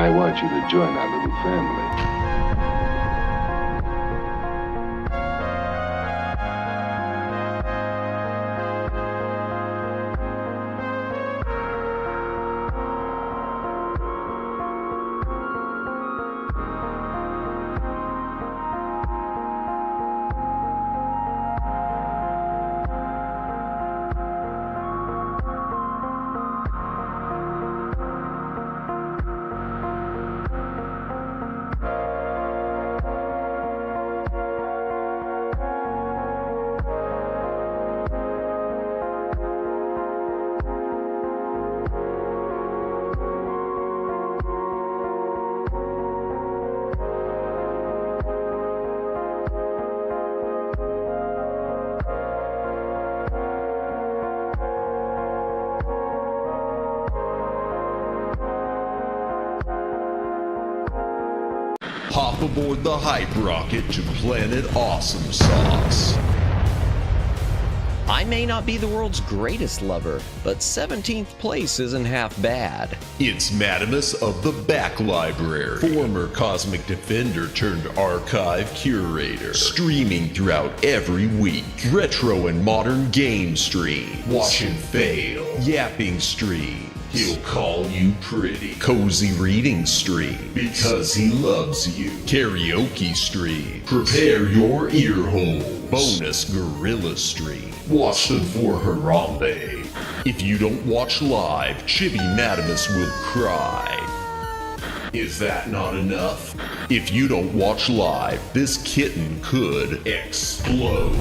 I want you to join our little family. Hop aboard the hype rocket to Planet Awesome Sauce. I may not be the world's greatest lover, but 17th place isn't half bad. It's Madamus of the Back Library, former Cosmic Defender turned archive curator, streaming throughout every week. Retro and modern game stream, watch and fail, yapping stream. He'll call you pretty. Cozy reading stream, because he loves you. Karaoke stream, prepare your ear holes. Bonus gorilla stream, watch them for Harambe. If you don't watch live, Chibi Madamus will cry. Is that not enough? If you don't watch live, this kitten could explode.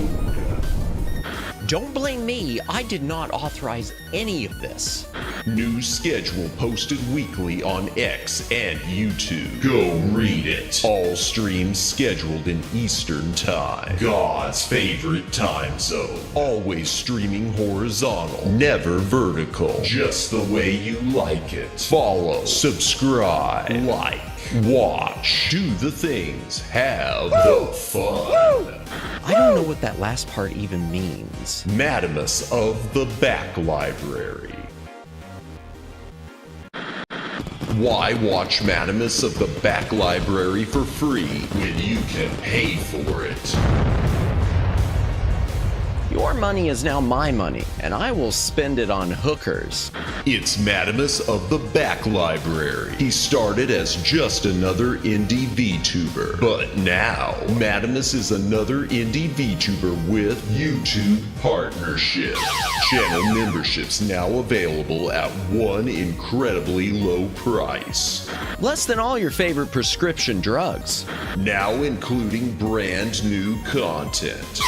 Don't blame me, I did not authorize any of this. New schedule posted weekly on X and YouTube. Go read it. All streams scheduled in Eastern Time, God's favorite time zone. Always streaming horizontal, never vertical. Just the way you like it. Follow, subscribe, like, watch, do the things, have the fun. I don't know what that last part even means. Madamus of the Back Library. Why watch Madamus of the Back Library for free when you can pay for it? Your money is now my money, and I will spend it on hookers. It's Madamus of the Back Library. He started as just another indie VTuber, but now Madamus is another indie VTuber with YouTube partnership. Channel memberships now available at one incredibly low price. Less than all your favorite prescription drugs. Now including brand new content.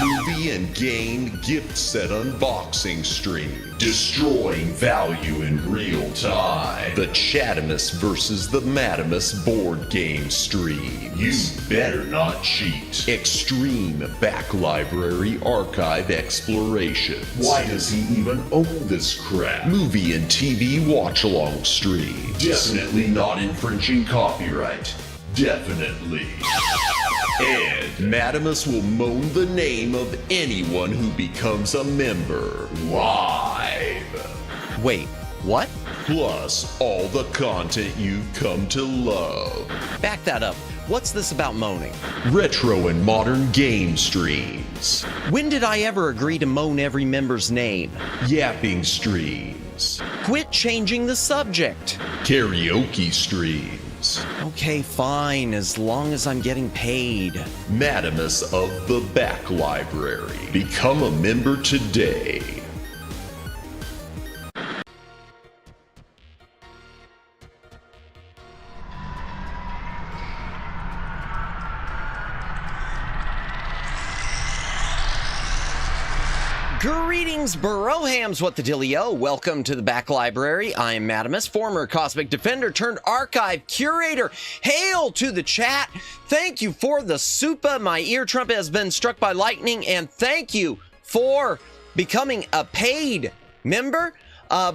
Movie and game gift set unboxing stream, destroying value in real time. The Chatamus versus the Madamus board game stream. You better not cheat. Extreme Back Library archive exploration. Why does he even own this crap? Movie and TV watch-along stream. Definitely not infringing copyright. Definitely. And Madamus will moan the name of anyone who becomes a member live. Wait, what? Plus, all the content you've come to love. Back that up. What's this about moaning? Retro and modern game streams. When did I ever agree to moan every member's name? Yapping streams. Quit changing the subject. Karaoke streams. Okay, fine, as long as I'm getting paid. Madamus of the Back Library. Become a member today. Greetings, Barohams, what the dealio? Welcome to the Back Library. I am Madamus, former Cosmic Defender turned archive curator. Hail to the chat. Thank you for the supa. My ear trumpet has been struck by lightning, and thank you for becoming a paid member.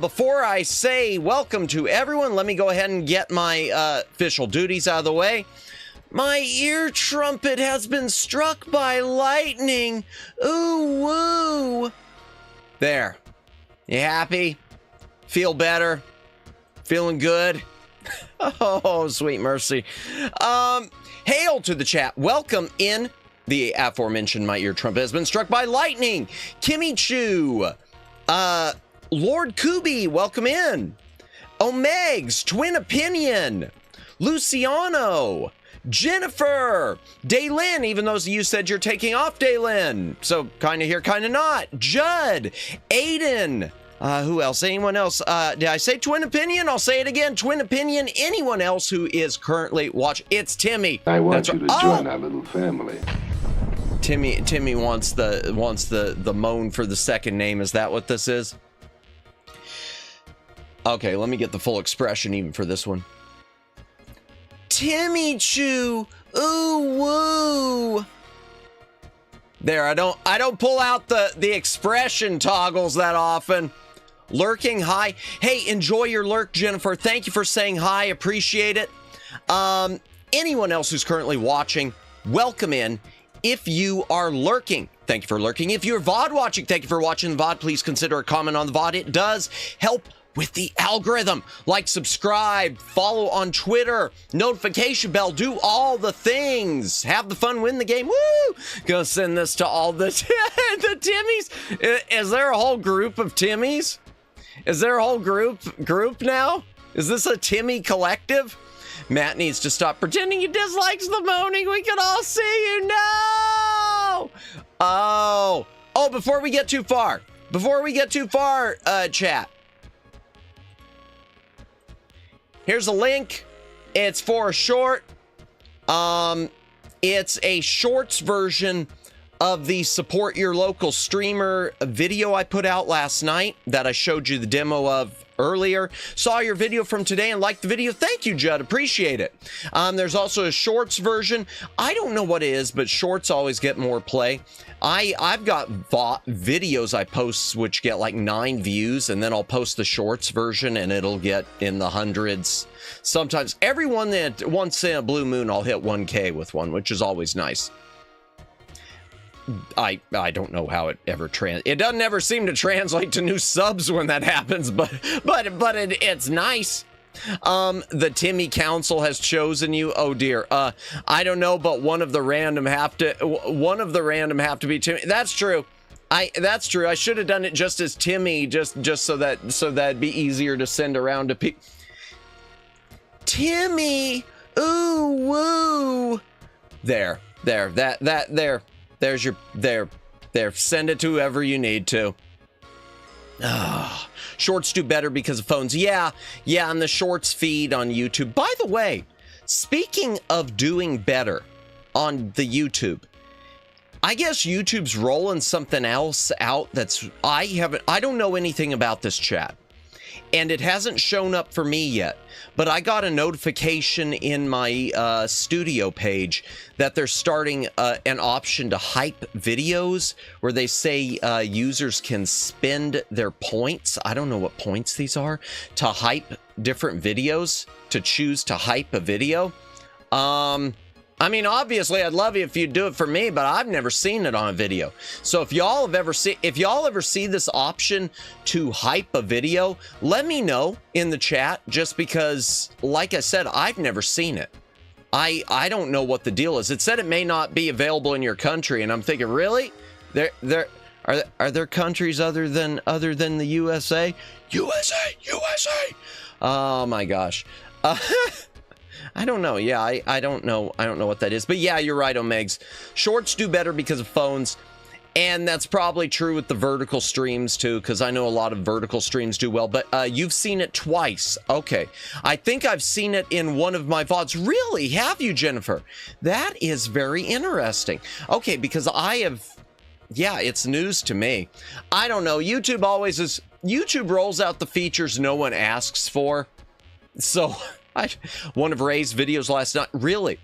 Before I say welcome to everyone, let me go ahead and get my official duties out of the way. My ear trumpet has been struck by lightning. Ooh, woo. There. You happy? Feel better? Feeling good? Oh, sweet mercy. Hail to the chat. Welcome in. The aforementioned My Ear Trumpet has been struck by lightning. Kimmy Chu. Lord Kubi, welcome in. Omegs, Twin Opinion. Luciano. Jennifer. Daylin, even though you said you're taking off, Daylin. So kind of here, kind of not. Judd. Aiden. Who else? Anyone else? Did I say Twin Opinion? I'll say it again. Twin Opinion. Anyone else who is currently watching? It's Timmy. I want you to join our little family. Timmy wants the moan for the second name. Is that what this is? Okay, let me get the full expression even for this one. Timmy Choo, ooh woo. There, I don't pull out the expression toggles that often. Lurking, hi. Hey, enjoy your lurk, Jennifer. Thank you for saying hi. Appreciate it. Anyone else who's currently watching, welcome in. If you are lurking, thank you for lurking. If you're VOD watching, thank you for watching the VOD. Please consider a comment on the VOD. It does help with the algorithm. Like, subscribe, follow on Twitter, notification bell, do all the things. Have the fun, win the game. Woo! Gonna send this to all the Timmies. Is there a whole group of Timmies? Is there a whole group now? Is this a Timmy collective? Matt needs to stop pretending he dislikes the moaning. We can all see you. No! Oh, before we get too far, chat. Here's a link. It's for a short. It's a shorts version of the support your local streamer video I put out last night that I showed you the demo of earlier. Saw your video from today and liked the video. Thank you, Judd. Appreciate it. There's also a shorts version. I don't know what it is, but shorts always get more play. I've got videos I post which get like 9 views, and then I'll post the shorts version and it'll get in the hundreds. Sometimes everyone that once in a blue moon, I'll hit 1K with one, which is always nice. I don't know how it ever it doesn't ever seem to translate to new subs when that happens, but it's nice. The Timmy Council has chosen you. Oh dear. I don't know, but one of the random have to be Timmy. That's true. That's true. I should have done it just as Timmy, just so that'd be easier to send around to people. Timmy, ooh woo. There. There's your there. Send it to whoever you need to. Shorts do better because of phones. Yeah, on the shorts feed on YouTube. By the way, speaking of doing better on the YouTube, I guess YouTube's rolling something else out that's I don't know anything about this, chat. And it hasn't shown up for me yet, but I got a notification in my studio page that they're starting an option to hype videos where they say users can spend their points. I don't know what points these are to hype different videos, to choose to hype a video. I mean, obviously, I'd love it if you'd do it for me, but I've never seen it on a video. So if y'all ever see this option to hype a video, let me know in the chat, just because, like I said, I've never seen it. I don't know what the deal is. It said it may not be available in your country, and I'm thinking, really? Are there countries other than the USA? USA! Oh my gosh. I don't know. Yeah, I don't know. I don't know what that is. But yeah, you're right, Omegs. Shorts do better because of phones. And that's probably true with the vertical streams too, because I know a lot of vertical streams do well. But you've seen it twice. Okay. I think I've seen it in one of my VODs. Really? Have you, Jennifer? That is very interesting. Okay, because yeah, it's news to me. I don't know. YouTube rolls out the features no one asks for. So... one of Ray's videos last night. Really?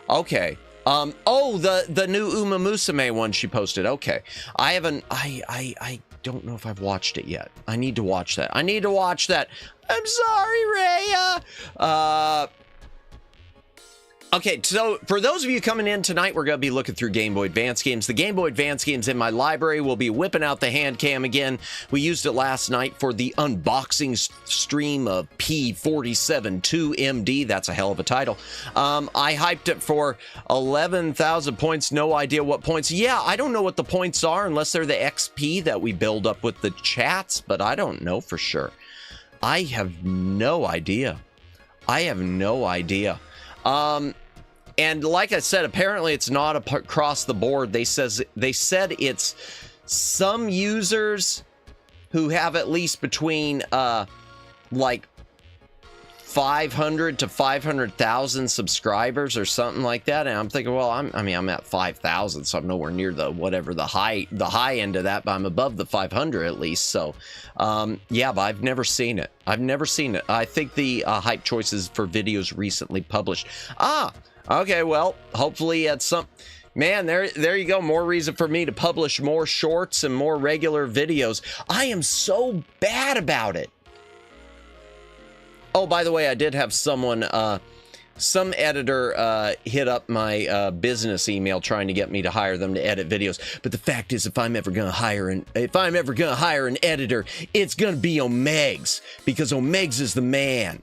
Okay. The new Uma Musume one she posted. Okay. I don't know if I've watched it yet. I need to watch that. I'm sorry, Raya. Okay, so for those of you coming in tonight, we're going to be looking through Game Boy Advance games. The Game Boy Advance games in my library. We'll be whipping out the Handcam again. We used it last night for the unboxing stream of P47-2MD. That's a hell of a title. I hyped it for 11,000 points. No idea what points. Yeah, I don't know what the points are unless they're the XP that we build up with the chats, but I don't know for sure. I have no idea. I have no idea. And like I said, apparently it's not across the board. They said it's some users who have at least between like 500 to 500,000 subscribers or something like that. And I'm thinking, well, I'm at 5,000, so I'm nowhere near the whatever the high end of that, but I'm above the 500 at least. So yeah, but I've never seen it. I've never seen it. I think the hype choices for videos recently published. Okay, well, hopefully at some... Man, there you go. More reason for me to publish more shorts and more regular videos. I am so bad about it. Oh, by the way, I did have someone, some editor hit up my business email trying to get me to hire them to edit videos. But the fact is, if I'm ever gonna hire an editor, it's gonna be Omegs, because Omegs is the man.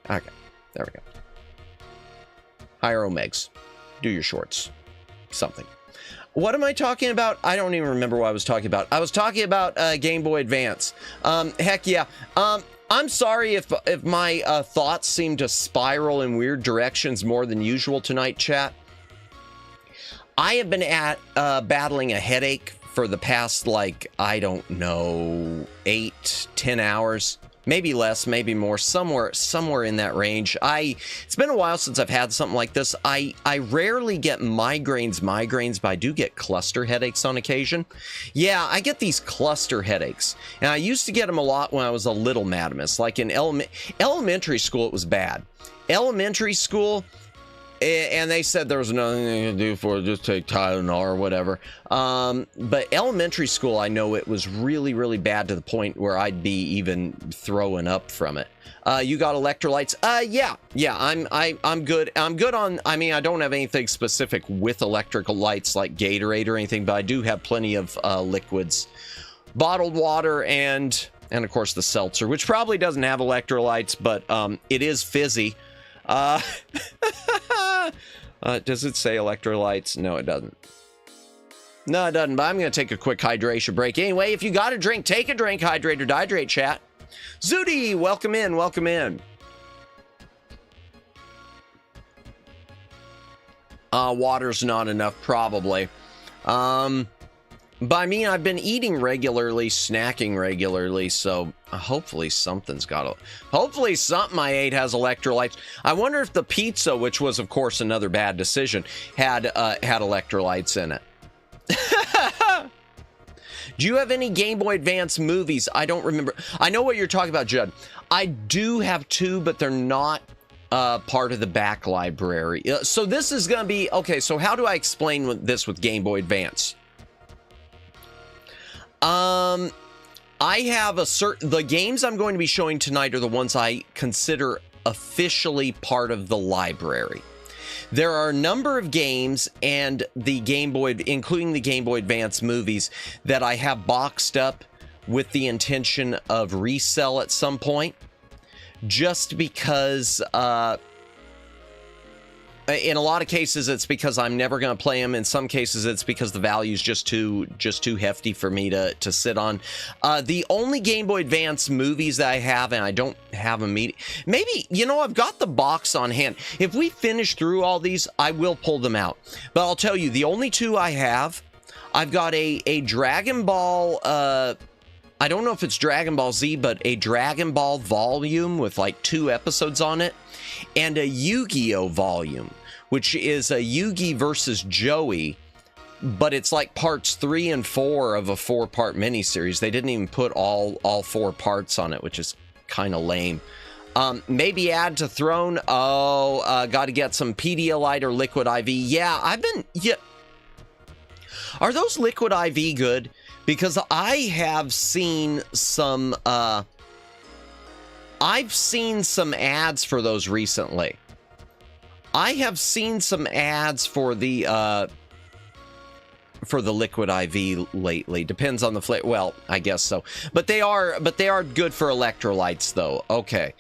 Okay, there we go. Hire Omegs. Do your shorts. Something. What am I talking about? I don't even remember what I was talking about. I was talking about Game Boy Advance. Heck yeah. I'm sorry if my thoughts seem to spiral in weird directions more than usual tonight, chat. I have been battling a headache for the past, like, I don't know, 8-10 hours. Maybe less, maybe more, somewhere in that range. It's been a while since I've had something like this. I rarely get migraines, but I do get cluster headaches on occasion. Yeah, I get these cluster headaches. And I used to get them a lot when I was a little Madamus. Like in elementary school, it was bad. Elementary school, and they said there was nothing they could do for it, just take Tylenol or whatever. But elementary school, I know it was really, really bad to the point where I'd be even throwing up from it. You got electrolytes? Yeah, I'm good. I'm good on, I mean, I don't have anything specific with electrical lights like Gatorade or anything, but I do have plenty of liquids. Bottled water and of course the seltzer, which probably doesn't have electrolytes, but it is fizzy. Does it say electrolytes? No, it doesn't. No, it doesn't, but I'm going to take a quick hydration break. Anyway, if you got a drink, take a drink. Hydrate or dehydrate, chat. Zudi, welcome in, welcome in. Water's not enough, probably. But I mean, I've been eating regularly, snacking regularly, so hopefully something's got hopefully something I ate has electrolytes. I wonder if the pizza, which was of course another bad decision, had electrolytes in it. Do you have any Game Boy Advance movies? I don't remember. I know what you're talking about, Judd. I do have two, but they're not part of the back library. So this is going to be, okay, so how do I explain this with Game Boy Advance? I have the games I'm going to be showing tonight are the ones I consider officially part of the library. There are a number of games and the Game Boy, including the Game Boy Advance movies, that I have boxed up with the intention of resell at some point, just because in a lot of cases it's because I'm never going to play them. In some cases it's because the value is just too hefty for me to sit on. The only Game Boy Advance movies that I have, and I don't have them, maybe, you know, I've got the box on hand. If we finish through all these, I will pull them out. But I'll tell you, the only two I have, I've got a Dragon Ball, I don't know if it's Dragon Ball Z, but a Dragon Ball volume with like 2 episodes on it, and a Yu-Gi-Oh volume, which is a Yugi versus Joey, but it's like parts 3 and 4 of a 4-part miniseries. They didn't even put all 4 parts on it, which is kind of lame. Maybe add to Throne. Oh, got to get some Pedialyte or Liquid IV. Yeah, are those Liquid IV good? Because I have seen some, I've seen some ads for those recently. I have seen some ads for the liquid IV lately. Depends on the flavor. Well, I guess so. But they are good for electrolytes, though. Okay,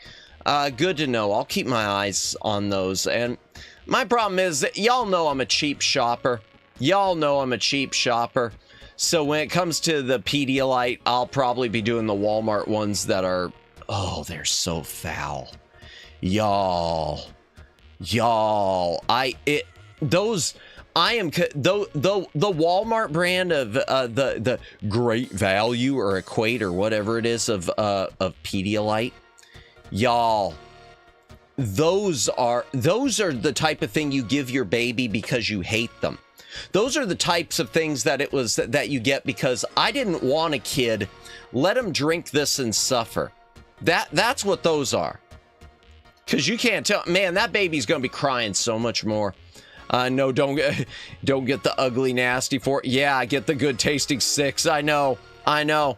good to know. I'll keep my eyes on those. And my problem is that y'all know I'm a cheap shopper. Y'all know I'm a cheap shopper. So when it comes to the Pedialyte, I'll probably be doing the Walmart ones that are, oh, they're so foul. Y'all, the Walmart brand of the Great Value or Equate or whatever it is of Pedialyte, y'all, those are the type of thing you give your baby because you hate them. Those are the types of things that you get because I didn't want a kid. Let him drink this and suffer. That's what those are. Because you can't tell, man, that baby's gonna be crying so much more. No, don't get the ugly nasty 4. Yeah, get the good tasting 6. I know. Y'all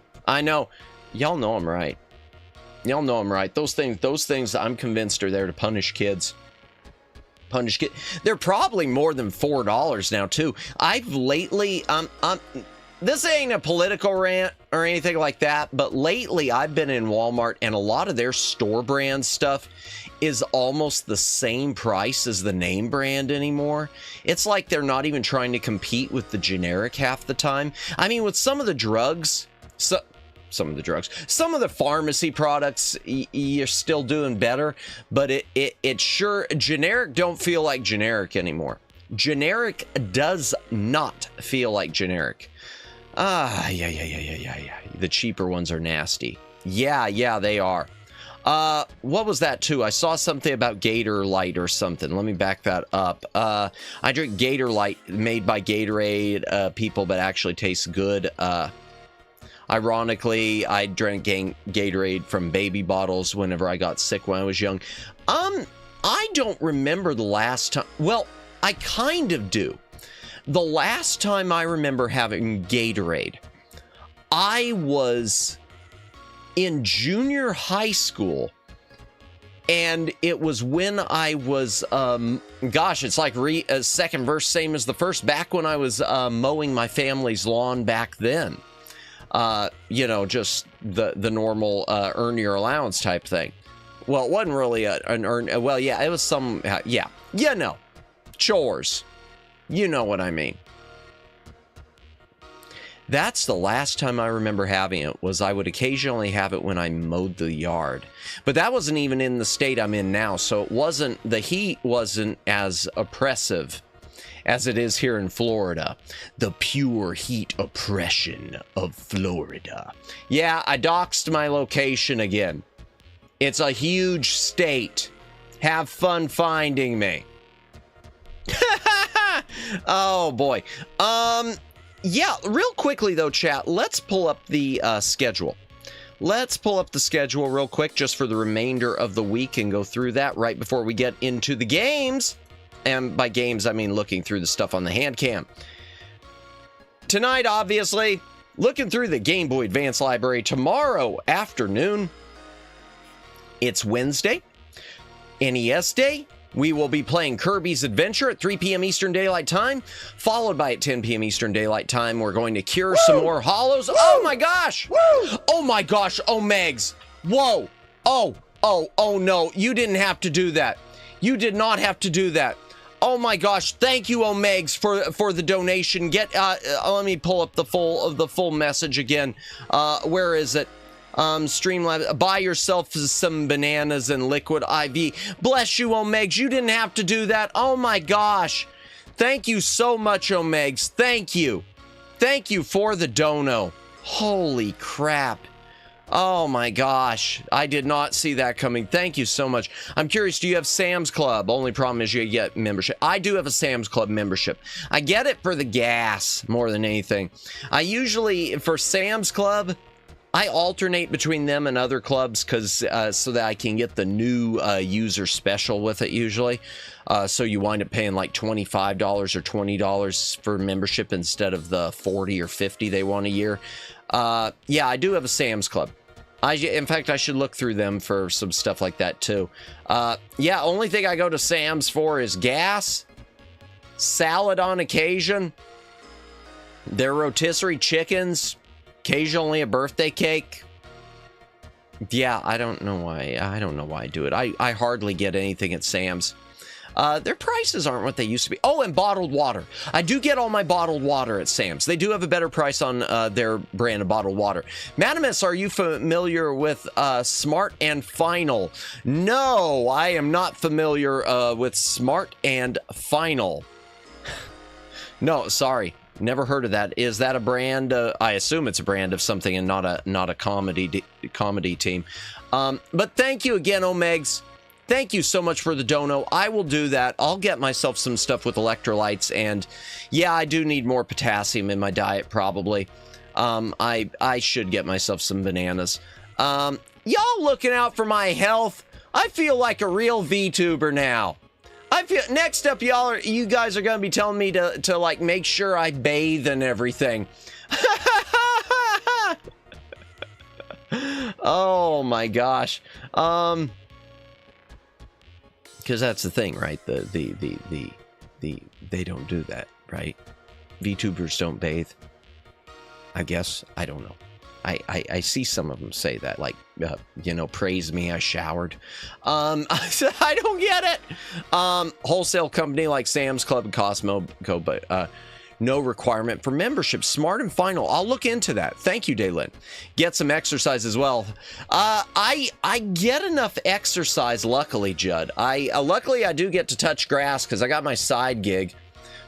know I'm right. Y'all know I'm right. Those things I'm convinced are there to punish kids. They're probably more than $4 now too. I've lately this ain't a political rant or anything like that, but lately I've been in Walmart and a lot of their store brand stuff is almost the same price as the name brand anymore. It's like they're not even trying to compete with the generic half the time. I mean, with some of the drugs, some of the pharmacy products, you're still doing better, but it sure, generic don't feel like generic anymore. Generic does not feel like generic. Yeah. The cheaper ones are nasty. Yeah, they are. What was that too? I saw something about Gator Light or something. Let me back that up. I drink Gator Light made by Gatorade people, but actually tastes good. Ironically, I drank Gatorade from baby bottles whenever I got sick when I was young. I don't remember the last time. Well, I kind of do. The last time I remember having Gatorade, I was in junior high school, and it was when I was, gosh, it's like second verse, same as the first, back when I was mowing my family's lawn back then. You know, just the normal earn your allowance type thing. Well, it wasn't really an earn, well, yeah, it was some, yeah, you know, chores. You know what I mean. That's the last time I remember having it, was I would occasionally have it when I mowed the yard. But that wasn't even in the state I'm in now, so it wasn't, the heat wasn't as oppressive as it is here in Florida. The pure heat oppression of Florida. Yeah, I doxed my location again. It's a huge state. Have fun finding me. Oh boy. Yeah, real quickly though, chat, let's pull up the schedule. Let's pull up the schedule real quick just for the remainder of the week and go through that right before we get into the games. And by games, I mean looking through the stuff on the Handcam. Tonight, obviously, looking through the Game Boy Advance library. Tomorrow afternoon, it's Wednesday, NES Day. We will be playing Kirby's Adventure at 3 p.m. Eastern Daylight Time, followed by at 10 p.m. Eastern Daylight Time. We're going to cure some more hollows. Oh my gosh! Oh my gosh! Oh, Megs! Whoa! Oh no! You didn't have to do that. You did not have to do that. Oh my gosh! Thank you, Omegs, for the donation. Let me pull up the full message again. Where is it? Streamlabs, buy yourself some bananas and liquid IV. Bless you, Omegs. You didn't have to do that. Oh my gosh. Thank you so much, Omegs. Thank you. Thank you for the dono. Holy crap. Oh my gosh. I did not see that coming. Thank you so much. I'm curious, do you have Sam's Club? Only problem is you get membership. I do have a Sam's Club membership. I get it for the gas more than anything. I usually, for Sam's Club, I alternate between them and other clubs because so that I can get the new user special with it usually. So you wind up paying like $25 or $20 for membership instead of the $40 or $50 they want a year. Yeah, I do have a Sam's Club. In fact, I should look through them for some stuff like that too. Yeah, only thing I go to Sam's for is gas, salad on occasion, their rotisserie chickens, occasionally a birthday cake. Yeah, I don't know why. I don't know why I do it. I hardly get anything at Sam's. Their prices aren't what they used to be. Oh, and bottled water. I do get all my bottled water at Sam's. They do have a better price on their brand of bottled water. Madamus, are you familiar with Smart and Final? No, I am not familiar with Smart and Final. No, sorry. Never heard of that. Is that a brand? I assume it's a brand of something and not a comedy team. But thank you again, Omegs. Thank you so much for the dono. I will do that. I'll get myself some stuff with electrolytes, and yeah, I do need more potassium in my diet probably. I should get myself some bananas. Y'all looking out for my health? I feel like a real VTuber now. I feel next up, you guys are gonna be telling me to like make sure I bathe and everything. Oh my gosh. Because that's the thing, right? They don't do that, right? VTubers don't bathe. I guess. I don't know. I see some of them say that, like, you know, praise me, I showered. I don't get it. Wholesale company like Sam's Club and Costco, but no requirement for membership. Smart and Final. I'll look into that. Thank you, Daylin. Get some exercise as well. I get enough exercise, luckily, Judd. Luckily I do get to touch grass because I got my side gig.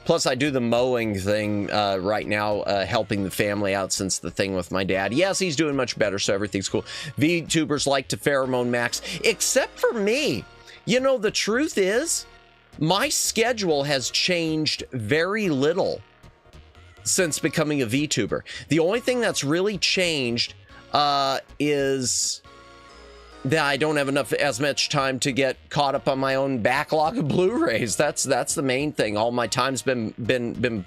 Plus, I do the mowing thing right now, helping the family out since the thing with my dad. Yes, he's doing much better, so everything's cool. VTubers like to pheromone max, except for me. You know, the truth is, my schedule has changed very little since becoming a VTuber. The only thing that's really changed is that I don't have as much time to get caught up on my own backlog of Blu-rays. That's the main thing. All my time's been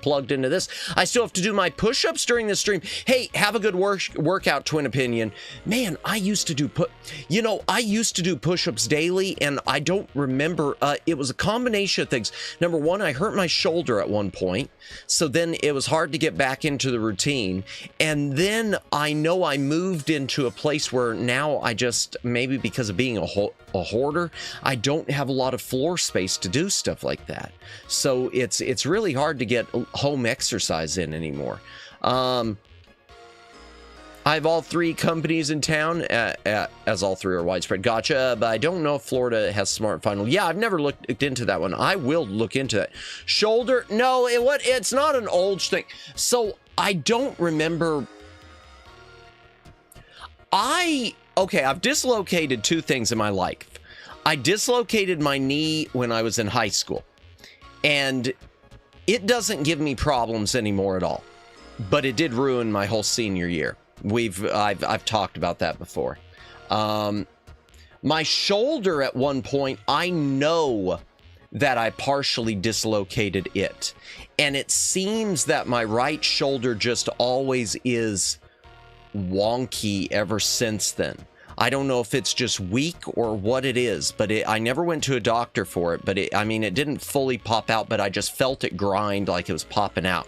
plugged into this. I still have to do my push-ups during the stream. Hey, have a good workout, Twin Opinion. Man, I used to do push-ups daily, and I don't remember. It was a combination of things. Number one, I hurt my shoulder at one point, so then it was hard to get back into the routine. And then I know I moved into a place where now I just, maybe because of being a hoarder, I don't have a lot of floor space to do stuff like that. So it's really hard to get home exercise in anymore. I have all three companies in town, as all three are widespread. Gotcha, but I don't know if Florida has Smart Final. Yeah, I've never looked into that one. I will look into that. Shoulder, no, it's not an old thing. So I don't remember. Okay, I've dislocated two things in my life. I dislocated my knee when I was in high school, and it doesn't give me problems anymore at all, but it did ruin my whole senior year. I've talked about that before. My shoulder at one point, I know that I partially dislocated it, and it seems that my right shoulder just always is wonky ever since then. I don't know if it's just weak or what it is, but I never went to a doctor for it, but I mean, it didn't fully pop out, but I just felt it grind like it was popping out.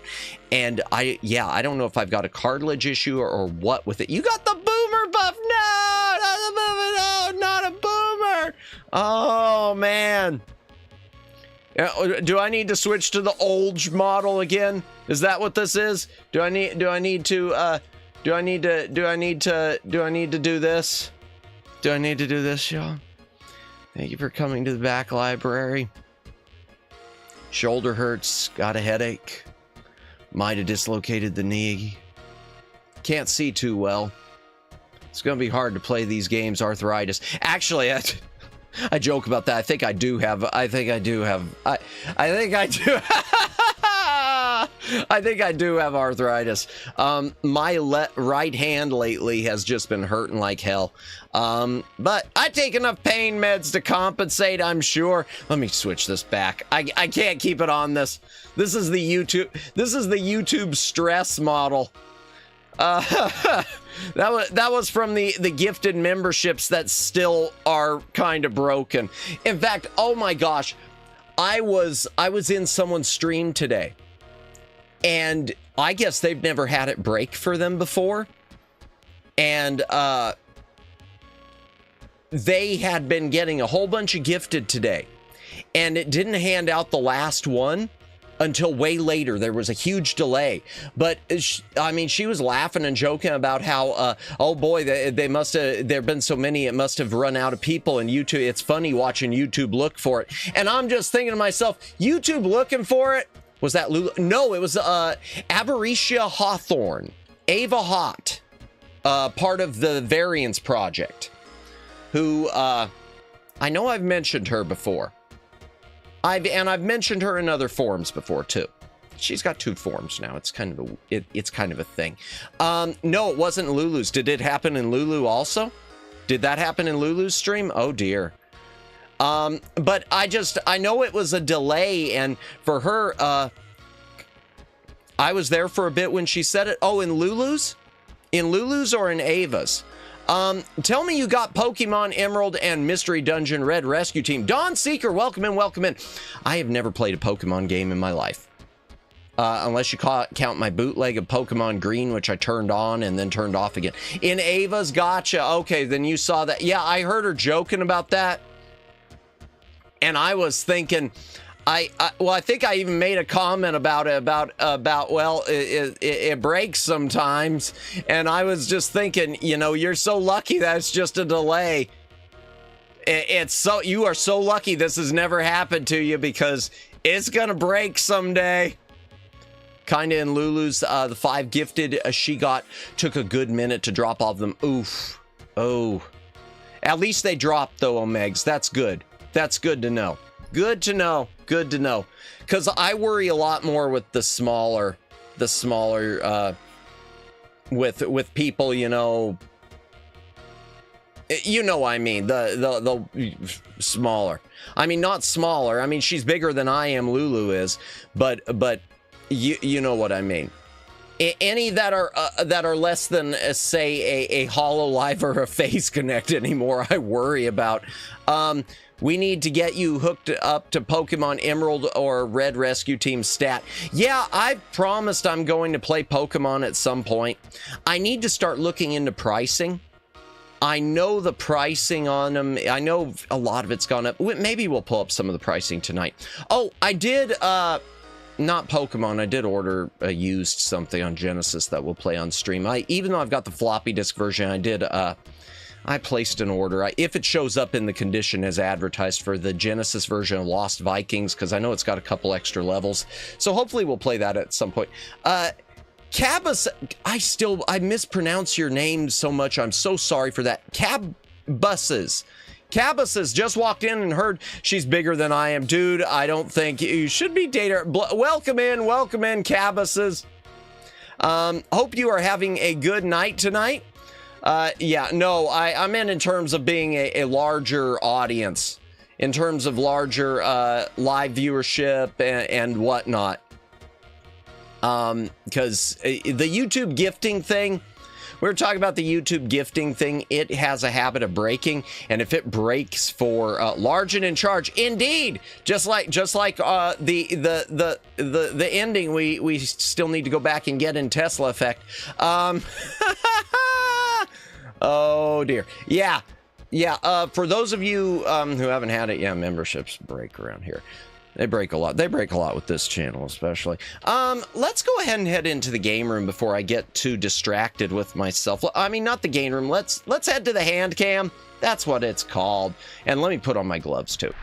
And I don't know if I've got a cartilage issue or what with it. You got the boomer buff. No, not the boomer. No, not a boomer. Oh man. Do I need to switch to the old model again? Is that what this is? Do I need to do this? Do I need to do this, y'all? Thank you for coming to the back library. Shoulder hurts, got a headache. Might have dislocated the knee. Can't see too well. It's gonna be hard to play these games, arthritis. Actually, I joke about that. I think I do have arthritis. My right hand lately has just been hurting like hell. But I take enough pain meds to compensate, I'm sure. Let me switch this back. I can't keep it on this. This is the YouTube stress model. That was from the gifted memberships that still are kind of broken. In fact, oh my gosh, I was in someone's stream today, and I guess they've never had it break for them before, and they had been getting a whole bunch of gifted today, and it didn't hand out the last one until way later. There was a huge delay, but I mean, she was laughing and joking about how, oh boy, they must have, there've been so many, it must have run out of people, and YouTube, it's funny watching YouTube look for it. And I'm just thinking to myself, YouTube looking for it? Was that Lulu? No, it was Avaricia Hawthorne, Ava Hot, part of the Variance Project, who, I know I've mentioned her before. I've mentioned her in other forums before too. She's got 2 forums now. It's kind of a thing. No, it wasn't Lulu's. Did it happen in Lulu also? Did that happen in Lulu's stream? Oh dear. But I know it was a delay, and for her, I was there for a bit when she said it. Oh, in Lulu's? In Lulu's or in Ava's? Tell me you got Pokemon Emerald and Mystery Dungeon Red Rescue Team. Dawn Seeker, welcome in, welcome in. I have never played a Pokemon game in my life. Unless you count my bootleg of Pokemon Green, which I turned on and then turned off again. In Ava's, gotcha. Okay, then you saw that. Yeah, I heard her joking about that. And I was thinking, I think I even made a comment about it, well, it breaks sometimes. And I was just thinking, you know, you're so lucky that it's just a delay. You are so lucky this has never happened to you, because it's going to break someday. Kind of in Lulu's, the 5 gifted she got took a good minute to drop all of them. Oof. Oh. At least they dropped though, Omegs. That's good. That's good to know. Good to know. Good to know. Because I worry a lot more with the smaller, with people, you know what I mean, the smaller. I mean, not smaller. I mean, she's bigger than I am, Lulu is, but you know what I mean. Any that are less than, say, a HoloLive or a Face Connect anymore, I worry about. We need to get you hooked up to Pokemon Emerald or Red Rescue Team stat. Yeah, I promised I'm going to play Pokemon at some point. I need to start looking into pricing. I know the pricing on them. I know a lot of it's gone up. Maybe we'll pull up some of the pricing tonight. Oh, I did, not Pokemon, I did order a used something on Genesis that we'll play on stream. Even though I've got the floppy disk version, I placed an order. If it shows up in the condition as advertised, for the Genesis version of Lost Vikings, because I know it's got a couple extra levels. So hopefully we'll play that at some point. Cabas, I mispronounce your name so much. I'm so sorry for that. Cabas has just walked in and heard she's bigger than I am. Dude, I don't think you should be dating her. Welcome in, Cabas. Hope you are having a good night tonight. Yeah, no, I meant in terms of being a larger audience, in terms of larger live viewership and whatnot. Because the YouTube gifting thing, we were talking about the YouTube gifting thing. It has a habit of breaking, and if it breaks for large and in charge, indeed, just like the ending, we still need to go back and get in Tesla Effect. Oh dear. Yeah. For those of you who haven't had it, yeah, memberships break around here. They break a lot. They break a lot with this channel, especially. Let's go ahead and head into the game room before I get too distracted with myself. I mean, not the game room. Let's head to the hand cam. That's what it's called. And let me put on my gloves too.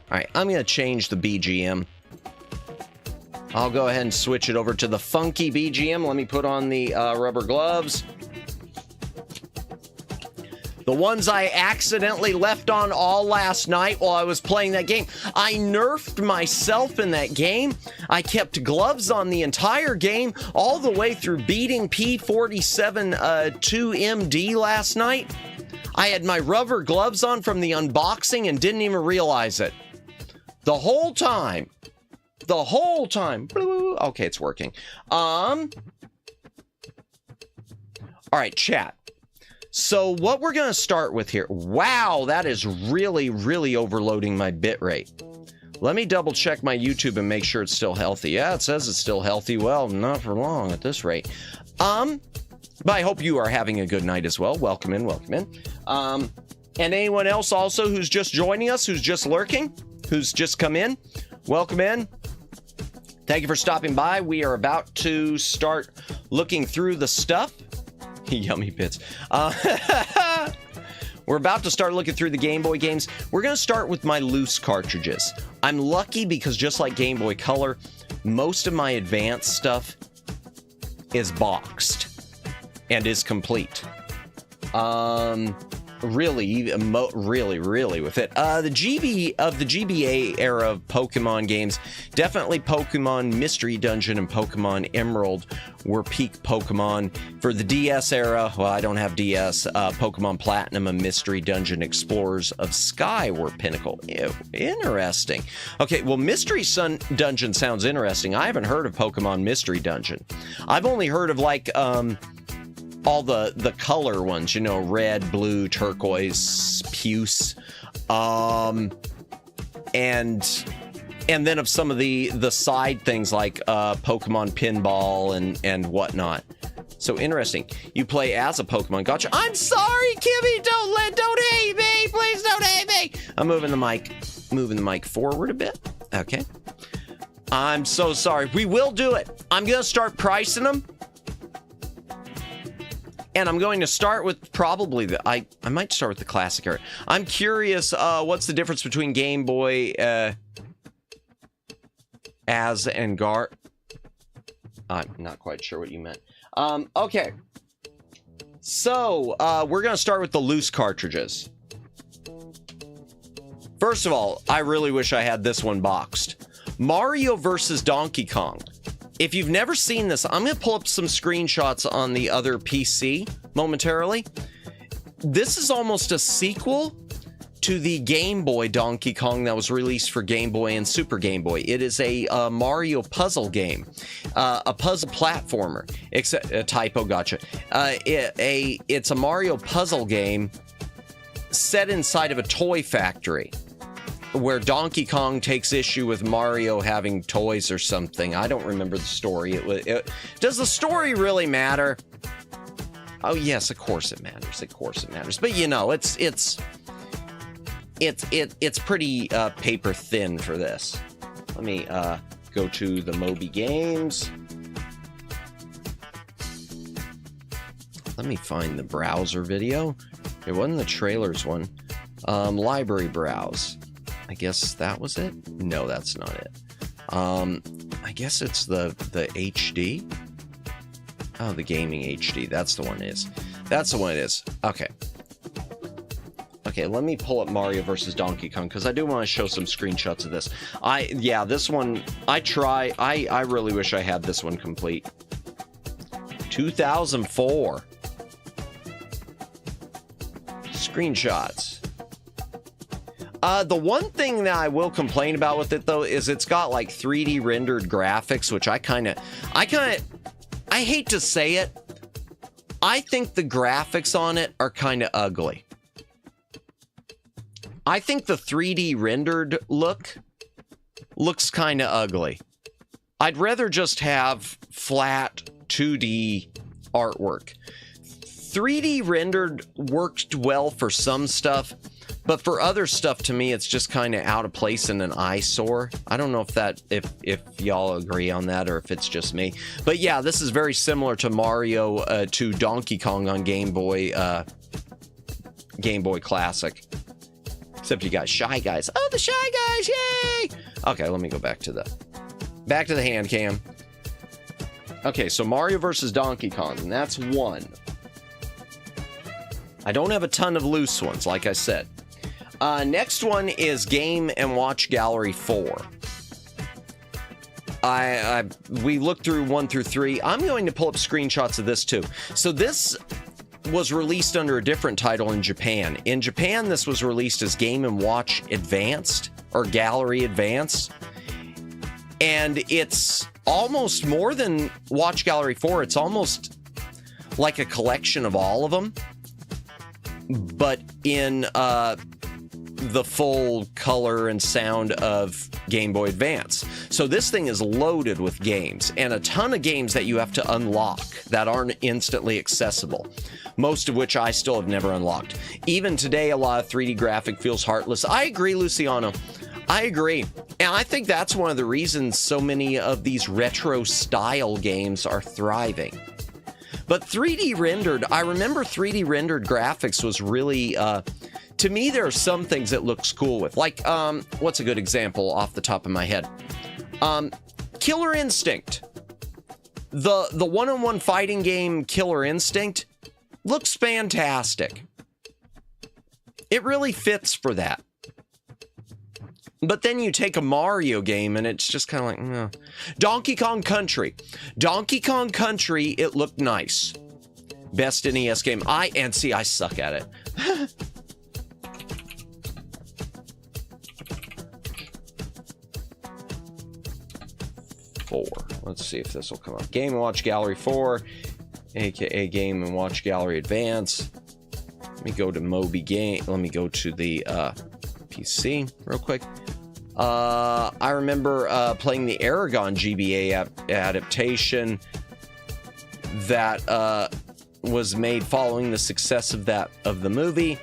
All right, I'm gonna change the BGM. I'll go ahead and switch it over to the funky BGM. Let me put on the rubber gloves. The ones I accidentally left on all last night while I was playing that game. I nerfed myself in that game. I kept gloves on the entire game all the way through beating P47 2MD last night. I had my rubber gloves on from the unboxing and didn't even realize it. The whole time, the whole time. Okay, it's working. All right, chat. So what we're going to start with here. Wow, that is really, really overloading my bitrate. Let me double check my YouTube and make sure it's still healthy. Yeah, it says it's still healthy. Well, not for long at this rate. But I hope you are having a good night as well. Welcome in, welcome in. And anyone else also who's just joining us, who's just lurking, who's just come in, welcome in. Thank you for stopping by. We are about to start looking through the stuff. Yummy bits. We're about to start looking through the Game Boy games. We're going to start with my loose cartridges. I'm lucky because just like Game Boy Color, most of my advanced stuff is boxed and is complete. Really with it. The GBA era of Pokemon games, definitely Pokemon Mystery Dungeon and Pokemon Emerald were peak Pokemon. For the DS era, well, I don't have DS, Pokemon Platinum and Mystery Dungeon Explorers of Sky were pinnacle. Ew, interesting. Okay, well, Mystery Dungeon sounds interesting. I haven't heard of Pokemon Mystery Dungeon. I've only heard of like, all the color ones, you know, red, blue, turquoise, puce, and then of some of the side things like Pokemon Pinball and whatnot. So interesting. You play as a Pokemon. Gotcha. I'm sorry, Kimmy. Don't hate me. Please don't hate me. I'm moving the mic forward a bit. Okay. I'm so sorry. We will do it. I'm gonna start pricing them. And I'm going to start with probably I might start with the classic era. I'm curious, what's the difference between Game Boy as and Gar? I'm not quite sure what you meant. Okay. So, we're going to start with the loose cartridges. First of all, I really wish I had this one boxed. Mario versus Donkey Kong. If you've never seen this, I'm going to pull up some screenshots on the other PC momentarily. This is almost a sequel to the Game Boy Donkey Kong that was released for Game Boy and Super Game Boy. It is a Mario puzzle game, a puzzle platformer. Except typo, gotcha. It's a Mario puzzle game set inside of a toy factory, where Donkey Kong takes issue with Mario having toys or something. I don't remember the story. Does the story really matter? Oh yes, of course it matters. Of course it matters. But you know, it's pretty paper thin for this. Let me go to the Moby Games. Let me find the browser video. It wasn't the trailers one. Library browse. I guess that was it? No, that's not it. I guess it's the HD. Oh, the gaming HD. That's the one it is. That's the one it is. Okay. Okay, let me pull up Mario versus Donkey Kong because I do want to show some screenshots of this. This one, I really wish I had this one complete. 2004. Screenshots. The one thing that I will complain about with it though is it's got like 3D rendered graphics, which I hate to say it. I think the graphics on it are kind of ugly. I think the 3D rendered looks kind of ugly. I'd rather just have flat 2D artwork. 3D rendered worked well for some stuff, but for other stuff, to me, it's just kind of out of place and an eyesore. I don't know if y'all agree on that or if it's just me. But yeah, this is very similar to Mario to Donkey Kong on Game Boy Classic. Except you guys, Shy Guys. Oh, the Shy Guys, yay! Okay, let me go back to the hand cam. Okay, so Mario versus Donkey Kong, and that's one. I don't have a ton of loose ones, like I said. Next one is Game & Watch Gallery 4. We looked through 1 through 3. I'm going to pull up screenshots of this too. So this was released under a different title in Japan. In Japan, this was released as Game & Watch Advanced or Gallery Advanced. And it's almost more than Watch Gallery 4. It's almost like a collection of all of them, but in the full color and sound of Game Boy Advance. So this thing is loaded with games, and a ton of games that you have to unlock that aren't instantly accessible, most of which I still have never unlocked. Even today, a lot of 3D graphic feels heartless. I agree, Luciano. I agree. And I think that's one of the reasons so many of these retro style games are thriving. But 3D rendered, I remember 3D rendered graphics was really, to me, there are some things it looks cool with. Like, what's a good example off the top of my head? Killer Instinct. The one-on-one fighting game Killer Instinct looks fantastic. It really fits for that. But then you take a Mario game and it's just kind of like, no. Donkey Kong Country. Donkey Kong Country, it looked nice. Best NES game. I suck at it. Let's see if this will come up. Game & Watch Gallery 4, aka Game & Watch Gallery Advance. Let me go to Moby Game. Let me go to the PC real quick. I remember playing the Aragon GBA adaptation that was made following the success of the movie.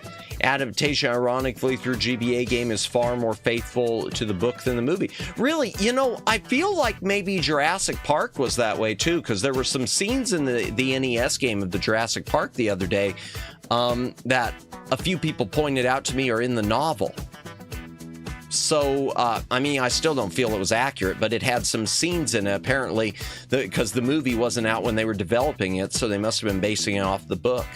Adaptation, ironically, through GBA game is far more faithful to the book than the movie. Really, you know, I feel like maybe Jurassic Park was that way too, because there were some scenes in the NES game of the Jurassic Park the other day that a few people pointed out to me are in the novel. So, I mean, I still don't feel it was accurate, but it had some scenes in it, apparently, because the movie wasn't out when they were developing it, so they must have been basing it off the book.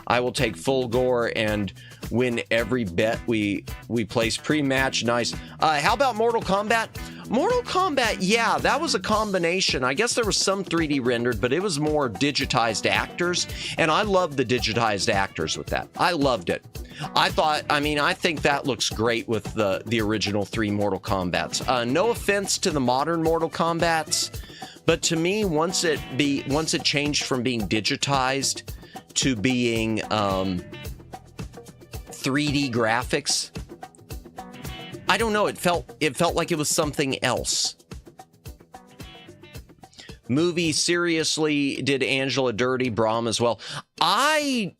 I will take full gore and win every bet we place pre-match. Nice. How about Mortal Kombat? Mortal Kombat, yeah, that was a combination. I guess there was some 3D rendered, but it was more digitized actors, and I loved the digitized actors with that. I loved it. I think that looks great with the original 3 Mortal Kombats. No offense to the modern Mortal Kombats, but to me, once it changed from being digitized to being 3D graphics, I don't know, it felt like it was something else. Movie seriously did Angela dirty, Brahm as well. I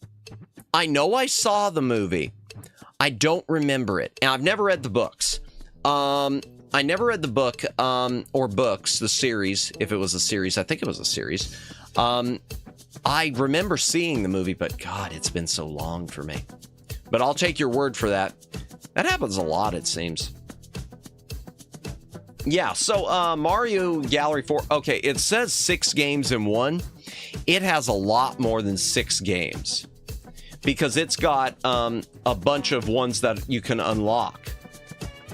know I saw the movie. I don't remember it. And I've never read the books. I never read the book or books, the series, if it was a series. I think it was a series. I remember seeing the movie, but God, it's been so long for me. But I'll take your word for that. That happens a lot, it seems. Yeah, so Mario Gallery 4. Okay, it says 6 games in one. It has a lot more than 6 games, because it's got a bunch of ones that you can unlock.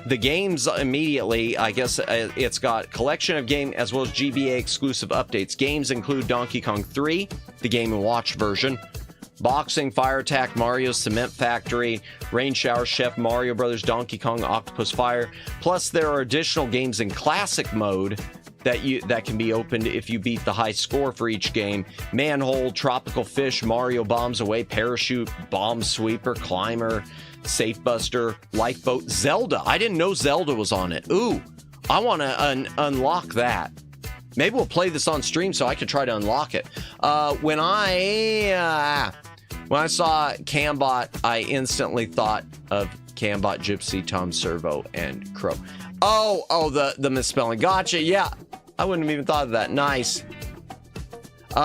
The games immediately, I guess it's got collection of game as well as GBA exclusive updates. Games include Donkey Kong 3, the Game & Watch version, Boxing, Fire Attack, Mario, Cement Factory, Rain Shower, Chef, Mario Brothers, Donkey Kong, Octopus Fire. Plus, there are additional games in Classic mode that can be opened if you beat the high score for each game. Manhole, Tropical Fish, Mario Bombs Away, Parachute, Bomb Sweeper, Climber, Safe Buster, Lifeboat, Zelda. I didn't know Zelda was on it. Ooh, I want to unlock that. Maybe we'll play this on stream so I can try to unlock it. When I saw Cambot, I instantly thought of Cambot, Gypsy, Tom Servo, and Crow. Oh, the misspelling. Gotcha. Yeah, I wouldn't have even thought of that. Nice.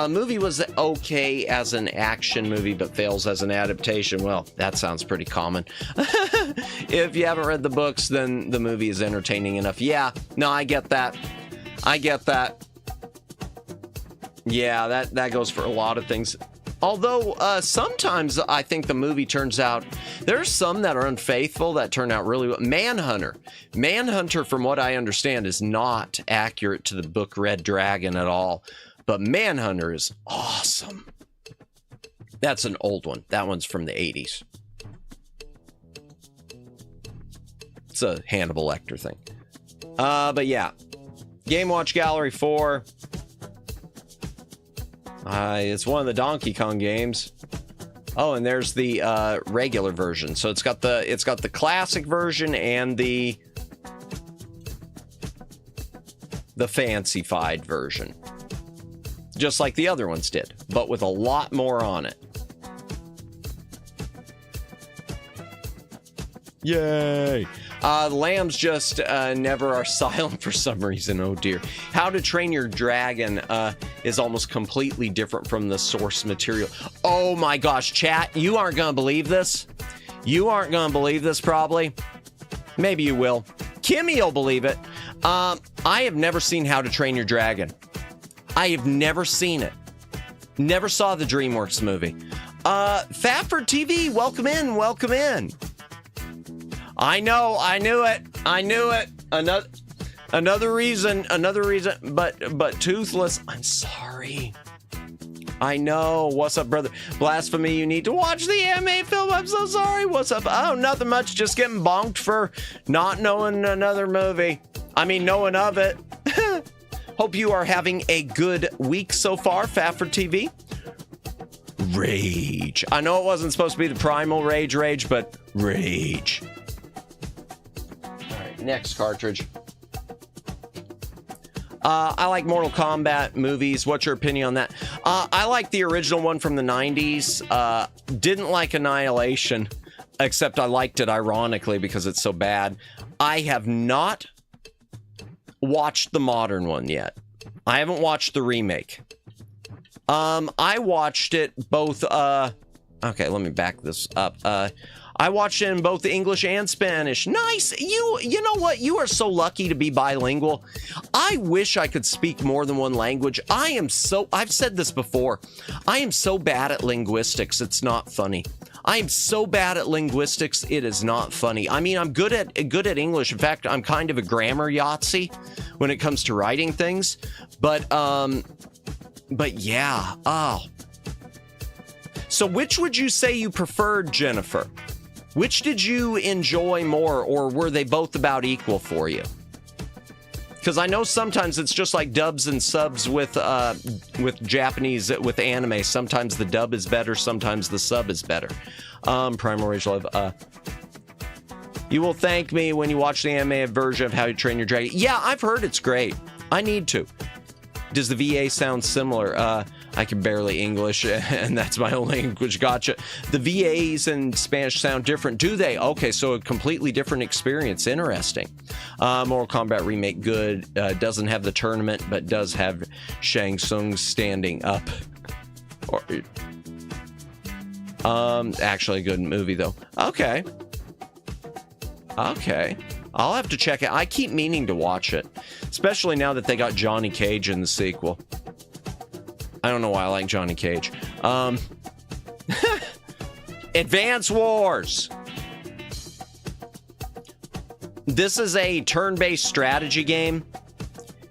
Movie was okay as an action movie, but fails as an adaptation. Well, that sounds pretty common. If you haven't read the books, then the movie is entertaining enough. Yeah, no, I get that. Yeah, that goes for a lot of things. Although, sometimes I think the movie turns out, there's some that are unfaithful that turn out really well. Manhunter, from what I understand, is not accurate to the book Red Dragon at all. But Manhunter is awesome. That's an old one. That one's from the 80s. It's a Hannibal Lecter thing. But yeah. Game Watch Gallery 4. It's one of the Donkey Kong games. Oh, and there's the regular version. So it's got the classic version and the fancified version. Just like the other ones did, but with a lot more on it. Yay! The lambs just never are silent for some reason. Oh dear. How to Train Your Dragon is almost completely different from the source material. Oh my gosh, chat, you aren't gonna believe this. You aren't gonna believe this, probably. Maybe you will. Kimmy will believe it. I have never seen How to Train Your Dragon. I have never seen it. Never saw the DreamWorks movie. Fafford TV, welcome in, welcome in. I know, I knew it. Another reason, but Toothless, I'm sorry. I know. What's up, brother? Blasphemy, you need to watch the anime film. I'm so sorry. What's up? Oh, nothing much. Just getting bonked for not knowing another movie. I mean, knowing of it. Hope you are having a good week so far, Fafford TV. Rage. I know it wasn't supposed to be the primal rage, but rage. All right, next cartridge. I like Mortal Kombat movies. What's your opinion on that? I like the original one from the 90s. Didn't like Annihilation, except I liked it ironically because it's so bad. I have not watched the modern one yet. I haven't watched the remake. I watched it both, okay, let me back this up. I watched it in both English and Spanish. Nice. You know what? You are so lucky to be bilingual. I wish I could speak more than one language. I've said this before. I am so bad at linguistics. It's not funny. I am so bad at linguistics. It is not funny. I mean, I'm good at English. In fact, I'm kind of a grammar Yahtzee when it comes to writing things. But yeah. Oh. So which would you say you preferred, Jennifer? Which did you enjoy more, or were they both about equal for you? Because I know sometimes it's just like dubs and subs with Japanese, with anime. Sometimes the dub is better, sometimes the sub is better. Primal Rage Love. You will thank me when you watch the anime version of How to Train Your Dragon. Yeah, I've heard it's great. I need to. Does the VA sound similar? I can barely English, and that's my only language. Gotcha. The VAs in Spanish sound different, do they? Okay, so a completely different experience. Interesting. Mortal Kombat Remake, good. Doesn't have the tournament, but does have Shang Tsung standing up. Actually a good movie, though. Okay. I'll have to check it. I keep meaning to watch it, especially now that they got Johnny Cage in the sequel. I don't know why I like Johnny Cage. Advance Wars. This is a turn-based strategy game.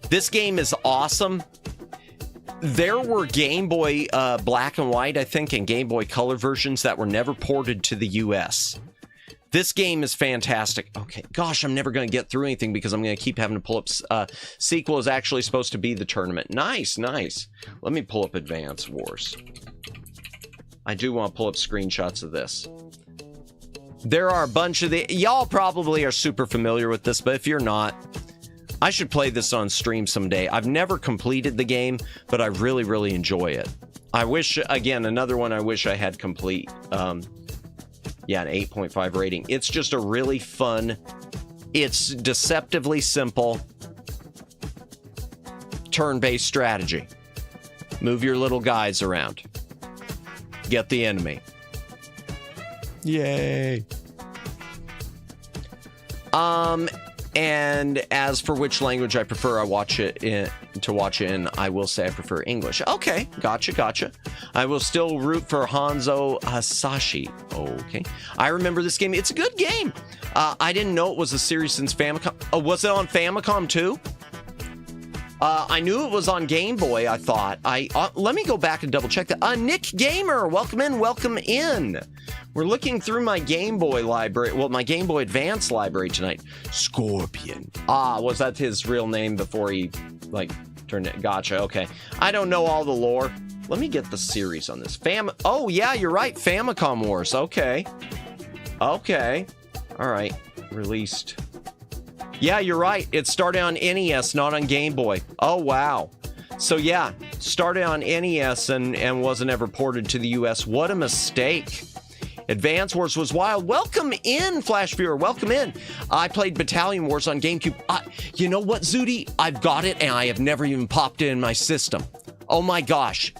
This game is awesome. There were Game Boy Black and White, I think, and Game Boy Color versions that were never ported to the US. This game is fantastic. Okay, gosh, I'm never going to get through anything because I'm going to keep having to pull up. Sequel is actually supposed to be the tournament. Nice. Let me pull up Advance Wars. I do want to pull up screenshots of this. There are a bunch of the... Y'all probably are super familiar with this, but if you're not, I should play this on stream someday. I've never completed the game, but I really, really enjoy it. I wish, again, another one I wish I had complete... Yeah, an 8.5 rating. It's just a really fun, it's deceptively simple turn-based strategy. Move your little guys around. Get the enemy. Yay. And as for which language I prefer, I watch it in, I will say I prefer English. Okay, gotcha. I will still root for Hanzo Hasashi. Okay. I remember this game. It's a good game. I didn't know it was a series since Famicom. Oh, was it on Famicom too? I knew it was on Game Boy, I thought. Let me go back and double check that. Nick Gamer, welcome in. We're looking through my Game Boy library. Well, my Game Boy Advance library tonight. Scorpion. Ah, was that his real name before he, like, turned it? Gotcha, okay. I don't know all the lore. Let me get the series on this. Oh, yeah, you're right. Famicom Wars. Okay. Okay. All right. Released. Yeah, you're right. It started on NES, not on Game Boy. Oh, wow. So, yeah, started on NES and wasn't ever ported to the US. What a mistake. Advance Wars was wild. Welcome in, Flash Viewer. Welcome in. I played Battalion Wars on GameCube. You know what, Zooty? I've got it, and I have never even popped it in my system. Oh, my gosh.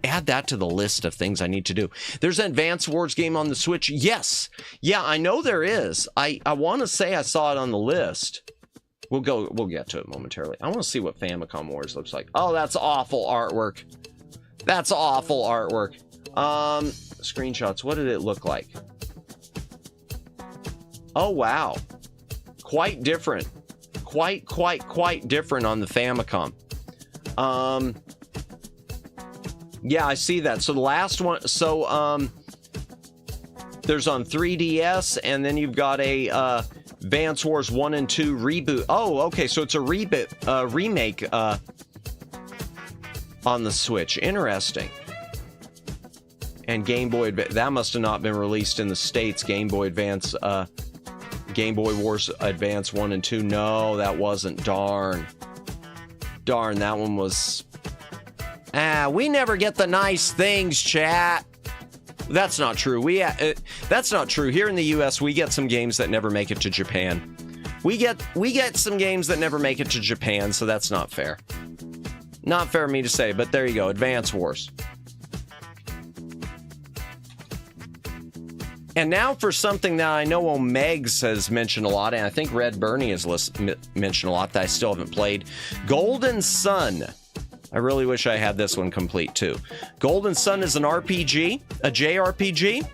Add that to the list of things I need to do. There's an Advance Wars game on the Switch. Yes. Yeah, I know there is. I want to say I saw it on the list. We'll get to it momentarily. I want to see what Famicom Wars looks like. Oh, that's awful artwork. That's awful artwork. Screenshots. What did it look like? Oh, wow. Quite different. Quite different on the Famicom. Yeah, I see that. So the last one, there's on 3DS, and then you've got a Advance Wars 1 and 2 reboot. Oh, okay, so it's a remake on the Switch. Interesting. And Game Boy, that must have not been released in the States. Game Boy Advance, Game Boy Wars Advance 1 and 2. No, that wasn't. Darn, that one was... we never get the nice things, chat. That's not true. That's not true. Here in the US, we get some games that never make it to Japan. We get some games that never make it to Japan, so that's not fair. Not fair of me to say, but there you go. Advance Wars. And now for something that I know Omegs has mentioned a lot, and I think Red Bernie has mentioned a lot that I still haven't played. Golden Sun. I really wish I had this one complete too. Golden Sun is an RPG, a JRPG.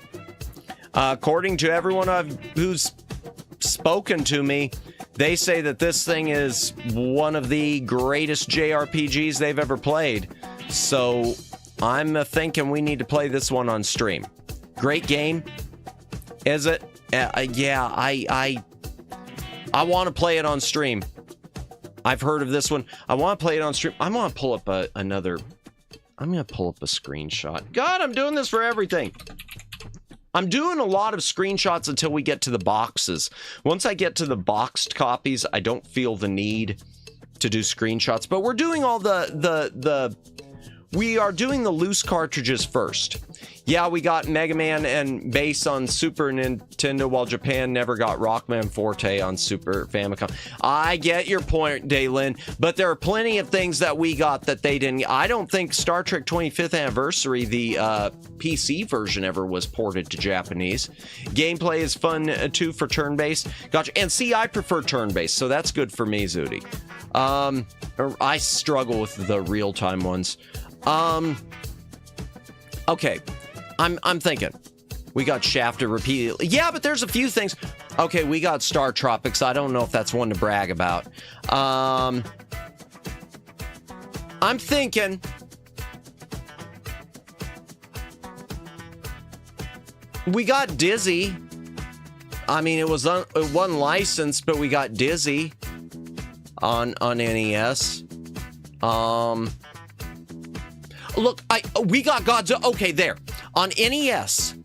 According to everyone who's spoken to me, they say that this thing is one of the greatest JRPGs they've ever played. So I'm thinking we need to play this one on stream. Great game. Is it? Yeah, I want to play it on stream. I've heard of this one. I want to play it on stream. I'm going to pull up I'm going to pull up a screenshot. God, I'm doing this for everything. I'm doing a lot of screenshots until we get to the boxes. Once I get to the boxed copies, I don't feel the need to do screenshots. But we're doing all we are doing the loose cartridges first. Yeah, we got Mega Man and Bass on Super Nintendo, while Japan never got Rockman Forte on Super Famicom. I get your point, Daylin, but there are plenty of things that we got that they didn't. I don't think Star Trek 25th Anniversary, the PC version, ever was ported to Japanese. Gameplay is fun, too, for turn-based. Gotcha. And see, I prefer turn-based, so that's good for me, Zooty. I struggle with the real-time ones. Okay. I'm thinking. We got shafted repeatedly. Yeah, but there's a few things. Okay, we got Star Tropics. I don't know if that's one to brag about. I'm thinking. We got Dizzy. I mean, it wasn't licensed, but we got Dizzy on NES. Look, we got Godzilla. Okay, there. On NES,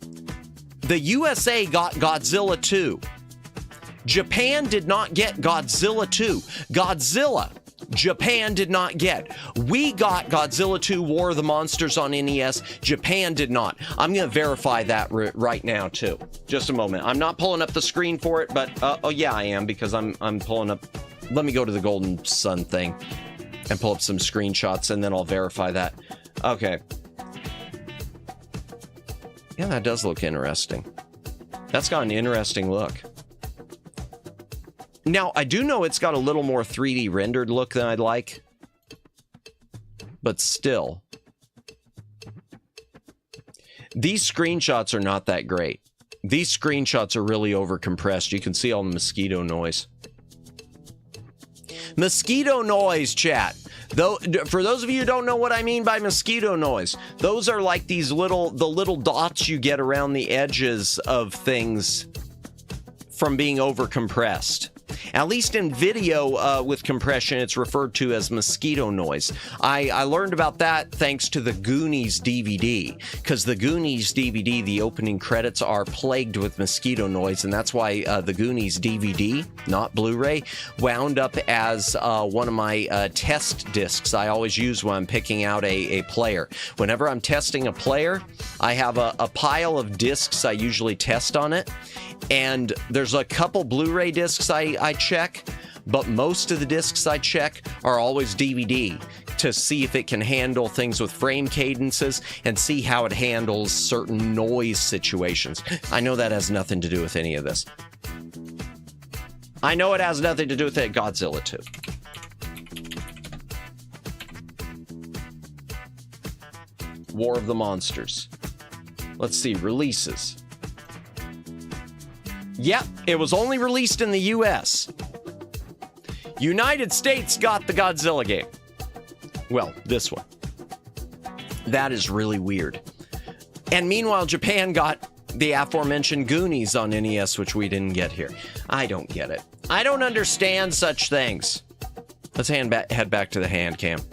the USA got Godzilla 2. Japan did not get Godzilla 2. Godzilla, Japan did not get. We got Godzilla 2 War of the Monsters on NES. Japan did not. I'm going to verify that right now, too. Just a moment. I'm not pulling up the screen for it, but, oh, yeah, I am, because I'm pulling up. Let me go to the Golden Sun thing and pull up some screenshots, and then I'll verify that. Okay. Yeah, that does look interesting. That's got an interesting look. Now, I do know it's got a little more 3D rendered look than I'd like. But still. These screenshots are not that great. These screenshots are really overcompressed. You can see all the mosquito noise. Mosquito noise, chat. Though, for those of you who don't know what I mean by mosquito noise, those are like the little dots you get around the edges of things from being overcompressed. At least in video with compression, it's referred to as mosquito noise. I learned about that thanks to the Goonies DVD, because the Goonies DVD, the opening credits are plagued with mosquito noise, and that's why the Goonies DVD, not Blu-ray, wound up as one of my test discs I always use when I'm picking out a player. Whenever I'm testing a player, I have a pile of discs I usually test on it, and there's a couple Blu-ray discs I check, but most of the discs I check are always DVD to see if it can handle things with frame cadences and see how it handles certain noise situations. I know that has nothing to do with any of this. I know it has nothing to do with it. Godzilla 2. War of the Monsters. Let's see, releases. Yep, it was only released in the US. United States got the Godzilla game. Well, this one. That is really weird. And meanwhile, Japan got the aforementioned Goonies on NES, which we didn't get here. I don't get it. I don't understand such things. Let's head back to the Handcam.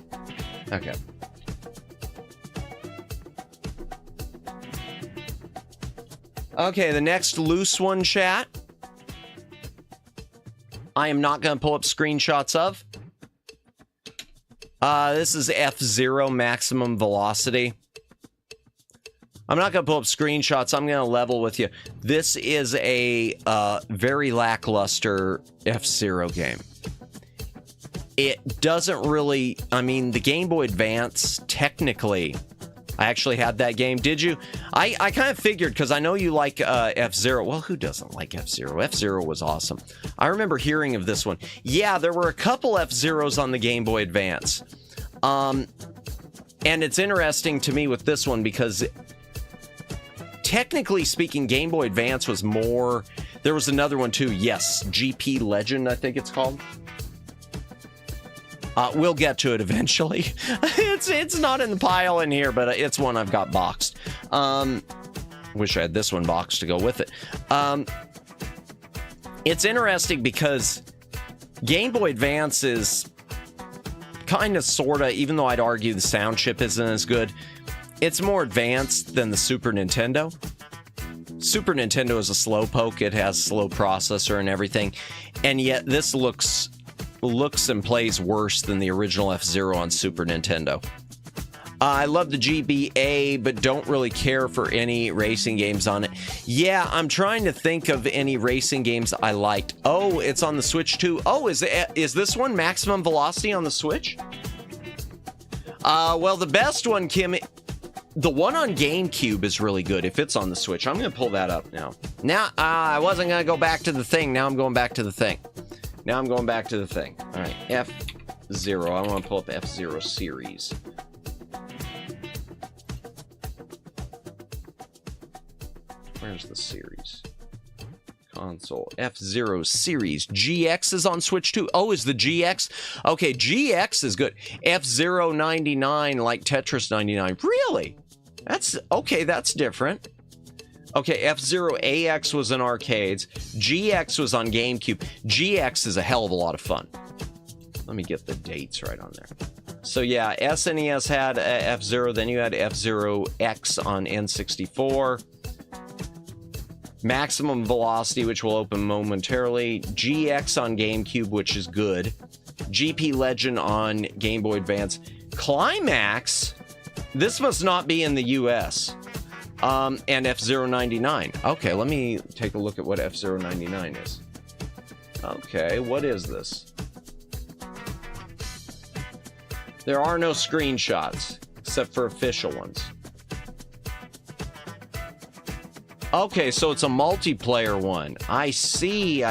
Okay. Okay, the next loose one, chat. I am not going to pull up screenshots of. This is F-Zero Maximum Velocity. I'm not going to pull up screenshots. I'm going to level with you. This is a very lackluster F-Zero game. It doesn't really... I mean, the Game Boy Advance, technically... I actually had that game. Did you? I kind of figured, because I know you like F-Zero. Well, who doesn't like F-Zero? F-Zero was awesome. I remember hearing of this one. Yeah, there were a couple F-Zeros on the Game Boy Advance. And it's interesting to me with this one because technically speaking, Game Boy Advance was more... There was another one too. Yes, GP Legend, I think it's called. We'll get to it eventually. It's not in the pile in here, but it's one I've got boxed. Wish I had this one boxed to go with it. It's interesting because Game Boy Advance is kind of, sort of, even though I'd argue the sound chip isn't as good, it's more advanced than the Super Nintendo. Super Nintendo is a slowpoke. It has slow processor and everything. And yet this looks and plays worse than the original F-Zero on Super Nintendo. I love the GBA, but don't really care for any racing games on it. Yeah, I'm trying to think of any racing games I liked. Oh, it's on the Switch too. Oh, is this one Maximum Velocity on the Switch? Well, the best one, Kim, the one on GameCube is really good if it's on the Switch. I'm going to pull that up now. Now, I wasn't going to go back to the thing. Now I'm going back to the thing. Now I'm going back to the thing. All right, F-Zero. I want to pull up F-Zero series. Where's the series? Console. F-Zero series. GX is on Switch too. Oh, is the GX? Okay, GX is good. F-Zero 99, like Tetris 99. Really? That's okay. That's different. Okay, F-Zero AX was in arcades. GX was on GameCube. GX is a hell of a lot of fun. Let me get the dates right on there. So yeah, SNES had F-Zero, then you had F-Zero X on N64. Maximum Velocity, which will open momentarily. GX on GameCube, which is good. GP Legend on Game Boy Advance. Climax? This must not be in the US. And F-Zero 99. Okay, let me take a look at what F-Zero 99 is. Okay, what is this? There are no screenshots, except for official ones. Okay, so it's a multiplayer one. I see.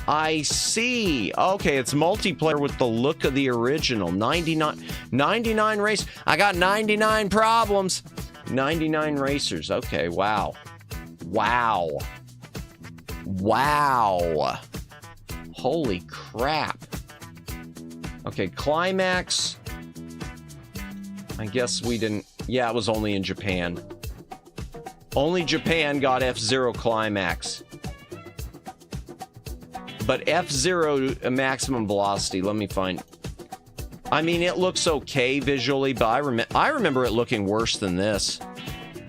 Okay, it's multiplayer with the look of the original. 99 race. I got 99 problems. 99 racers. Okay, wow. Holy crap. Okay, Climax. I guess we didn't... Yeah, it was only in Japan. Only Japan got F-Zero Climax. But F-Zero maximum velocity, let me find... I mean, it looks okay visually, but I remember it looking worse than this.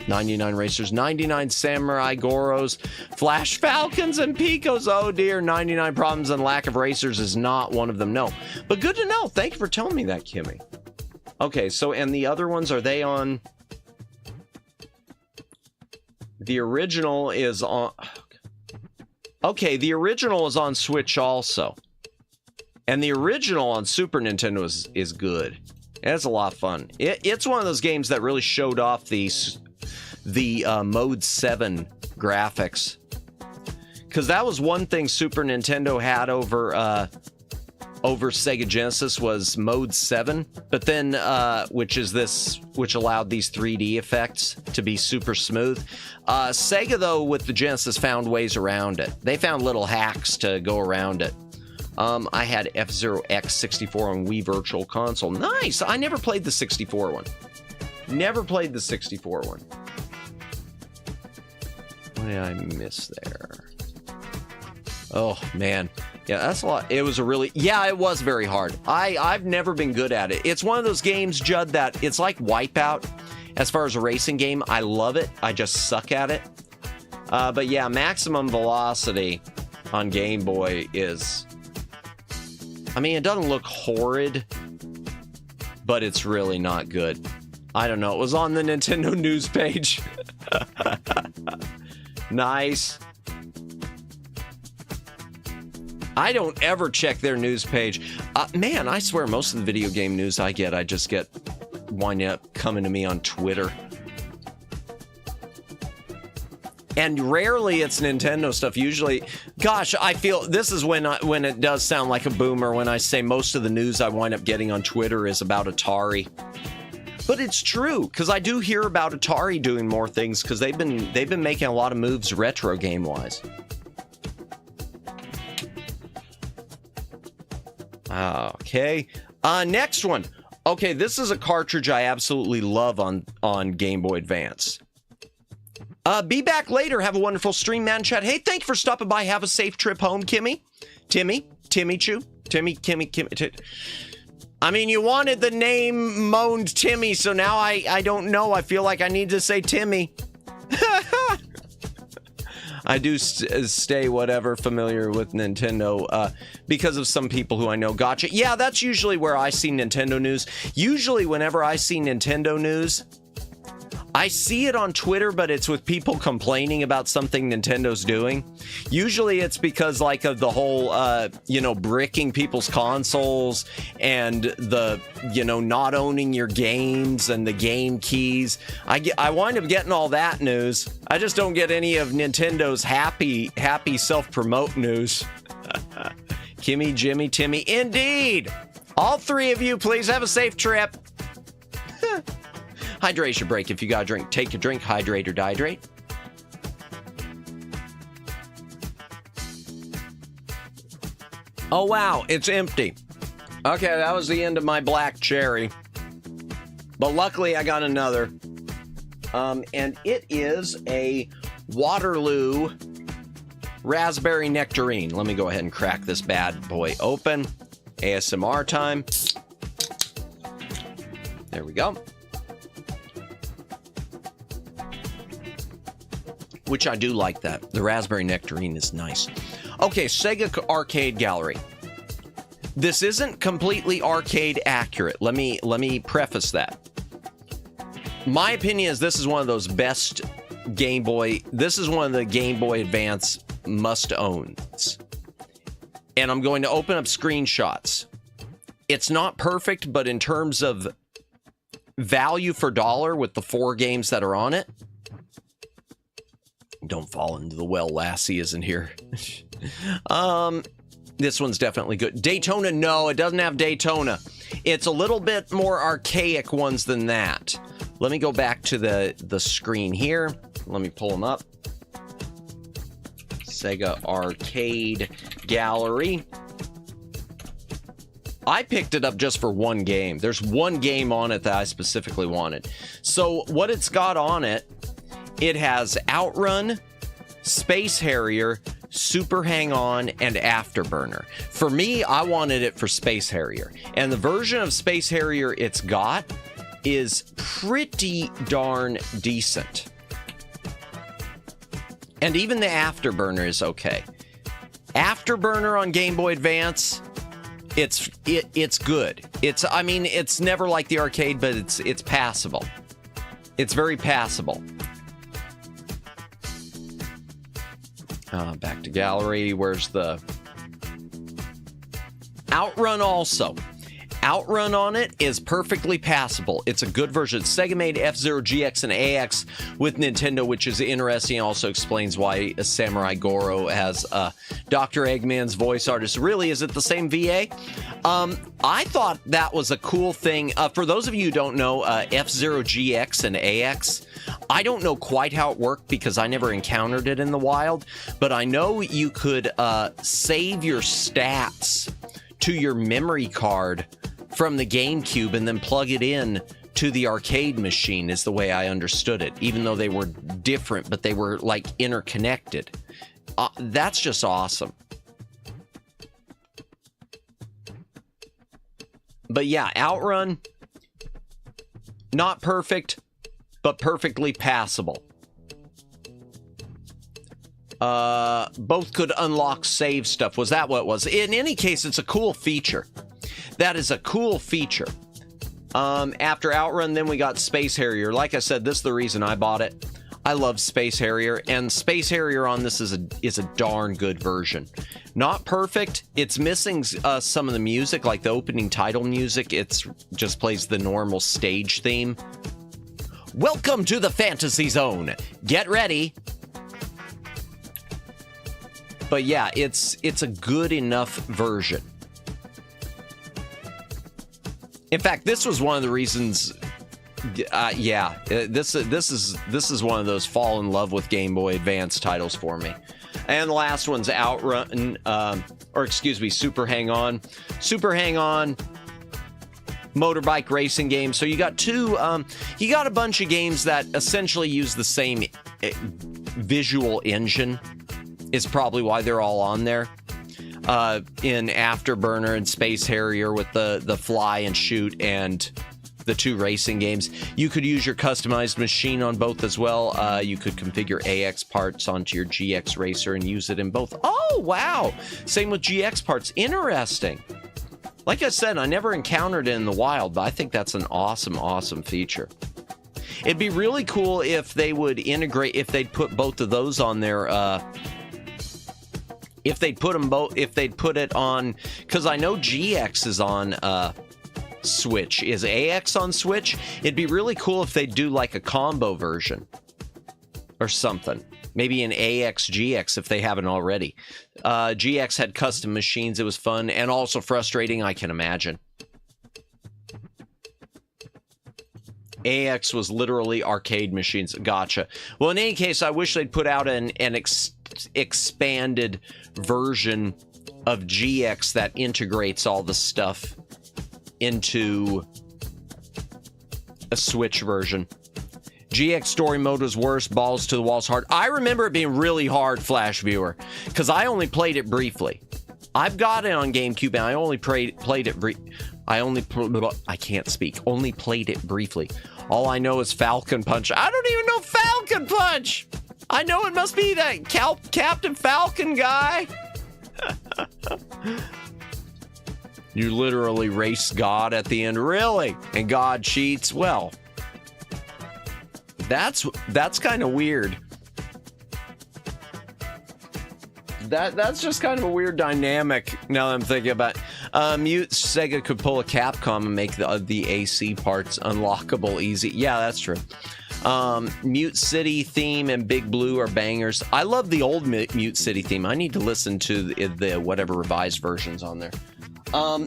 99 Racers, 99 Samurai Goros, Flash Falcons, and Picos. Oh dear, 99 Problems and Lack of Racers is not one of them, no. But good to know. Thank you for telling me that, Kimmy. Okay, so, and the other ones, are they on... The original is on... Okay, the original is on Switch also. And the original on Super Nintendo is good. It's a lot of fun. It's one of those games that really showed off the Mode 7 graphics. Because that was one thing Super Nintendo had over Sega Genesis was Mode 7. But then, which allowed these 3D effects to be super smooth. Sega, though, with the Genesis found ways around it. They found little hacks to go around it. I had F-Zero X64 on Wii Virtual Console. Nice! I never played the 64 one. Never played the 64 one. What did I miss there? Oh, man. Yeah, that's a lot. It was a really... Yeah, it was very hard. I've never been good at it. It's one of those games, Judd, that it's like Wipeout. As far as a racing game, I love it. I just suck at it. But yeah, maximum velocity on Game Boy is... I mean, it doesn't look horrid, but it's really not good. I don't know. It was on the Nintendo news page. Nice. I don't ever check their news page. Man, I swear most of the video game news I just get winding up coming to me on Twitter. And rarely it's Nintendo stuff. Usually, gosh, I feel this is when it does sound like a boomer when I say most of the news I wind up getting on Twitter is about Atari. But it's true, because I do hear about Atari doing more things because they've been making a lot of moves retro game wise. Okay, next one. Okay, this is a cartridge I absolutely love on Game Boy Advance. Be back later. Have a wonderful stream, man. Chat. Hey, thank you for stopping by. Have a safe trip home, Kimmy. Timmy Chew. Timmy. I mean, you wanted the name moaned Timmy, so now I don't know. I feel like I need to say Timmy. I do stay whatever familiar with Nintendo because of some people who I know. Gotcha. Yeah, that's usually where I see Nintendo news. Usually whenever I see Nintendo news, I see it on Twitter, but it's with people complaining about something Nintendo's doing. Usually it's because like of the whole, bricking people's consoles and the, not owning your games and the game keys. I wind up getting all that news. I just don't get any of Nintendo's happy self-promote news. Kimmy, Jimmy, Timmy, indeed. All three of you, please have a safe trip. Hydration break. If you got a drink, take a drink. Hydrate or dehydrate. Oh, wow. It's empty. Okay, that was the end of my black cherry. But luckily, I got another. And it is a Waterloo raspberry nectarine. Let me go ahead and crack this bad boy open. ASMR time. There we go. Which I do like that. The raspberry nectarine is nice. Okay, Sega Arcade Gallery. This isn't completely arcade accurate. Let me preface that. My opinion is this is one of those best Game Boy. This is one of the Game Boy Advance must-owns. And I'm going to open up screenshots. It's not perfect, but in terms of value for dollar with the 4 games that are on it, don't fall into the well, Lassie isn't here. This one's definitely good. Daytona, no, it doesn't have Daytona. It's a little bit more archaic ones than that. Let me go back to the screen here. Let me pull them up. Sega Arcade Gallery. I picked it up just for one game. There's one game on it that I specifically wanted. So what it's got on it, it has Outrun, Space Harrier, Super Hang-On, and Afterburner. For me, I wanted it for Space Harrier. And the version of Space Harrier it's got is pretty darn decent. And even the Afterburner is okay. Afterburner on Game Boy Advance, it's good. I mean, it's never like the arcade, but it's passable. It's very passable. Back to gallery. Where's the Outrun also? Outrun on it is perfectly passable. It's a good version. Sega made F-Zero GX and AX with Nintendo, which is interesting. Also explains why Samurai Goro has Dr. Eggman's voice artist. Really, is it the same VA? I thought that was a cool thing. For those of you who don't know, F-Zero GX and AX, I don't know quite how it worked because I never encountered it in the wild, but I know you could save your stats to your memory card from the GameCube and then plug it in to the arcade machine is the way I understood it, even though they were different, but they were like interconnected. That's just awesome. But yeah, Outrun, not perfect, but perfectly passable. Both could unlock save stuff. Was that what it was? In any case, it's a cool feature. That is a cool feature. After Outrun, then we got Space Harrier. Like I said, this is the reason I bought it. I love Space Harrier, and Space Harrier on this is a darn good version. Not perfect. It's missing some of the music, like the opening title music. It's just plays the normal stage theme. Welcome to the Fantasy Zone. Get ready. But yeah, it's a good enough version. In fact, this was one of the reasons. This is one of those fall in love with Game Boy Advance titles for me. And the last one's Outrun, Super Hang-On. Super Hang-On, motorbike racing game. So you got you got a bunch of games that essentially use the same visual engine. Is probably why they're all on there. In Afterburner and Space Harrier with the fly and shoot and the two racing games. You could use your customized machine on both as well. You could configure AX parts onto your GX Racer and use it in both. Oh, wow. Same with GX parts. Interesting. Like I said, I never encountered it in the wild, but I think that's an awesome, awesome feature. It'd be really cool if they would integrate, if they'd put both of those on their, if they'd put it on, because I know GX is on Switch. Is AX on Switch? It'd be really cool if they'd do like a combo version or something. Maybe an AX GX if they haven't already. GX had custom machines. It was fun and also frustrating, I can imagine. AX was literally arcade machines. Gotcha. Well, in any case, I wish they'd put out an expanded version of GX that integrates all the stuff into a Switch version. GX story mode was worse. Balls to the walls hard. I remember it being really hard, Flash Viewer, because I only played it briefly. I've got it on GameCube, and I only played it I can't speak. Only played it briefly. All I know is Falcon Punch. I don't even know Falcon Punch. I know it must be that Captain Falcon guy. You literally race God at the end. Really? And God cheats? Well, that's kind of weird. That's just kind of a weird dynamic now that I'm thinking about it. Sega could pull a Capcom and make the AC parts unlockable easy. Yeah, that's true. Mute City theme and Big Blue are bangers. I love the old Mute City theme. I need to listen to the whatever revised versions on there.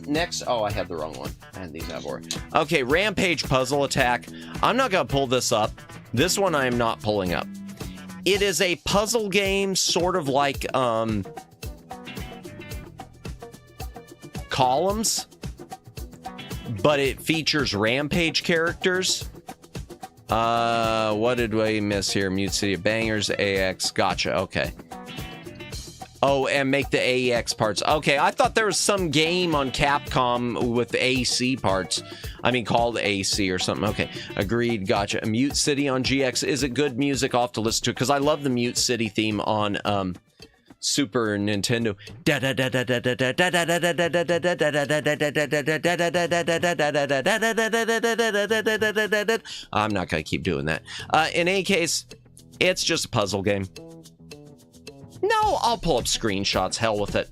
Next, I had the wrong one. I had these out for it. Okay, Rampage Puzzle Attack. I'm not gonna pull this up. This one I am not pulling up. It is a puzzle game, sort of like Columns. but it features Rampage characters. What did we miss here? Mute City of Bangers, AX. Gotcha. Okay. Oh, and make the AEX parts. Okay, I thought there was some game on Capcom with AC parts. I mean, called AC or something. Okay, agreed. Gotcha. Mute City on GX. Is it good music? I'll have to listen to it because I love the Mute City theme on Super Nintendo. I'm not going to keep doing that. In any case, it's just a puzzle game. No, I'll pull up screenshots. Hell with it.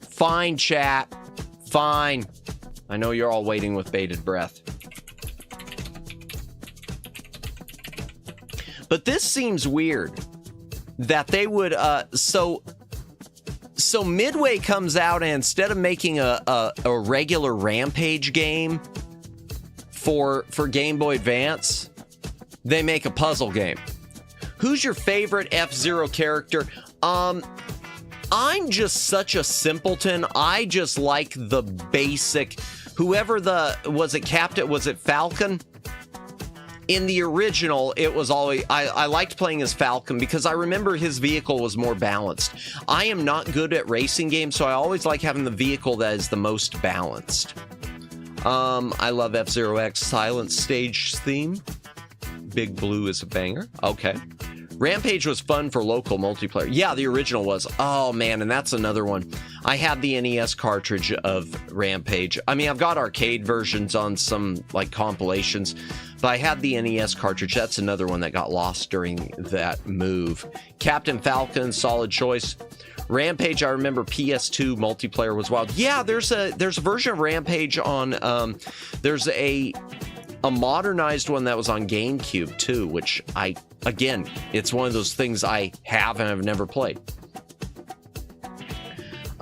Fine, chat. Fine. I know you're all waiting with bated breath. But this seems weird that they would, so Midway comes out and instead of making a regular Rampage game for Game Boy Advance, they make a puzzle game. Who's your favorite F-Zero character? I'm just such a simpleton. I just like the basic, whoever was it Falcon? In the original, it was always, I liked playing as Falcon because I remember his vehicle was more balanced. I am not good at racing games, so I always like having the vehicle that is the most balanced. I love F-Zero X Silent Stage theme. Big Blue is a banger. Okay. Rampage was fun for local multiplayer. Yeah, the original was. Oh, man, and that's another one. I had the NES cartridge of Rampage. I mean, I've got arcade versions on some, like, compilations, but I had the NES cartridge. That's another one that got lost during that move. Captain Falcon, solid choice. Rampage, I remember PS2 multiplayer was wild. Yeah, there's a version of Rampage on, there's a modernized one that was on GameCube too, which again, it's one of those things I have and I've never played.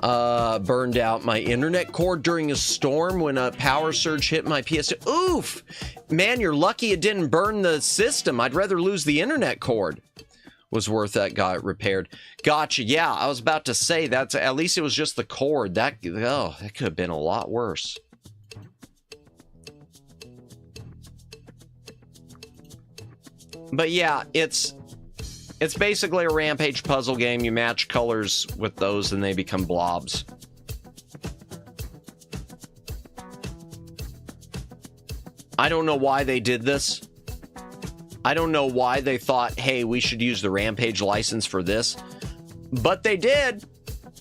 Burned out my internet cord during a storm when a power surge hit my PS2. Oof! Man, you're lucky it didn't burn the system. I'd rather lose the internet cord. Was worth that, got it repaired. Gotcha. Yeah, I was about to say that's at least it was just the cord. That could have been a lot worse. But yeah, it's basically a Rampage puzzle game. You match colors with those and they become blobs. I don't know why they did this. I don't know why they thought, hey, we should use the Rampage license for this. But they did.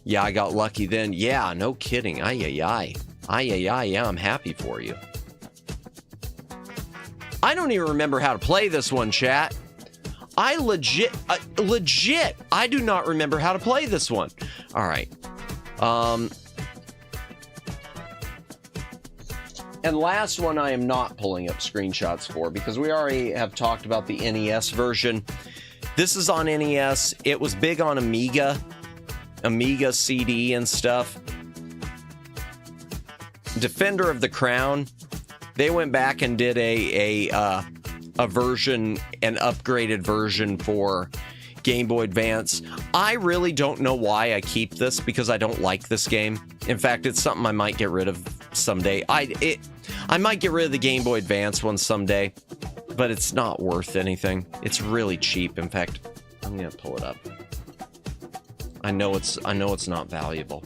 Yeah, I got lucky then. Yeah, no kidding. Ay-ay-ay. Ay-ay-ay. Yeah, I'm happy for you. I don't even remember how to play this one, chat. I legit, I do not remember how to play this one. All right. And last one I am not pulling up screenshots for because we already have talked about the NES version. This is on NES. It was big on Amiga CD and stuff. Defender of the Crown. They went back and did a version, an upgraded version for Game Boy Advance. I really don't know why I keep this because I don't like this game. In fact, it's something I might get rid of someday. I might get rid of the Game Boy Advance one someday, but it's not worth anything. It's really cheap. In fact, I'm gonna pull it up. I know it's not valuable.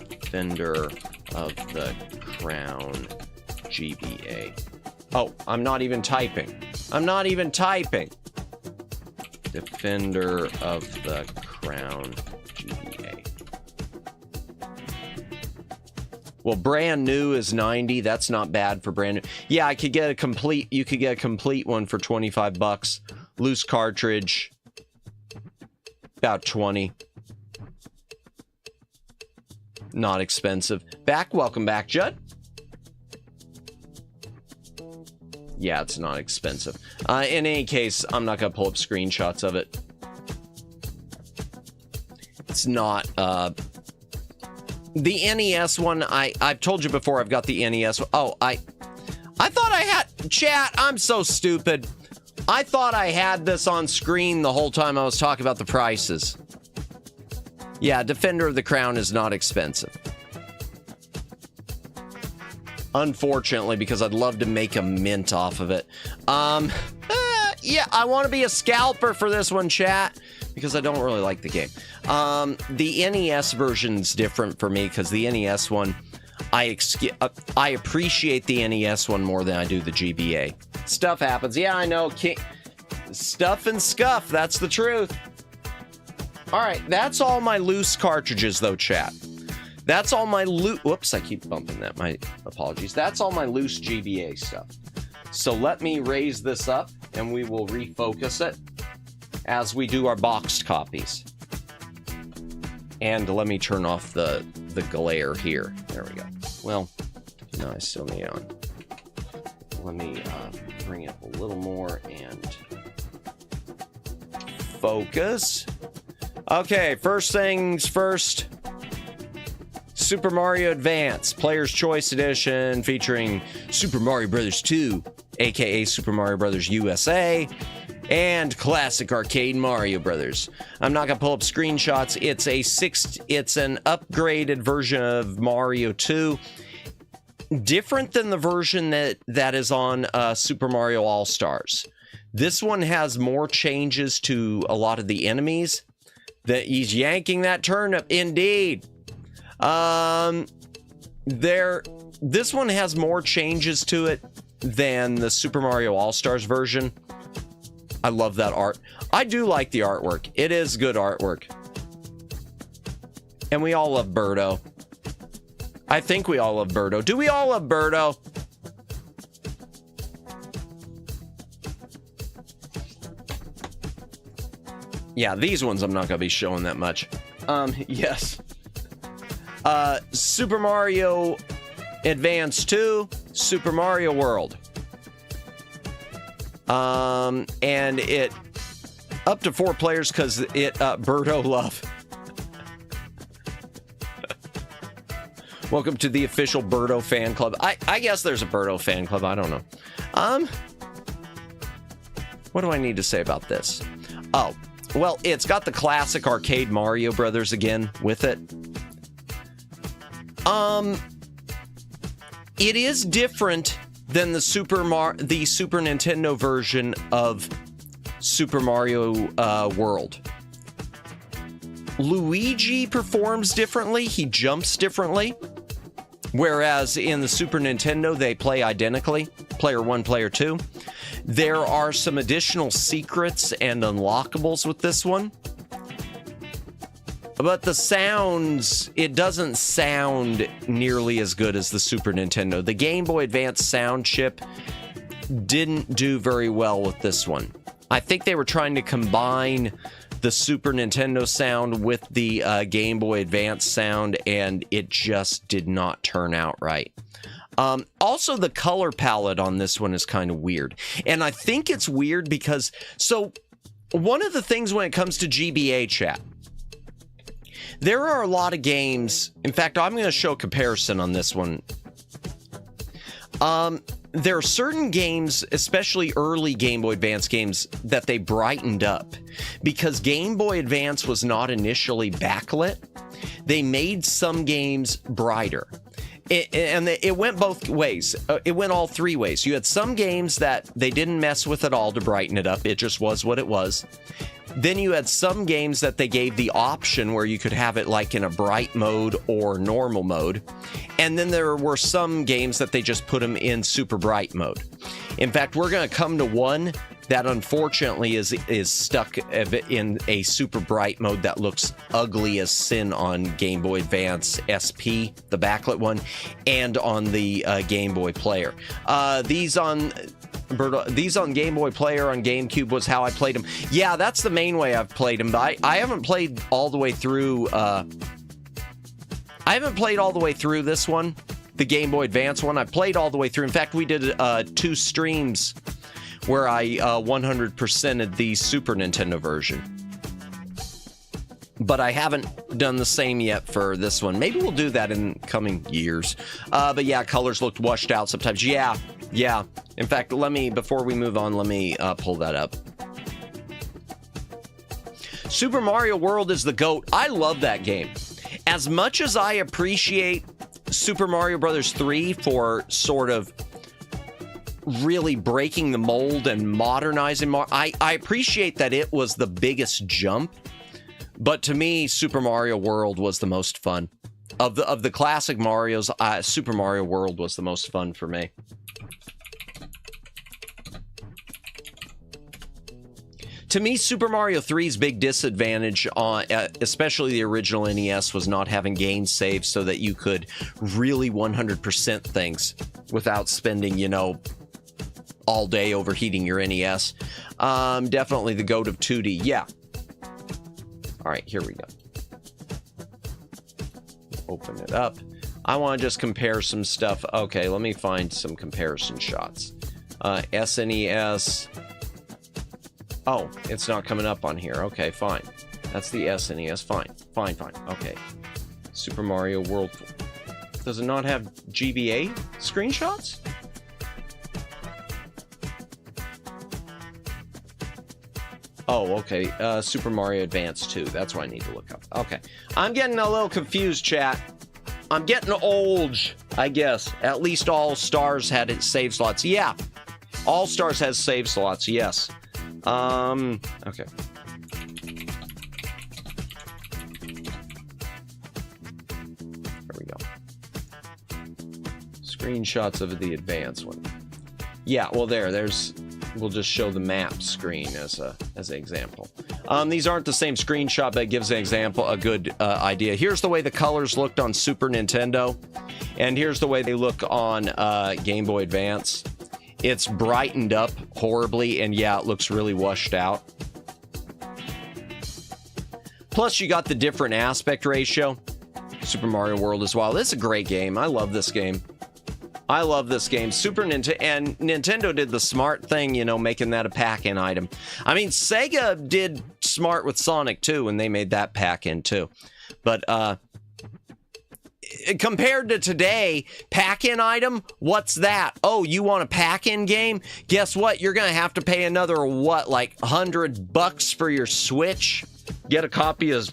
Defender of the Crown GBA. Oh, I'm not even typing. Defender of the Crown GBA. Well, brand new is 90. That's not bad for brand new. Yeah, you could get a complete one for 25 bucks. Loose cartridge, about 20. Not expensive. Welcome back, Judd. Yeah, it's not expensive. In any case, I'm not going to pull up screenshots of it. It's not, the NES one, I've told you before, I've got the NES. Oh, I thought I had, chat, I'm so stupid. I thought I had this on screen the whole time I was talking about the prices. Yeah, Defender of the Crown is not expensive. unfortunately, because I'd love to make a mint off of it. Yeah, I want to be a scalper for this one, chat, because I don't really like the game. The NES version's different for me, because the NES one, I appreciate the NES one more than I do the GBA. Stuff happens. Yeah, I know. Stuff and scuff. That's the truth. All right, that's all my loose cartridges, though, chat. That's all my loose... Whoops, I keep bumping that. My apologies. That's all my loose GBA stuff. So let me raise this up, and we will refocus it as we do our boxed copies. And let me turn off the glare here. There we go. Well, no, I still need it on. Let me bring it up a little more and focus. Okay, first things first. Super Mario Advance Player's Choice Edition featuring Super Mario Bros. 2, aka Super Mario Bros. USA, and classic arcade Mario Brothers. I'm not gonna pull up screenshots. It's an upgraded version of Mario 2, different than the version that is on Super Mario All-Stars. This one has more changes to a lot of the enemies. That he's yanking that turnip, indeed. This one has more changes to it than the Super Mario All-Stars version. I love that art. I do like the artwork. It is good artwork. And we all love Birdo. I think we all love Birdo. Do we all love Birdo? Yeah, these ones I'm not going to be showing that much. Yes. Super Mario Advance 2, Super Mario World. And it up to 4 players because it Birdo love. Welcome to the official Birdo fan club. I guess there's a Birdo fan club. I don't know. What do I need to say about this? Oh, well, it's got the classic arcade Mario Brothers again with it. It is different than the Super Nintendo version of Super Mario World. Luigi performs differently. He jumps differently. Whereas in the Super Nintendo, they play identically. Player 1, Player 2. There are some additional secrets and unlockables with this one. But the sounds, it doesn't sound nearly as good as the Super Nintendo. The Game Boy Advance sound chip didn't do very well with this one. I think they were trying to combine the Super Nintendo sound with the Game Boy Advance sound, and it just did not turn out right. Also, the color palette on this one is kind of weird. And I think it's weird because... So, one of the things when it comes to GBA, chat, there are a lot of games... In fact, I'm going to show a comparison on this one. There are certain games, especially early Game Boy Advance games, that they brightened up. Because Game Boy Advance was not initially backlit, they made some games brighter. It went both ways. It went all 3 ways. You had some games that they didn't mess with at all to brighten it up. It just was what it was. Then you had some games that they gave the option where you could have it like in a bright mode or normal mode. And then there were some games that they just put them in super bright mode. In fact, we're going to come to one that unfortunately is stuck in a super bright mode that looks ugly as sin on Game Boy Advance SP, the backlit one, and on the Game Boy Player. These on Game Boy Player on GameCube was how I played them. Yeah, that's the main way I've played them, but I haven't played all the way through. I haven't played all the way through this one, the Game Boy Advance one. I played all the way through. In fact, we did 2 streams where I 100%ed the Super Nintendo version. But I haven't done the same yet for this one. Maybe we'll do that in coming years. But yeah, colors looked washed out sometimes. Yeah. In fact, before we move on, let me pull that up. Super Mario World is the GOAT. I love that game. As much as I appreciate Super Mario Brothers 3 for sort of really breaking the mold and modernizing I appreciate that it was the biggest jump, but to me, Super Mario World was the most fun. Of the classic Marios, Super Mario World was the most fun for me. To me, Super Mario 3's big disadvantage, especially the original NES, was not having game saves so that you could really 100% things without spending, you know, all day overheating your NES. Definitely the GOAT of 2D. Yeah. All right, here we go. Open it up. I want to just compare some stuff. Okay, let me find some comparison shots. SNES. Oh, it's not coming up on here. Okay, fine. That's the SNES. Fine. Okay. Super Mario World. Does it not have GBA screenshots? Oh, okay. Super Mario Advance 2. That's what I need to look up. Okay. I'm getting a little confused, chat. I'm getting old, I guess. At least All Stars had its save slots. Yeah. All Stars has save slots, yes. Okay. There we go. Screenshots of the Advance one. Yeah, well, there's... We'll just show the map screen as an example. These aren't the same screenshot, but it gives an example, a good idea. Here's the way the colors looked on Super Nintendo, and here's the way they look on Game Boy Advance. It's brightened up horribly, and yeah, it looks really washed out. Plus, you got the different aspect ratio. Super Mario World as well. This is a great game. I love this game. Super Nintendo, and Nintendo did the smart thing, you know, making that a pack-in item. I mean, Sega did smart with Sonic too, and they made that pack-in too. But compared to today, pack-in item, what's that? Oh, you want a pack-in game? Guess what? You're gonna have to pay another what, like $100 for your Switch? Get a copy of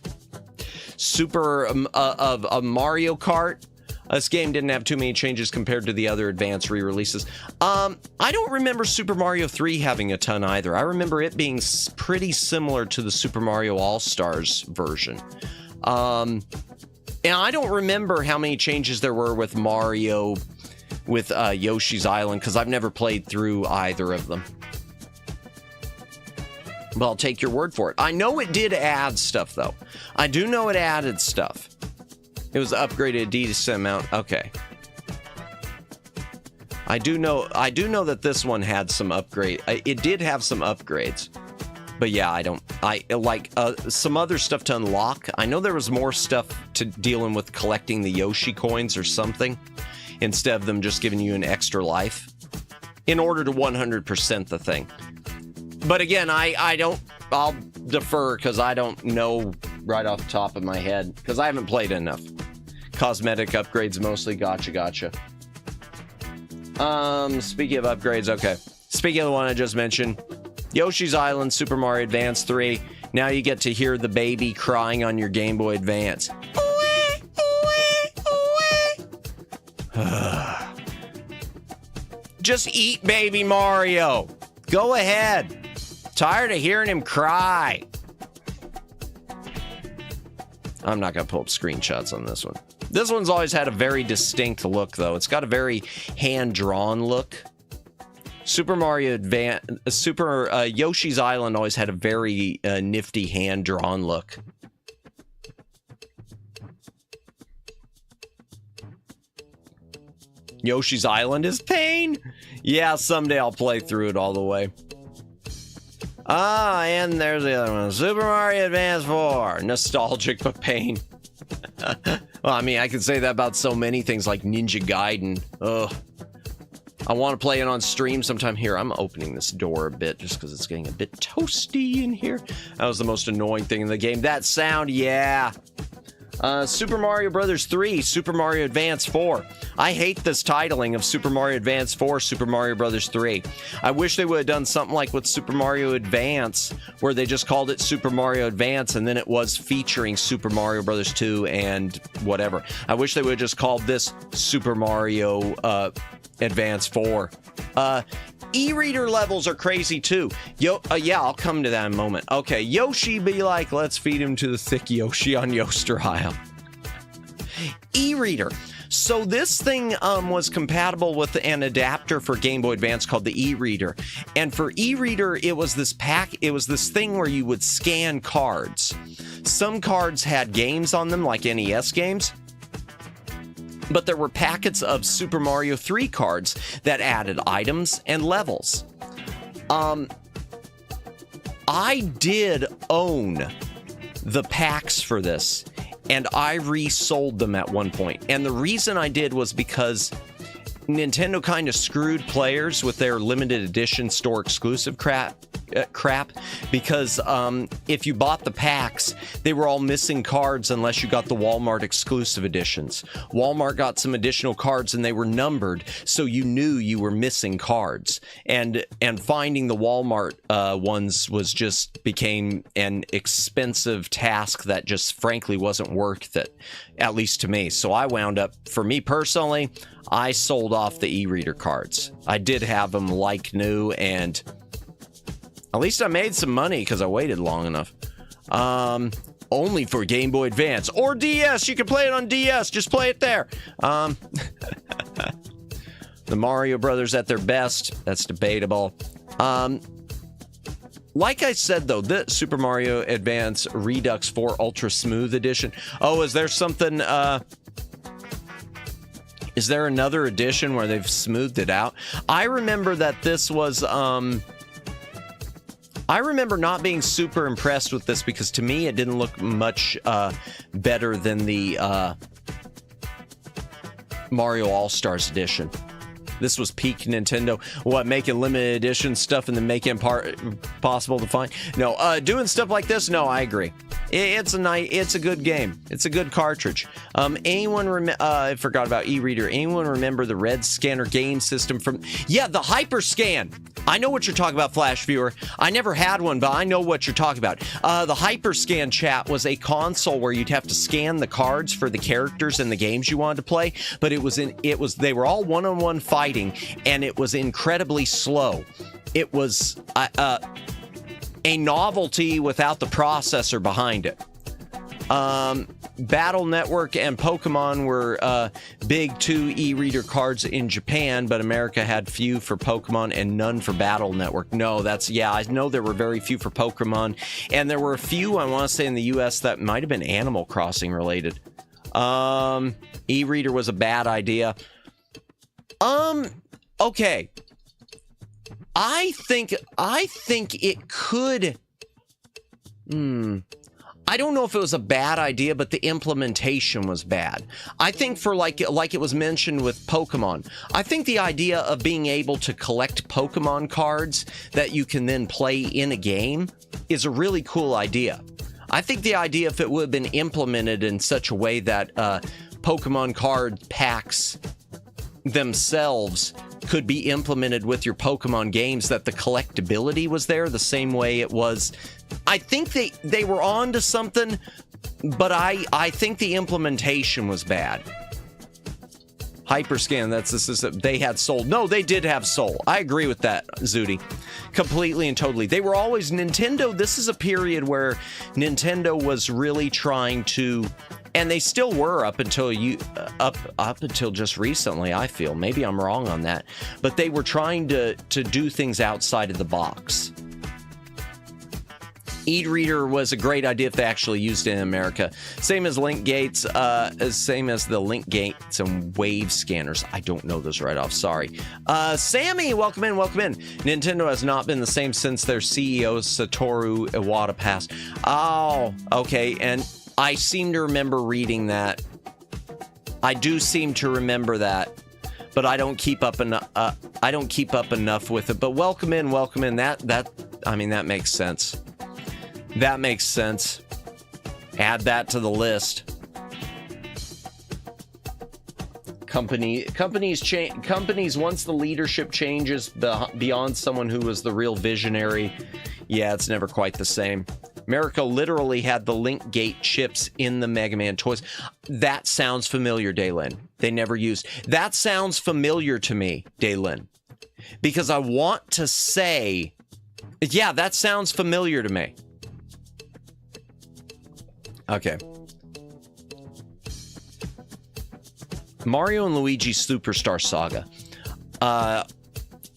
of Mario Kart. This game didn't have too many changes compared to the other advanced re-releases. I don't remember Super Mario 3 having a ton either. I remember it being pretty similar to the Super Mario All-Stars version. And I don't remember how many changes there were with Mario, with Yoshi's Island, because I've never played through either of them. But I'll take your word for it. I know it did add stuff, though. I do know it added stuff. It was upgraded a decent amount. Okay. I do know that this one had some upgrade. It did have some upgrades. But yeah, I like some other stuff to unlock. I know there was more stuff to dealing with collecting the Yoshi coins or something, instead of them just giving you an extra life in order to 100% the thing. But again, I'll defer because I don't know right off the top of my head, because I haven't played enough. Cosmetic upgrades mostly. Gotcha. Speaking of upgrades, okay. Speaking of the one I just mentioned, Yoshi's Island, Super Mario Advance 3. Now you get to hear the baby crying on your Game Boy Advance. Just eat baby Mario. Go ahead. Tired of hearing him cry. I'm not going to pull up screenshots on this one. This one's always had a very distinct look, though. It's got a very hand-drawn look. Yoshi's Island always had a very nifty hand-drawn look. Yoshi's Island is pain. Yeah, someday I'll play through it all the way. And there's the other one. Super Mario Advance 4. Nostalgic but pain. Well, I mean, I could say that about so many things like Ninja Gaiden. Ugh. I want to play it on stream sometime. Here, I'm opening this door a bit just because it's getting a bit toasty in here. That was the most annoying thing in the game. That sound, yeah. Super Mario Brothers 3, Super Mario Advance 4. I hate this titling of Super Mario Advance 4, Super Mario Brothers 3. I wish they would have done something like with Super Mario Advance, where they just called it Super Mario Advance, and then it was featuring Super Mario Brothers 2 and whatever. I wish they would have just called this Super Mario Advance 4. E-reader levels are crazy too. Yeah, I'll come to that in a moment. Okay, Yoshi be like, let's feed him to the thick Yoshi on Yoaster Isle. E-reader. So this thing was compatible with an adapter for Game Boy Advance called the e-reader. And for e-reader, it was this thing where you would scan cards. Some cards had games on them, like NES games. But there were packets of Super Mario 3 cards that added items and levels. I did own the packs for this, and I resold them at one point. And the reason I did was because Nintendo kind of screwed players with their limited edition store exclusive crap, because if you bought the packs, they were all missing cards unless you got the Walmart exclusive editions. Walmart got some additional cards and they were numbered, so you knew you were missing cards. And finding the Walmart ones became an expensive task that just frankly wasn't worth it, at least to me. So I wound up, for me personally, I sold off the e-reader cards. I did have them like new, and at least I made some money because I waited long enough. Only for Game Boy Advance or DS. You can play it on DS. Just play it there. The Mario Brothers at their best. That's debatable. Like I said, though, the Super Mario Advance Redux 4 Ultra Smooth Edition. Oh, is there something... Is there another edition where they've smoothed it out? I remember that this was... I remember not being super impressed with this because to me it didn't look much better than the Mario All-Stars edition. This was peak Nintendo. What, making limited edition stuff and then making possible to find? No, doing stuff like this? No, I agree. It's a good game. It's a good cartridge. I forgot about e-reader. Anyone remember the Red Scanner game system from... Yeah, the Hyperscan. I know what you're talking about, Flash Viewer. I never had one, but I know what you're talking about. The Hyperscan chat was a console where you'd have to scan the cards for the characters and the games you wanted to play, but they were all one-on-one fighting, and it was incredibly slow. It was a novelty without the processor behind it. Battle Network and Pokemon were big 2 e-reader cards in Japan, but America had few for Pokemon and none for Battle Network. No, I know there were very few for Pokemon, and there were a few, I want to say, in the US that might have been Animal Crossing related. E-reader was a bad idea. Okay. I think it could... I don't know if it was a bad idea, but the implementation was bad. I think for like it was mentioned with Pokemon, I think the idea of being able to collect Pokemon cards that you can then play in a game is a really cool idea. I think the idea, if it would have been implemented in such a way that Pokemon card packs themselves could be implemented with your Pokemon games, that the collectability was there the same way it was. I think they were on to something, but I think the implementation was bad. Hyperscan, that's the system. They had soul. No, they did have soul. I agree with that, Zooty. Completely and totally. They were always Nintendo. This is a period where Nintendo was really trying to, and they still were up until just recently, I feel. Maybe I'm wrong on that. But they were trying to do things outside of the box. E-reader was a great idea if they actually used it in America. Same as link gates, same as the link gates and wave scanners. I don't know those right off, sorry. Sammy, welcome in, welcome in. Nintendo has not been the same since their CEO Satoru Iwata passed. Oh, okay, and I seem to remember reading that. I do seem to remember that, but I don't keep up enough. I don't keep up enough with it. But welcome in, welcome in. I mean, that makes sense. That makes sense. Add that to the list. Companies, once the leadership changes beyond someone who was the real visionary, yeah, it's never quite the same. America literally had the link gate chips in the Mega Man toys. That sounds familiar, Daylin. They never used. That sounds familiar to me, Daylin. Because I want to say, yeah, that sounds familiar to me. Okay. Mario and Luigi Superstar Saga.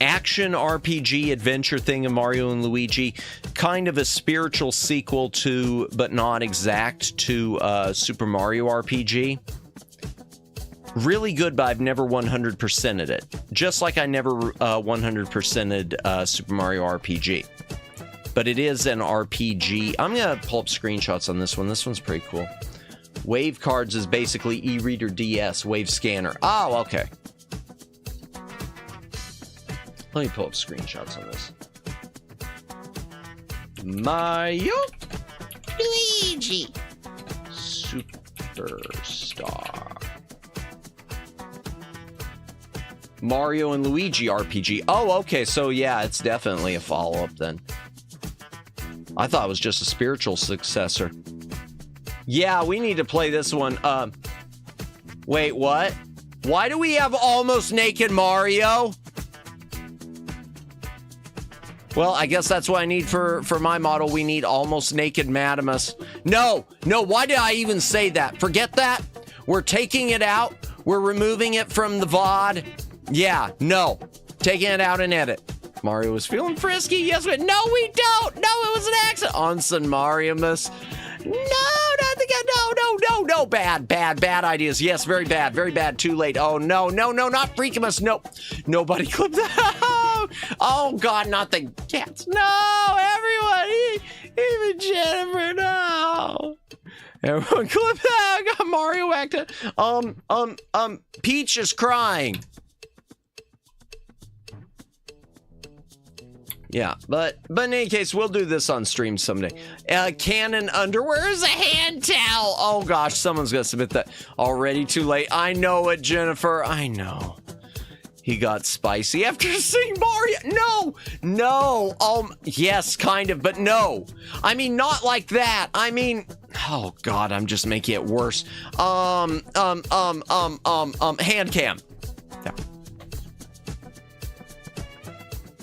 Action RPG adventure thing of Mario and Luigi. Kind of a spiritual sequel to, but not exact, to Super Mario RPG. Really good, but I've never 100%ed it. Just like I never 100%ed Super Mario RPG. But it is an RPG. I'm going to pull up screenshots on this one. This one's pretty cool. Wave Cards is basically e-reader DS, Wave Scanner. Oh, okay. Let me pull up screenshots on this. Mario Luigi Superstar. Mario and Luigi RPG. Oh, okay. So, yeah, it's definitely a follow-up then. I thought it was just a spiritual successor. Yeah, we need to play this one. Wait, what? Why do we have almost naked Mario? Well, I guess that's what I need for my model. We need almost naked Madamus. No, why did I even say that? Forget that. We're taking it out. We're removing it from the VOD. Yeah, no. Taking it out and edit. Mario was feeling frisky. Yes, but no, we don't. No, it was an accident. Onsen Mariamus. No, not the guy. No. Bad ideas. Yes, very bad. Too late. Oh, no, not Freakimus. Nope. Nobody clipped that. Oh, God, not the cats. No, everyone. Even Jennifer, no. Everyone clip that. I got Mario acting. Peach is crying. Yeah, but in any case, we'll do this on stream someday. Canon underwear is a hand towel. Oh gosh, someone's gonna submit that. Already too late. I know it, Jennifer. I know. He got spicy after seeing Mario. No. Yes, kind of, but no. I mean, not like that. I mean, oh God, I'm just making it worse. Handcam.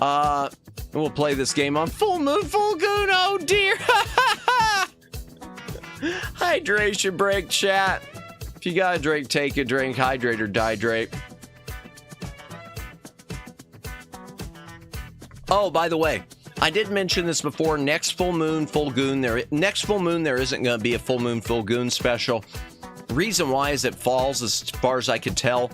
Yeah. We'll play this game on full moon, full goon. Oh dear. Hydration break, chat. If you got a drink, take a drink. Hydrate or dihydrate. Oh, by the way, I did mention this before. Next full moon, full goon. There isn't going to be a full moon, full goon special. Reason why is it falls, as far as I could tell,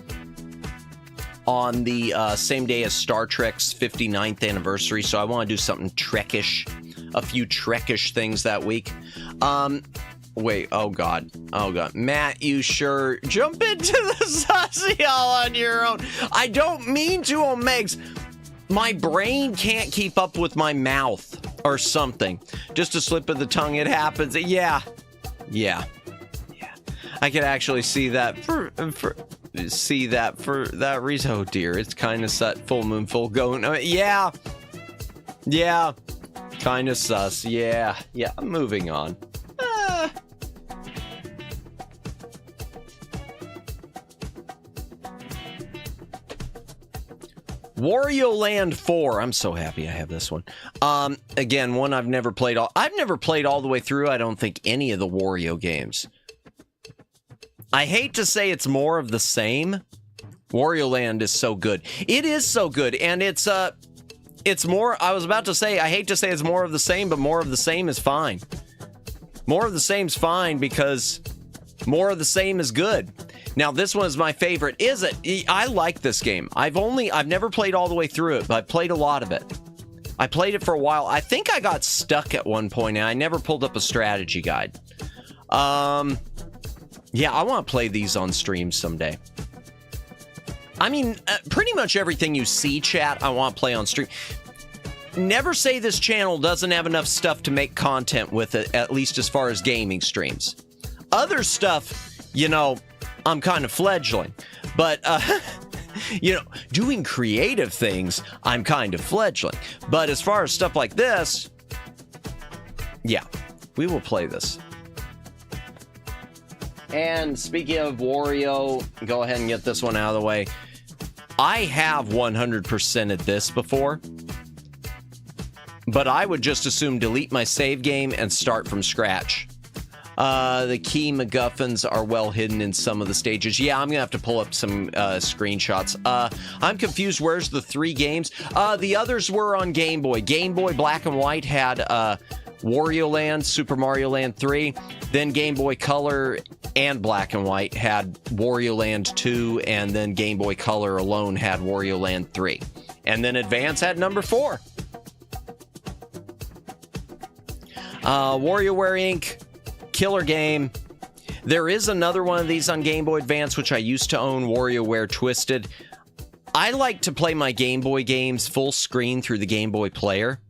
on the same day as Star Trek's 59th anniversary, so I want to do something Trekish, a few Trekish things that week. Wait, oh God, Matt, you sure jump into the sausage all on your own. I don't mean to, Omegs. My brain can't keep up with my mouth or something. Just a slip of the tongue, it happens. Yeah. I can actually see that for that reason. Oh dear, it's kind of set. Full moon, full goon. Yeah, kind of sus. Yeah. Moving on. Wario Land 4. I'm so happy I have this one. Again, one I've never played all the way through. I don't think any of the Wario games. I hate to say it's more of the same. Wario Land is so good. It is so good, and it's more, I was about to say, I hate to say it's more of the same, but more of the same is fine. More of the same's fine because more of the same is good. Now, this one is my favorite. Is it? I like this game. I've never played all the way through it, but I played a lot of it. I played it for a while. I think I got stuck at one point, and I never pulled up a strategy guide. Yeah, I want to play these on stream someday. I mean, pretty much everything you see, chat, I want to play on stream. Never say this channel doesn't have enough stuff to make content with it, at least as far as gaming streams. Other stuff, you know, I'm kind of fledgling. But, you know, doing creative things, I'm kind of fledgling. But as far as stuff like this, yeah, we will play this. And speaking of Wario, go ahead and get this one out of the way. I have 100%ed this before, but I would just assume delete my save game and start from scratch. The key MacGuffins are well hidden in some of the stages. Yeah, I'm gonna have to pull up some screenshots. I'm confused. Where's the 3 games? The others were on Game Boy. Game Boy Black and White had Wario Land, Super Mario Land 3. Then Game Boy Color and Black and White had Wario Land 2, and then Game Boy Color alone had Wario Land 3. And then Advance had number 4. WarioWare Inc. Killer game. There is another one of these on Game Boy Advance, which I used to own, WarioWare Twisted. I like to play my Game Boy games full screen through the Game Boy player,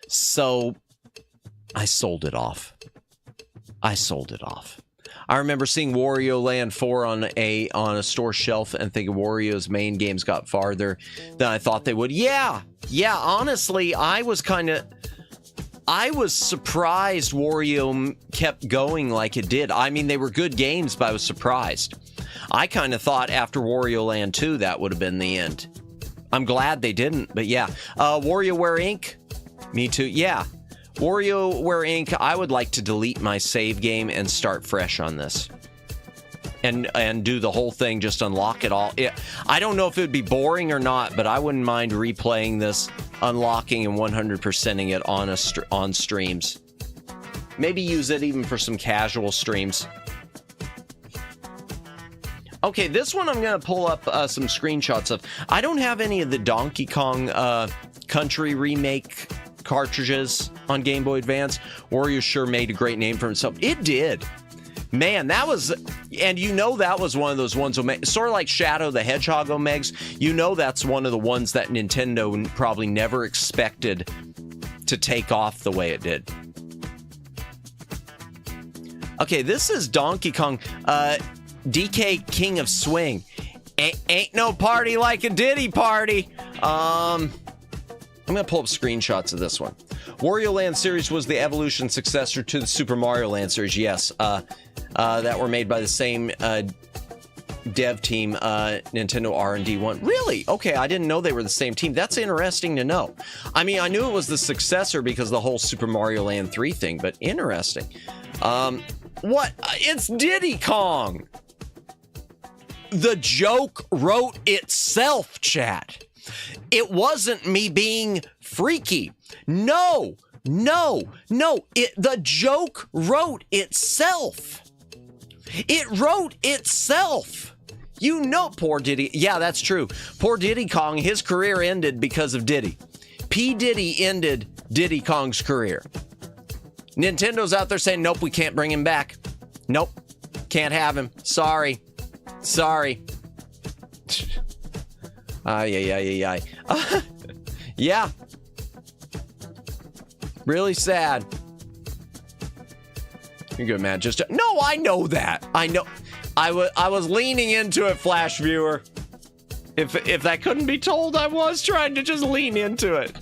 so I sold it off. I remember seeing Wario Land 4 on a store shelf and thinking Wario's main games got farther than I thought they would. Yeah, honestly, I was surprised Wario kept going like it did. I mean, they were good games, but I was surprised. I kind of thought after Wario Land 2 that would have been the end. I'm glad they didn't, but yeah. WarioWare Inc. Me too. Yeah. WarioWare Inc. I would like to delete my save game and start fresh on this. And do the whole thing, just unlock it all. I don't know if it would be boring or not, but I wouldn't mind replaying this, unlocking and 100%ing it on streams. Maybe use it even for some casual streams. Okay, this one I'm going to pull up some screenshots of. I don't have any of the Donkey Kong Country remake cartridges on Game Boy Advance. Wario sure made a great name for himself. It did. Man, that was, and you know that was one of those ones, sort of like Shadow the Hedgehog Omegs. You know that's one of the ones that Nintendo probably never expected to take off the way it did. Okay, this is Donkey Kong, DK King of Swing. Ain't no party like a Diddy party. I'm gonna pull up screenshots of this one. Wario Land series was the evolution successor to the Super Mario Land series. Yes, that were made by the same dev team, Nintendo R&D 1. Really? Okay, I didn't know they were the same team. That's interesting to know. I mean, I knew it was the successor because of the whole Super Mario Land 3 thing, but interesting. What? It's Diddy Kong! The joke wrote itself, chat. It wasn't me being freaky. No. The joke wrote itself. It wrote itself. You know, poor Diddy. Yeah, that's true. Poor Diddy Kong, his career ended because of Diddy. P. Diddy ended Diddy Kong's career. Nintendo's out there saying, nope, we can't bring him back. Nope, can't have him. Sorry. Yeah. Really sad. You're good, man. No, I know that. I know. I was leaning into it, Flash Viewer. If that couldn't be told, I was trying to just lean into it.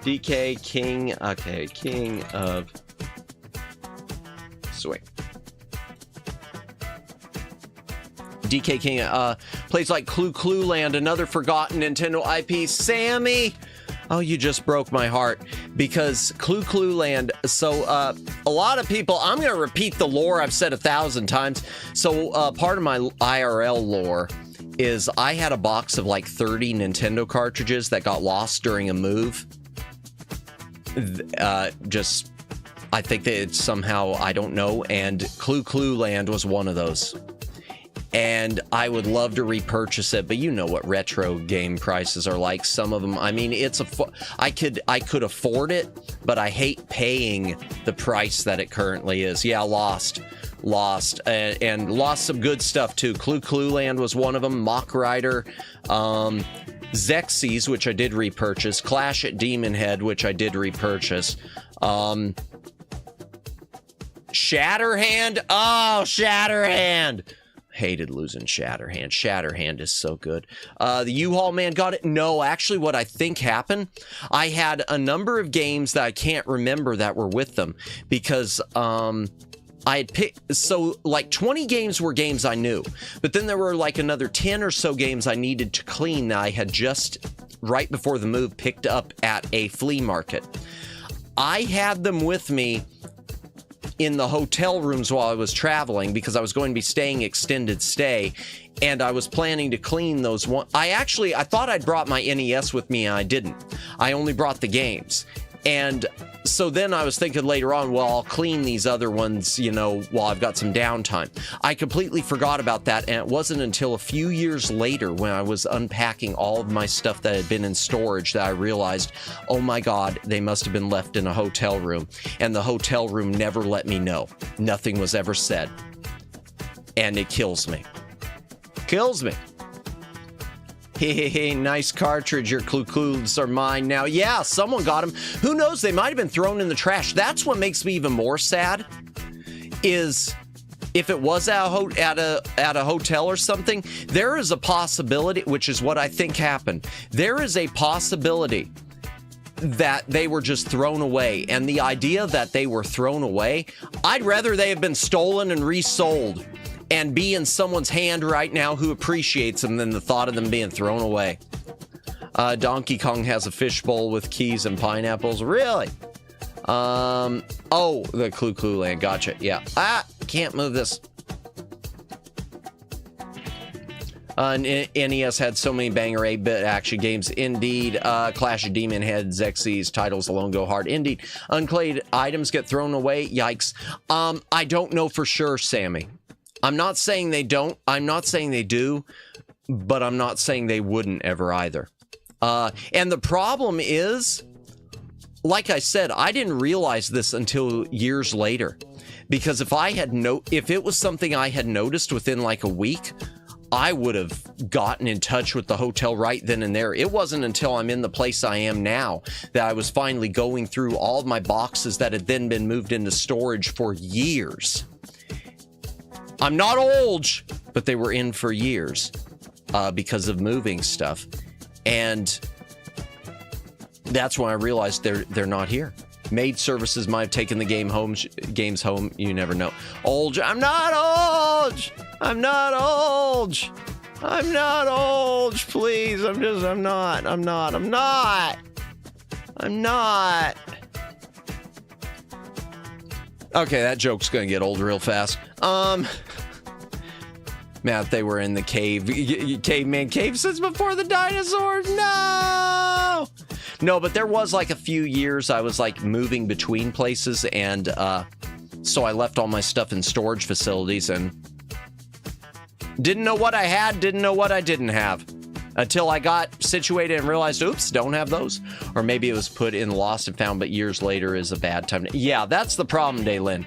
DK King. Okay, King of Swing. DK King plays like Clue Land, another forgotten Nintendo IP. Sammy! Oh, you just broke my heart. Because Clue Land, so a lot of people, I'm going to repeat the lore I've said 1,000 times. So part of my IRL lore is I had a box of like 30 Nintendo cartridges that got lost during a move. I think that it's somehow, I don't know, and Clue Land was one of those. And I would love to repurchase it, but you know what retro game prices are like. Some of them, I mean, I could afford it, but I hate paying the price that it currently is. Yeah, lost, and lost some good stuff too. Clue Land was one of them. Mock Rider, Xexes, which I did repurchase. Clash at Demon Head, which I did repurchase. Shatterhand. Oh, Shatterhand. Hated losing Shatterhand. Shatterhand is so good. The U-Haul man got it. No, actually what I think happened, I had a number of games that I can't remember that were with them because I had picked, so like 20 games were games I knew, but then there were like another 10 or so games I needed to clean that I had just right before the move picked up at a flea market. I had them with me in the hotel rooms while I was traveling because I was going to be staying extended stay, and I was planning to clean those one. I thought I'd brought my NES with me and I didn't. I only brought the games. And so then I was thinking later on, well, I'll clean these other ones, you know, while I've got some downtime. I completely forgot about that, and it wasn't until a few years later when I was unpacking all of my stuff that had been in storage that I realized, oh my God, they must have been left in a hotel room, and the hotel room never let me know. Nothing was ever said. And it kills me. Kills me. Hey, nice cartridge. Your clues are mine now. Yeah, someone got them. Who knows? They might have been thrown in the trash. That's what makes me even more sad. Is if it was at a hotel or something, there is a possibility, which is what I think happened. There is a possibility that they were just thrown away. And the idea that they were thrown away, I'd rather they have been stolen and resold and be in someone's hand right now who appreciates them than the thought of them being thrown away. Donkey Kong has a fishbowl with keys and pineapples. Really? Oh, the Clue Land. Gotcha. Yeah. Can't move this. NES had so many banger 8-bit action games. Indeed. Clash of Demon Head, Xyz's titles alone go hard. Indeed. Unclaimed items get thrown away. Yikes. I don't know for sure, Sammy. I'm not saying they don't. I'm not saying they do, but I'm not saying they wouldn't ever either. And the problem is, like I said, I didn't realize this until years later, because if it was something I had noticed within like a week, I would have gotten in touch with the hotel right then and there. It wasn't until I'm in the place I am now that I was finally going through all of my boxes that had then been moved into storage for years. I'm not old, but they were in for years because of moving stuff. And that's when I realized they're not here. Maid services might have taken the games home. You never know. Old. I'm not old. I'm not old. I'm not old. Please. I'm not. Okay, that joke's gonna get old real fast. Man, they were in the caveman cave since before the dinosaurs. No, but there was like a few years I was like moving between places, and so I left all my stuff in storage facilities and didn't know what I had, didn't know what I didn't have, until I got situated and realized, oops, don't have those. Or maybe it was put in lost and found, but years later is a bad time. Yeah, that's the problem, Daylin.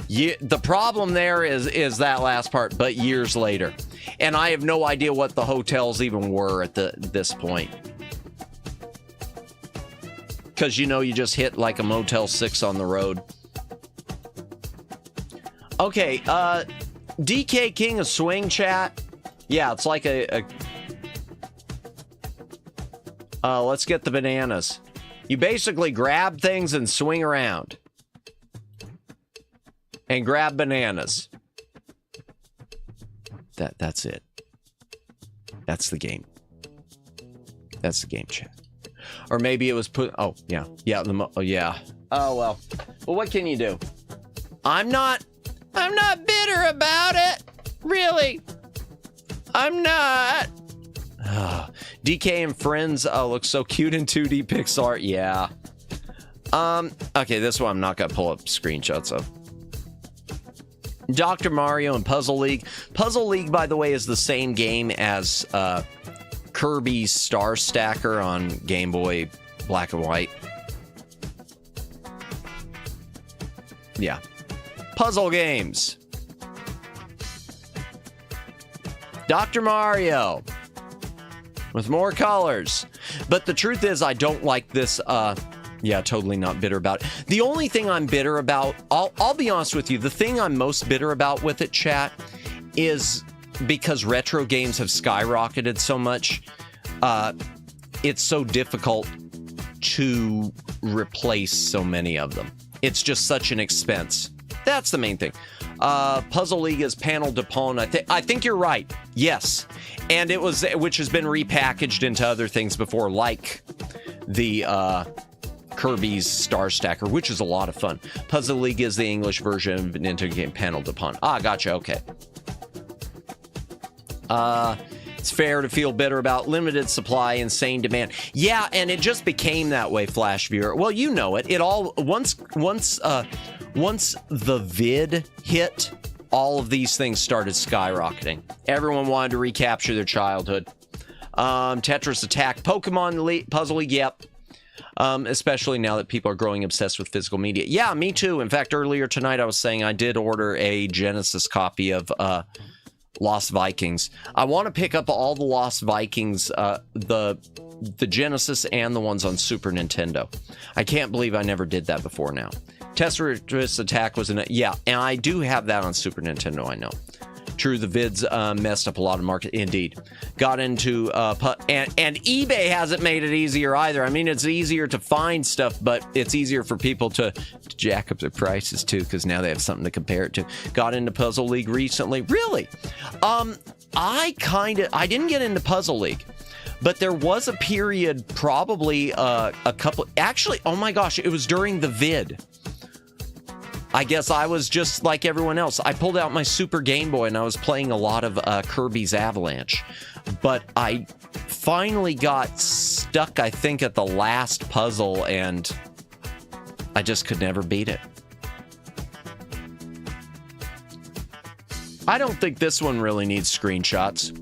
The problem there is that last part, but years later. And I have no idea what the hotels even were at this point. Because, you know, you just hit like a Motel 6 on the road. Okay, DK King of Swing chat. Yeah, it's like let's get the bananas. You basically grab things and swing around. And grab bananas. That's it. That's the game. That's the game, chat. Or maybe it was put. Oh yeah, yeah. Yeah. Oh well. Well, what can you do? I'm not bitter about it. Really. I'm not. DK and Friends look so cute in 2D Pixar. Yeah. Okay, this one I'm not gonna pull up screenshots of. Dr. Mario and Puzzle League. Puzzle League, by the way, is the same game as Kirby's Star Stacker on Game Boy Black and White. Yeah. Puzzle games. Dr. Mario. With more colors. But the truth is, I don't like this. Yeah, totally not bitter about it. The only thing I'm bitter about, I'll be honest with you, the thing I'm most bitter about with it, chat, is because retro games have skyrocketed so much, it's so difficult to replace so many of them. It's just such an expense. That's the main thing. Puzzle League is paneled upon. I think you're right. Yes. And it was, which has been repackaged into other things before, like the Kirby's Star Stacker, which is a lot of fun. Puzzle League is the English version of Nintendo game paneled upon. Ah, gotcha. Okay. It's fair to feel bitter about limited supply, insane demand. Yeah, and it just became that way, Flash Viewer. Well, you know it. It all once the vid hit, all of these things started skyrocketing. Everyone wanted to recapture their childhood. Tetris Attack, Pokemon Puzzle League, yep. Especially now that people are growing obsessed with physical media. Yeah, me too. In fact, earlier tonight I was saying I did order a Genesis copy of Lost Vikings. I want to pick up all the Lost Vikings, the Genesis and the ones on Super Nintendo. I can't believe I never did that before now. Tetris Attack was yeah, and I do have that on Super Nintendo, I know. True, the vids messed up a lot of market. Indeed. Got into, and eBay hasn't made it easier either. I mean, it's easier to find stuff, but it's easier for people to jack up their prices too, because now they have something to compare it to. Got into Puzzle League recently. Really? I didn't get into Puzzle League, but there was a period, probably a couple, actually, oh my gosh, it was during the vid. I guess I was just like everyone else. I pulled out my Super Game Boy and I was playing a lot of Kirby's Avalanche. But I finally got stuck, I think, at the last puzzle, and I just could never beat it. I don't think this one really needs screenshots.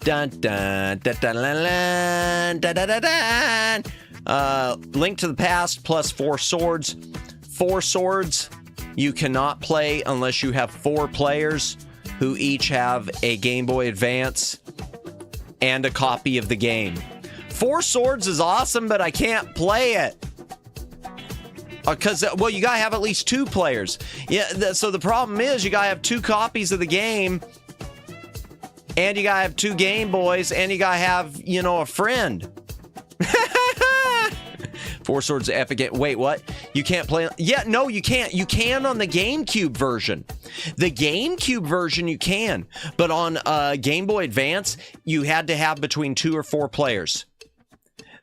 Dun dun dun dun dun dun dun dun dun. Link to the Past plus 4 swords. 4 swords you cannot play unless you have 4 players who each have a Game Boy Advance and a copy of the game. 4 swords is awesome, but I can't play it. Because, well, you gotta have at least 2 players. Yeah, so the problem is you gotta have 2 copies of the game, and you gotta have 2 Game Boys, and you gotta have, you know, a friend. 4 Swords Epic game. Wait, what? You can't play? Yeah, no, you can't. You can on the GameCube version. The GameCube version you can, but on Game Boy Advance, you had to have between 2 or 4 players.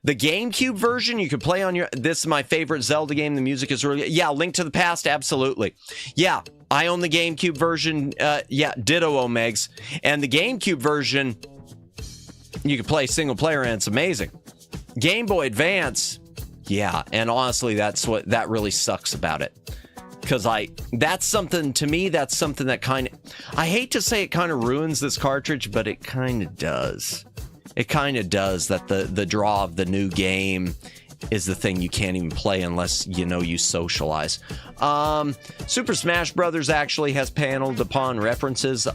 The GameCube version you could play on your. This is my favorite Zelda game. The music is really. Yeah, Link to the Past, absolutely. Yeah, I own the GameCube version. Yeah, ditto Omegs. And the GameCube version, you can play single player, and it's amazing. Game Boy Advance. Yeah, and honestly, that really sucks about it. Because that's something, to me, that's something that kind of, I hate to say it kind of ruins this cartridge, but it kind of does. It kind of does, that the draw of the new game is the thing you can't even play unless, you know, you socialize. Super Smash Brothers actually has paneled upon references.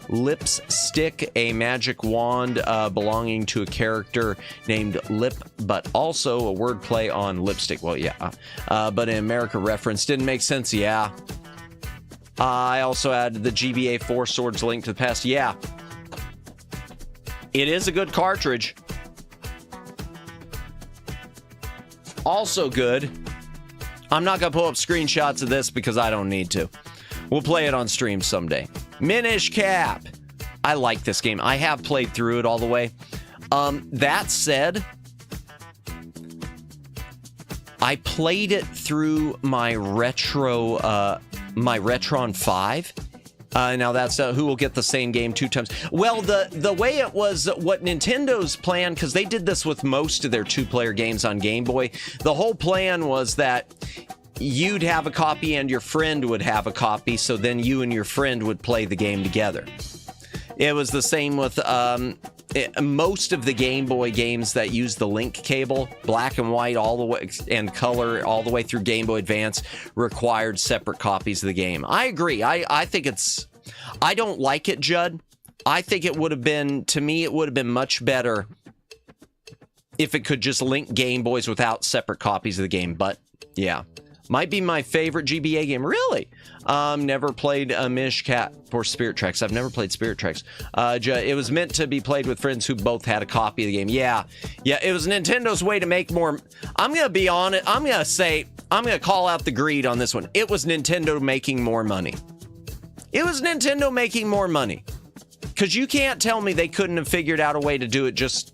Lipstick, a magic wand belonging to a character named Lip, but also a wordplay on lipstick. Well, yeah, but in America reference didn't make sense. Yeah. I also added the GBA 4 Swords Link to the Past. Yeah. It is a good cartridge. Also good. I'm not going to pull up screenshots of this because I don't need to. We'll play it on stream someday. Minish Cap. I like this game. I have played through it all the way. That said, I played it through my Retron 5. Now that's who will get the same game 2 times. Well, the way it was, what Nintendo's plan, because they did this with most of their 2-player games on Game Boy, the whole plan was that you'd have a copy and your friend would have a copy, so then you and your friend would play the game together. It was the same with most of the Game Boy games that use the link cable, black and white all the way, and color all the way through Game Boy Advance, required separate copies of the game. I agree. I think it's, I don't like it, Judd. I think it would have been, to me, it would have been much better if it could just link Game Boys without separate copies of the game. But yeah, Might be my favorite GBA game. Really? Never played Minish Cap or Spirit Tracks. I've never played Spirit Tracks. It was meant to be played with friends who both had a copy of the game. Yeah, it was Nintendo's way to make more. I'm going to be on it. I'm going to call out the greed on this one. It was Nintendo making more money. It was Nintendo making more money. Because you can't tell me they couldn't have figured out a way to do it just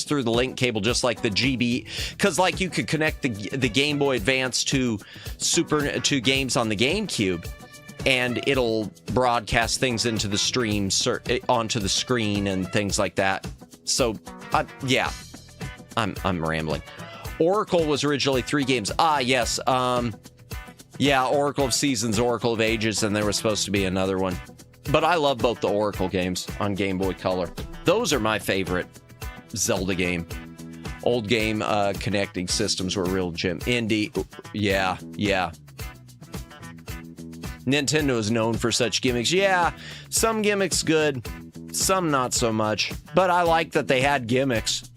through the link cable, just like the GB, because like you could connect the Game Boy Advance to games on the GameCube, and it'll broadcast things into the stream onto the screen and things like that. So yeah, I'm rambling. Oracle was originally 3 games. Yes. Yeah, Oracle of Seasons, Oracle of Ages, and there was supposed to be another one. But I love both the Oracle games on Game Boy Color. Those are my favorite Zelda game. Old game connecting systems were real gem. Indie, yeah. Nintendo is known for such gimmicks. Yeah, some gimmicks good, some not so much. But I like that they had gimmicks.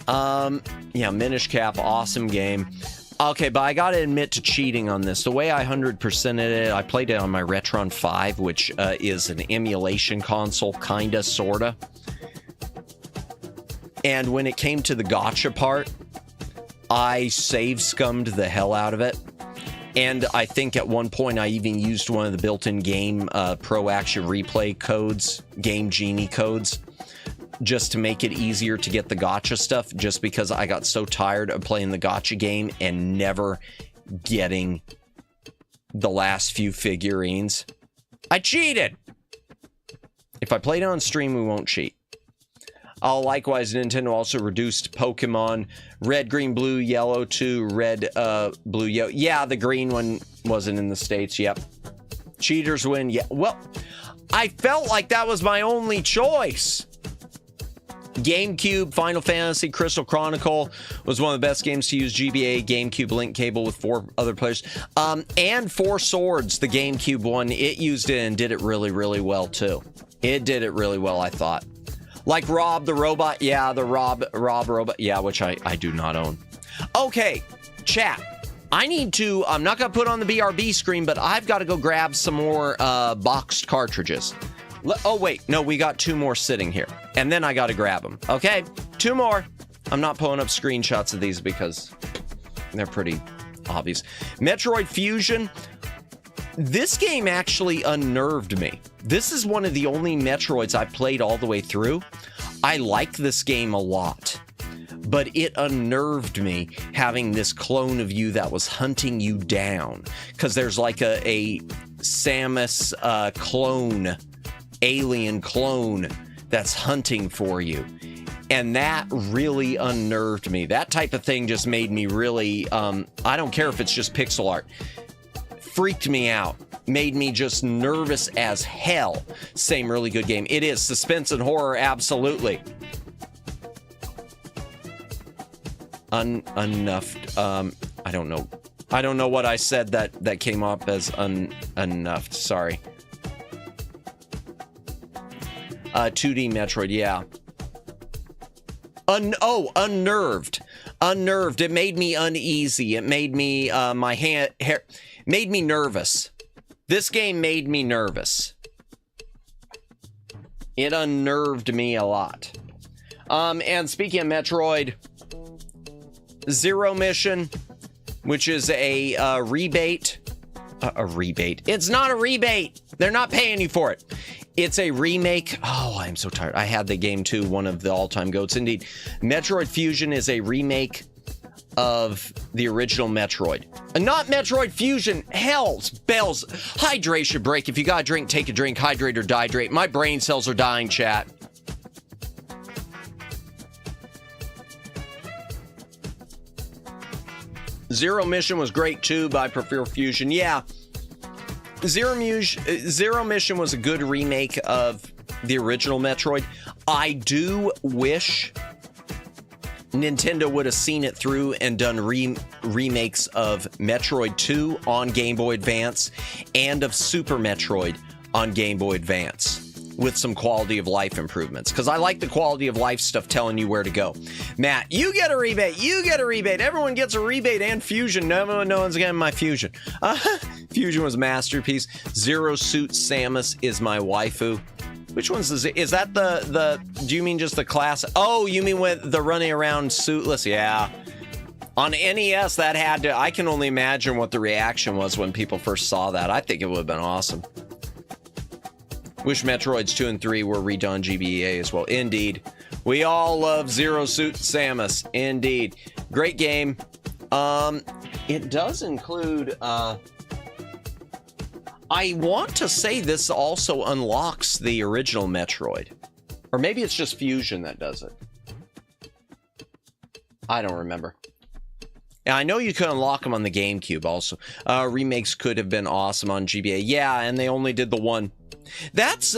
Yeah, Minish Cap, awesome game. Okay, but I gotta admit to cheating on this. The way I 100%ed it, I played it on my Retron 5, which is an emulation console, kinda, sorta. And when it came to the gacha part, I save scummed the hell out of it. And I think at one point I even used one of the built-in game Pro Action Replay codes, Game Genie codes, just to make it easier to get the gacha stuff, just because I got so tired of playing the gacha game and never getting the last few figurines. I cheated! If I played it on stream, we won't cheat. Likewise, Nintendo also reduced Pokemon Red, Green, Blue, Yellow to Red, Blue, Yellow. Yeah, the green one wasn't in the States. Yep. Cheaters win. Yeah. Well, I felt like that was my only choice. GameCube, Final Fantasy, Crystal Chronicle was one of the best games to use GBA GameCube link cable with 4 other players. And 4 Swords, the GameCube one, it used it and did it really, really well too. It did it really well, I thought. Like Rob the Robot, yeah, the Rob Robot, yeah, which I do not own. Okay, chat. I'm not gonna put on the BRB screen, but I've got to go grab some more boxed cartridges. Oh, wait, no, we got 2 more sitting here. And then I got to grab them. Okay, 2 more. I'm not pulling up screenshots of these because they're pretty obvious. Metroid Fusion. This game actually unnerved me. This is one of the only Metroids I've played all the way through. I like this game a lot, but it unnerved me having this clone of you that was hunting you down. Because there's like a Samus clone, alien clone that's hunting for you. And that really unnerved me. That type of thing just made me really, I don't care if it's just pixel art, freaked me out, made me just nervous as hell. Same really good game. It is suspense and horror, absolutely. Unuffed. I don't know. I don't know what I said that came up as unuffed. Sorry. 2D Metroid, yeah. Unnerved. Unnerved. It made me uneasy. It made me, made me nervous. This game made me nervous. It unnerved me a lot. And speaking of Metroid, Zero Mission, which is a rebate. A rebate. It's not a rebate. They're not paying you for it. It's a remake. Oh, I'm so tired. I had the game too, one of the all-time GOATs. Indeed. Metroid Fusion is a remake of the original Metroid. Not Metroid Fusion. Hell's bells. Hydration break. If you gotta drink, take a drink. Hydrate or dehydrate. My brain cells are dying, chat. Zero Mission was great too, but I prefer Fusion. Yeah. Zero Mission was a good remake of the original Metroid. I do wish Nintendo would have seen it through and done remakes of Metroid 2 on Game Boy Advance and of Super Metroid on Game Boy Advance. with some quality of life improvements, because I like the quality of life stuff telling you where to go. Matt, you get a rebate. You get a rebate. Everyone gets a rebate and Fusion. No one's getting my Fusion. Fusion was a masterpiece. Zero Suit Samus is my waifu. Which one's is that the do you mean just the class? Oh, you mean with the running around suitless? Yeah. On NES, that had to, I can only imagine what the reaction was when people first saw that. I think it would have been awesome. Wish Metroids 2 and 3 were redone GBA as well. Indeed. We all love Zero Suit Samus. Indeed. Great game. It does include, I want to say this also unlocks the original Metroid. Or maybe it's just Fusion that does it. I don't remember. Yeah, I know you could unlock them on the GameCube also. Remakes could have been awesome on GBA. Yeah, and they only did the one. That's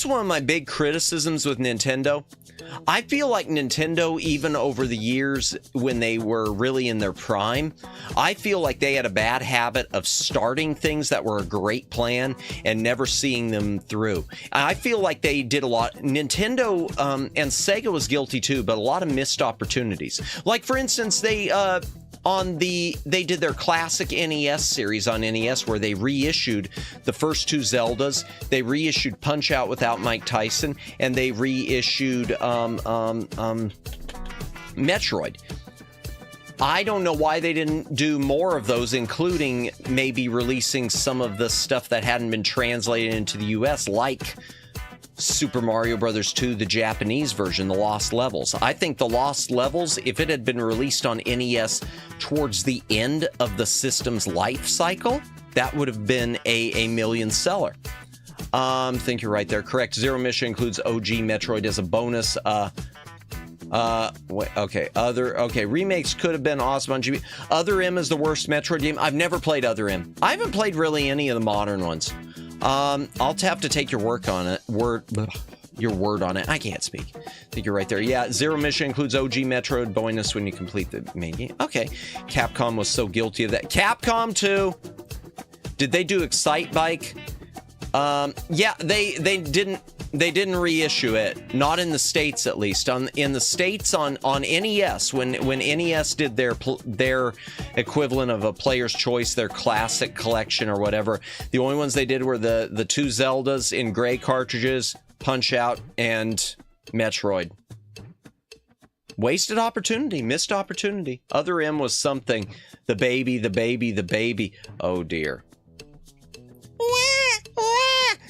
one of my big criticisms with Nintendo. I feel like Nintendo, even over the years when they were really in their prime, I feel like they had a bad habit of starting things that were a great plan and never seeing them through. I feel like they did a lot. Nintendo and Sega was guilty too, but a lot of missed opportunities. Like, for instance, they did their classic NES series on NES where they reissued the first two Zeldas. They reissued Punch-Out! Without Mike Tyson, and they reissued Metroid. I don't know why they didn't do more of those, including maybe releasing some of the stuff that hadn't been translated into the US, like Super Mario Bros. 2, the Japanese version, The Lost Levels. I think The Lost Levels, if it had been released on NES towards the end of the system's life cycle, that would have been a million seller. I think you're right there. Correct. Zero Mission includes OG Metroid as a bonus. Remakes could have been awesome on GB. Other M is the worst Metroid game. I've never played Other M. I haven't played really any of the modern ones. I'll have to take your word on it. I can't speak. I think you're right there. Yeah, Zero Mission includes OG Metroid bonus when you complete the main game. Okay. Capcom was so guilty of that. Capcom 2. Did they do Excite Bike? Yeah, they didn't reissue it. Not in the States, at least. In the States on NES, when NES did their equivalent of a Player's Choice, their classic collection or whatever, the only ones they did were the two Zeldas in gray cartridges, Punch-Out! And Metroid. Wasted opportunity, missed opportunity. Other M was something. The baby. Oh dear.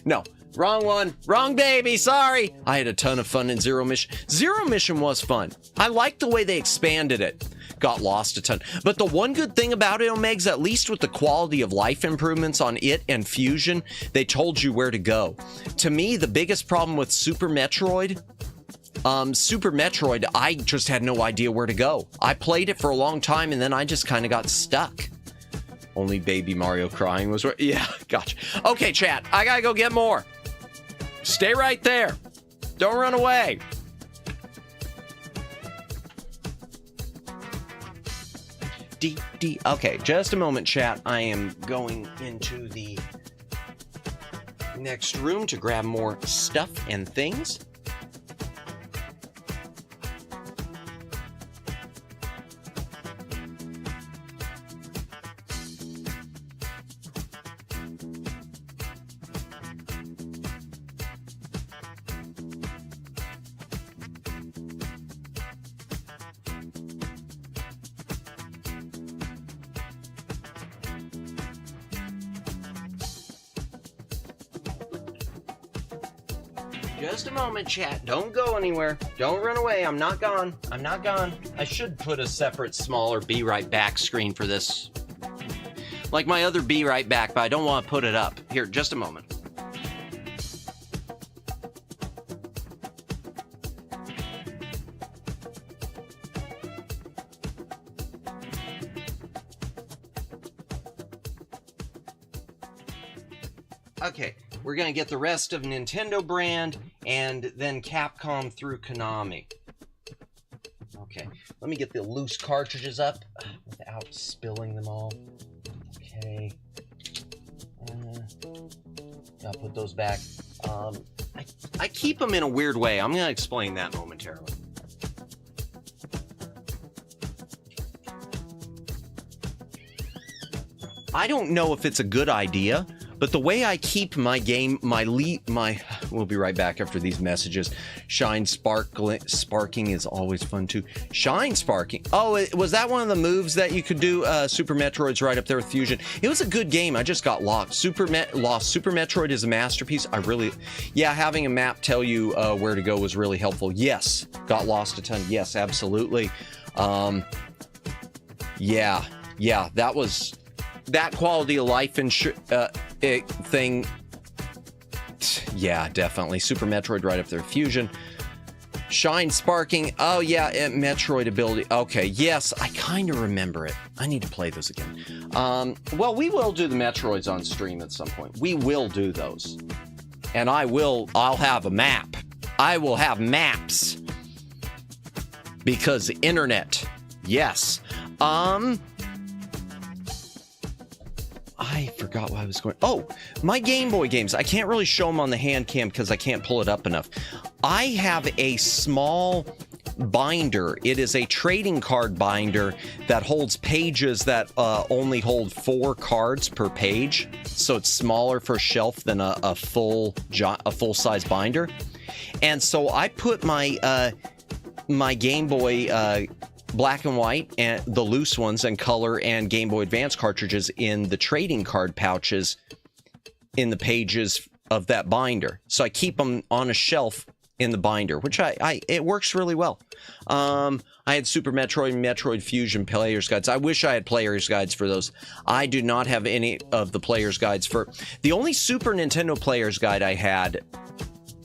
No. Wrong one. Wrong baby. Sorry. I had a ton of fun in Zero Mission. Zero Mission was fun. I liked the way they expanded it. Got lost a ton. But the one good thing about it, Omegs, at least with the quality of life improvements on it and Fusion, they told you where to go. To me, the biggest problem with Super Metroid, I just had no idea where to go. I played it for a long time and then I just kind of got stuck. Only Baby Mario crying was right. Yeah, gotcha. Okay, chat, I gotta go get more. Stay right there. Don't run away. Okay, just a moment, chat. I am going into the next room to grab more stuff and things. Just a moment, chat. Don't go anywhere. Don't run away. I'm not gone. I'm not gone. I should put a separate, smaller Be Right Back screen for this. Like my other Be Right Back, but I don't want to put it up. Here, just a moment. Okay, we're going to get the rest of Nintendo brand and then Capcom through Konami. Okay, let me get the loose cartridges up without spilling them all. Okay. I'll put those back. I keep them in a weird way. I'm going to explain that momentarily. I don't know if it's a good idea, but the way I keep my game, we'll be right back after these messages. Shine sparking is always fun too. Shine sparking. Oh, was that one of the moves that you could do? Super Metroid's right up there with Fusion. It was a good game. I just got lost. Super Metroid is a masterpiece. Having a map tell you where to go was really helpful. Yes, got lost a ton. Yes, absolutely. That quality of life thing. Yeah, definitely. Super Metroid right up there. Fusion. Shine sparking. Oh, yeah. Metroid ability. Okay. Yes, I kind of remember it. I need to play those again. Well, we will do the Metroids on stream at some point. We will do those. And I'll have a map. I will have maps. Because internet. Yes. I forgot why I was going. Oh, my Game Boy games. I can't really show them on the Handcam because I can't pull it up enough. I have a small binder. It is a trading card binder that holds pages that only hold 4 cards per page. So it's smaller for a shelf than a full-size binder. And so I put my Game Boy black and white and the loose ones and color and Game Boy Advance cartridges in the trading card pouches in the pages of that binder. So I keep them on a shelf in the binder, which it works really well. I had Super Metroid and Metroid Fusion player's guides. I wish I had player's guides for those. I do not have any of the player's guides for the only Super Nintendo player's guide I had.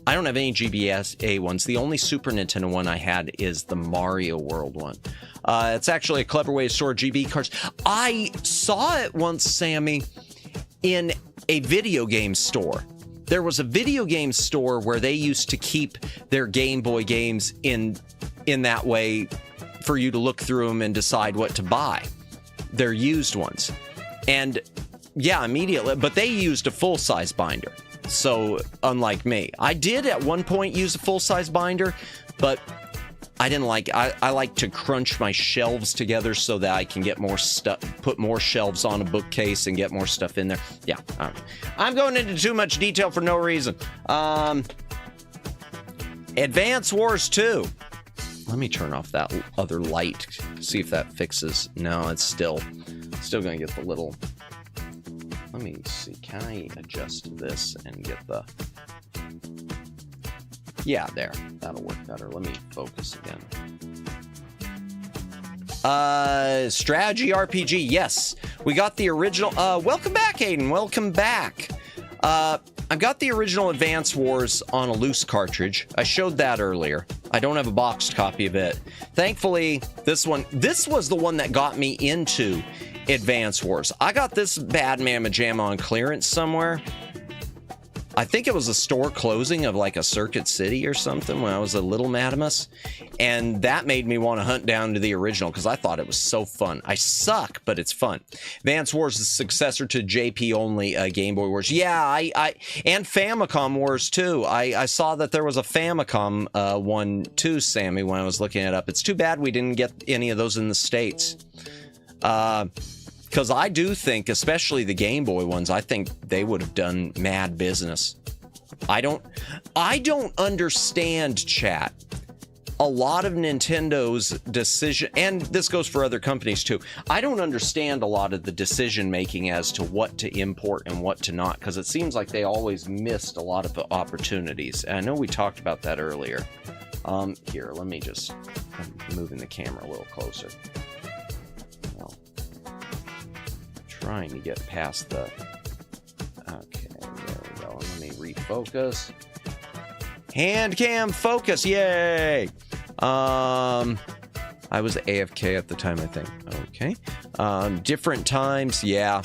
I don't have any GBA ones. The only Super Nintendo one I had is the Mario World one. It's actually a clever way to store GB cards. I saw it once, Sammy, in a video game store. There was a video game store where they used to keep their Game Boy games in that way for you to look through them and decide what to buy. They're used ones. And yeah, immediately, but they used a full-size binder. So, unlike me, I did at one point use a full-size binder, but I didn't like. I like to crunch my shelves together so that I can get more stuff, put more shelves on a bookcase, and get more stuff in there. Yeah, I'm going into too much detail for no reason. Advance Wars 2. Let me turn off that other light. See if that fixes. No, it's still going to get the little. Let me see, can I adjust this and get the... Yeah, there. That'll work better. Let me focus again. Strategy RPG, yes. We got the original... welcome back, Aiden. Welcome back. I've got the original Advance Wars on a loose cartridge. I showed that earlier. I don't have a boxed copy of it. Thankfully, this was the one that got me into Advance Wars. I got this bad mamma jamma on clearance somewhere. I think it was a store closing of like a Circuit City or something when I was a little madamus, and that made me want to hunt down to the original because I thought it was so fun. I suck, but it's fun. Advance Wars is the successor to JP only Game Boy Wars. Yeah, and Famicom Wars too. I saw that there was a Famicom one too, Sammy, when I was looking it up. It's too bad we didn't get any of those in the States. Because I do think, especially the Game Boy ones, I think they would have done mad business. I don't understand, chat. A lot of Nintendo's decision, and this goes for other companies too, I don't understand a lot of the decision making as to what to import and what to not, because it seems like they always missed a lot of the opportunities. And I know we talked about that earlier. Here, let me just, I'm moving the camera a little closer. Trying to get past the... Okay, there we go. Let me refocus. Handcam focus, yay! I was AFK at the time, I think. Okay. Different times, yeah.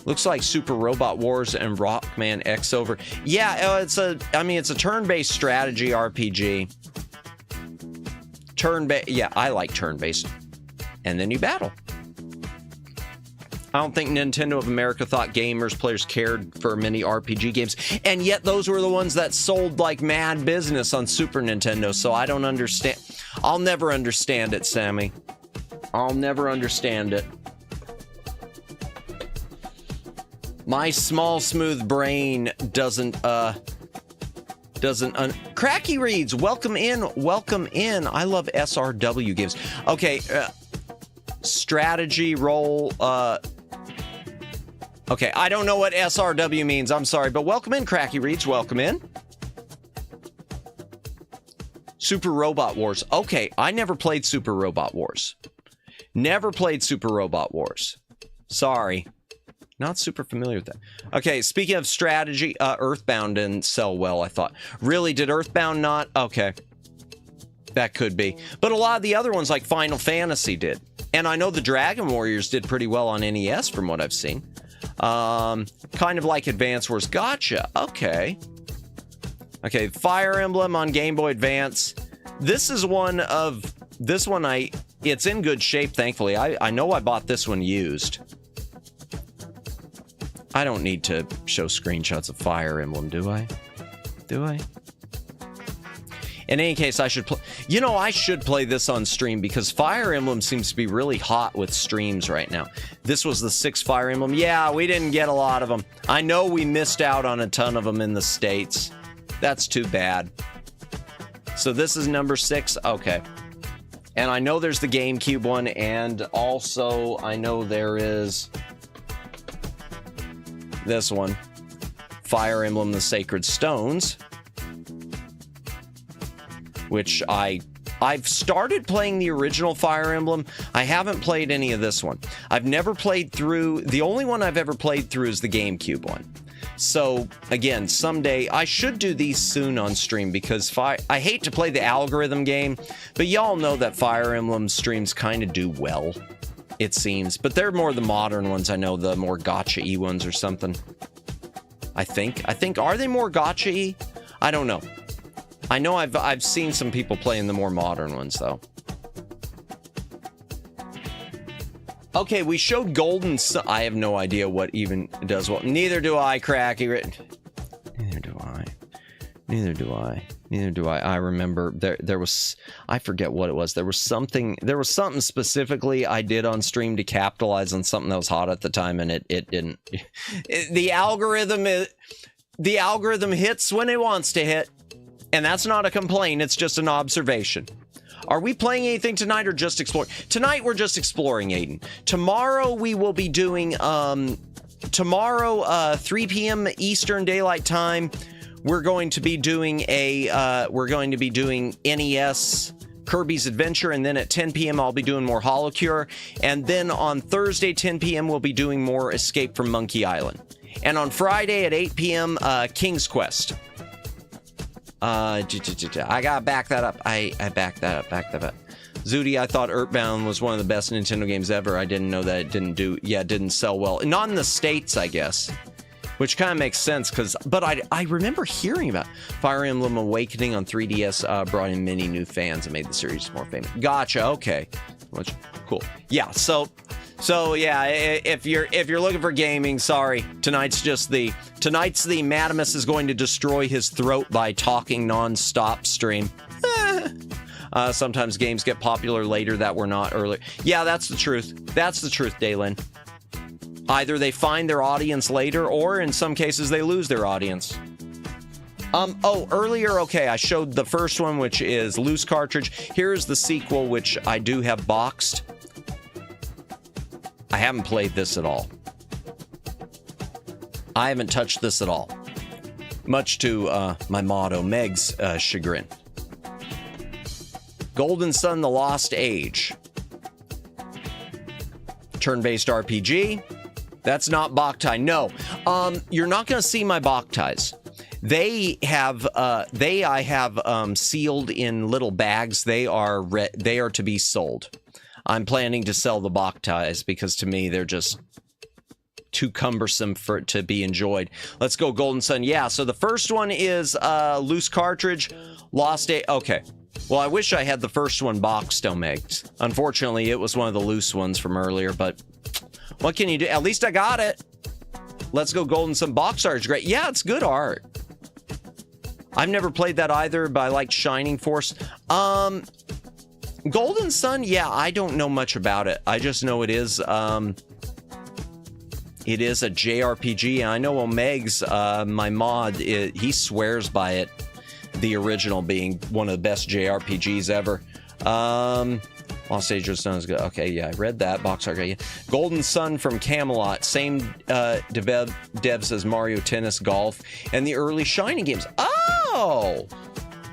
Looks like Super Robot Wars and Rockman X over. Yeah, it's a turn-based strategy RPG. Turn-based, yeah, I like turn-based. And then you battle. I don't think Nintendo of America thought players cared for many RPG games. And yet those were the ones that sold like mad business on Super Nintendo. So I don't understand. I'll never understand it, Sammy. I'll never understand it. My small, smooth brain doesn't. Cracky Reads, welcome in, welcome in. I love SRW games. Okay, strategy role. Okay, I don't know what SRW means. I'm sorry, but welcome in, Cracky Reads. Welcome in. Super Robot Wars. Okay, I never played Super Robot Wars. Never played Super Robot Wars. Sorry. Not super familiar with that. Okay, speaking of strategy, Earthbound didn't sell well, I thought. Really, did Earthbound not? Okay. That could be. But a lot of the other ones, like Final Fantasy, did. And I know the Dragon Warriors did pretty well on NES from what I've seen. Kind of like Advance Wars. Gotcha. Okay. Okay, Fire Emblem on Game Boy Advance. This is one of... This one, it's in good shape, thankfully. I know I bought this one used. I don't need to show screenshots of Fire Emblem, do I? Do I? In any case, I should play... You know, I should play this on stream because Fire Emblem seems to be really hot with streams right now. This was the 6th Fire Emblem. Yeah, we didn't get a lot of them. I know we missed out on a ton of them in the States. That's too bad. So this is number 6? Okay. And I know there's the GameCube one, and also I know there is... this one, Fire Emblem the Sacred Stones, which I've started playing the original Fire Emblem. I haven't played any of this one. I've never played through, the only one I've ever played through is the GameCube one. So again, someday I should do these soon on stream because I hate to play the algorithm game, but y'all know that Fire Emblem streams kind of do well. It seems, but they're more the modern ones. I know the more gacha-y ones or something. I think, are they more gacha-y? I don't know. I know I've seen some people playing the more modern ones though. Okay, we showed Golden Sun. I have no idea what even does what. Neither do I, Cracky. Neither do I. Neither do I. Neither do I. I remember there was, I forget what it was. There was something specifically I did on stream to capitalize on something that was hot at the time, and it didn't. The algorithm hits when it wants to hit, and that's not a complaint. It's just an observation. Are we playing anything tonight or just exploring? Tonight we're just exploring, Aiden. Tomorrow we will be doing 3 p.m. Eastern Daylight Time. We're going to be doing NES Kirby's Adventure, and then at 10 p.m. I'll be doing more Holocure, and then on Thursday 10 p.m. we'll be doing more Escape from Monkey Island, and on Friday at 8 p.m. King's Quest. I gotta back that up. I backed that up. Zudi, I thought Earthbound was one of the best Nintendo games ever. I didn't know that it didn't sell well. Not in the States, I guess. Which kind of makes sense, but I remember hearing about Fire Emblem Awakening on 3DS brought in many new fans and made the series more famous. Gotcha, okay. Which, cool. Yeah, so yeah, if you're looking for gaming, sorry. Tonight's the Madamus is going to destroy his throat by talking non-stop stream. Sometimes games get popular later that were not earlier. Yeah, that's the truth. That's the truth, Daylin. Either they find their audience later, or in some cases they lose their audience. Earlier, okay, I showed the first one, which is Loose Cartridge. Here's the sequel, which I do have boxed. I haven't played this at all. I haven't touched this at all. Much to my motto, Meg's chagrin. Golden Sun, The Lost Age. Turn-based RPG. That's not Boktai. No, you're not going to see my Boktais. I have sealed in little bags. They are to be sold. I'm planning to sell the Boktais because to me they're just too cumbersome to be enjoyed. Let's go Golden Sun. Yeah, so the first one is Loose Cartridge, Lost Age. Okay. Well, I wish I had the first one boxed, Omegs. Unfortunately, it was one of the loose ones from earlier, but What can you do? At least I got it. Let's Go Golden Sun box art is great. Yeah, it's good art. I've never played that either, but I like Shining Force. Golden Sun, yeah, I don't know much about it. I just know it is a JRPG, and I know Omegs, my mod, he swears by it. The original being one of the best JRPGs ever. Los Angeles Sun is good. Okay, yeah, I read that. Box art, yeah. Golden Sun from Camelot. Same devs as Mario Tennis Golf and the early Shining games. Oh!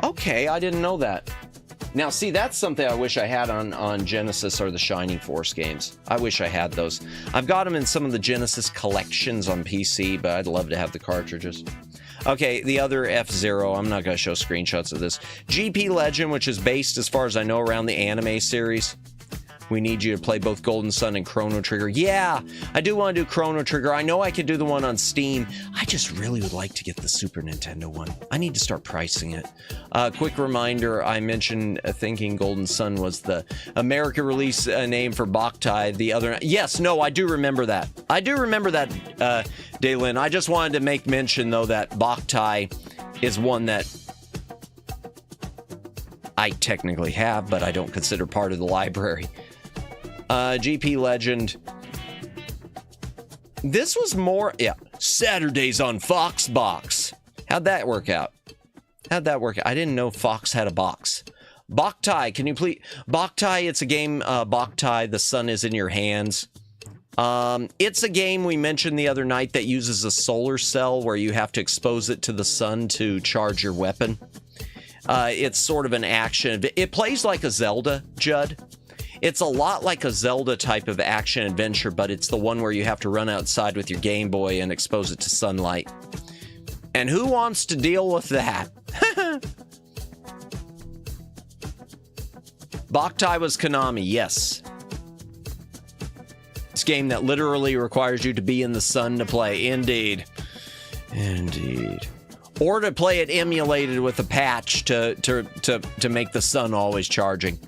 Okay, I didn't know that. Now, see, that's something I wish I had on Genesis or the Shining Force games. I wish I had those. I've got them in some of the Genesis collections on PC, but I'd love to have the cartridges. Okay, the other F-Zero, I'm not going to show screenshots of this. GP Legend, which is based, as far as I know, around the anime series. We need you to play both Golden Sun and Chrono Trigger. Yeah, I do want to do Chrono Trigger. I know I could do the one on Steam. I just really would like to get the Super Nintendo one. I need to start pricing it. Quick reminder, I mentioned thinking Golden Sun was the American release name for Boktai. The other... Yes, no, I do remember that. I do remember that, Daylin. I just wanted to make mention, though, that Boktai is one that I technically have, but I don't consider part of the library. GP Legend. This was more, yeah, Saturdays on Foxbox. How'd that work out? How'd that work out? I didn't know Fox had a box. Boktai, can you please? Boktai, it's a game, Boktai, the sun is in your hands. It's a game we mentioned the other night that uses a solar cell where you have to expose it to the sun to charge your weapon. It's sort of an action. It plays like a Zelda, Judd. It's a lot like a Zelda type of action adventure, but it's the one where you have to run outside with your Game Boy and expose it to sunlight. And who wants to deal with that? Boktai was Konami, yes. It's a game that literally requires you to be in the sun to play. Indeed. Indeed. Or to play it emulated with a patch to make the sun always charging.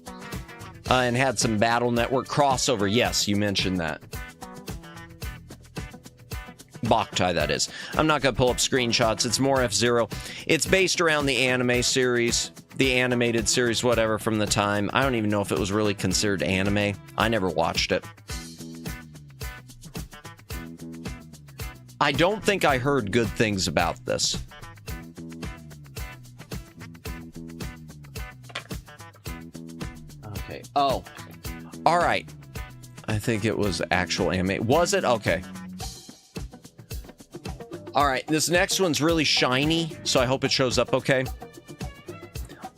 And had some Battle Network crossover. Yes, you mentioned that. Boktai, that is. I'm not going to pull up screenshots. It's more F-Zero. It's based around the anime series, the animated series, whatever, from the time. I don't even know if it was really considered anime. I never watched it. I don't think I heard good things about this. Okay. Oh. All right. I think it was actual anime. Was it? Okay. All right. This next one's really shiny, so I hope it shows up okay.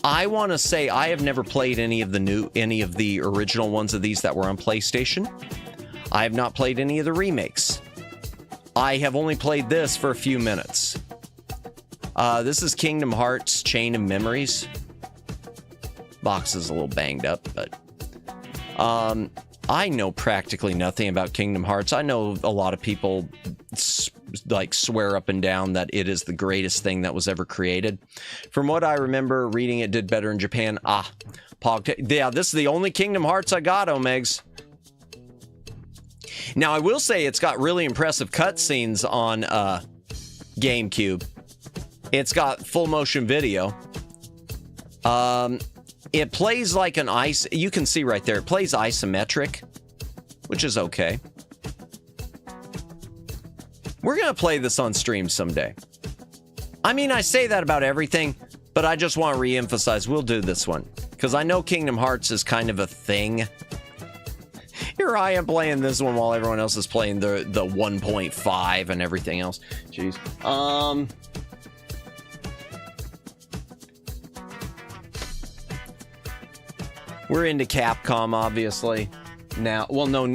I want to say I have never played any of the original ones of these that were on PlayStation. I have not played any of the remakes. I have only played this for a few minutes. This is Kingdom Hearts Chain of Memories. Box is a little banged up, but I know practically nothing about Kingdom Hearts. I know a lot of people like swear up and down that it is the greatest thing that was ever created. From what I remember, reading it did better in Japan. Yeah, this is the only Kingdom Hearts I got, Omegs. Now, I will say it's got really impressive cutscenes on GameCube. It's got full motion video. It plays like an you can see right there, it plays isometric, which is okay. We're going to play this on stream someday. I mean, I say that about everything, but I just want to re-emphasize, we'll do this one. Because I know Kingdom Hearts is kind of a thing. Here I am playing this one while everyone else is playing the 1.5 and everything else. Jeez. We're into Capcom, obviously. Now, well, no,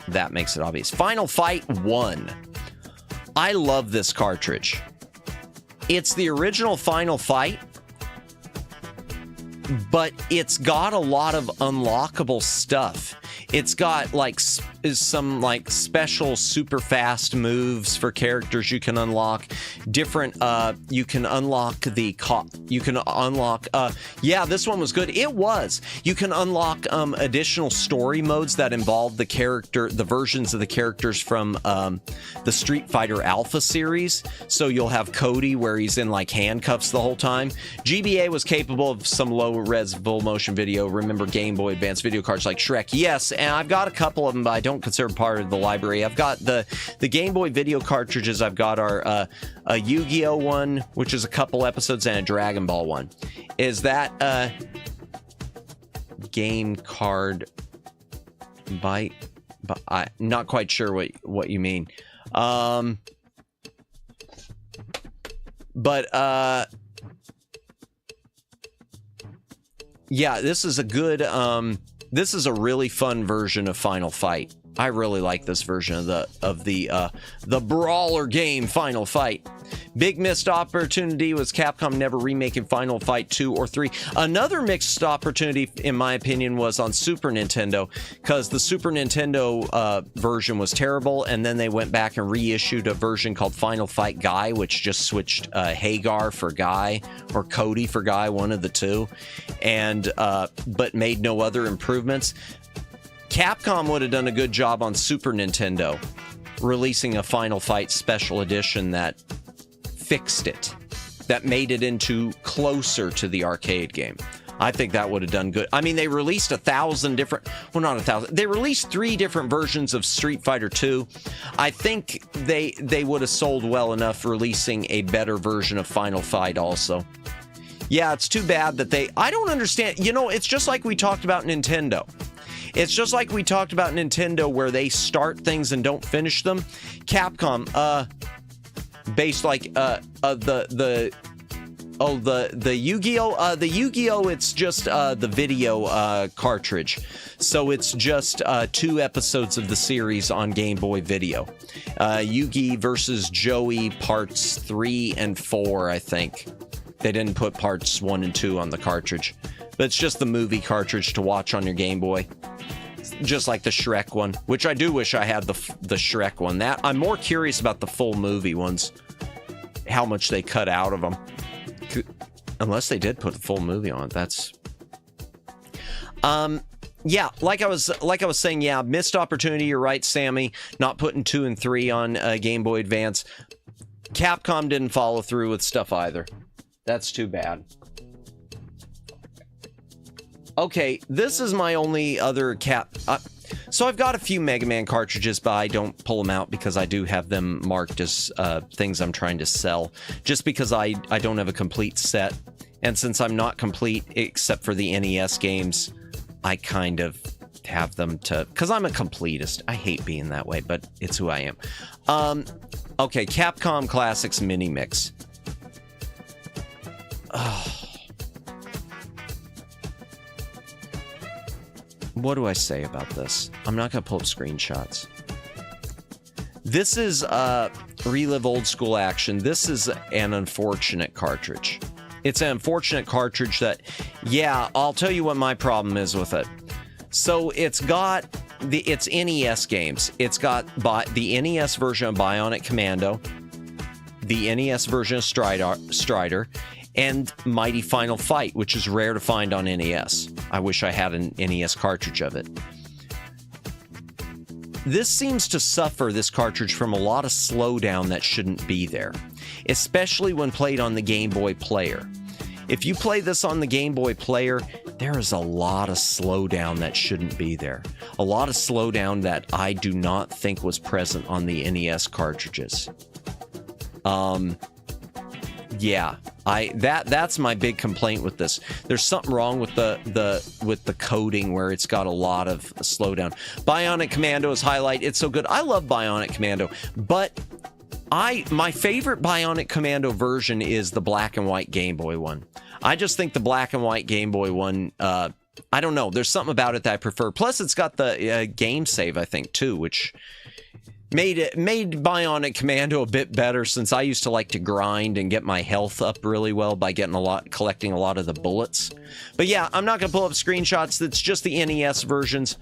that makes it obvious. Final Fight 1. I love this cartridge. It's the original Final Fight, but it's got a lot of unlockable stuff. It's got like is some like special super fast moves for characters you can unlock. Different you can unlock yeah, this one was good. It was. You can unlock additional story modes that involve the versions of the characters from the Street Fighter Alpha series. So you'll have Cody where he's in like handcuffs the whole time. GBA was capable of some low res full motion video. Remember Game Boy Advance video cards like Shrek? Yes, and I've got a couple of them, but I don't consider part of the library. I've got the Game Boy video cartridges I've got are a Yu-Gi-Oh one, which is a couple episodes, and a Dragon Ball one. Is that game card bite? But I'm not quite sure what you mean. Yeah, this is a good this is a really fun version of Final Fight. I really like this version of the brawler game Final Fight. Big missed opportunity was Capcom never remaking Final Fight 2 or 3. Another mixed opportunity, in my opinion, was on Super Nintendo, because the Super Nintendo version was terrible, and then they went back and reissued a version called Final Fight Guy, which just switched Hagar for Guy, or Cody for Guy, one of the two, and but made no other improvements. Capcom would have done a good job on Super Nintendo, releasing a Final Fight Special Edition that fixed it, that made it into closer to the arcade game. I think that would have done good. I mean, they released 1,000 different, well, not 1,000. They released 3 different versions of Street Fighter 2. I think they would have sold well enough releasing a better version of Final Fight also. Yeah, it's too bad that I don't understand. You know, it's just like we talked about Nintendo. It's just like we talked about Nintendo, where they start things and don't finish them. Capcom, based like the Yu-Gi-Oh! The Yu-Gi-Oh! It's just the video cartridge. So it's just 2 episodes of the series on Game Boy Video. Yu-Gi versus Joey parts 3 and 4, I think. They didn't put parts 1 and 2 on the cartridge. But it's just the movie cartridge to watch on your Game Boy. Just like the Shrek one, which I do wish I had the Shrek one. That I'm more curious about the full movie ones. How much they cut out of them. Unless they did put the full movie on it. That's yeah, like I was saying, yeah, missed opportunity, you're right, Sammy, not putting 2 and 3 on Game Boy Advance. Capcom didn't follow through with stuff either. That's too bad. Okay, this is my only other so I've got a few Mega Man cartridges, but I don't pull them out because I do have them marked as things I'm trying to sell, just because I don't have a complete set. And since I'm not complete except for the NES games, I kind of have them because I'm a completist. I hate being that way, but it's who I am. Okay, Capcom Classics Mini Mix. What do I say about this? I'm not going to pull up screenshots. This is Relive Old School Action. This is an unfortunate cartridge. It's an unfortunate cartridge that, yeah, I'll tell you what my problem is with it. So it's got it's NES games. It's got the NES version of Bionic Commando, the NES version of Strider, and Mighty Final Fight, which is rare to find on NES. I wish I had an NES cartridge of it. This seems to suffer, this cartridge, from a lot of slowdown that shouldn't be there, especially when played on the Game Boy Player. If you play this on the Game Boy Player, there is a lot of slowdown that shouldn't be there. A lot of slowdown that I do not think was present on the NES cartridges. Yeah, that's my big complaint with this. There's something wrong with the coding where it's got a lot of slowdown. Bionic Commando is highlight. It's so good. I love Bionic Commando, but my favorite Bionic Commando version is the black and white Game Boy one. I just think the black and white Game Boy one, I don't know. There's something about it that I prefer. Plus, it's got the game save, I think, too, which made Bionic Commando a bit better, since I used to like to grind and get my health up really well by collecting a lot of the bullets. But yeah, I'm not gonna pull up screenshots. It's just the NES versions.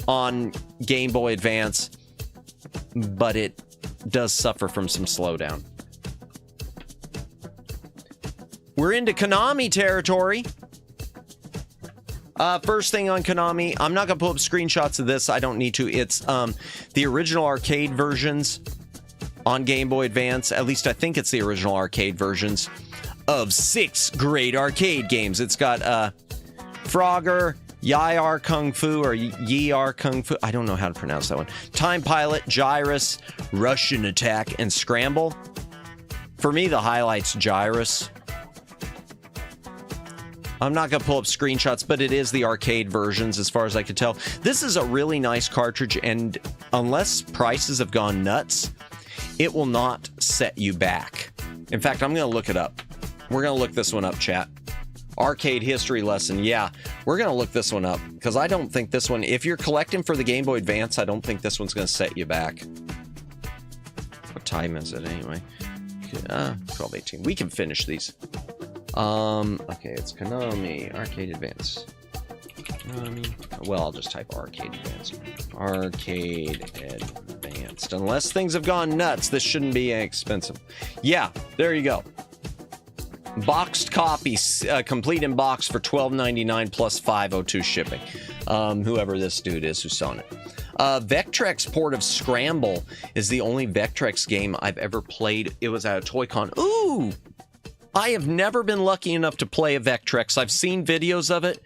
on Game Boy Advance, but it does suffer from some slowdown. We're into Konami territory. First thing on Konami, I'm not going to pull up screenshots of this. I don't need to. It's the original arcade versions on Game Boy Advance. At least I think it's the original arcade versions of 6 great arcade games. It's got Frogger, Yar Kung Fu, or Yar Kung Fu. I don't know how to pronounce that one. Time Pilot, Gyrus, Russian Attack, and Scramble. For me, the highlight's Gyrus. I'm not going to pull up screenshots, but it is the arcade versions as far as I could tell. This is a really nice cartridge, and unless prices have gone nuts, it will not set you back. In fact, I'm going to look it up. We're going to look this one up, chat. Arcade history lesson. Yeah, we're going to look this one up, because I don't think this one, if you're collecting for the Game Boy Advance, I don't think this one's going to set you back. What time is it anyway? 12:18. We can finish these. Okay, it's Konami Arcade Advance. Konami. Well, I'll just type Arcade Advance. Arcade Advanced. Unless things have gone nuts, this shouldn't be expensive. Yeah, there you go. Boxed copies, complete in box for $12.99 plus $5.02 shipping. Whoever this dude is who's selling it. Vectrex port of Scramble is the only Vectrex game I've ever played. It was at a Toy-Con. Ooh! I have never been lucky enough to play a Vectrex. I've seen videos of it.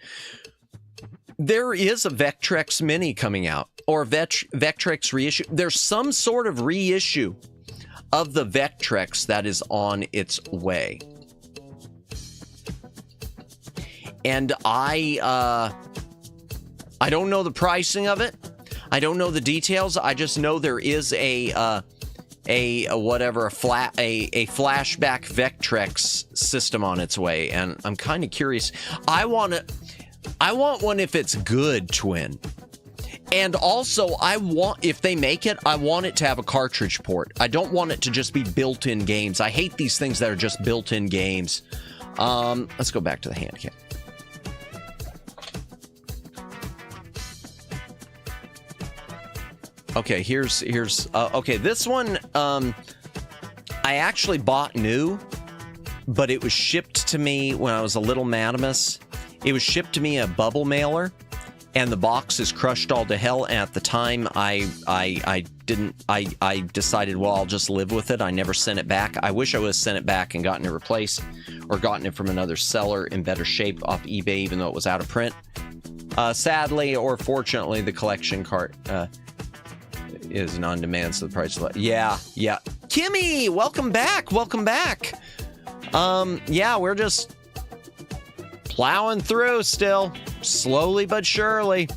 There is a Vectrex Mini coming out, or Vectrex reissue. There's some sort of reissue of the Vectrex that is on its way. And I don't know the pricing of it. I don't know the details. I just know there is a flashback Vectrex system on its way, and I'm kind of curious. I want one if it's good, Twin. And also, if they make it, I want it to have a cartridge port. I don't want it to just be built-in games. I hate these things that are just built-in games. Let's go back to the Handcam. Okay, here's okay, this one I actually bought new, but it was shipped to me when I was a little Madamus. It was shipped to me a bubble mailer, and the box is crushed all to hell. And at the time, I decided, well, I'll just live with it. I never sent it back. I wish I would have sent it back and gotten it replaced, or gotten it from another seller in better shape off eBay, even though it was out of print. Sadly, or fortunately, the collection cart is an on-demand, so the price is yeah. Kimmy, welcome back. Yeah, we're just plowing through still, slowly but surely.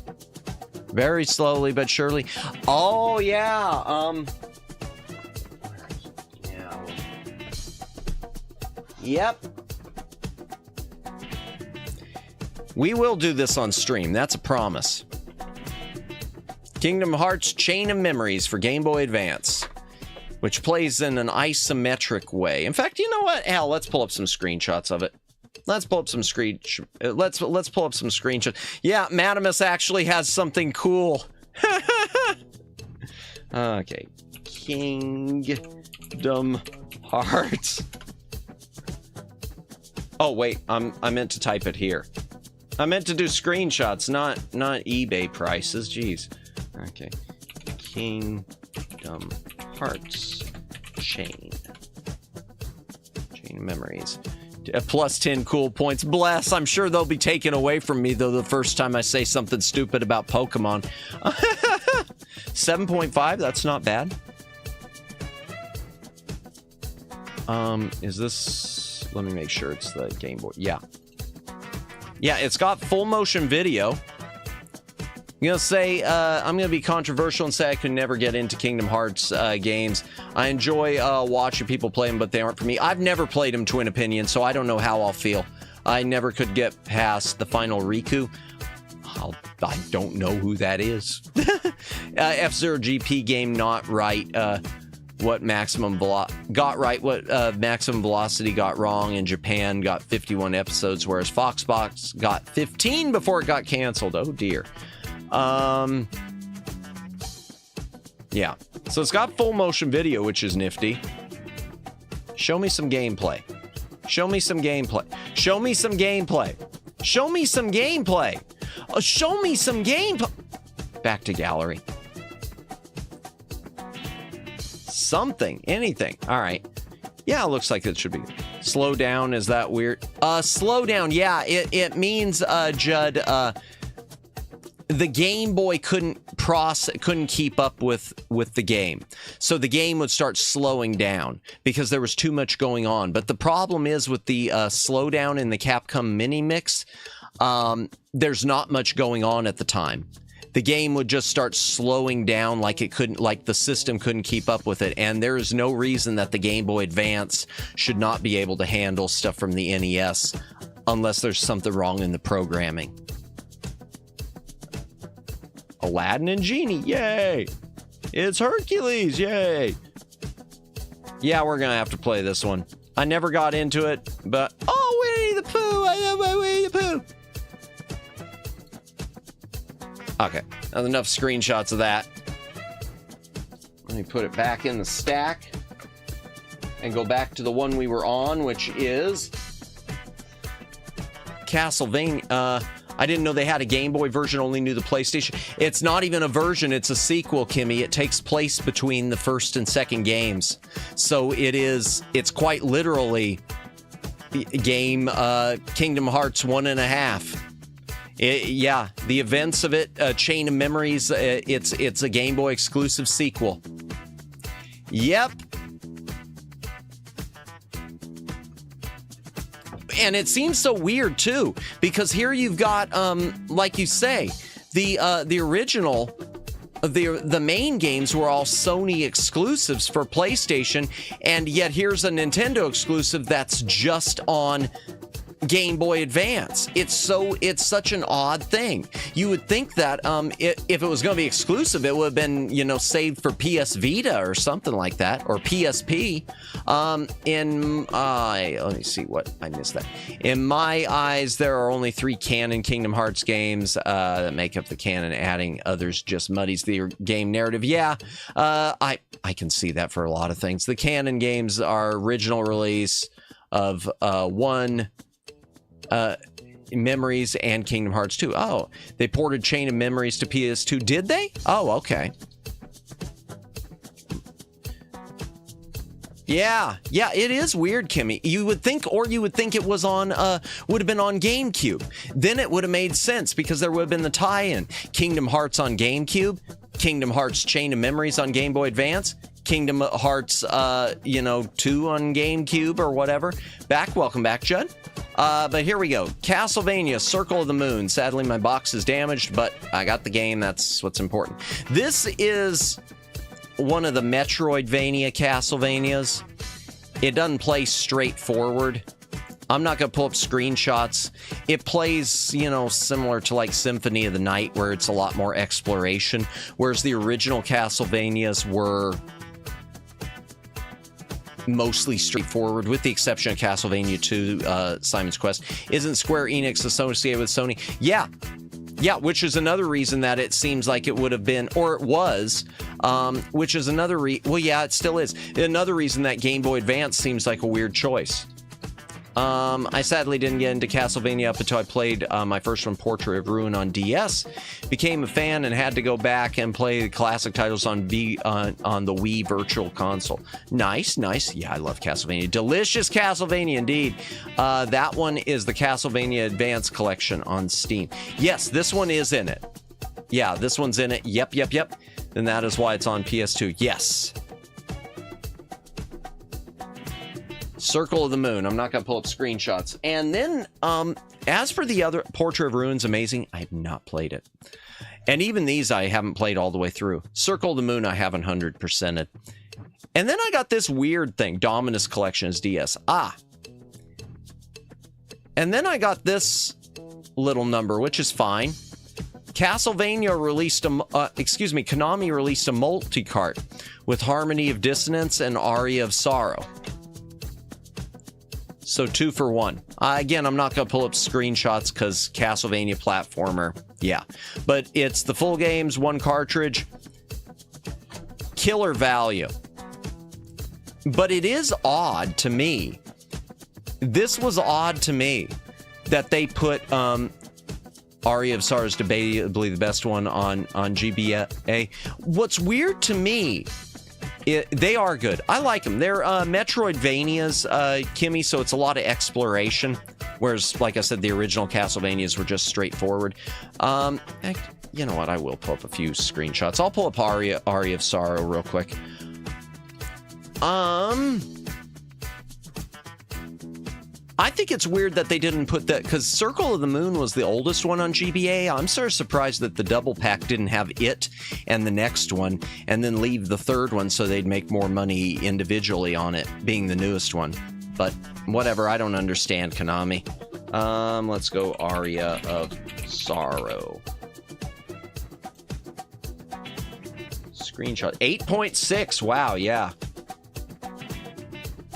Very slowly but surely. Oh yeah. Yep. We will do this on stream. That's a promise. Kingdom Hearts Chain of Memories for Game Boy Advance, which plays in an isometric way. In fact, you know what? Hell, let's pull up some screenshots of it. Let's pull up some screenshots. Yeah, Madamus actually has something cool. Okay. Kingdom Hearts. Oh wait, I meant to type it here. I meant to do screenshots, not eBay prices. Jeez. Okay. Kingdom Hearts Chain of Memories. Plus 10 cool points. Bless. I'm sure they'll be taken away from me, though, the first time I say something stupid about Pokemon. 7.5. That's not bad. Is this... Let me make sure it's the Game Boy. Yeah. Yeah, it's got full motion video. I'm gonna say, I'm gonna be controversial and say I could never get into Kingdom Hearts games. I enjoy watching people play them, but they aren't for me. I've never played them, Twin Opinion, so I don't know how I'll feel. I never could get past the final Riku. I don't know who that is. F-Zero GP game not right. What maximum maximum velocity got wrong in Japan, got 51 episodes, whereas Foxbox got 15 before it got canceled. Oh dear. Yeah. So it's got full motion video, which is nifty. Show me some gameplay. Show me some gameplay. Show me some gameplay. Show me some gameplay. Show me some gameplay. Back to gallery. Something, anything. All right. Yeah, it looks like it should be. Slow down, is that weird? Slow down, yeah, it means, Judd, the Game Boy couldn't keep up with the game. So the game would start slowing down because there was too much going on. But the problem is with the slowdown in the Capcom Mini Mix, there's not much going on at the time. The game would just start slowing down like the system couldn't keep up with it. And there is no reason that the Game Boy Advance should not be able to handle stuff from the NES unless there's something wrong in the programming. Aladdin and Genie, yay! It's Hercules, yay! Yeah, we're gonna have to play this one. I never got into it, but Winnie the Pooh! I love my Winnie the Pooh! Okay, that's enough screenshots of that. Let me put it back in the stack and go back to the one we were on, which is Castlevania. I didn't know they had a Game Boy version, only knew the PlayStation. It's not even a version, it's a sequel, Kimmy. It takes place between the first and second games. So it's quite literally game Kingdom Hearts 1.5. Yeah, the events of it, Chain of Memories, it's a Game Boy exclusive sequel. Yep. And it seems so weird too, because here you've got, like you say, the original, the main games were all Sony exclusives for PlayStation, and yet here's a Nintendo exclusive that's just on Game Boy Advance. It's such an odd thing. You would think that if it was going to be exclusive, it would have been, saved for PS Vita or something like that, or PSP. Let me see what I missed that. In my eyes, there are only 3 canon Kingdom Hearts games that make up the canon. Adding others just muddies the game narrative. Yeah, I can see that for a lot of things. The canon games are original release of Memories and Kingdom Hearts 2. Oh, they ported Chain of Memories to PS2. Did they? Oh, okay. Yeah, it is weird, Kimmy. You would think it was on, would have been on GameCube. Then it would have made sense because there would have been the tie-in. Kingdom Hearts on GameCube, Kingdom Hearts Chain of Memories on Game Boy Advance, Kingdom Hearts, 2 on GameCube or whatever. Welcome back, Judd. But here we go. Castlevania, Circle of the Moon. Sadly, my box is damaged, but I got the game. That's what's important. This is one of the Metroidvania Castlevanias. It doesn't play straightforward. I'm not going to pull up screenshots. It plays, similar to like Symphony of the Night, where it's a lot more exploration, whereas the original Castlevanias were mostly straightforward, with the exception of Castlevania 2, Simon's Quest. Isn't Square Enix associated with Sony? Yeah, which is another reason that it seems like it would have been, or it was, which is another it still is. Another reason that Game Boy Advance seems like a weird choice. I sadly didn't get into Castlevania up until I played my first one, Portrait of Ruin, on DS. Became a fan and had to go back and play the classic titles on the Wii Virtual Console. Nice. Yeah, I love Castlevania. Delicious Castlevania indeed. That one is the Castlevania Advance Collection on Steam. Yes, this one is in it. Yeah, this one's in it. Yep. And that is why it's on PS2. Yes. Circle of the Moon. I'm not going to pull up screenshots. And then, as for the other, Portrait of Ruin's amazing. I have not played it. And even these I haven't played all the way through. Circle of the Moon I haven't 100%ed. And then I got this weird thing. Dominus Collection is DS. And then I got this little number, which is fine. Castlevania released Konami released a multi-cart with Harmony of Dissonance and Aria of Sorrow. So 2 for 1. Again, I'm not going to pull up screenshots because Castlevania platformer. Yeah. But it's the full games, 1 cartridge. killer value. But it is odd to me. This was odd to me that they put Aria of Sorrow is debatably the best one on GBA. What's weird to me, they are good. I like them. They're Metroidvanias, Kimmy, so it's a lot of exploration. Whereas, like I said, the original Castlevanias were just straightforward. You know what? I will pull up a few screenshots. I'll pull up Aria of Sorrow real quick. I think it's weird that they didn't put that, because Circle of the Moon was the oldest one on GBA. I'm sort of surprised that the double pack didn't have it and the next one, and then leave the third one so they'd make more money individually on it, being the newest one. But whatever, I don't understand Konami. Let's go Aria of Sorrow. Screenshot 8.6. Wow, yeah.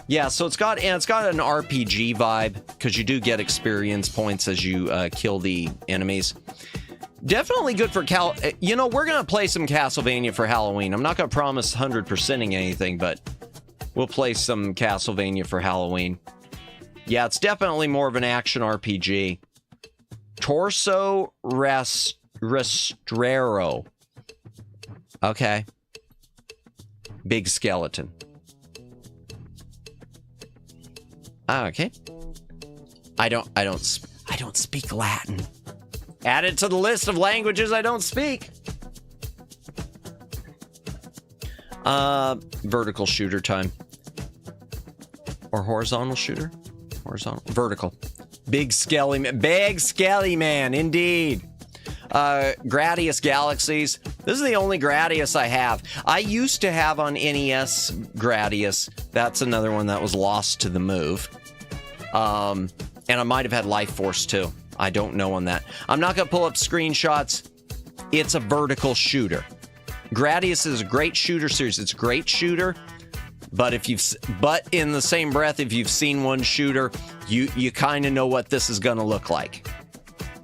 Yeah, so it's got an RPG vibe, because you do get experience points as you kill the enemies. Definitely good for we're going to play some Castlevania for Halloween. I'm not going to promise 100%ing anything, but we'll play some Castlevania for Halloween. Yeah, it's definitely more of an action RPG. Torso Restrero. Okay. Big skeleton. Okay. I don't speak Latin. Add it to the list of languages I don't speak. Vertical shooter time. Or horizontal shooter? Horizontal. Vertical. Big skelly man, indeed. Gradius Galaxies. This is the only Gradius I have. I used to have on NES Gradius. That's another one that was lost to the move. And I might have had Life Force too. I don't know on that. I'm not going to pull up screenshots. It's a vertical shooter. Gradius is a great shooter series. It's a great shooter. But in the same breath, if you've seen one shooter, you kind of know what this is going to look like.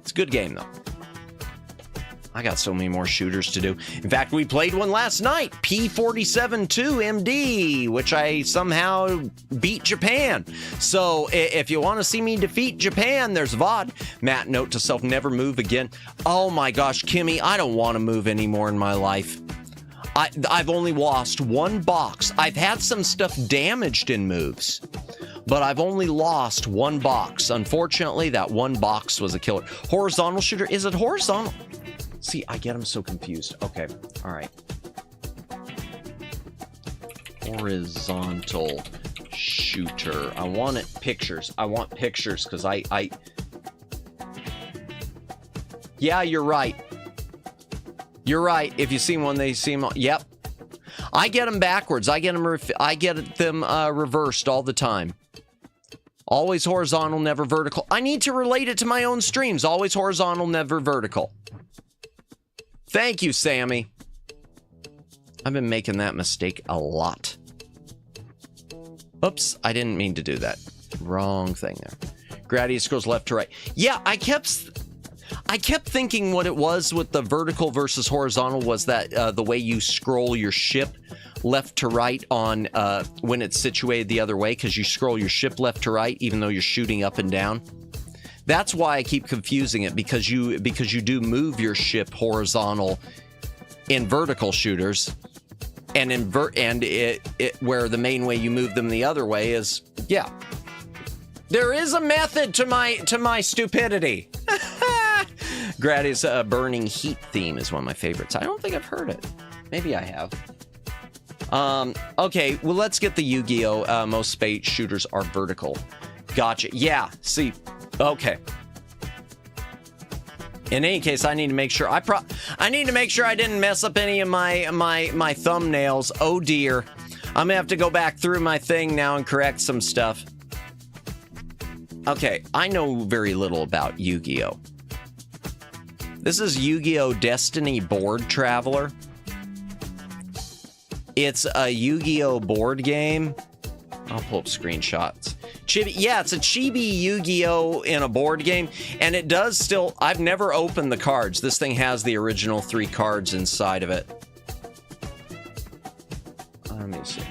It's a good game though. I got so many more shooters to do. In fact, we played one last night, P47-2 MD, which I somehow beat Japan. So if you want to see me defeat Japan, there's VOD. Matt, note to self, never move again. Oh my gosh, Kimmy, I don't want to move anymore in my life. I've only lost one box. I've had some stuff damaged in moves, but I've only lost one box. Unfortunately, that one box was a killer. Horizontal shooter, is it horizontal? See, I get them so confused. Okay, all right. Horizontal shooter. I want it pictures. I want pictures because I... Yeah, you're right. You're right. If you see one, they seem... Yep. I get them backwards. I get them reversed all the time. Always horizontal, never vertical. I need to relate it to my own streams. Always horizontal, never vertical. Thank you, Sammy. I've been making that mistake a lot. Oops, I didn't mean to do that. Wrong thing there. Gradius goes left to right. Yeah, I kept thinking what it was with the vertical versus horizontal was that the way you scroll your ship left to right on when it's situated the other way, because you scroll your ship left to right even though you're shooting up and down. That's why I keep confusing it, because you do move your ship horizontal in vertical shooters, and where the main way you move them the other way is, yeah. There is a method to my stupidity. Gradius Burning Heat theme is one of my favorites. I don't think I've heard it. Maybe I have. Okay, well, let's get the Yu-Gi-Oh! Most space shooters are vertical. Gotcha. Yeah, see... Okay. In any case, I need to make sure I didn't mess up any of my thumbnails. Oh dear. I'm gonna have to go back through my thing now and correct some stuff. Okay, I know very little about Yu-Gi-Oh! This is Yu-Gi-Oh! Destiny Board Traveler. It's a Yu-Gi-Oh! Board game. I'll pull up screenshots. Chibi, yeah, it's a chibi Yu-Gi-Oh! In a board game, and it does still... I've never opened the cards. This thing has the original 3 cards inside of it. Let me see.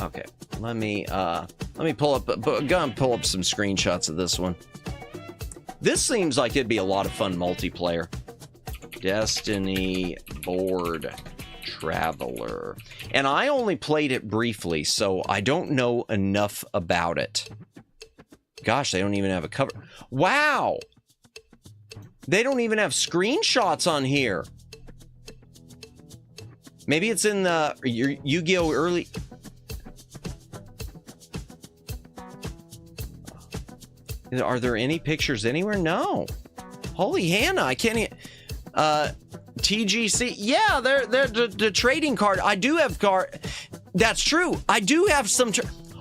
Okay, let me pull up some screenshots of this one. This seems like it'd be a lot of fun multiplayer. Destiny Board Traveler. And I only played it briefly, so I don't know enough about it. Gosh, they don't even have a cover. Wow! They don't even have screenshots on here. Maybe it's in the Yu-Gi-Oh! Early... Are there any pictures anywhere? No. Holy Hannah, I can't even... TGC, yeah, they're the trading card. I do have card. That's true. I do have some.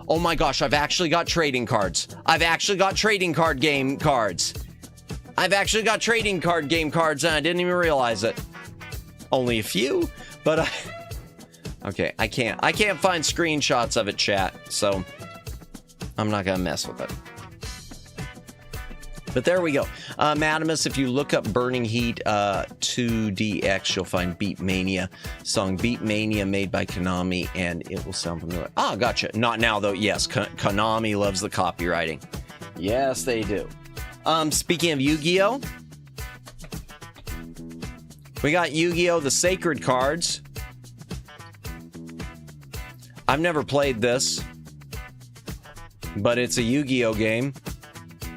Oh my gosh, I've actually got trading cards. I've actually got trading card game cards. I've actually got trading card game cards, and I didn't even realize it. Only a few, but okay, I can't find screenshots of it, chat. So I'm not gonna mess with it. But there we go. Madamus, if you look up Burning Heat 2DX, you'll find Beat Mania song. Beat Mania made by Konami, and it will sound familiar. Ah, gotcha. Not now, though. Yes, Konami loves the copywriting. Yes, they do. Speaking of Yu-Gi-Oh! We got Yu-Gi-Oh! The Sacred Cards. I've never played this, but it's a Yu-Gi-Oh! Game.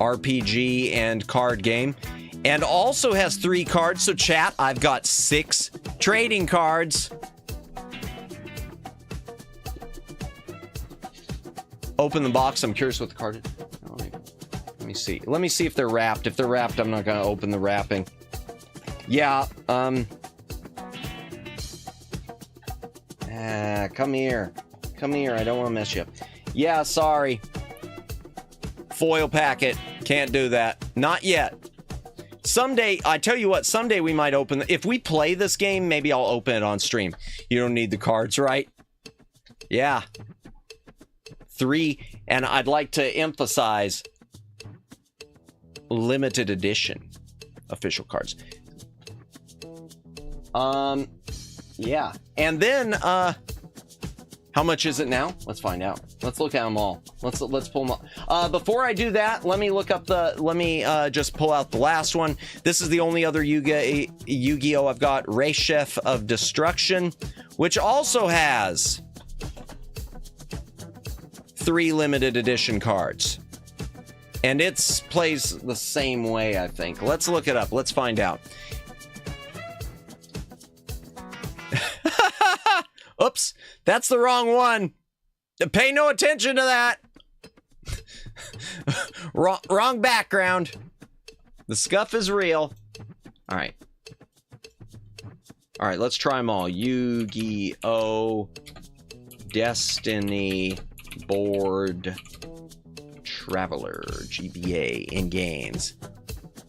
RPG and card game, and also has 3 cards. So chat, I've got 6 trading cards. Open the box. I'm curious what the card is. Let me see. Let me see if they're wrapped. If they're wrapped, I'm not gonna open the wrapping. Yeah. Come here. Come here. I don't want to mess you up. Yeah. Sorry. Foil packet. Can't do that. Not yet. Someday, I tell you what, someday we might open... If we play this game, maybe I'll open it on stream. You don't need the cards, right? Yeah. 3, and I'd like to emphasize limited edition official cards. Yeah. And then, how much is it now? Let's find out. Let's look at them all. Let's pull them up. Before I do that, let me look up the. Let me just pull out the last one. This is the only other Yu-Gi-Oh! I've got. Ray Chef of Destruction, which also has 3 limited edition cards, and it plays the same way. I think. Let's look it up. Let's find out. Oops, that's the wrong one. Pay no attention to that. Wrong background. The scuff is real. All right. All right, let's try them all. Yu-Gi-Oh! Destiny Board Traveler GBA in games.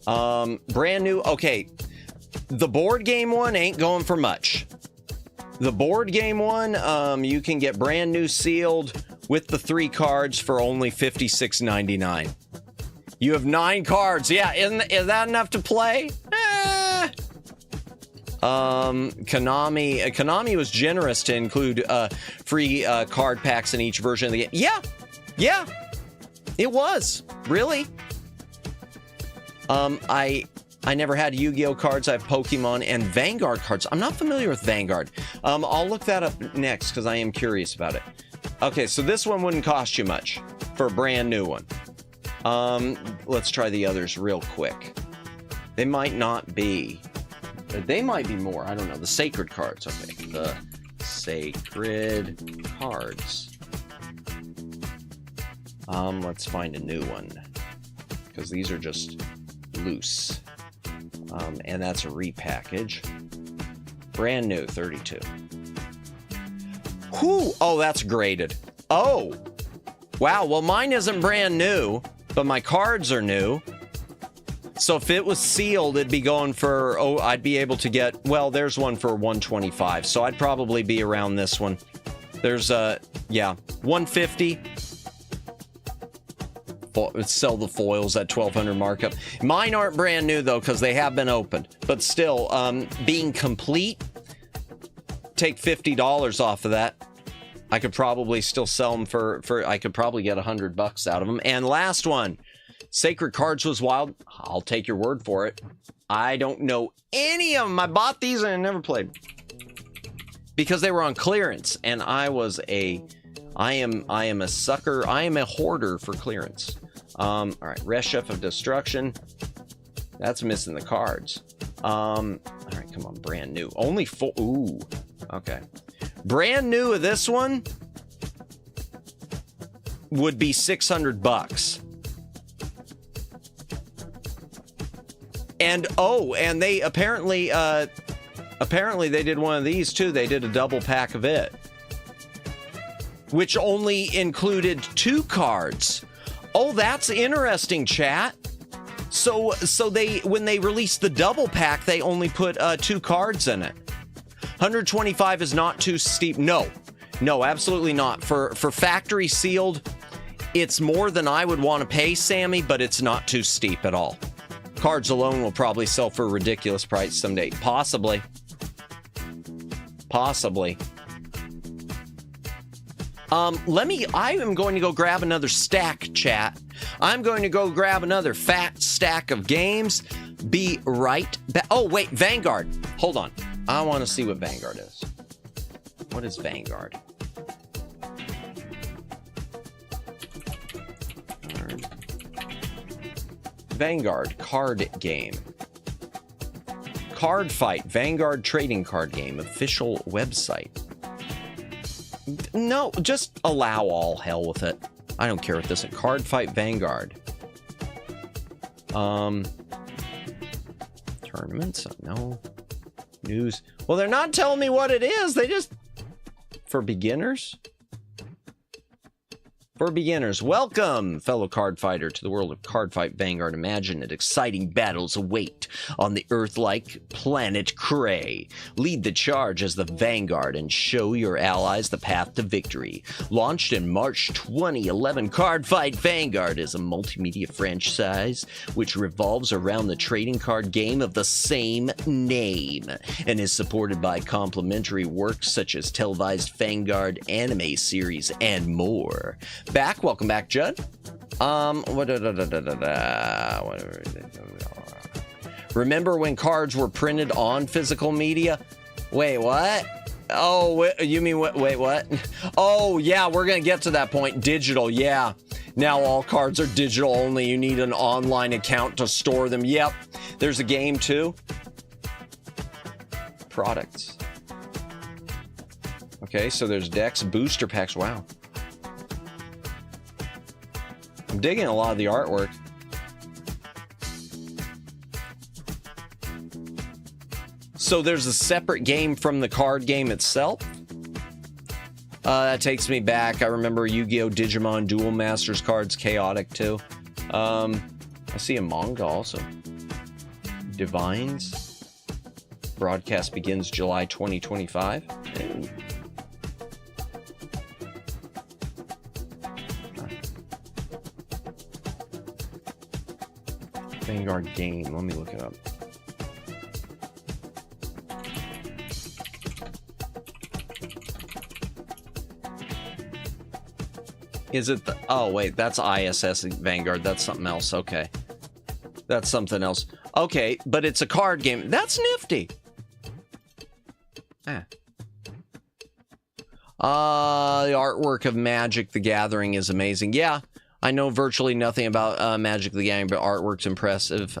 Brand new. Okay, the board game one ain't going for much. The board game one, you can get brand new sealed with the 3 cards for only $56.99. You have 9 cards. Yeah, is that enough to play? Konami was generous to include free card packs in each version of the game. Yeah, it was really. I never had Yu-Gi-Oh cards. I have Pokemon and Vanguard cards. I'm not familiar with Vanguard. I'll look that up next because I am curious about it. Okay, so this one wouldn't cost you much for a brand new one. Let's try the others real quick. They might not be. They might be more. I don't know. The Sacred Cards. Okay, the Sacred Cards. Let's find a new one because these are just loose. And that's a repackage. Brand new, 32. Whew! Oh, that's graded. Oh! Wow, well, mine isn't brand new, but my cards are new. So if it was sealed, it'd be going for, oh, I'd be able to get, well, there's one for 125. So I'd probably be around this one. There's, yeah, 150. Sell the foils at 1,200 markup. Mine aren't brand new though because they have been opened, but still, being complete, take $50 off of that. I could probably still sell them for I could probably get $100 out of them. And last one, Sacred Cards was wild. I'll take your word for it. I don't know any of them. I bought these and I never played because they were on clearance, and I am a sucker. I am a hoarder for clearance. All right, Rest Chef of Destruction. That's missing the cards. All right, come on, brand new. Only 4. Ooh, okay. Brand new of this one would be $600. And and they apparently they did one of these too. They did a double pack of it, which only included 2 cards. Oh, that's interesting, chat. So they, when they released the double pack, they only put 2 cards in it. 125 is not too steep. No, absolutely not. For factory sealed, it's more than I would want to pay, Sammy, but it's not too steep at all. Cards alone will probably sell for a ridiculous price someday. Possibly. I am going to go grab another stack, chat. I'm going to go grab another fat stack of games. Be right back. Oh, wait, Vanguard. Hold on. I want to see what Vanguard is. What is Vanguard? Vanguard card game. Card Fight, Vanguard trading card game, official website. No, just allow all hell with it. I don't care what this is. Card Fight Vanguard. Tournaments? No. News. Well, they're not telling me what it is. They just... For beginners? For beginners, welcome, fellow card fighter, to the world of Card Fight Vanguard. Imagine that exciting battles await on the Earth-like planet Cray. Lead the charge as the Vanguard and show your allies the path to victory. Launched in March 2011, Card Fight Vanguard is a multimedia franchise which revolves around the trading card game of the same name and is supported by complimentary works such as televised Vanguard anime series and more. Welcome back, Judd. Remember when cards were printed on physical media? Wait, what? Oh, you mean what? Wait, what? Oh, yeah, we're gonna get to that point. Digital, yeah. Now all cards are digital only. You need an online account to store them. Yep. There's a game too. Products. Okay, so there's decks, booster packs. Wow. I'm digging a lot of the artwork. So there's a separate game from the card game itself. That takes me back. I remember Yu-Gi-Oh! Digimon Duel Masters cards, chaotic too. I see a manga also. Divines. Broadcast begins July 2025. Ooh. Vanguard game. Let me look it up. Is it the... Oh, wait. That's ISS Vanguard. That's something else. Okay. That's something else. Okay, but it's a card game. That's nifty. The artwork of Magic the Gathering is amazing. Yeah. I know virtually nothing about Magic the Gathering, but artwork's impressive.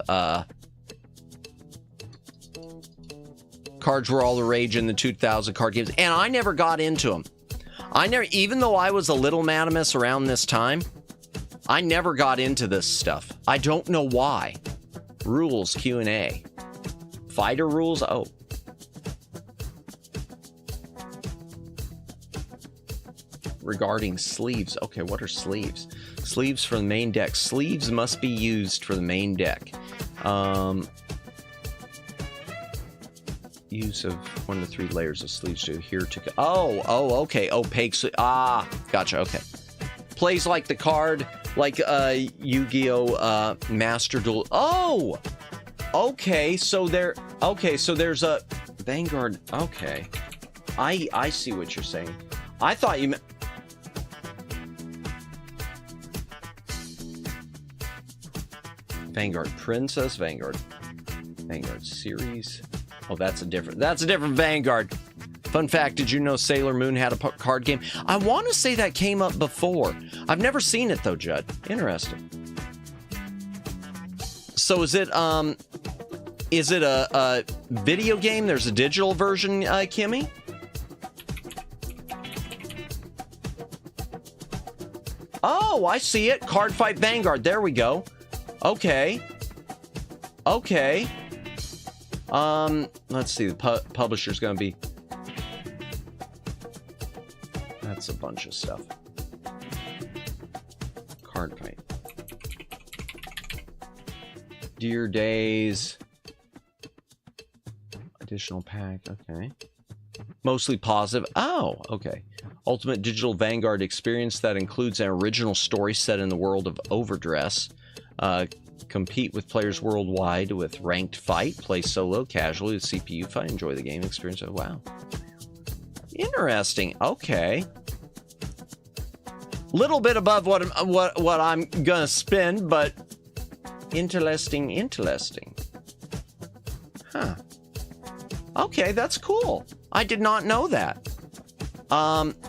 Cards were all the rage in the 2000 card games, and I never got into them. Even though I was a little Madamus around this time, I never got into this stuff. I don't know why. Rules, Q&A. Fighter rules? Oh. Regarding sleeves. Okay, what are sleeves? Sleeves for the main deck. Sleeves must be used for the main deck. Use of 1 to 3 layers of sleeves to adhere to... Oh, okay. Opaque. Gotcha. Okay. Plays like the card, like Yu-Gi-Oh! Master Duel. Oh! Okay, so there's a... Vanguard. Okay. I see what you're saying. I thought you meant... Vanguard Princess, Vanguard series. Oh, that's a different Vanguard. Fun fact, did you know Sailor Moon had a card game? I want to say that came up before. I've never seen it though, Judd. Interesting. So is it a video game? There's a digital version, Kimmy? Oh, I see it. Card Fight Vanguard. There we go. Okay. Okay. Let's see. The publisher's going to be... That's a bunch of stuff. Card Fight. Dear Days. Additional pack. Okay. Mostly positive. Oh, okay. Ultimate digital Vanguard experience that includes an original story set in the world of Overdress. Compete with players worldwide with ranked fight. Play solo, casually with CPU fight. Enjoy the game experience. Oh, wow. Interesting. Okay. Little bit above what I'm gonna spend, but interesting. Huh. Okay, that's cool. I did not know that.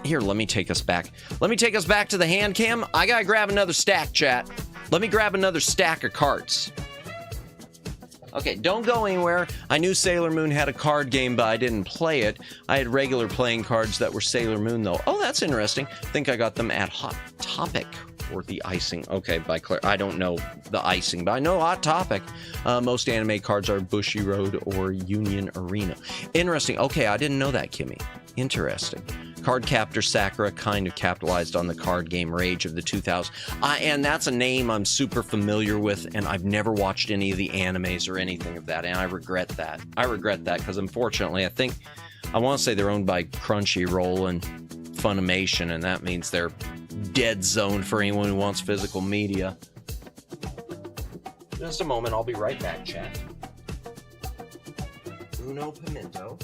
Here, let me take us back. Let me take us back to the Handcam. I gotta grab another stack, chat. Let me grab another stack of cards. Okay, don't go anywhere. I knew Sailor Moon had a card game, but I didn't play it. I had regular playing cards that were Sailor Moon, though. Oh, that's interesting. I think I got them at Hot Topic, or the icing. Okay, by Claire. I don't know the icing, but I know Hot Topic. Most anime cards are Bushi Road or Union Arena. Interesting. Okay, I didn't know that, Kimmy. Interesting. Card Captor Sakura kind of capitalized on the card game rage of the 2000s. And that's a name I'm super familiar with, and I've never watched any of the animes or anything of that, and I regret that. I regret that because, unfortunately, I want to say they're owned by Crunchyroll and Funimation, and that means they're dead zone for anyone who wants physical media. Just a moment, I'll be right back, chat. Uno Pimento.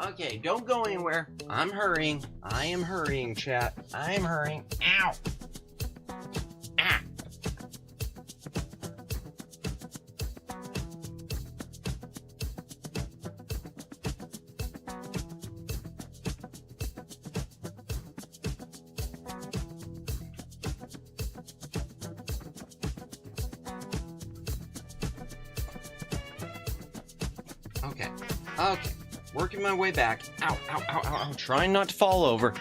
Okay, don't go anywhere. I'm hurrying. I am hurrying, chat. I am hurrying. Ow! Ah! Okay. Okay. Working my way back. Ow, ow, ow, ow, ow. Trying not to fall over.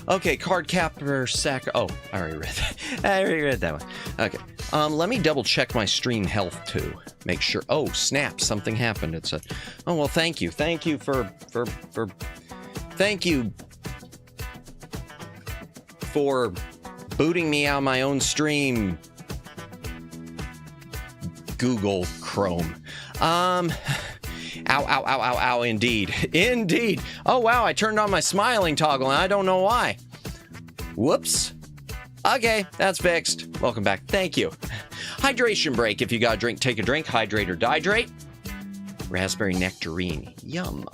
Okay, Card Captor Sakura. Oh, I already read that. I already read that one. Okay. Let me double check my stream health too. Make sure. Oh, snap. Something happened. It's a. Oh, well, thank you. Thank you thank you for booting me out of my own stream. Google Chrome. Ow, ow, ow, ow, ow, indeed. Indeed. Oh, wow, I turned on my smiling toggle, and I don't know why. Whoops. Okay, that's fixed. Welcome back. Thank you. Hydration break. If you got a drink, take a drink. Hydrate or dihydrate. Raspberry nectarine. Yum.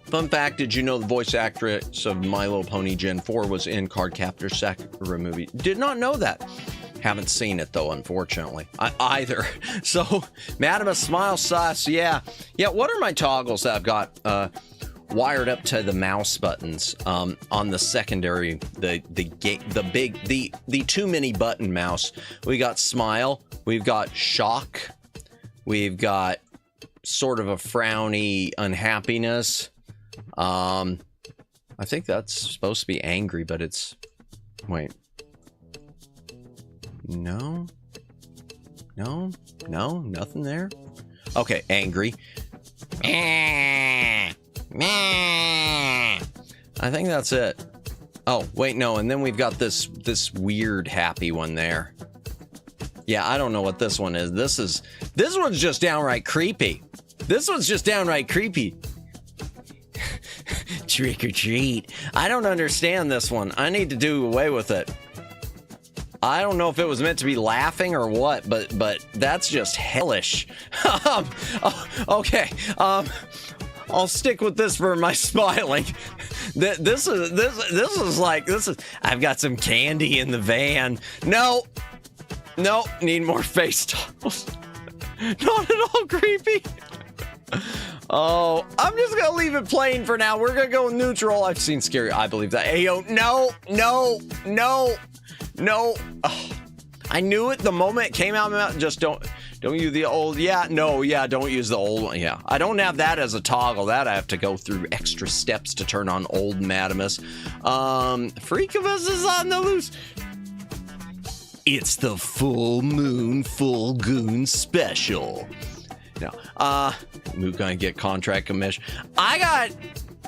Fun fact, did you know the voice actress of My Little Pony Gen 4 was in Card Captor Sakura movie? Did not know that. Haven't seen it, though, unfortunately. Either. So, Madam Smile Sauce, yeah. Yeah, what are my toggles that I've got wired up to the mouse buttons on the secondary, the too many button mouse? We got Smile, we've got Shock, we've got sort of a frowny unhappiness. I think that's supposed to be angry, but it's... Wait. No, nothing there. Okay, angry. I think that's it. Oh, wait, no, and then we've got this weird happy one there. Yeah, I don't know what this one is. This one's just downright creepy. This one's just downright creepy. Trick or treat. I don't understand this one. I need to do away with it. I don't know if it was meant to be laughing or what, but that's just hellish. Okay. I'll stick with this for my smiling. This is I've got some candy in the van. No, need more face toggles. Not at all creepy. Oh, I'm just gonna leave it plain for now. We're gonna go neutral. I've seen scary. I believe that. Hey, yo, no. Oh, I knew it the moment it came out of my mouth. Just don't use the old. Don't use the old one. Yeah, I don't have that as a toggle. That I have to go through extra steps to turn on old Madamus. Freak of Us is on the loose. It's the full moon, full goon special. No, we're gonna get contract commission.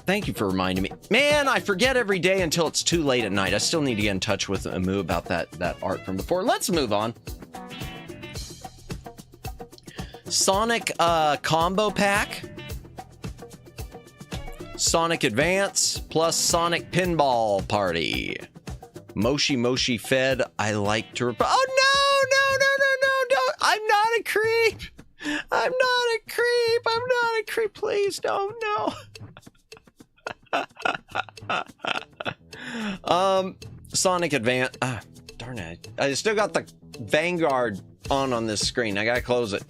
Thank you for reminding me. Man, I forget every day until it's too late at night. I still need to get in touch with Amu about that art from before. Let's move on. Sonic combo pack. Sonic Advance plus Sonic Pinball Party. Moshi Fed. I like to. Oh no! I'm not a creep. I'm not a creep. Please, no. Sonic Advance. Darn it. I still got the Vanguard on this screen. I gotta close it.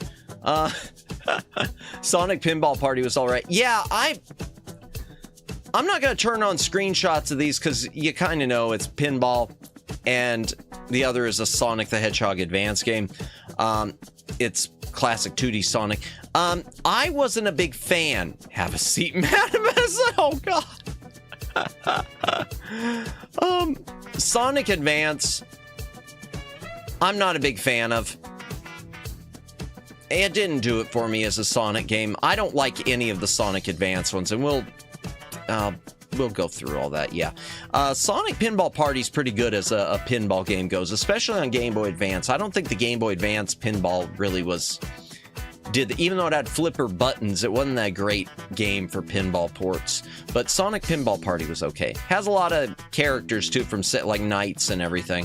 Sonic Pinball Party was all right. Yeah, I'm not gonna turn on screenshots of these because you kind of know it's pinball, and the other is a Sonic the Hedgehog Advance game. It's classic 2D Sonic. I wasn't a big fan. Have a seat, Madamus. Oh God. Sonic Advance, I'm not a big fan of. It didn't do it for me as a Sonic game. I don't like any of the Sonic Advance ones, and we'll go through all that. Yeah, Sonic Pinball Party's pretty good as a pinball game goes, especially on Game Boy Advance. I don't think the Game Boy Advance pinball really even though it had flipper buttons, it wasn't that great game for pinball ports. But Sonic Pinball Party was okay. Has a lot of characters too, from like knights and everything.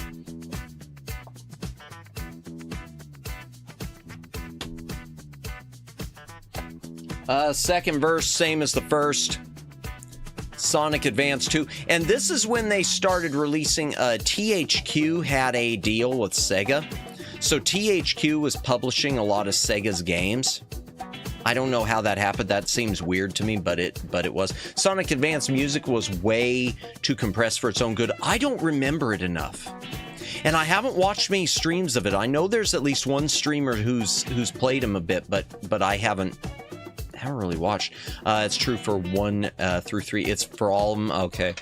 Second verse, same as the first. Sonic Advance 2. And this is when they started releasing, THQ had a deal with Sega. So THQ was publishing a lot of Sega's games. I don't know how that happened. That seems weird to me, but it was. Sonic Advance music was way too compressed for its own good. I don't remember it enough. And I haven't watched many streams of it. I know there's at least one streamer who's played him a bit, but I haven't really watched. It's true for 1 through 3. It's for all of them. Okay.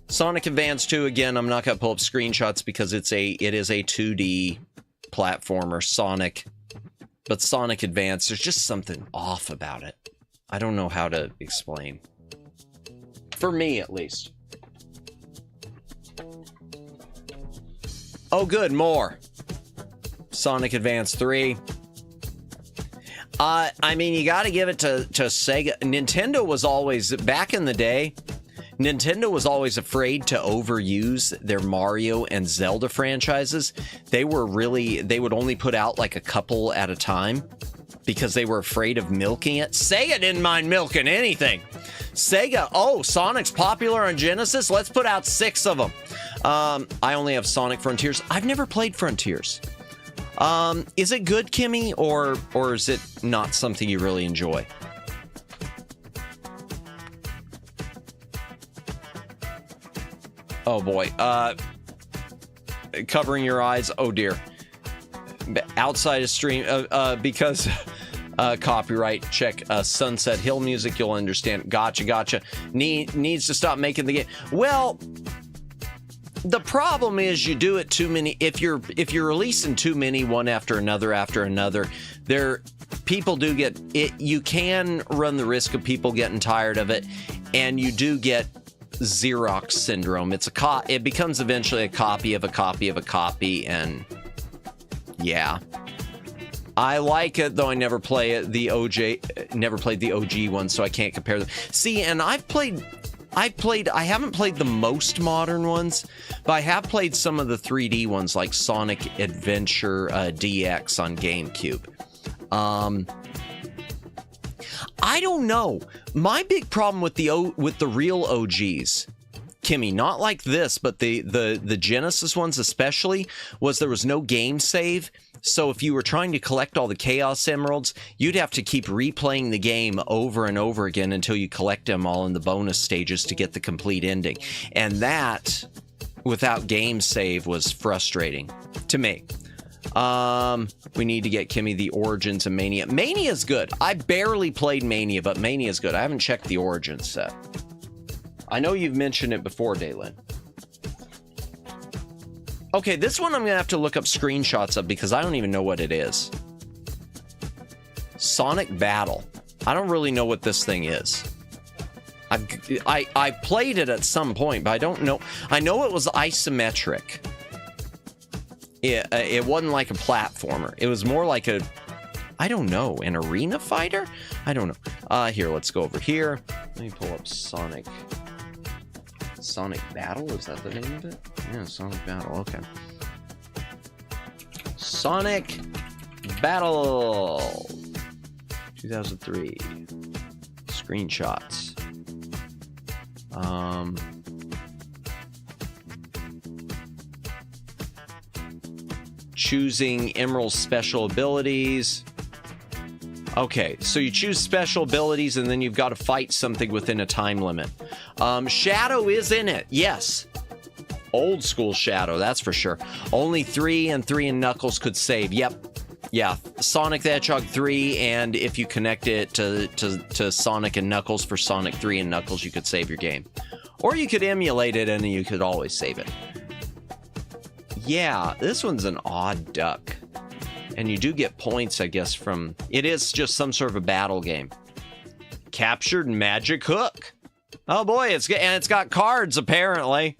Sonic Advance 2, again, I'm not going to pull up screenshots because it is a 2D platformer, Sonic. But Sonic Advance, there's just something off about it. I don't know how to explain. For me, at least. Oh, good, more. Sonic Advance 3. I mean, you got to give it to Sega. Nintendo was always, back in the day, Nintendo was always afraid to overuse their Mario and Zelda franchises. They would only put out like a couple at a time because they were afraid of milking it. Sega didn't mind milking anything. Sega, Sonic's popular on Genesis. Let's put out 6 of them. I only have Sonic Frontiers. I've never played Frontiers. Is it good, Kimmy, or is it not something you really enjoy? Oh boy. Covering your eyes. Oh dear. Outside of stream, because copyright check. Sunset Hill music. You'll understand. Gotcha. Needs to stop making the game. Well, the problem is you do it too many. If you're releasing too many one after another, people do get it. You can run the risk of people getting tired of it, and you do get Xerox syndrome. It becomes eventually a copy of a copy of a copy, and yeah. I like it, though I never play it. Never played the OG one, so I can't compare them. See, and I haven't played the most modern ones, but I have played some of the 3D ones like Sonic Adventure DX on GameCube. I don't know. My big problem with the real OGs, Kimmy, not like this, but the Genesis ones especially, was there was no game save. So if you were trying to collect all the Chaos Emeralds, you'd have to keep replaying the game over and over again until you collect them all in the bonus stages to get the complete ending. And that, without game save, was frustrating to me. We need to get Kimmy the Origins of Mania. Mania's good. I barely played Mania, but Mania's good. I haven't checked the Origins set. I know you've mentioned it before, Daylin. Okay, this one I'm going to have to look up screenshots of because I don't even know what it is. Sonic Battle. I don't really know what this thing is. I played it at some point, but I don't know. I know it was isometric. It wasn't like a platformer. It was more like I don't know, an arena fighter? I don't know. Here, let's go over here. Let me pull up Sonic Battle? Is that the name of it? Yeah, Sonic Battle. Okay. Sonic Battle 2003. Screenshots. Choosing Emerald's special abilities. Okay, so you choose special abilities and then you've got to fight something within a time limit. Shadow is in it, yes. Old school Shadow, that's for sure. Only 3 and Knuckles could save. Yep. Yeah, Sonic the Hedgehog 3, and if you connect it to Sonic and Knuckles for Sonic 3 and Knuckles, you could save your game. Or you could emulate it and you could always save it. Yeah, this one's an odd duck. And you do get points, I guess, from... It is just some sort of a battle game. Captured Magic Hook. Oh boy, it's got cards, apparently.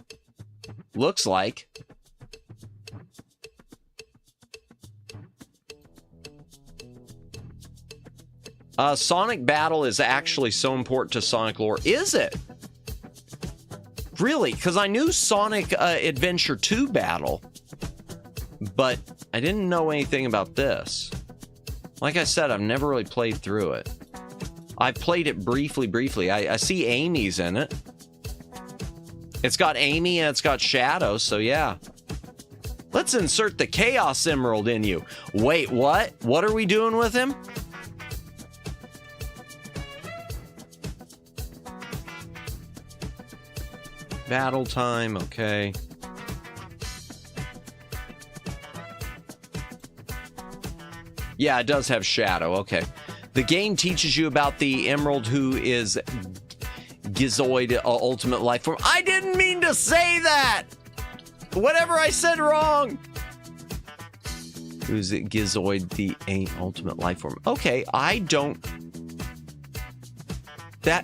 Looks like. Sonic Battle is actually so important to Sonic lore. Is it? Really? Because I knew Sonic Adventure 2 Battle, but I didn't know anything about this. Like I said, I've never really played through it. I played it briefly. I see Amy's in it. It's got Amy and it's got Shadow, so yeah. Let's insert the Chaos Emerald in you. Wait, what? What are we doing with him? Battle time, okay. Yeah, it does have Shadow, okay. The game teaches you about the Emerald who is Gizoid Ultimate Life Form. I didn't mean to say that! Whatever I said wrong! Who's it? Gizoid the Ultimate Life Form. Okay, I don't...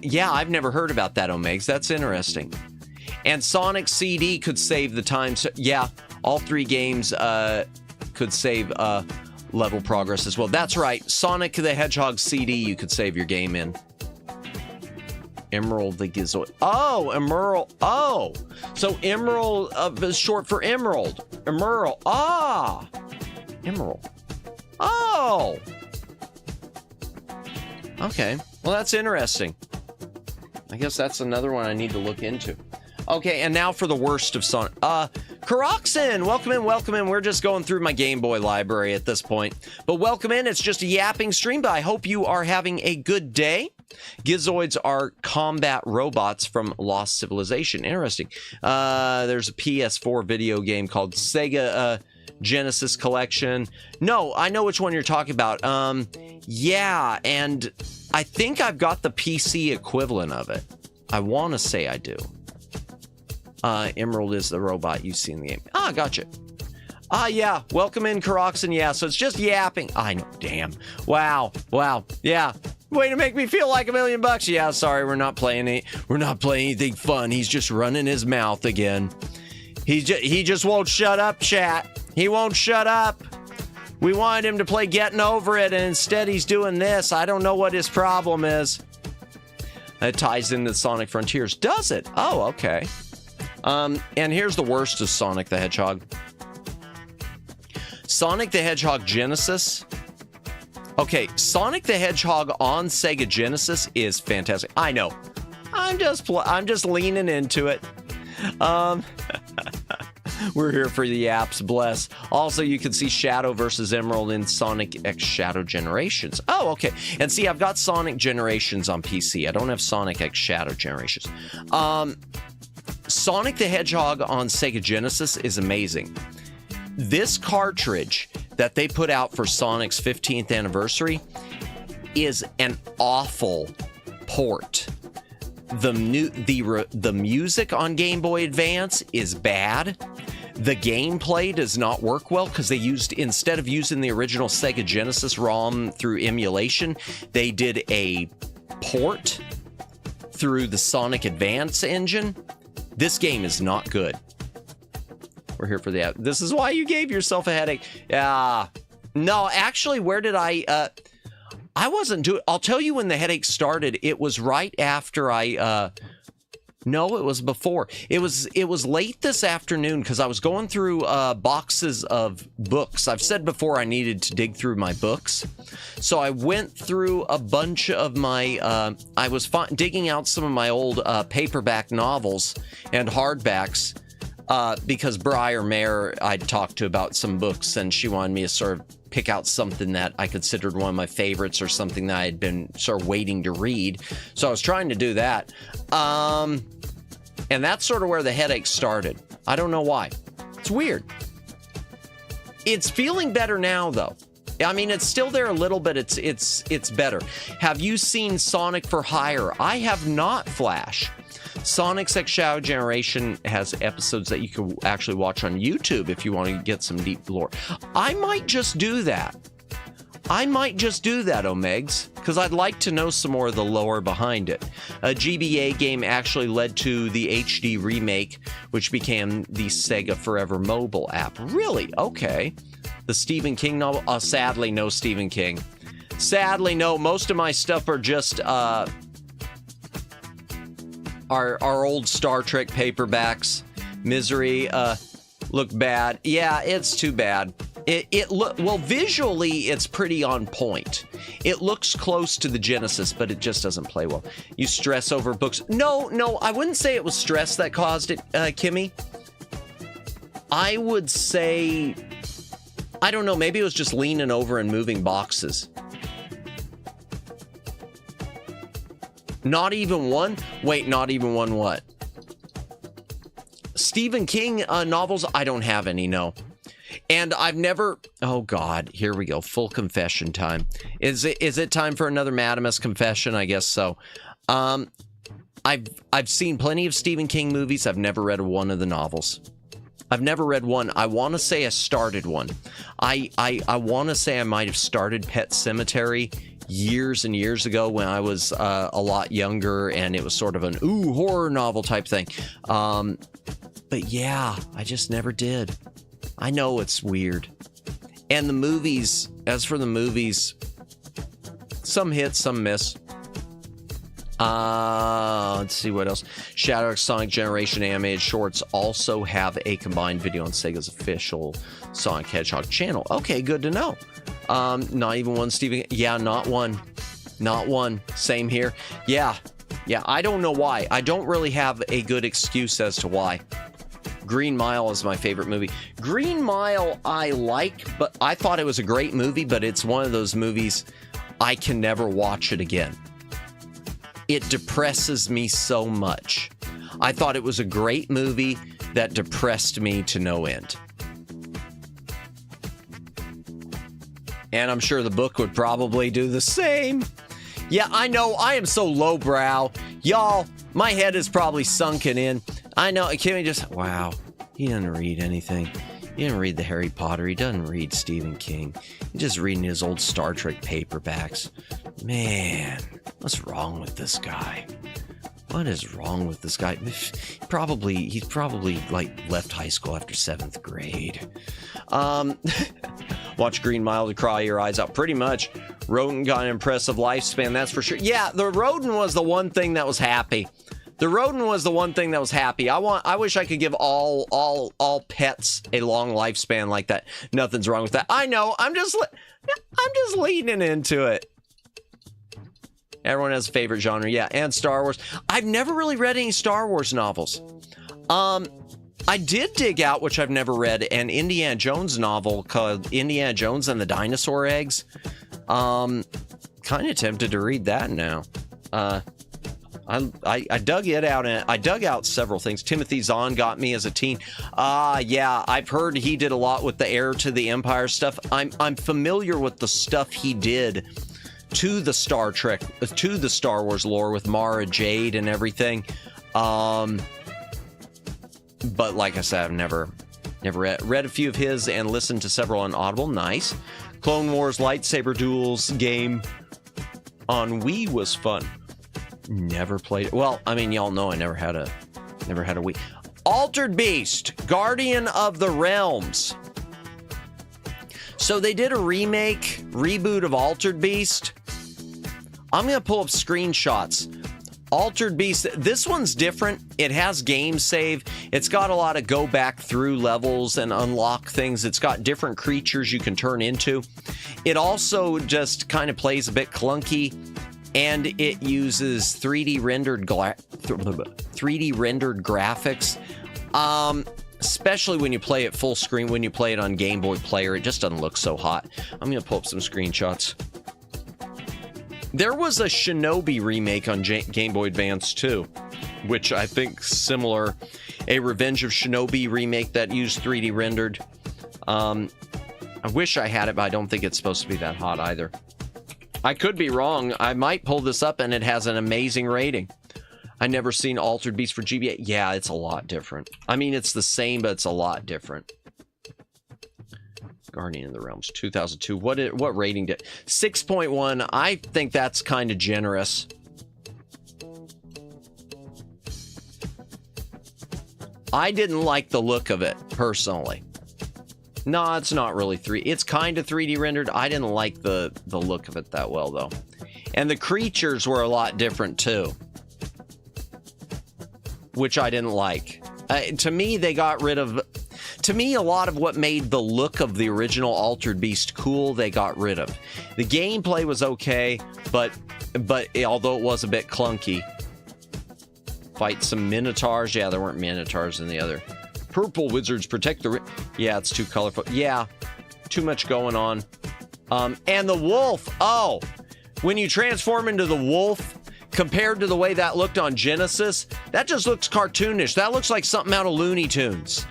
Yeah, I've never heard about that, Omegs. That's interesting. And Sonic CD could save the time. So, yeah, all 3 games could save level progress as well. That's right. Sonic the Hedgehog CD you could save your game in. Emerald the Gizoid. Oh, Emerald. Oh. So Emerald is short for Emerald. Emerald. Ah. Emerald. Oh. Okay. Well, that's interesting. I guess that's another one I need to look into. Okay, and now for the worst of Sonic. Karoxin, welcome in. We're just going through my Game Boy library at this point. But welcome in. It's just a yapping stream, but I hope you are having a good day. Gizoids are combat robots from Lost Civilization. Interesting. There's a PS4 video game called Sega Genesis Collection. No, I know which one you're talking about. Yeah, and I think I've got the PC equivalent of it. I want to say I do. Emerald is the robot you see in the game. Ah, gotcha. Yeah. Welcome in, Karoxen. Yeah, so it's just yapping. I know. Damn. Wow. Yeah. Way to make me feel like $1 million. Yeah, sorry, we're not playing anything fun. He's just running his mouth again. He just won't shut up, chat. He won't shut up. We wanted him to play Getting Over It, and instead he's doing this. I don't know what his problem is. It ties into Sonic Frontiers. Does it? Oh, okay. And here's the worst of Sonic the Hedgehog. Sonic the Hedgehog Genesis. Okay, Sonic the Hedgehog on Sega Genesis is fantastic. I know. I'm just leaning into it. We're here for the apps, bless. Also, you can see Shadow versus Emerald in Sonic X Shadow Generations. Oh, okay. And see, I've got Sonic Generations on PC. I don't have Sonic X Shadow Generations. Sonic the Hedgehog on Sega Genesis is amazing. This cartridge that they put out for Sonic's 15th anniversary is an awful port. The music on Game Boy Advance is bad. The gameplay does not work well because they used, instead of using the original Sega Genesis ROM through emulation, they did a port through the Sonic Advance engine. This game is not good. We're here for the app. This is why you gave yourself a headache. No, actually, where did I wasn't doing, I'll tell you when the headache started. It was right after no, it was before. It was late this afternoon because I was going through boxes of books. I've said before I needed to dig through my books. So I went through a bunch of my, I was digging out some of my old paperback novels and hardbacks because Briar Mare I'd talked to about some books, and she wanted me to sort of pick out something that I considered one of my favorites or something that I had been sort of waiting to read. So I was trying to do that. And that's sort of where the headache started. I don't know why. It's weird. It's feeling better now, though. I mean, it's still there a little bit. It's better. Have you seen Sonic for Hire? I have not, Flash. Sonic's X Shadow Generation has episodes that you can actually watch on YouTube if you want to get some deep lore. I might just do that. Omegs, because I'd like to know some more of the lore behind it. A GBA game actually led to the HD remake, which became the Sega Forever mobile app. Really? Okay. The Stephen King novel? Sadly, no Stephen King. Sadly, no. Most of my stuff are just our old Star Trek paperbacks. Misery look bad. Yeah, it's too bad. Well, visually, it's pretty on point. It looks close to the Genesis, but it just doesn't play well. You stress over books. No, I wouldn't say it was stress that caused it, Kimmy. I would say, I don't know, maybe it was just leaning over and moving boxes. Not even one? Wait, not even one what? Stephen King novels? I don't have any, no. And I've never, oh God, here we go, full confession time. Is it time for another Madamus confession? I guess so. I've seen plenty of Stephen King movies. I've never read one of the novels. I've never read one. I want to say I started one. I want to say I might have started Pet Sematary years and years ago when I was a lot younger, and it was sort of an horror novel type thing. But yeah, I just never did. I know it's weird. And the movies, as for the movies, some hit, some miss. Let's see what else. Shadow Sonic Generation animated shorts also have a combined video on Sega's official Sonic Hedgehog channel. Okay, good to know. Not even one, Steven. Yeah, not one. Not one. Same here. Yeah, I don't know why. I don't really have a good excuse as to why. Green Mile is my favorite movie. Green Mile I like, but I thought it was a great movie, but it's one of those movies I can never watch it again. It depresses me so much. I thought it was a great movie that depressed me to no end. And I'm sure the book would probably do the same. Yeah, I know, I am so lowbrow. Y'all, My head is probably sunken in. I know. Can we just... Wow. He doesn't read anything. He didn't read the Harry Potter. He doesn't read Stephen King. He's just reading his old Star Trek paperbacks. Man, what's wrong with this guy? What is wrong with this guy? He's probably like left high school after 7th grade. Watch Green Mile to cry your eyes out. Pretty much. Rodent got an impressive lifespan, that's for sure. Yeah, the rodent was the one thing that was happy. The rodent was the one thing that was happy. I wish I could give all pets a long lifespan like that. Nothing's wrong with that. I know. I'm just leaning into it. Everyone has a favorite genre. Yeah, and Star Wars. I've never really read any Star Wars novels. I did dig out, which I've never read, an Indiana Jones novel called Indiana Jones and the Dinosaur Eggs. Kind of tempted to read that now. I dug it out, and I dug out several things. Timothy Zahn got me as a teen. Yeah, I've heard he did a lot with the Heir to the Empire stuff. I'm familiar with the stuff he did to the Star Trek, to the Star Wars lore with Mara Jade and everything. But like I said, I've never read a few of his and listened to several on Audible. Nice. Clone Wars lightsaber duels game on Wii was fun. Never played it. Well, I mean, y'all know I never had a Wii. Altered Beast, Guardian of the Realms. So they did a reboot of Altered Beast. I'm going to pull up screenshots. Altered Beast, this one's different. It has game save. It's got a lot of go back through levels and unlock things. It's got different creatures you can turn into. It also just kind of plays a bit clunky, and it uses 3D rendered graphics. Especially when you play it full screen, when you play it on Game Boy Player, it just doesn't look so hot. I'm going to pull up some screenshots. There was a Shinobi remake on Game Boy Advance too, which I think similar, a Revenge of Shinobi remake that used 3D rendered. I wish I had it, but I don't think it's supposed to be that hot either. I could be wrong. I might pull this up and it has an amazing rating. I never seen Altered Beast for GBA. Yeah, it's a lot different. I mean, it's the same, but it's a lot different. Guardian of the Realms, 2002. What rating did? 6.1. I think that's kind of generous. I didn't like the look of it, personally. No, it's not really 3D. It's kind of 3D rendered. I didn't like the look of it that well, though. And the creatures were a lot different, too. Which I didn't like. To me, they got rid of... To me, a lot of what made the look of the original Altered Beast cool, they got rid of. The gameplay was okay, but although it was a bit clunky. Fight some Minotaurs. Yeah, there weren't Minotaurs in the other. Purple wizards protect the... Yeah, it's too colorful. Yeah, too much going on. And the wolf. Oh, when you transform into the wolf, compared to the way that looked on Genesis, that just looks cartoonish. That looks like something out of Looney Tunes.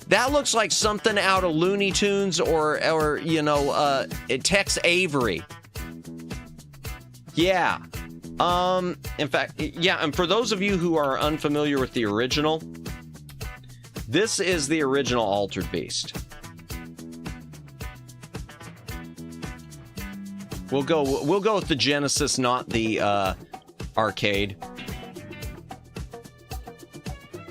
That looks like something out of Looney Tunes or you know, Tex Avery. Yeah. In fact, yeah, and for those of you who are unfamiliar with the original, this is the original Altered Beast. We'll go with the Genesis, not the arcade.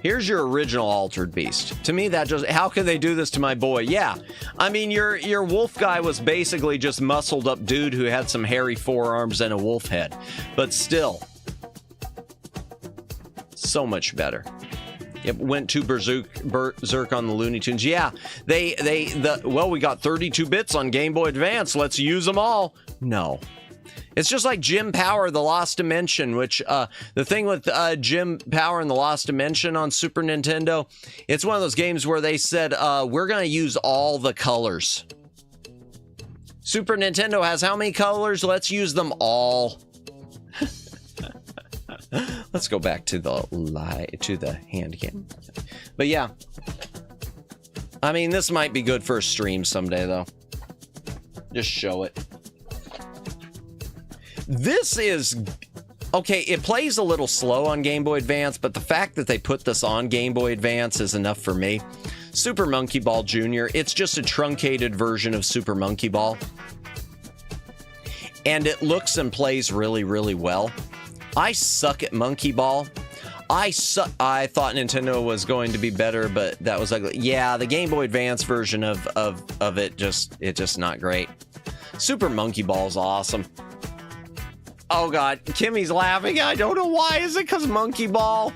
Here's your original Altered Beast. To me, that just... How could they do this to my boy? Yeah. I mean, your wolf guy was basically just muscled up dude who had some hairy forearms and a wolf head. But still. So much better. It went to berserk on the Looney Tunes. Yeah. Well, we got 32 bits on Game Boy Advance. Let's use them all. No. It's just like Jim Power, The Lost Dimension, which the thing with Jim Power and The Lost Dimension on Super Nintendo, it's one of those games where they said, we're going to use all the colors. Super Nintendo has how many colors? Let's use them all. Let's go back to the Handcam. But yeah. I mean, this might be good for a stream someday, though. Just show it. This is... Okay, it plays a little slow on Game Boy Advance, but the fact that they put this on Game Boy Advance is enough for me. Super Monkey Ball Jr., it's just a truncated version of Super Monkey Ball. And it looks and plays really, really well. I suck at Monkey Ball. I thought Nintendo was going to be better, but that was ugly. Yeah, the Game Boy Advance version of it just not great. Super Monkey Ball is awesome. Oh God, Kimmy's laughing. I don't know why. Is it because Monkey Ball?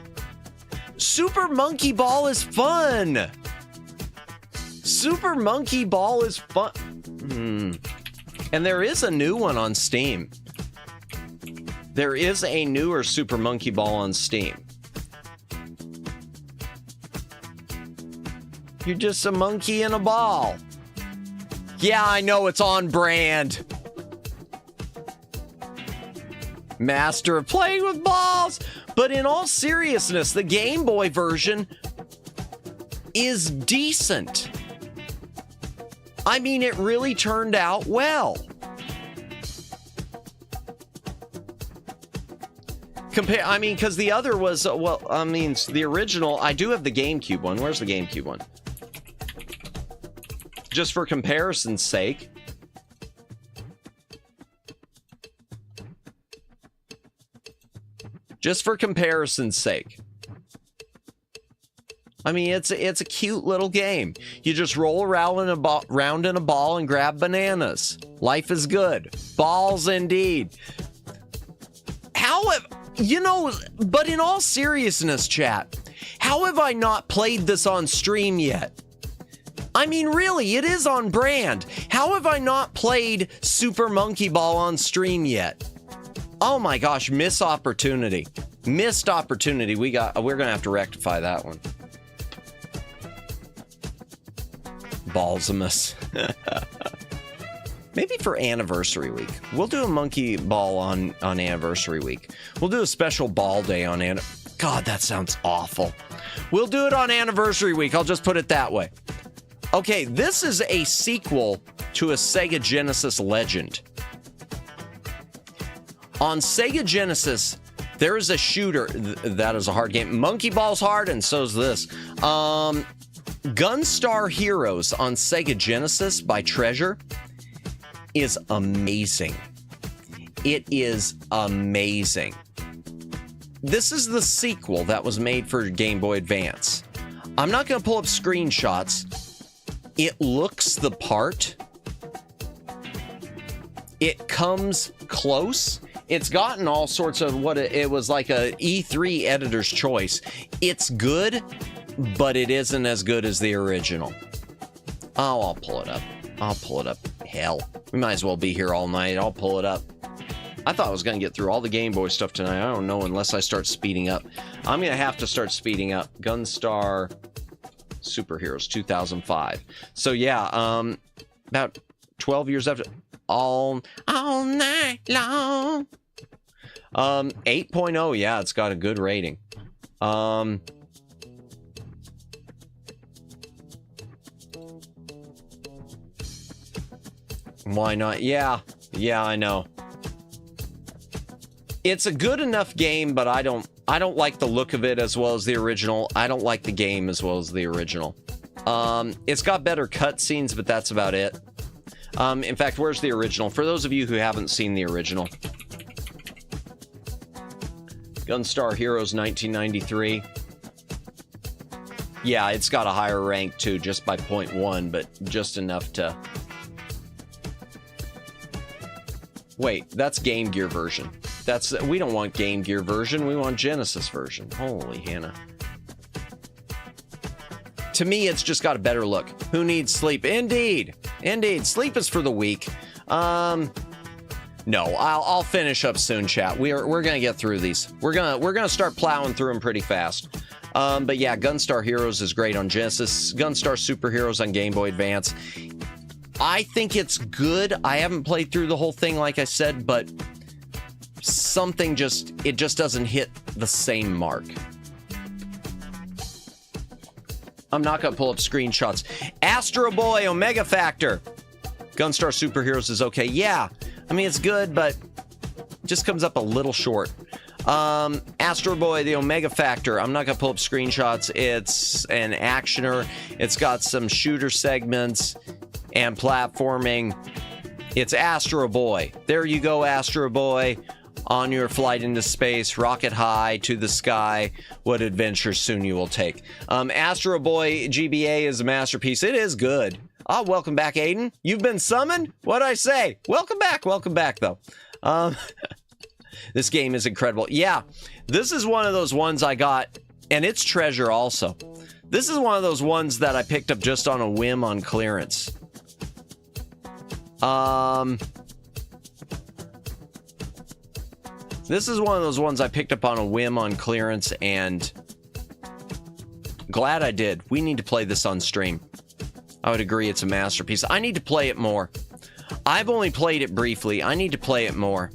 Super Monkey Ball is fun. Super Monkey Ball is fun. And there is a new one on Steam. There is a newer Super Monkey Ball on Steam. You're just a monkey in a ball. Yeah, I know, it's on brand. Master of playing with balls. But in all seriousness, the Game Boy version is decent. I mean, it really turned out well. Because the other was, the original, I do have the GameCube one. Where's the GameCube one? Just for comparison's sake. Just for comparison's sake. I mean, it's a cute little game. You just roll around in a ball and grab bananas. Life is good. Balls indeed. But in all seriousness, chat, how have I not played this on stream yet? I mean, really, it is on brand. How have I not played Super Monkey Ball on stream yet? Oh my gosh, missed opportunity. Missed opportunity. We're gonna have to rectify that one. Balsamus. Maybe for anniversary week. We'll do a monkey ball on anniversary week. We'll do a special ball day on God, that sounds awful. We'll do it on anniversary week. I'll just put it that way. Okay, this is a sequel to a Sega Genesis legend. On Sega Genesis, there is a shooter. That is a hard game. Monkey Ball's hard, and so's this. Gunstar Heroes on Sega Genesis by Treasure is amazing. It is amazing. This is the sequel that was made for Game Boy Advance. I'm not going to pull up screenshots. It looks the part. It comes close. It's gotten all sorts of it was like a E3 editor's choice. It's good, but it isn't as good as the original. Oh, I'll pull it up. Hell, we might as well be here all night. I'll pull it up. I thought I was going to get through all the Game Boy stuff tonight. I don't know unless I start speeding up. I'm going to have to start speeding up. Gunstar Superheroes 2005. So yeah, about 12 years after, all night long. 8.0, yeah, it's got a good rating. Why not? Yeah, I know. It's a good enough game, but I don't like the look of it as well as the original. I don't like the game as well as the original. It's got better cutscenes, but that's about it. In fact, where's the original? For those of you who haven't seen the original. Gunstar Heroes 1993. Yeah, it's got a higher rank too, just by 0.1, but just enough to... Wait, that's Game Gear version. We don't want Game Gear version, we want Genesis version. Holy Hannah. To me, it's just got a better look. Who needs sleep? Indeed. Sleep is for the weak. No, I'll finish up soon, chat. We're gonna get through these. We're gonna start plowing through them pretty fast. But yeah, Gunstar Heroes is great on Genesis. Gunstar Superheroes on Game Boy Advance. I think it's good. I haven't played through the whole thing, like I said, but something just doesn't hit the same mark. I'm not gonna pull up screenshots. Astro Boy Omega Factor. Gunstar Superheroes is okay. Yeah, I mean, it's good, but just comes up a little short. Astro Boy, the Omega Factor. I'm not going to pull up screenshots. It's an actioner. It's got some shooter segments and platforming. It's Astro Boy. There you go, Astro Boy. On your flight into space, rocket high to the sky. What adventure soon you will take. Astro Boy GBA is a masterpiece. It is good. Ah, welcome back, Aiden. You've been summoned? What'd I say? Welcome back though. This game is incredible. Yeah, this is one of those ones I got, and it's treasure also. This is one of those ones that I picked up just on a whim on clearance. This is one of those ones I picked up on a whim on clearance, and glad I did. We need to play this on stream. I would agree it's a masterpiece. I need to play it more. I've only played it briefly. I need to play it more.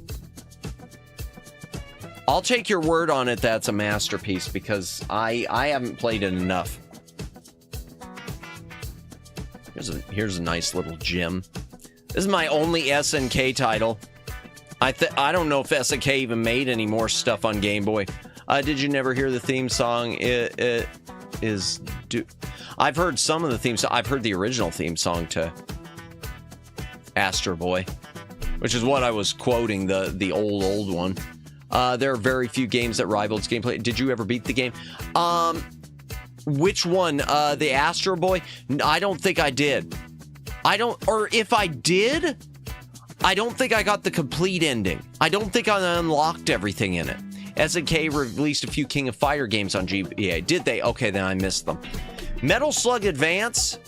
I'll take your word on it that's a masterpiece, because I haven't played it enough. Here's a nice little gem. This is my only SNK title. I don't know if SNK even made any more stuff on Game Boy. Did you never hear the theme song? I've heard some of the theme song. I've heard the original theme song to Astro Boy, which is what I was quoting, the old one. There are very few games that rival its gameplay. Did you ever beat the game? Which one? The Astro Boy? I don't think I did. Or if I did, I don't think I got the complete ending. I don't think I unlocked everything in it. SNK released a few King of Fire games on GBA. Did they? Okay, then I missed them. Metal Slug Advance.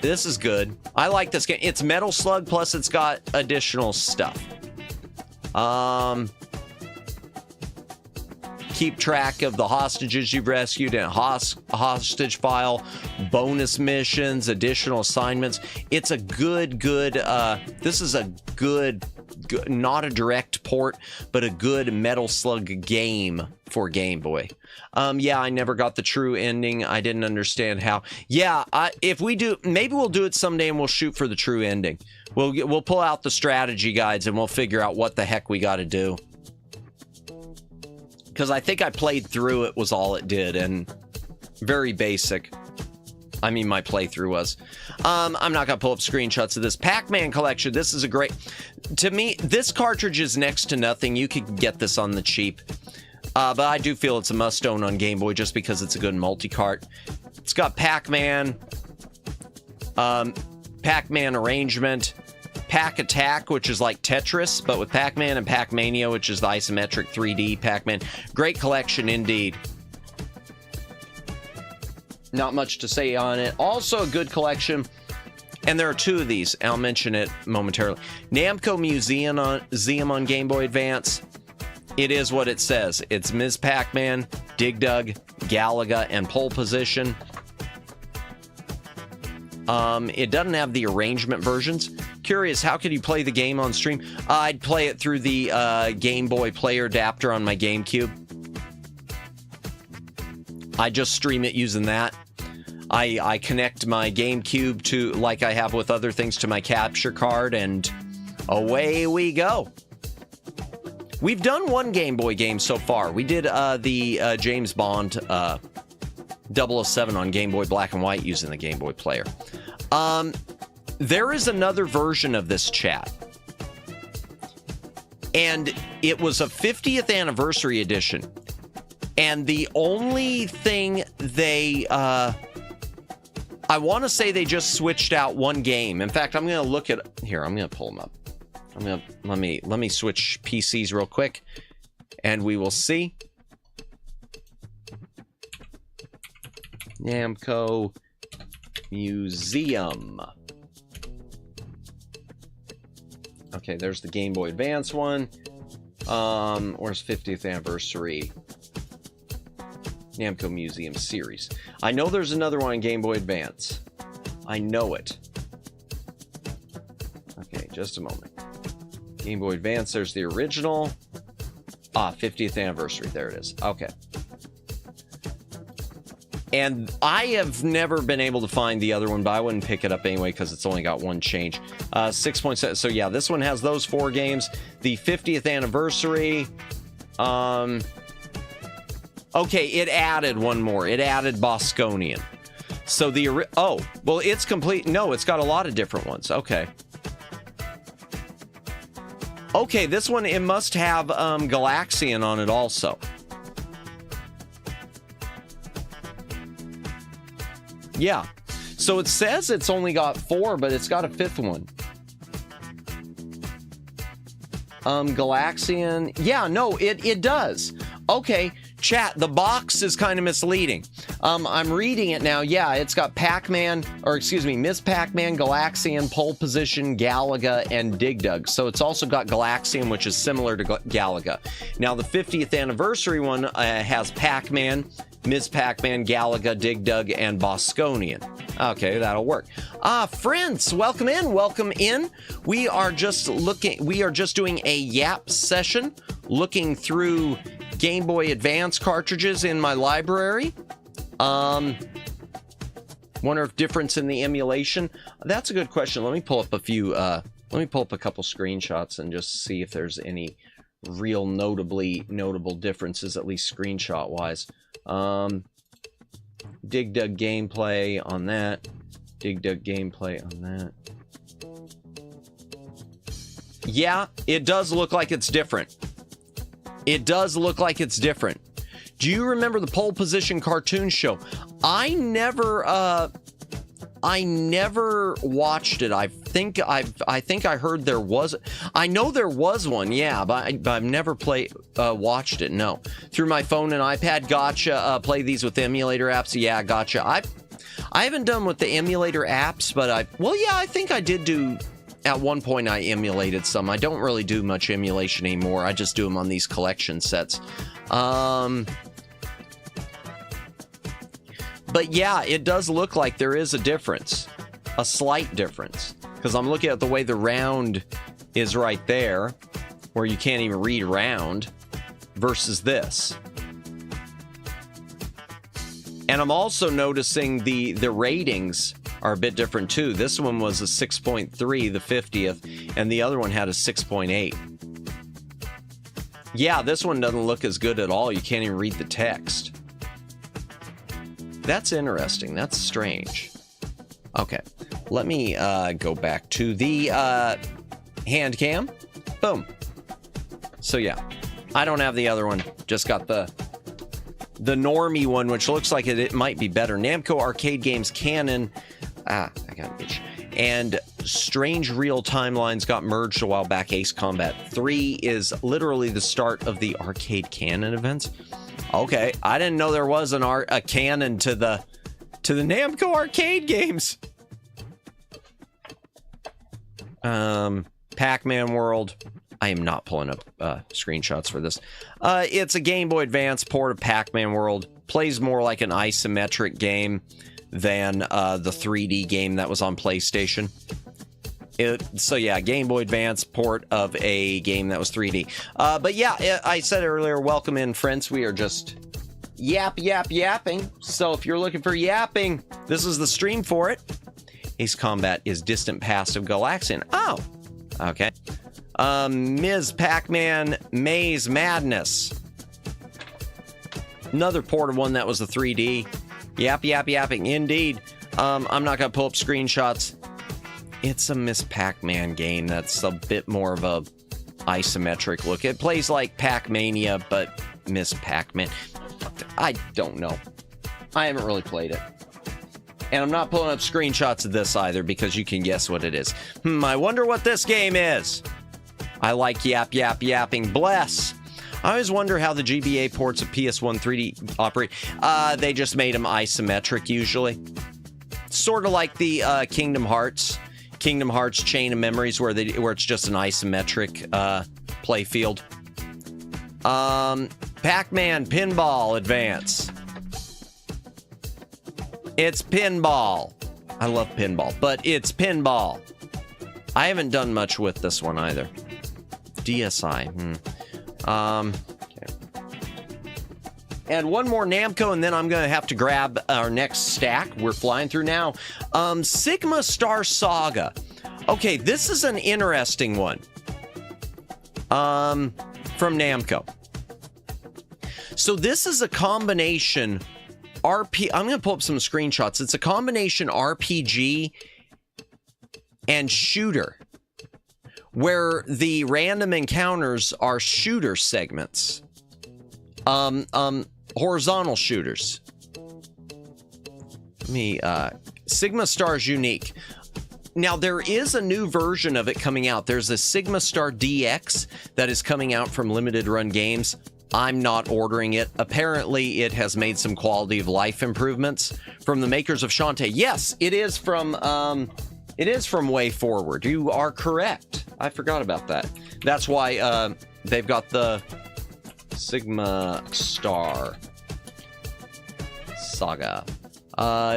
This is good. I like this game. It's Metal Slug, plus it's got additional stuff. Keep track of the hostages you've rescued in a hostage file, bonus missions, additional assignments. It's a good, this is a good, not a direct port, but a good Metal Slug game for Game Boy. Yeah, I never got the true ending. I didn't understand how. Yeah, if we do, maybe we'll do it someday and we'll shoot for the true ending. We'll pull out the strategy guides and we'll figure out what the heck we got to do. Because I think I played through it was all it did, and very basic. I mean, my playthrough was. I'm not going to pull up screenshots of this. Pac-Man collection. This is a great... To me, this cartridge is next to nothing. You could get this on the cheap. But I do feel it's a must-own on Game Boy just because it's a good multi-cart. It's got Pac-Man. Pac-Man arrangement. Pac Attack, which is like Tetris, but with Pac-Man, and Pac-Mania, which is the isometric 3D Pac-Man. Great collection indeed. Not much to say on it. Also a good collection, and there are two of these. I'll mention it momentarily. Namco Museum on Game Boy Advance. It is what it says. It's Ms. Pac-Man, Dig Dug, Galaga, and Pole Position. It doesn't have the arrangement versions. Curious, how could you play the game on stream? I'd play it through the Game Boy player adapter on my GameCube. I just stream it using that. I connect my GameCube to, like I have with other things, to my capture card, and away we go. We've done one Game Boy game so far. We did the James Bond 007 on Game Boy Black and White using the Game Boy player. There is another version of this, chat. And it was a 50th anniversary edition. And the only thing they... I want to say they just switched out one game. In fact, I'm going to look at... Here, I'm going to pull them up. Let me switch PCs real quick. And we will see. Namco Museum. Okay, there's the Game Boy Advance one. Where's 50th anniversary? Namco Museum series. I know there's another one on Game Boy Advance. I know it. Okay, just a moment. Game Boy Advance, there's the original. 50th anniversary. There it is. Okay. And I have never been able to find the other one, but I wouldn't pick it up anyway because it's only got one change. 6.7. So yeah, this one has those 4 games. The 50th anniversary. Okay, it added one more. It added Bosconian. So the well, it's complete. No, it's got a lot of different ones. Okay. Okay, this one, it must have Galaxian on it also. Yeah. So it says it's only got 4, but it's got a 5th one. Galaxian. Yeah, no, it does. Okay, chat, the box is kind of misleading. I'm reading it now. Yeah, it's got Pac-Man, or excuse me, Miss Pac-Man, Galaxian, Pole Position, Galaga, and Dig Dug. So it's also got Galaxian, which is similar to Galaga. Now, the 50th anniversary one has Pac-Man, Ms. Pac-Man, Galaga, Dig Dug, and Bosconian. Okay, that'll work. Friends, welcome in. We are just doing a Yap session, looking through Game Boy Advance cartridges in my library. Wonder if difference in the emulation. That's a good question. Let me pull up a few, let me pull up a couple screenshots and just see if there's any real notable differences, at least screenshot wise. Dig Dug gameplay on that. Dig Dug gameplay on that. Yeah, it does look like it's different. It does look like it's different. Do you remember the Pole Position cartoon show? I never watched it. I think I heard there was. I know there was one, yeah, but I've never watched it. No, through my phone and iPad. Gotcha. Play these with the emulator apps. Yeah, gotcha. I haven't done with the emulator apps, but I think I did do. At one point, I emulated some. I don't really do much emulation anymore. I just do them on these collection sets. But yeah, it does look like there is a difference. A slight difference. Because I'm looking at the way the round is right there, where you can't even read round, versus this. And I'm also noticing the ratings are a bit different too. This one was a 6.3, the 50th, and the other one had a 6.8. Yeah, this one doesn't look as good at all. You can't even read the text. That's interesting. That's strange. Okay, let me go back to the Handcam. Boom. So yeah, I don't have the other one. Just got the normie one, which looks like it might be better. Namco Arcade Games Canon. I got an itch. And Strange Real Timelines got merged a while back. Ace Combat 3 is literally the start of the Arcade Canon events. Okay, I didn't know there was a canon to the Namco Arcade games. Pac-Man World. I am not pulling up screenshots for this. It's a Game Boy Advance port of Pac-Man World. Plays more like an isometric game than the 3D game that was on PlayStation. So yeah, Game Boy Advance port of a game that was 3D. But yeah, I said earlier, welcome in, friends. We are just yapping. So if you're looking for yapping, this is the stream for it. Ace Combat is Distant Past of Galaxian. Oh, okay. Ms. Pac-Man Maze Madness. Another port of one that was the 3D. Yapping, indeed. I'm not gonna pull up screenshots. It's a Miss Pac-Man game that's a bit more of a isometric look. It plays like Pac-Mania, but Miss Pac-Man. I don't know. I haven't really played it. And I'm not pulling up screenshots of this either because you can guess what it is. I wonder what this game is. I like yapping. Bless. I always wonder how the GBA ports of PS1 3D operate. They just made them isometric usually. Sort of like the Kingdom Hearts Chain of Memories where it's just an isometric play field. Pac-Man Pinball Advance. It's pinball. I love pinball, but it's pinball. I haven't done much with this one either. DSi. Okay. And one more Namco, and then I'm going to have to grab our next stack. We're flying through now. Sigma Star Saga. Okay, this is an interesting one. From Namco. So this is a combination I'm going to pull up some screenshots. It's a combination RPG and shooter, where the random encounters are shooter segments. Horizontal shooters. Sigma Star's unique. Now, there is a new version of it coming out. There's a Sigma Star DX that is coming out from Limited Run Games. I'm not ordering it. Apparently, it has made some quality of life improvements from the makers of Shantae. Yes, it is from Way Forward. You are correct. I forgot about that. That's why they've got the Sigma Star Saga.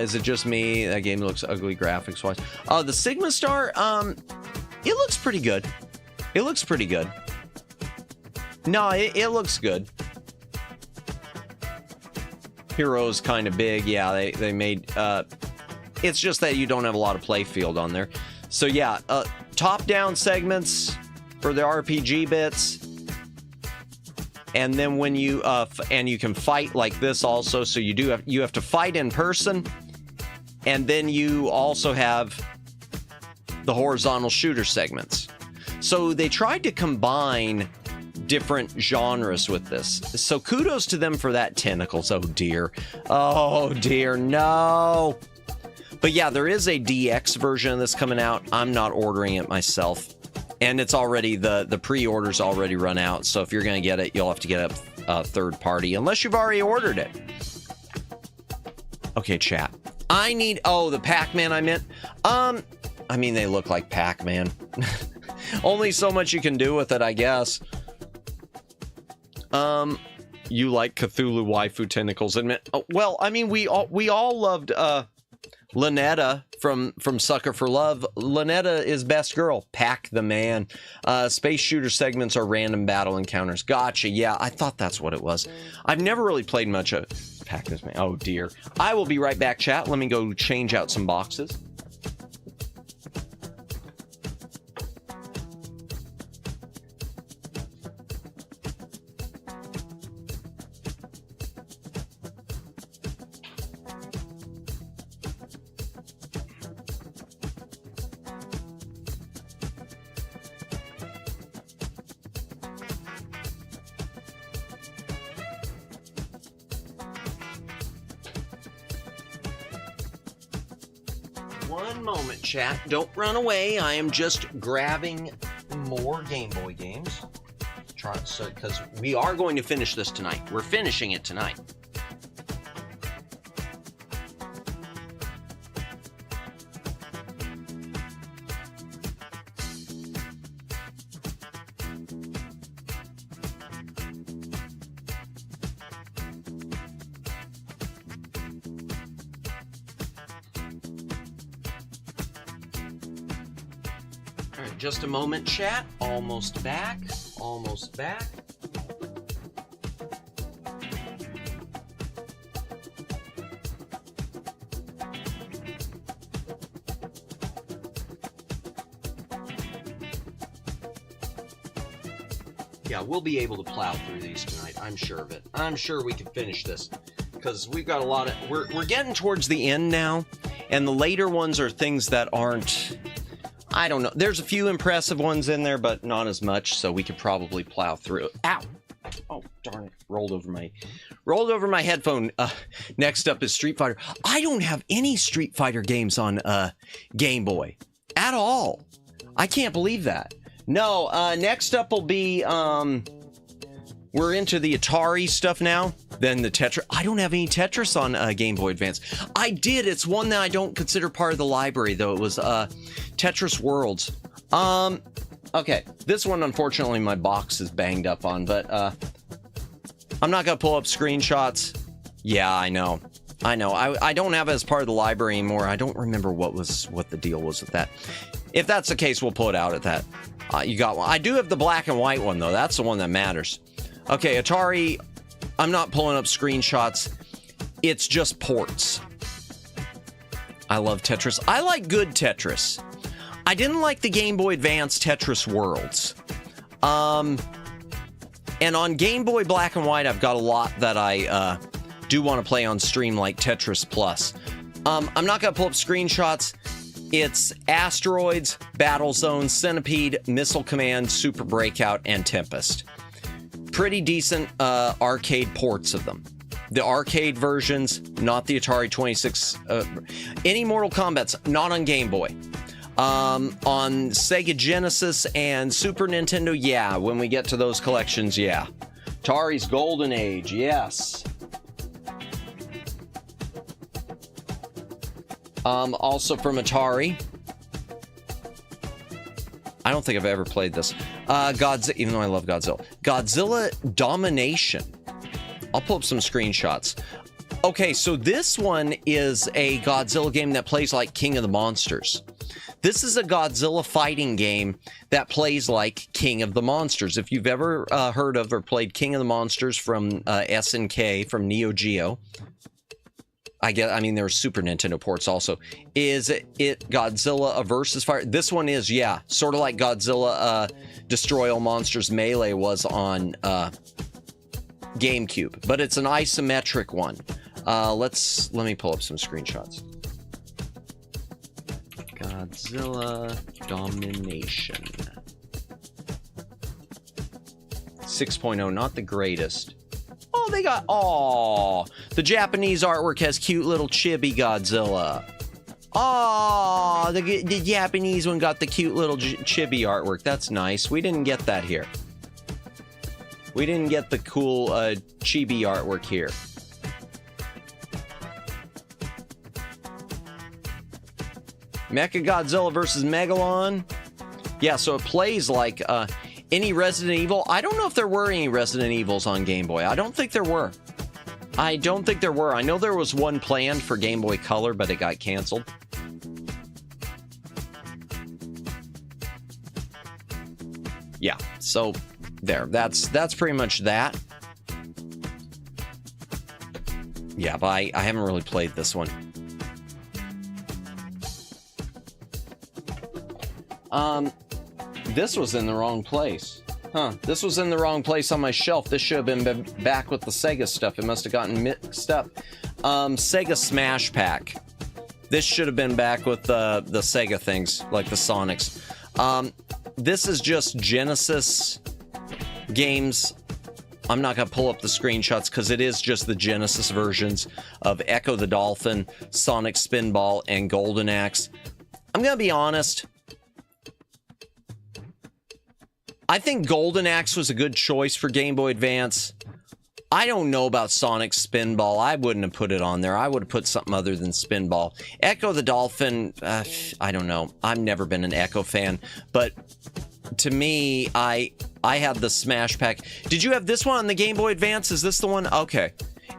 Is it just me? That game looks ugly graphics wise. The Sigma Star, it looks pretty good. It looks pretty good. No, it looks good. Hero's kind of big. Yeah, they made... it's just that you don't have a lot of play field on there. So yeah, top-down segments for the RPG bits. And then when you... and you can fight like this also. So you have to fight in person. And then you also have the horizontal shooter segments. So they tried to combine different genres with this. So kudos to them for that. Tentacles. Oh dear. Oh dear. No. But yeah, there is a DX version of this coming out. I'm not ordering it myself. And it's already, the pre-order's already run out. So if you're going to get it, you'll have to get a third party, unless you've already ordered it. Okay, chat. I need, the Pac-Man I meant. I mean, they look like Pac-Man. Only so much you can do with it, I guess. You like Cthulhu waifu tentacles? Well, I mean, we all loved Lynetta from Sucker for Love. Lynetta is best girl. Pac the man. Space shooter segments are random battle encounters. Gotcha. Yeah, I thought that's what it was. I've never really played much of Pac this man. Oh dear. I will be right back, chat. Let me go change out some boxes. One moment, chat. Don't run away. I am just grabbing more Game Boy games. Because we are going to finish this tonight. We're finishing it tonight. Just a moment, chat. Almost back. Almost back. Yeah, we'll be able to plow through these tonight. I'm sure of it. I'm sure we can finish this because we've got a lot of... We're getting towards the end now, and the later ones are things that aren't... I don't know. There's a few impressive ones in there, but not as much, so we could probably plow through. Ow! Oh, darn it. Rolled over my headphone. Next up is Street Fighter. I don't have any Street Fighter games on Game Boy. At all. I can't believe that. No, next up will be... we're into the Atari stuff now. Then the Tetris. I don't have any Tetris on Game Boy Advance. I did. It's one that I don't consider part of the library, though. It was Tetris Worlds. Okay. This one, unfortunately, my box is banged up on, but I'm not going to pull up screenshots. Yeah, I know. I don't have it as part of the library anymore. I don't remember what the deal was with that. If that's the case, we'll pull it out at that. You got one. I do have the black and white one, though. That's the one that matters. Okay, Atari I'm not pulling up screenshots. It's just ports. I love Tetris. I like good Tetris. I didn't like the Game Boy Advance Tetris Worlds. And on Game Boy Black and White, I've got a lot that I do want to play on stream, like Tetris Plus. I'm not going to pull up screenshots. It's Asteroids, Battle Zone, Centipede, Missile Command, Super Breakout, and Tempest. Pretty decent arcade ports of them. The arcade versions, not the Atari 26. Any Mortal Kombat's not on Game Boy. On Sega Genesis and Super Nintendo, yeah. When we get to those collections, yeah. Atari's Golden Age, yes. Also from Atari. I don't think I've ever played this. Godzilla, even though I love Godzilla. Godzilla Domination. I'll pull up some screenshots. Okay, so this one is a Godzilla game that plays like King of the Monsters. This is a Godzilla fighting game that plays like King of the Monsters. If you've ever heard of or played King of the Monsters from SNK, from Neo Geo, I mean, there are Super Nintendo ports also. Is it Godzilla versus Fire? This one is, yeah, sort of like Godzilla Destroy All Monsters Melee was on GameCube, but it's an isometric one. Let me pull up some screenshots. Godzilla Domination 6.0, not the greatest. Oh, they got, the Japanese artwork has cute little chibi Godzilla. Oh, the Japanese one got the cute little chibi artwork. That's nice. We didn't get that here. We didn't get the cool chibi artwork here. Mechagodzilla versus Megalon. Yeah, so it plays like any Resident Evil. I don't know if there were any Resident Evils on Game Boy. I don't think there were. I know there was one planned for Game Boy Color, but it got canceled. Yeah, so there. That's pretty much that. Yeah, but I haven't really played this one. This was in the wrong place. Huh, this was in the wrong place on my shelf. This should have been back with the Sega stuff. It must have gotten mixed up. Sega Smash Pack. This should have been back with the Sega things, like the Sonics. This is just Genesis games. I'm not going to pull up the screenshots because it is just the Genesis versions of Echo the Dolphin, Sonic Spinball, and Golden Axe. I'm going to be honest. I think Golden Axe was a good choice for Game Boy Advance. I don't know about Sonic Spinball. I wouldn't have put it on there. I would have put something other than Spinball. Echo the Dolphin, I don't know. I've never been an Echo fan. But to me, I had the Smash Pack. Did you have this one on the Game Boy Advance? Is this the one? Okay.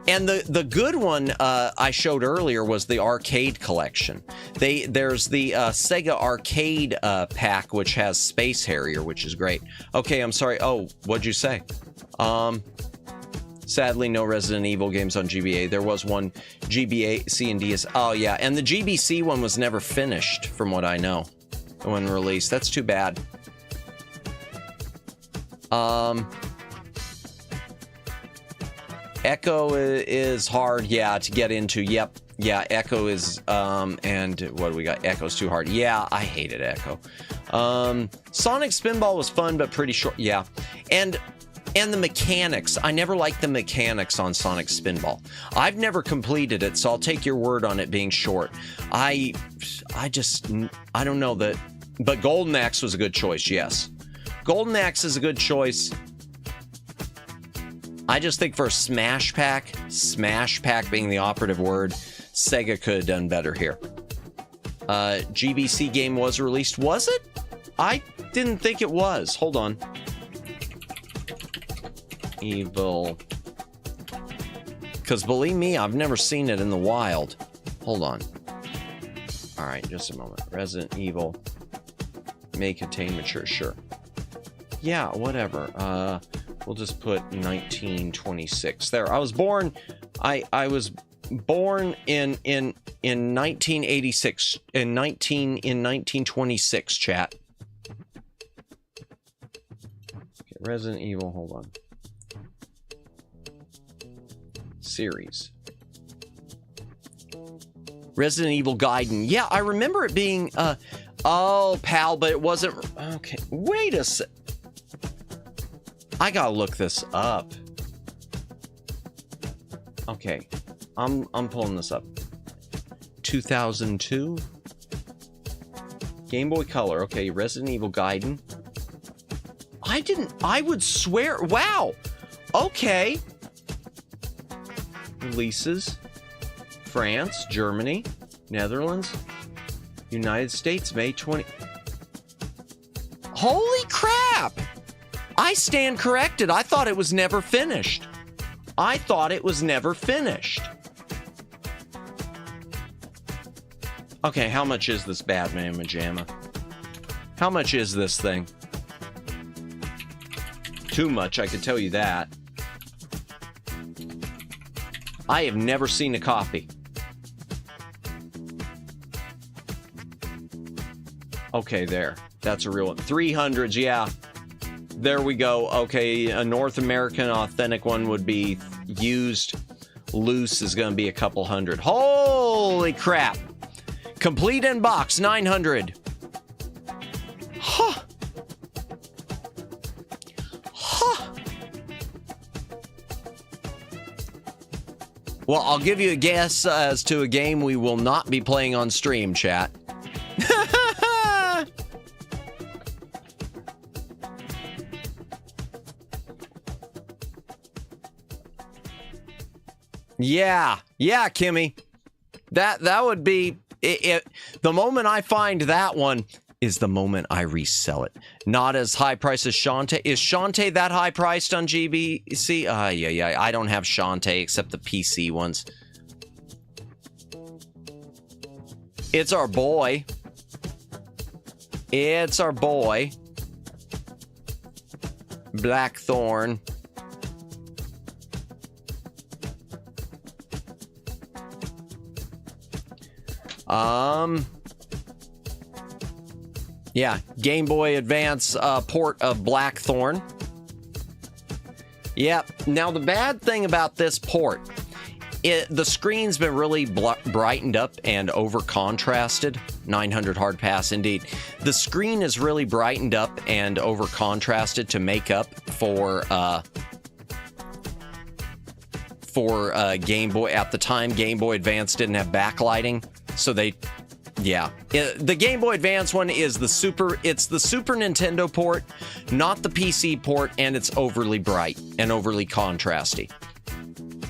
And the good one I showed earlier was the arcade collection. There's the Sega Arcade pack, which has Space Harrier, which is great. Okay, I'm sorry. Oh, what'd you say? Sadly, no Resident Evil games on GBA. There was one GBA C and D. Oh yeah, and the GBC one was never finished, from what I know, when released. That's too bad. Echo is hard, yeah, to get into. Yep, yeah, Echo is, and what do we got? Echo's too hard. Yeah, I hated Echo. Sonic Spinball was fun, but pretty short. Yeah, and the mechanics. I never liked the mechanics on Sonic Spinball. I've never completed it, so I'll take your word on it being short. I don't know that, but Golden Axe was a good choice. Yes, Golden Axe is a good choice. I just think for a Smash Pack being the operative word, Sega could have done better here. GBC game was released. Was it? I didn't think it was. Hold on. Evil. Because believe me, I've never seen it in the wild. Hold on. All right, just a moment. Resident Evil may contain mature. Sure. Yeah, whatever. We'll just put 1926 there. I was born in 1986 in 1926, chat. Okay, Resident Evil, hold on. Series. Resident Evil Gaiden. Yeah, I remember it being oh, pal, but it wasn't. Okay, wait a sec. I gotta look this up. Okay, I'm pulling this up. 2002 Game Boy Color. Okay, Resident Evil Gaiden. I would swear. Wow. Okay. Releases: France, Germany, Netherlands, United States, May 20. Holy crap! I stand corrected. I thought it was never finished. I thought it was never finished. Okay, how much is this Batman Pajama? How much is this thing? Too much, I can tell you that. I have never seen a copy. Okay, there. That's a real one. 300s, yeah. There we go. Okay, a North American authentic one would be used. Loose is going to be a couple hundred. Holy crap. Complete in box, 900. Huh. Huh. Well, I'll give you a guess as to a game we will not be playing on stream, chat. Yeah, Kimmy. That would be it. The moment I find that one is the moment I resell it. Not as high price as Shantae. Is Shantae that high priced on GBC? Yeah. I don't have Shantae except the PC ones. It's our boy. It's our boy. Blackthorn. Yeah, Game Boy Advance port of Blackthorn. Yep. Now the bad thing about this port, the screen's been really brightened up and over contrasted. 900 hard pass indeed. The screen is really brightened up and over contrasted to make up for Game Boy. At the time, Game Boy Advance didn't have backlighting. So the Game Boy Advance one is it's the Super Nintendo port, not the PC port, and it's overly bright and overly contrasty.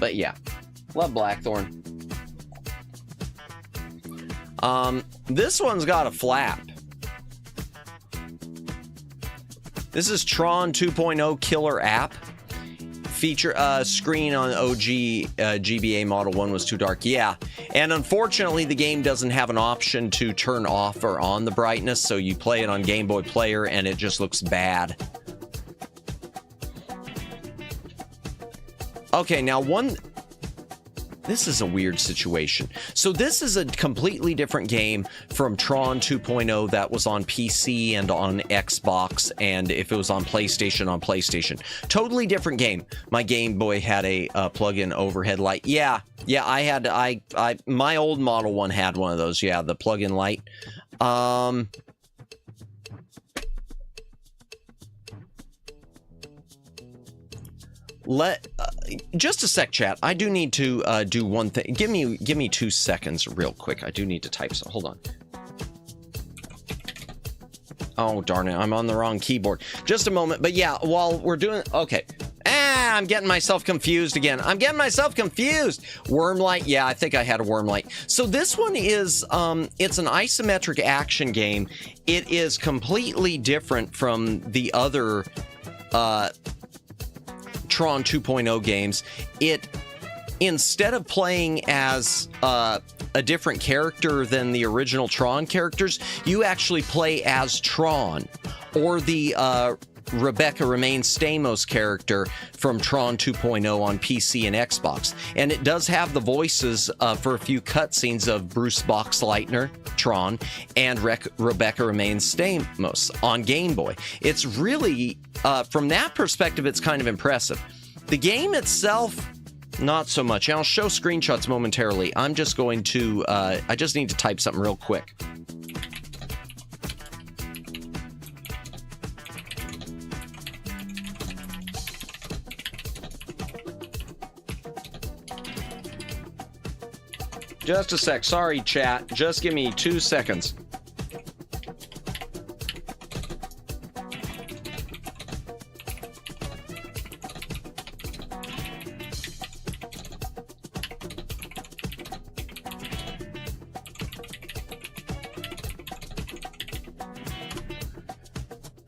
But yeah, love Blackthorn. This one's got a flap. This is Tron 2.0 Killer App. Feature screen on OG GBA Model 1 was too dark. Yeah, and unfortunately the game doesn't have an option to turn off or on the brightness, so you play it on Game Boy Player and it just looks bad. Okay, now this is a weird situation. So this is a completely different game from Tron 2.0 that was on PC and on Xbox, and if it was on PlayStation, Totally different game. My Game Boy had a plug-in overhead light. Yeah, my old Model 1 had one of those. Yeah, the plug-in light. Just a sec, chat. I do need to do one thing. Give me 2 seconds real quick. I do need to type some. Hold on. Oh, darn it. I'm on the wrong keyboard. Just a moment. But yeah, while we're doing... Okay. I'm getting myself confused again. Wormlight. Yeah, I think I had a Wormlight. So this one is... it's an isometric action game. It is completely different from the other... Tron 2.0 games. It, instead of playing as a different character than the original Tron characters, you actually play as Tron, or the Rebecca Remains Stamos character from Tron 2.0 on PC and Xbox. And it does have the voices for a few cutscenes of Bruce Boxleitner, Tron, and Rebecca Remains Stamos on Game Boy. It's really, from that perspective, it's kind of impressive. The game itself, not so much. And I'll show screenshots momentarily. I'm just going to, I just need to type something real quick. Just a sec. Sorry, chat. Just give me 2 seconds.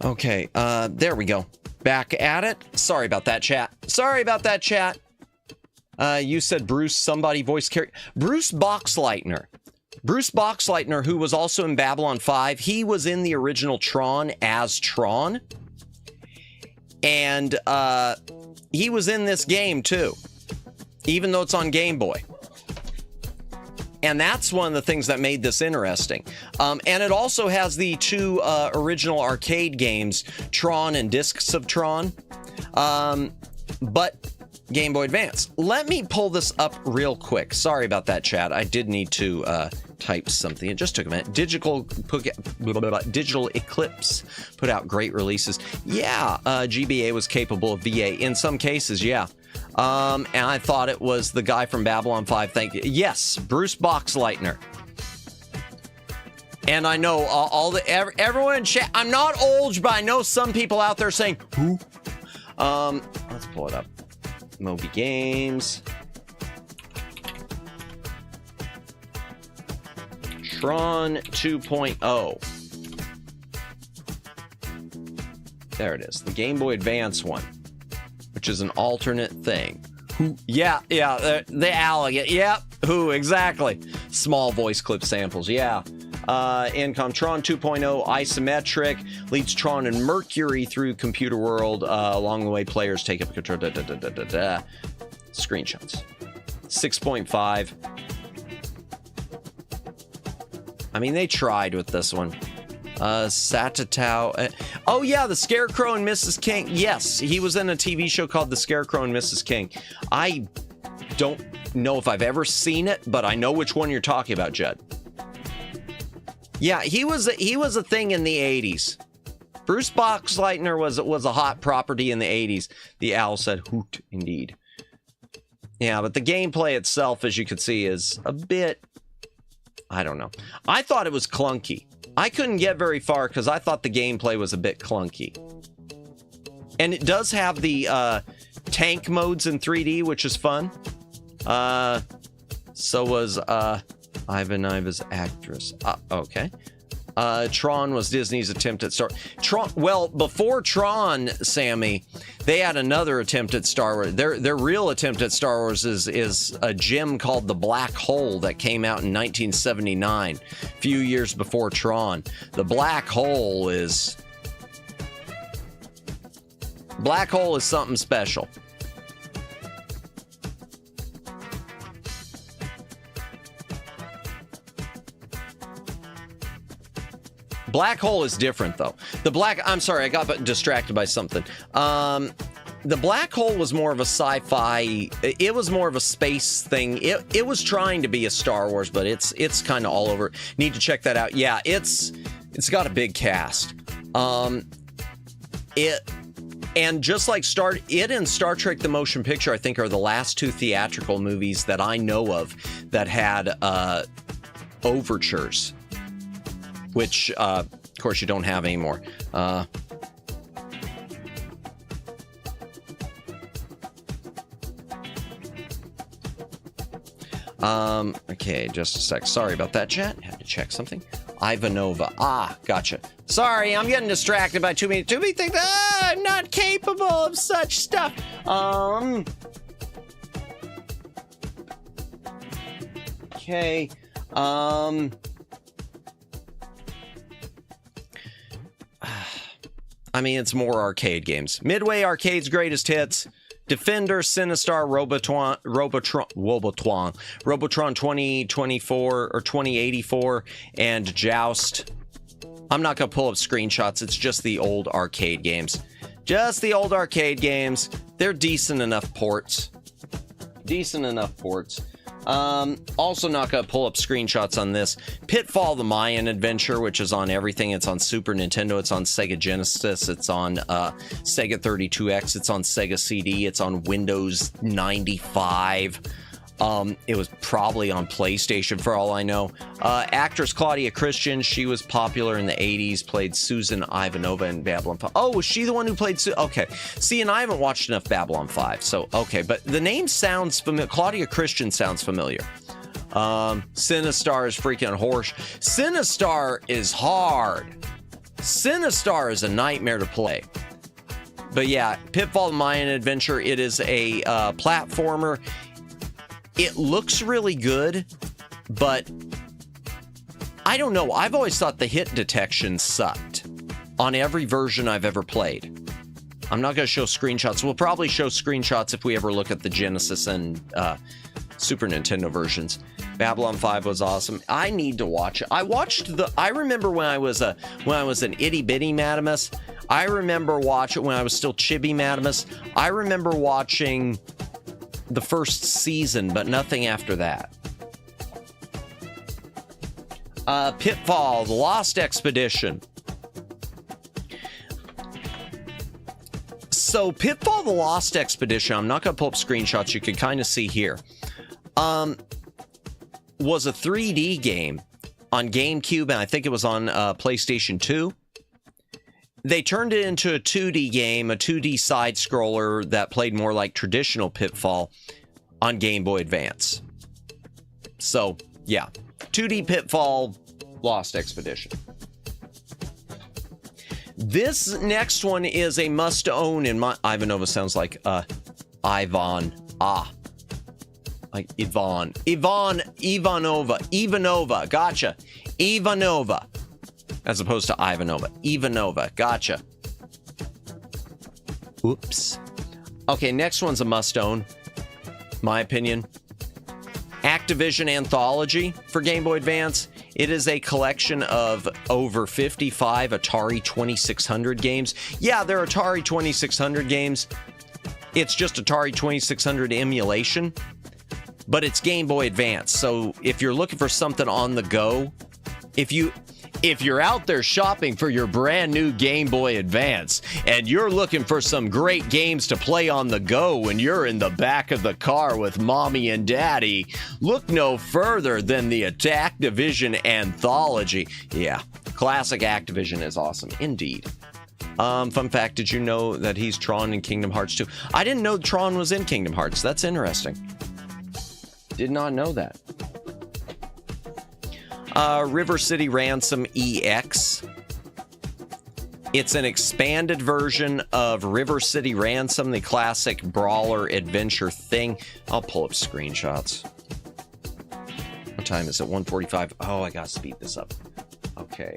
Okay, there we go. Back at it. Sorry about that, chat. Sorry about that, chat. You said Bruce, somebody voice character. Bruce Boxleitner. Bruce Boxleitner, who was also in Babylon 5, he was in the original Tron as Tron. And he was in this game too, even though it's on Game Boy. And that's one of the things that made this interesting. And it also has the two original arcade games, Tron and Discs of Tron. But Game Boy Advance. Let me pull this up real quick. Sorry about that, chat. I did need to type something. It just took a minute. Digital Eclipse put out great releases. Yeah, GBA was capable of VA in some cases, yeah. And I thought it was the guy from Babylon 5. Thank you. Yes, Bruce Boxleitner. And I know everyone in chat. I'm not old, but I know some people out there saying, who? Let's pull it up. Moby Games. Tron 2.0. There it is. The Game Boy Advance one, which is an alternate thing. Who? Yeah, the alligator. Yep. Who? Exactly. Small voice clip samples. Yeah. Incom Tron 2.0 isometric leads Tron and Mercury through computer world. Along the way, players take up control. Screenshots. 6.5. I mean, they tried with this one. Satatau. Oh yeah, the Scarecrow and Mrs. King. Yes, he was in a TV show called The Scarecrow and Mrs. King. I don't know if I've ever seen it, but I know which one you're talking about, Judd. Yeah, he was a thing in the 80s. Bruce Boxleitner was a hot property in the 80s. The owl said, hoot, indeed. Yeah, but the gameplay itself, as you can see, is a bit, I don't know. I thought it was clunky. I couldn't get very far because I thought the gameplay was a bit clunky. And it does have the tank modes in 3D, which is fun. So was Ivan Iva's actress. Okay. Tron was Disney's attempt at Tron. Well, before Tron, Sammy, they had another attempt at Star Wars. Their real attempt at Star Wars is a gem called the Black Hole that came out in 1979, a few years before Tron. The Black Hole is something special. Black Hole is different, though. I'm sorry, I got distracted by something. The Black Hole was more of a sci-fi. It was more of a space thing. It was trying to be a Star Wars, but it's kind of all over. Need to check that out. Yeah, it's got a big cast. And just like it and Star Trek: The Motion Picture, I think, are the last two theatrical movies that I know of that had overtures. Which, of course, you don't have anymore. Okay, just a sec. Sorry about that, chat. Had to check something. Ivanova. Gotcha. Sorry, I'm getting distracted by too many things. I'm not capable of such stuff. Okay. I mean, it's more arcade games. Midway Arcade's greatest hits: Defender, Sinistar, Robotron 2024 or 2084, and Joust. I'm not going to pull up screenshots. It's just the old arcade games. Just the old arcade games. They're decent enough ports. Also not going to pull up screenshots on this. Pitfall: The Mayan Adventure, which is on everything. It's on Super Nintendo. It's on Sega Genesis. It's on Sega 32X. It's on Sega CD. It's on Windows 95. It was probably on PlayStation for all I know. Actress Claudia Christian, she was popular in the 80s, played Susan Ivanova in Babylon 5. Oh, was she the one who played Okay. See, and I haven't watched enough Babylon 5, so okay. But the name sounds familiar. Claudia Christian sounds familiar. Sinistar is freaking horse. Sinistar is hard. Sinistar is a nightmare to play. But yeah, Pitfall: The Mayan Adventure, it is a platformer. It looks really good, but I don't know. I've always thought the hit detection sucked on every version I've ever played. I'm not going to show screenshots. We'll probably show screenshots if we ever look at the Genesis and Super Nintendo versions. Babylon 5 was awesome. I need to watch it. I remember when I was an itty bitty Madamus. I remember watching when I was still chibi Madamus. I remember watching the first season, but nothing after that. Pitfall: The Lost Expedition. So Pitfall: The Lost Expedition, I'm not going to pull up screenshots, you can kind of see here, was a 3D game on GameCube, and I think it was on PlayStation 2. They turned it into a 2D game, a 2D side-scroller that played more like traditional Pitfall on Game Boy Advance. So, yeah. 2D Pitfall: Lost Expedition. This next one is a must-own in my... Ivanova sounds like Ivan. Like Ivan. Ivanova. Gotcha. Ivanova. As opposed to Ivanova. Ivanova. Gotcha. Oops. Okay, next one's a must-own. My opinion. Activision Anthology for Game Boy Advance. It is a collection of over 55 Atari 2600 games. Yeah, they're Atari 2600 games. It's just Atari 2600 emulation, but it's Game Boy Advance. So if you're looking for something on the go, if you're out there shopping for your brand new Game Boy Advance and you're looking for some great games to play on the go when you're in the back of the car with mommy and daddy, look no further than the Activision Anthology. Yeah, classic Activision is awesome indeed. Fun fact, did you know that he's Tron in Kingdom Hearts 2? I didn't know Tron was in Kingdom Hearts. That's interesting. Did not know that. River City Ransom EX. It's an expanded version of River City Ransom, the classic brawler adventure thing. I'll pull up screenshots. What time is it? 1:45. Oh, I gotta speed this up. Okay.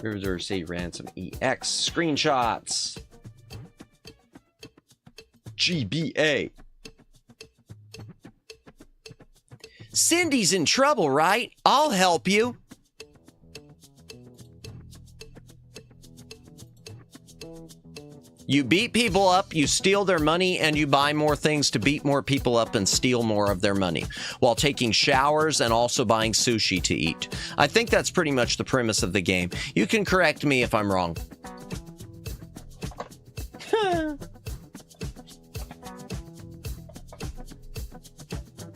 River City Ransom EX screenshots. GBA. Cindy's in trouble, right? I'll help you. You beat people up, you steal their money, and you buy more things to beat more people up and steal more of their money, while taking showers and also buying sushi to eat. I think that's pretty much the premise of the game. You can correct me if I'm wrong.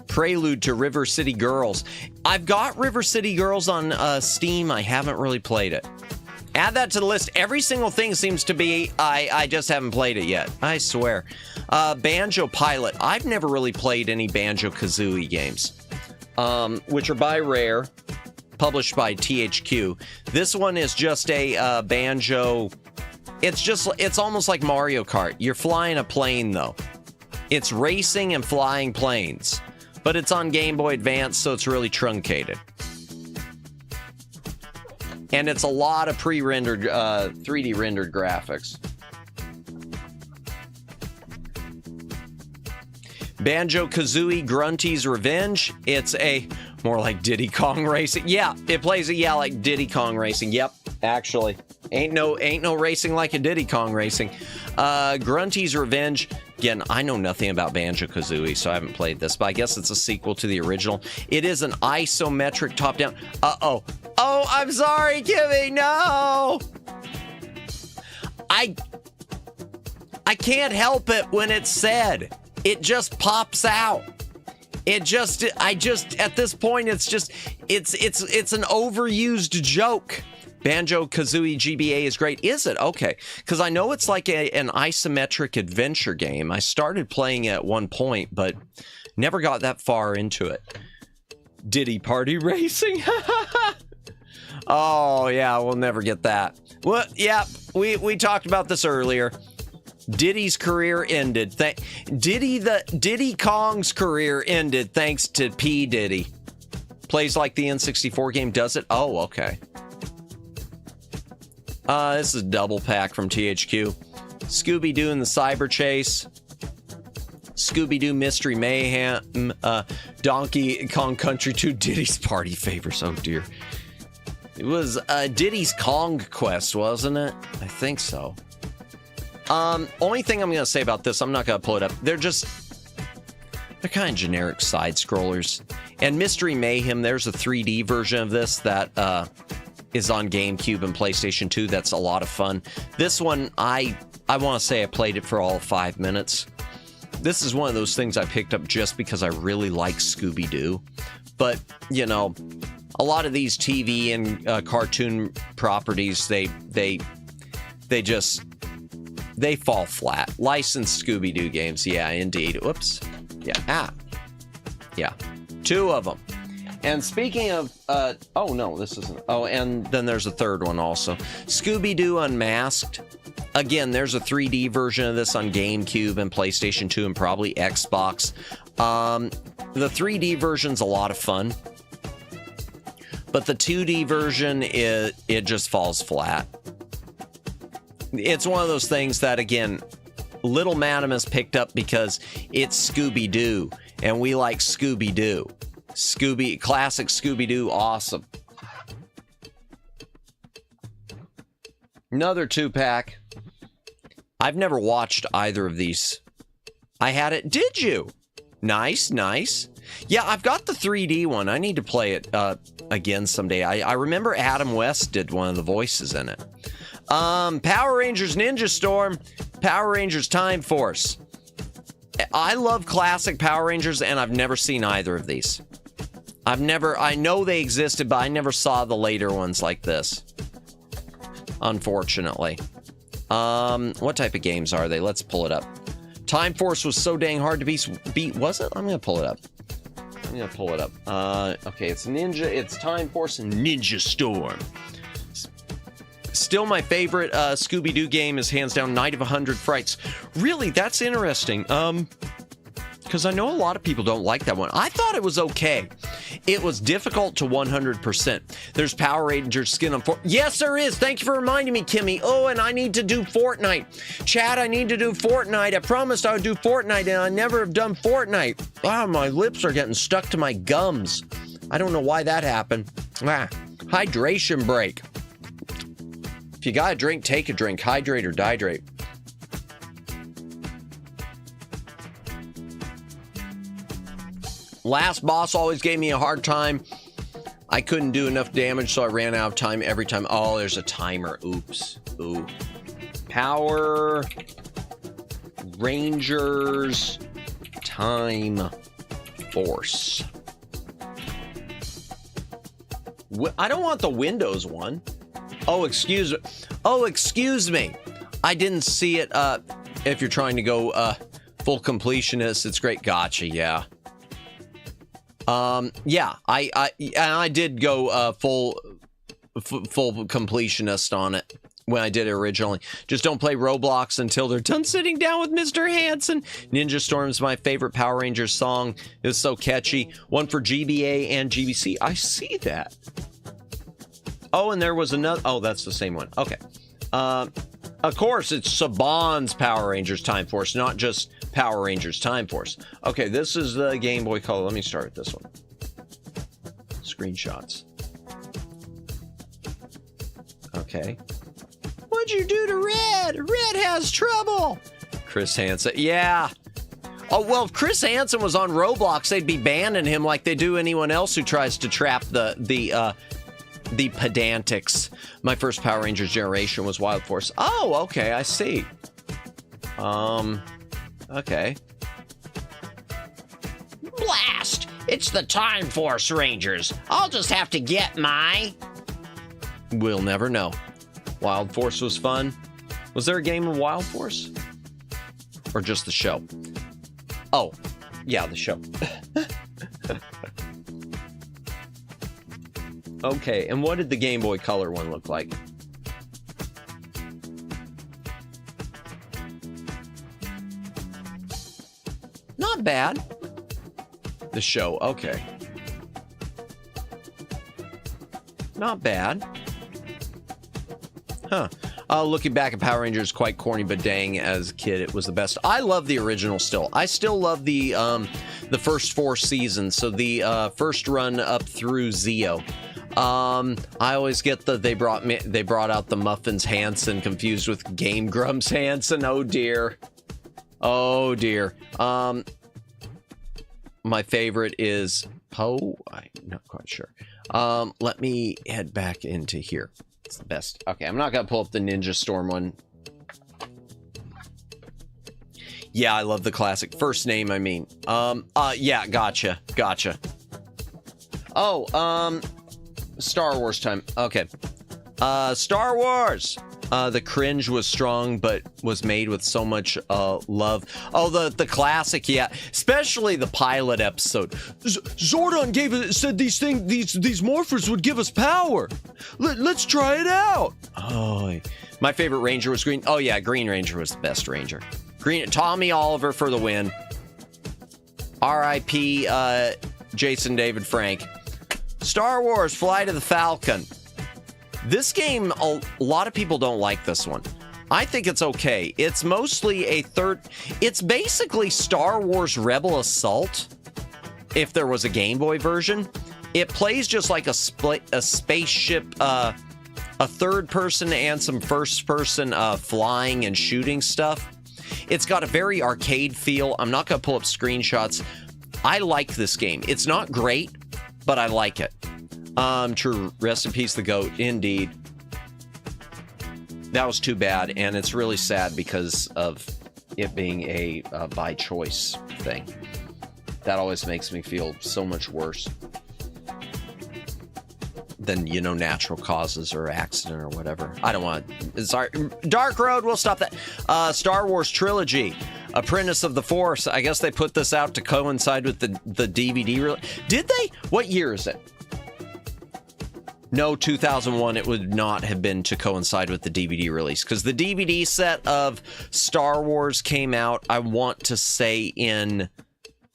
Prelude to River City Girls. I've got River City Girls on Steam. I haven't really played it. Add that to the list. Every single thing seems to be, I just haven't played it yet. I swear. Banjo Pilot. I've never really played any Banjo-Kazooie games, which are by Rare, published by THQ. This one is just a Banjo. It's almost like Mario Kart. You're flying a plane, though. It's racing and flying planes. But it's on Game Boy Advance, so it's really truncated. And it's a lot of pre-rendered, 3D rendered graphics. Banjo-Kazooie Grunty's Revenge. It's a more like Diddy Kong Racing. Yeah, it plays like Diddy Kong Racing. Yep, actually. Ain't no racing like a Diddy Kong Racing. Grunty's Revenge. Again, I know nothing about Banjo-Kazooie, so I haven't played this, but I guess it's a sequel to the original. It is an isometric top-down. Uh-oh. Oh, I'm sorry, Kimmy. No. I can't help it when it's said. It just pops out. At this point, it's an overused joke. Banjo-Kazooie GBA is great. Is it? Okay. Because I know it's like an isometric adventure game. I started playing it at one point, but never got that far into it. Diddy Party Racing? Oh, yeah, we'll never get that. Well, yeah, we talked about this earlier. Diddy's career ended. Diddy Kong's career ended thanks to P. Diddy. Plays like the N64 game, does it? Oh, okay. This is a double pack from THQ. Scooby-Doo and the Cyber Chase. Scooby-Doo Mystery Mayhem. Donkey Kong Country 2. Diddy's Party Favors. Oh, dear. It was Diddy's Kong Quest, wasn't it? I think so. Only thing I'm going to say about this, I'm not going to pull it up. They're kind of generic side scrollers. And Mystery Mayhem, there's a 3D version of this that is on GameCube and PlayStation 2. That's a lot of fun. This one, I want to say I played it for all 5 minutes. This is one of those things I picked up just because I really like Scooby-Doo. But, you know, a lot of these TV and cartoon properties, they fall flat. Licensed Scooby-Doo games, yeah, indeed. Whoops. Yeah. Yeah. 2 of them. And speaking of, oh no, this isn't. Oh, and then there's a third one also. Scooby-Doo Unmasked. Again, there's a 3D version of this on GameCube and PlayStation 2 and probably Xbox. The 3D version's a lot of fun. But the 2D version, it just falls flat. It's one of those things that, again, Little Madamus picked up because it's Scooby-Doo, and we like Scooby-Doo. Classic Scooby-Doo, awesome. Another 2-pack. I've never watched either of these. I had it. Did you? Nice, nice. Yeah, I've got the 3D one. I need to play it again someday. I remember Adam West did one of the voices in it. Power Rangers Ninja Storm, Power Rangers Time Force. I love classic Power Rangers, and I've never seen either of these. I know they existed, but I never saw the later ones like this. Unfortunately. What type of games are they? Let's pull it up. Time Force was so dang hard to beat, was it? I'm gonna pull it up. Okay, it's Time Force and Ninja Storm. Still my favorite Scooby-Doo game is hands down Night of 100 Frights. Really, that's interesting. Because I know a lot of people don't like that one. I thought it was okay. It was difficult to 100%. There's Power Rangers Skin on Fortnite. Yes, there is. Thank you for reminding me, Kimmy. Oh, and I need to do Fortnite. Chad, I need to do Fortnite. I promised I would do Fortnite, and I never have done Fortnite. Wow, my lips are getting stuck to my gums. I don't know why that happened. Hydration break. If you got a drink, take a drink. Hydrate or dihydrate. Last boss always gave me a hard time. I couldn't do enough damage, so I ran out of time every time. Oh, there's a timer. Oops. Ooh. Power Rangers Time Force. I don't want the Windows one. Oh, excuse me. I didn't see it. If you're trying to go full completionist, it's great. Gotcha, yeah. Yeah, I did go full completionist on it. when I did it originally. Just don't play Roblox until they're done sitting down with Mr. Hanson. Ninja Storm's my favorite Power Rangers song. It's so catchy. One for GBA and GBC. I see that. Oh, and there was another. Oh, that's the same one. Okay. Of course, it's Saban's Power Rangers Time Force, not just Power Rangers Time Force. Okay, this is the Game Boy Color. Let me start with this one. Screenshots. Okay. What'd you do to Red? Red has trouble. Chris Hansen. Yeah. Oh, well, if Chris Hansen was on Roblox, they'd be banning him like they do anyone else who tries to trap the pedantics. My first Power Rangers generation was Wild Force. Oh, okay, I see. Okay. Blast! It's the Time Force Rangers. I'll just have to get my... We'll never know. Wild Force was fun. Was there a game of Wild Force? Or just the show? Oh, yeah, the show. Okay, and what did the Game Boy Color one look like? Not bad. The show, okay. Not bad. Huh. Looking back at Power Rangers, quite corny, but dang, as a kid, it was the best. I love the original still. I still love the first 4 seasons, so the first run up through Zeo. I always get they brought out the Muffins Hansen confused with Game Grumps Hansen. Oh dear. Oh dear. My favorite is Poe. I'm not quite sure. Let me head back into here. It's the best. Okay, I'm not gonna pull up the Ninja Storm one. Yeah, I love the classic. First name, I mean. Yeah, gotcha. Oh, Star Wars time. Okay. Star Wars! The cringe was strong, but was made with so much love. Oh, the classic, yeah. Especially the pilot episode. Zordon said these morphers would give us power. Let's try it out. Oh, my favorite Ranger was Green. Oh yeah, Green Ranger was the best Ranger. Tommy Oliver for the win. R.I.P. Jason David Frank. Star Wars Flight of the Falcon. This game, a lot of people don't like this one. I think it's okay. It's mostly it's basically Star Wars Rebel Assault, if there was a Game Boy version. It plays just like a spaceship, a third person and some first person flying and shooting stuff. It's got a very arcade feel. I'm not going to pull up screenshots. I like this game. It's not great, but I like it. True. Rest in peace, the GOAT. Indeed. That was too bad, and it's really sad because of it being a by choice thing. That always makes me feel so much worse than, natural causes or accident or whatever. I don't want to. Sorry. Dark Road, we'll stop that. Star Wars Trilogy. Apprentice of the Force. I guess they put this out to coincide with the DVD. Did they? What year is it? No, 2001, it would not have been to coincide with the DVD release, because the DVD set of Star Wars came out, I want to say,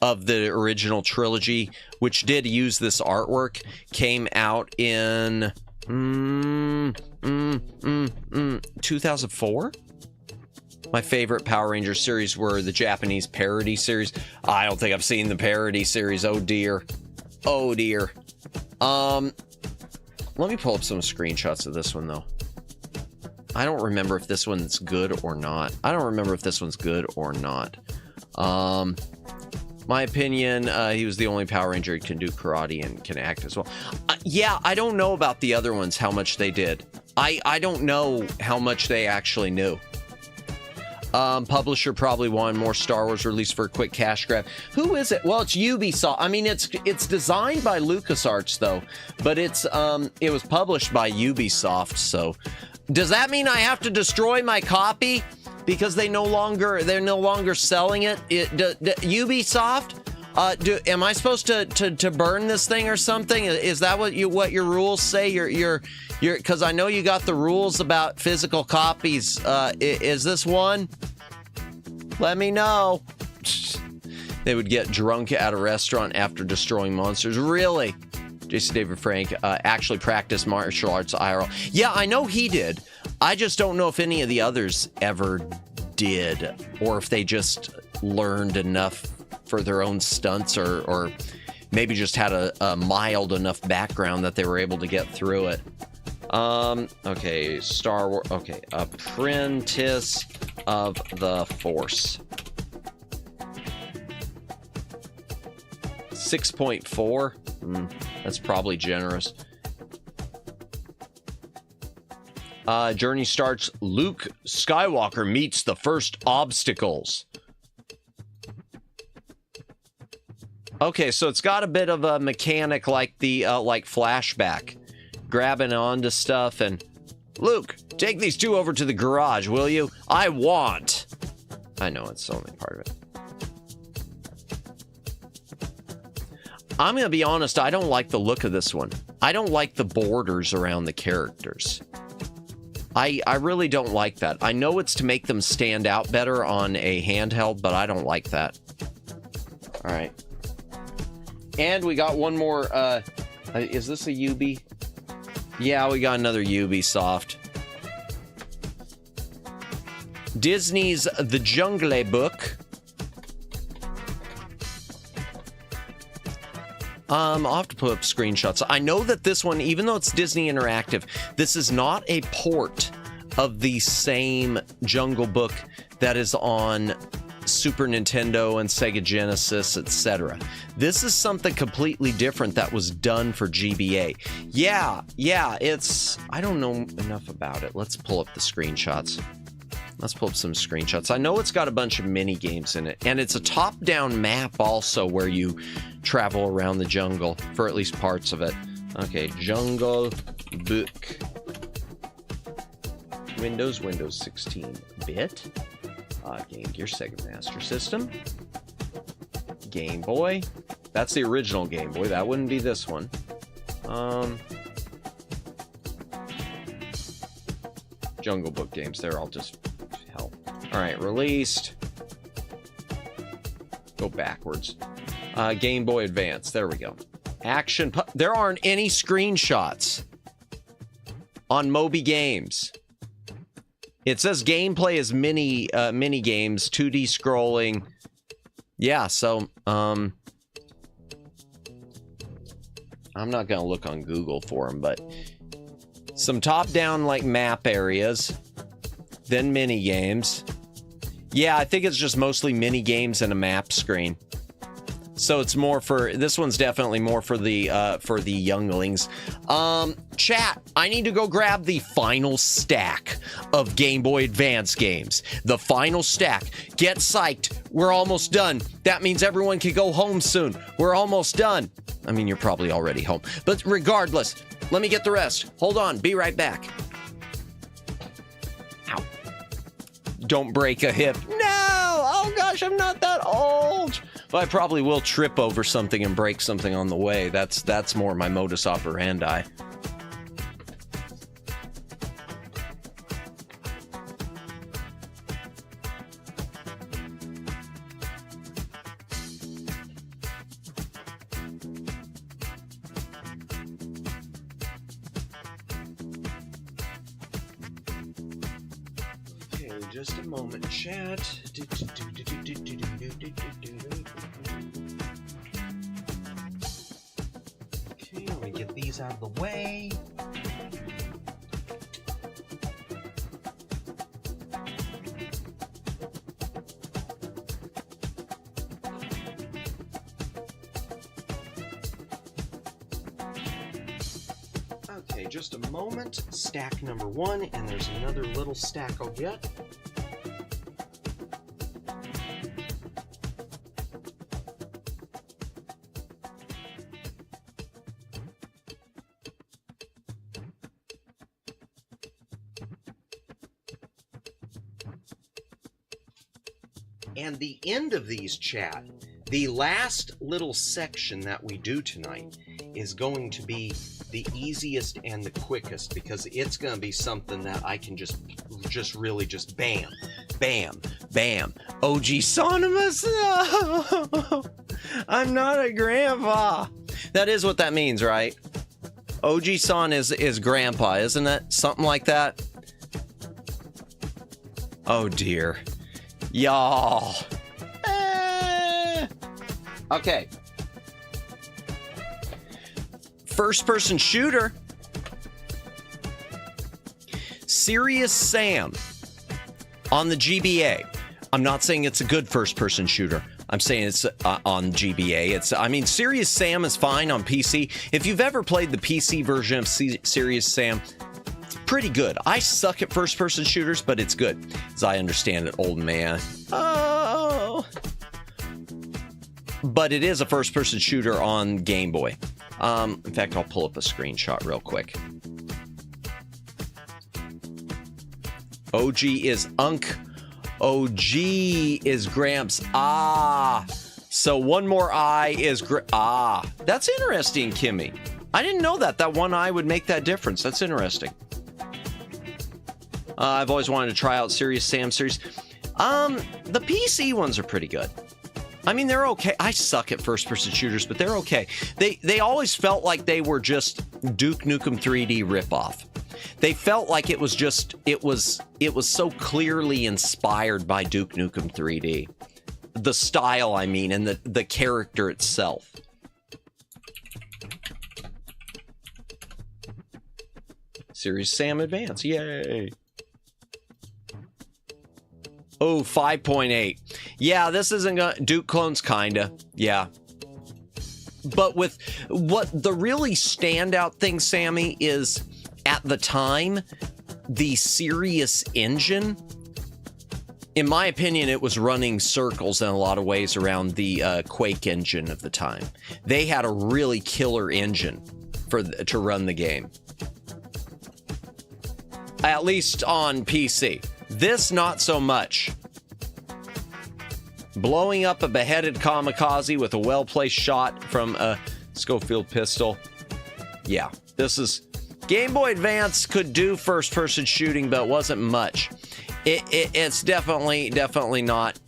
of the original trilogy, which did use this artwork, came out in 2004? My favorite Power Rangers series were the Japanese parody series. I don't think I've seen the parody series. Oh dear. Oh dear. Let me pull up some screenshots of this one, though. I don't remember if this one's good or not. My opinion, he was the only Power Ranger who can do karate and can act as well. Yeah, I don't know about the other ones, how much they did. I don't know how much they actually knew. Publisher probably wanted more Star Wars released for a quick cash grab. Who is it? Well, it's Ubisoft. I mean, it's designed by LucasArts though, but it was published by Ubisoft. So, does that mean I have to destroy my copy because they're no longer selling it? Ubisoft, Am I supposed to burn this thing or something? Is that what your rules say? Because I know you got the rules about physical copies. Is this one? Let me know. They would get drunk at a restaurant after destroying monsters. Really? Jason David Frank actually practiced martial arts IRL. Yeah, I know he did. I just don't know if any of the others ever did, or if they just learned enough for their own stunts, or maybe just had a mild enough background that they were able to get through it. Okay, Star Wars. Okay, Apprentice of the Force. 6.4. That's probably generous. Journey starts. Luke Skywalker meets the first obstacles. Okay, so it's got a bit of a mechanic like the like flashback, grabbing onto stuff. And Luke, take these two over to the garage, will you? I want. I know it's only part of it. I'm gonna be honest, I don't like the look of this one. I don't like the borders around the characters. I really don't like that. I know it's to make them stand out better on a handheld, but I don't like that. All right. And we got one more, is this a Ubi? Yeah, we got another Ubisoft. Disney's The Jungle Book. I'll have to put up screenshots. I know that this one, even though it's Disney Interactive, this is not a port of the same Jungle Book that is on Super Nintendo and Sega Genesis, etc. This is something completely different that was done for GBA. Yeah, it's... I don't know enough about it. Let's pull up the screenshots. Let's pull up some screenshots. I know it's got a bunch of mini games in it, and it's a top-down map also where you travel around the jungle for at least parts of it. Okay, Jungle Book. Windows 16-bit. Game Gear, Sega Master System. Game Boy. That's the original Game Boy. That wouldn't be this one. Jungle Book games. They're all just hell. All right, released. Go backwards. Game Boy Advance. There we go. Action. There aren't any screenshots on Moby Games. It says gameplay is mini games, 2D scrolling. Yeah, so I'm not gonna look on Google for them, but some top-down like map areas, then mini games. Yeah, I think it's just mostly mini games and a map screen. So it's more for, this one's definitely more for the younglings. Chat, I need to go grab the final stack of Game Boy Advance games. The final stack. Get psyched. We're almost done. That means everyone can go home soon. We're almost done. I mean, you're probably already home. But regardless, let me get the rest. Hold on. Be right back. Ow. Don't break a hip. No! Oh gosh, I'm not that old. But I probably will trip over something and break something on the way. That's more my modus operandi. Okay, just a moment, chat. Okay, let me get these out of the way. Okay, just a moment. Stack number 1, and there's another little stack I'll get. And the end of these, chat, The last little section that we do tonight is going to be the easiest and the quickest, because it's going to be something that I can just really just bam, bam, bam. OG Sonimus, no! I'm not a grandpa. That is what that means, right? OG Son is grandpa, isn't it? Something like that. Oh dear. Y'all. Okay. First person shooter. Serious Sam on the GBA. I'm not saying it's a good first person shooter. I'm saying it's on GBA. I mean, Serious Sam is fine on PC. If you've ever played the PC version of Serious Sam, it's pretty good. I suck at first person shooters, but it's good. As I understand it, old man. Oh. But it is a first person shooter on Game Boy. In fact, I'll pull up a screenshot real quick. OG is Unk. OG is Gramps. Ah. So one more I is That's interesting, Kimmy. I didn't know that. That one I would make that difference. That's interesting. I've always wanted to try out Serious Sam series. The PC ones are pretty good. I mean, they're okay. I suck at first-person shooters, but they're okay. They always felt like they were just Duke Nukem 3D ripoff. They felt like it was so clearly inspired by Duke Nukem 3D. The style, I mean, and the character itself. Serious Sam Advance, yay! Oh, 5.8. Yeah, this isn't gonna... Duke clones, kinda. Yeah. But with... What the really standout thing, Sammy, is... At the time, the Serious engine... In my opinion, it was running circles in a lot of ways around the Quake engine of the time. They had a really killer engine to run the game. At least on PC. This, not so much. Blowing up a beheaded kamikaze with a well-placed shot from a Schofield pistol. Yeah, this is... Game Boy Advance could do first-person shooting, but it wasn't much. It's definitely not...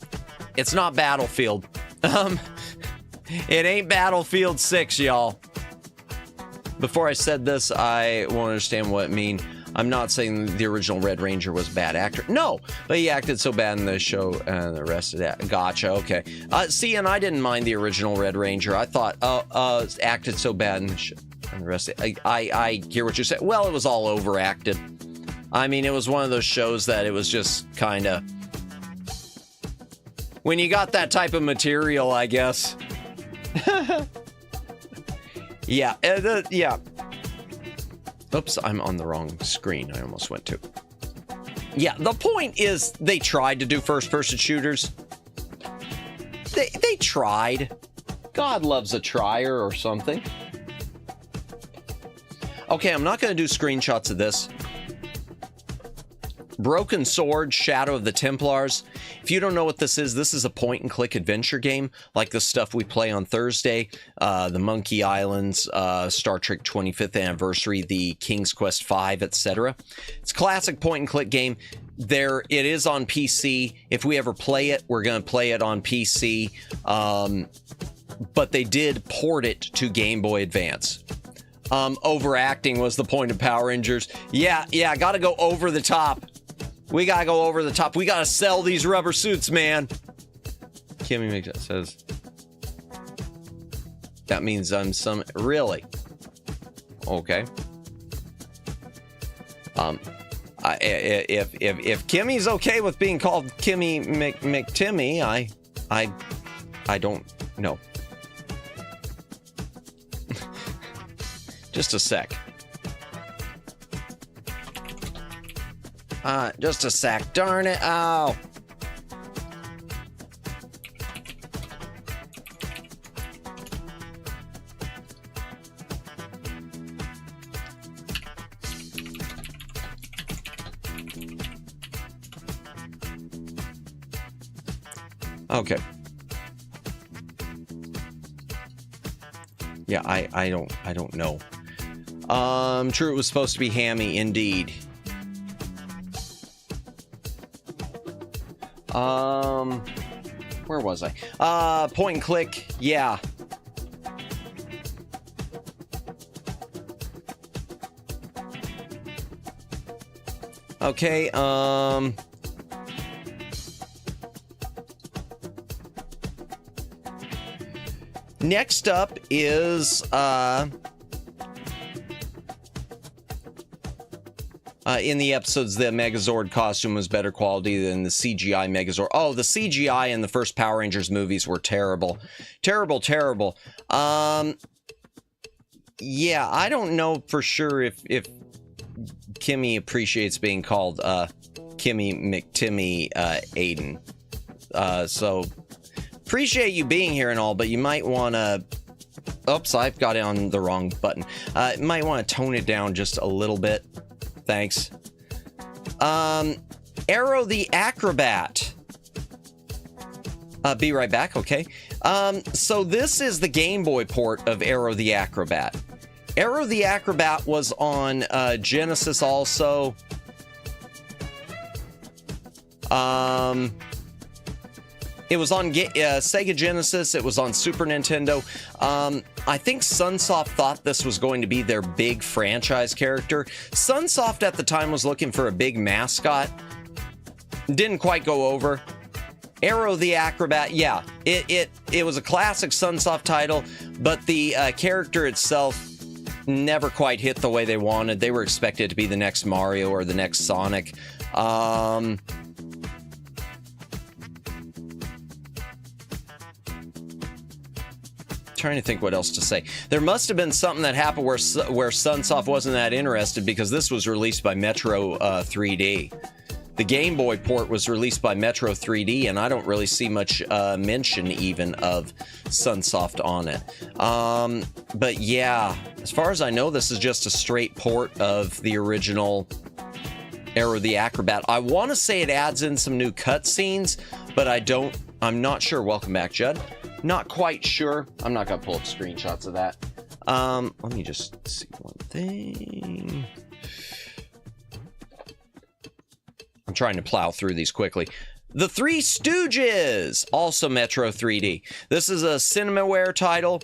It's not Battlefield. It ain't Battlefield 6, y'all. Before I said this, I won't understand what it means. I'm not saying the original Red Ranger was a bad actor. No, but he acted so bad in the show and the rest of that. Gotcha, okay. See, and I didn't mind the original Red Ranger. I thought, acted so bad in the show and the rest of it. I hear what you're saying. Well, it was all overacted. I mean, it was one of those shows that it was just kind of... When you got that type of material, I guess. Yeah, yeah. Oops, I'm on the wrong screen. I almost went to. Yeah, the point is they tried to do first-person shooters. They tried. God loves a trier or something. Okay, I'm not going to do screenshots of this. Broken Sword, Shadow of the Templars. If you don't know what this is a point-and-click adventure game, like the stuff we play on Thursday, the Monkey Islands, Star Trek 25th Anniversary, the King's Quest V, etc. It's a classic point-and-click game. It is on PC. If we ever play it, we're going to play it on PC. But they did port it to Game Boy Advance. Overacting was the point of Power Rangers. Yeah, gotta go over the top. We gotta go over the top. We gotta sell these rubber suits, man. Kimmy makes that says. That means I'm some... Really? Okay. If Kimmy's okay with being called Kimmy McTimmy, I don't know. Just a sec. Just a sec. Darn it. Oh. Okay. Yeah, I don't know. True, it was supposed to be hammy, indeed. Where was I? Point and click, yeah. Okay, next up is, in the episodes, the Megazord costume was better quality than the CGI Megazord. Oh, the CGI in the first Power Rangers movies were terrible. Terrible, terrible. Yeah, I don't know for sure if Kimmy appreciates being called, Kimmy McTimmy, Aiden. So, appreciate you being here and all, but you might want to... Oops, I've got it on the wrong button. Might want to tone it down just a little bit. Thanks. Arrow the Acrobat. Be right back, okay. So this is the Game Boy port of Arrow the Acrobat. Arrow the Acrobat was on Genesis also. It was on Sega Genesis. It was on Super Nintendo. I think Sunsoft thought this was going to be their big franchise character. Sunsoft at the time was looking for a big mascot. Didn't quite go over. Arrow the Acrobat, yeah, it was a classic Sunsoft title, but the character itself never quite hit the way they wanted. They were expected to be the next Mario or the next Sonic. Trying to think what else to say. There must have been something that happened where Sunsoft wasn't that interested, because this was released by Metro 3D. The Game Boy port was released by Metro 3D, and I don't really see much mention even of Sunsoft on it. But yeah, as far as I know, this is just a straight port of the original Arrow the Acrobat. I want to say it adds in some new cutscenes, but I'm not sure. Welcome back, Judd. Not quite sure. I'm not going to pull up screenshots of that. Let me just see one thing. I'm trying to plow through these quickly. The Three Stooges, also Metro 3D. This is a Cinemaware title.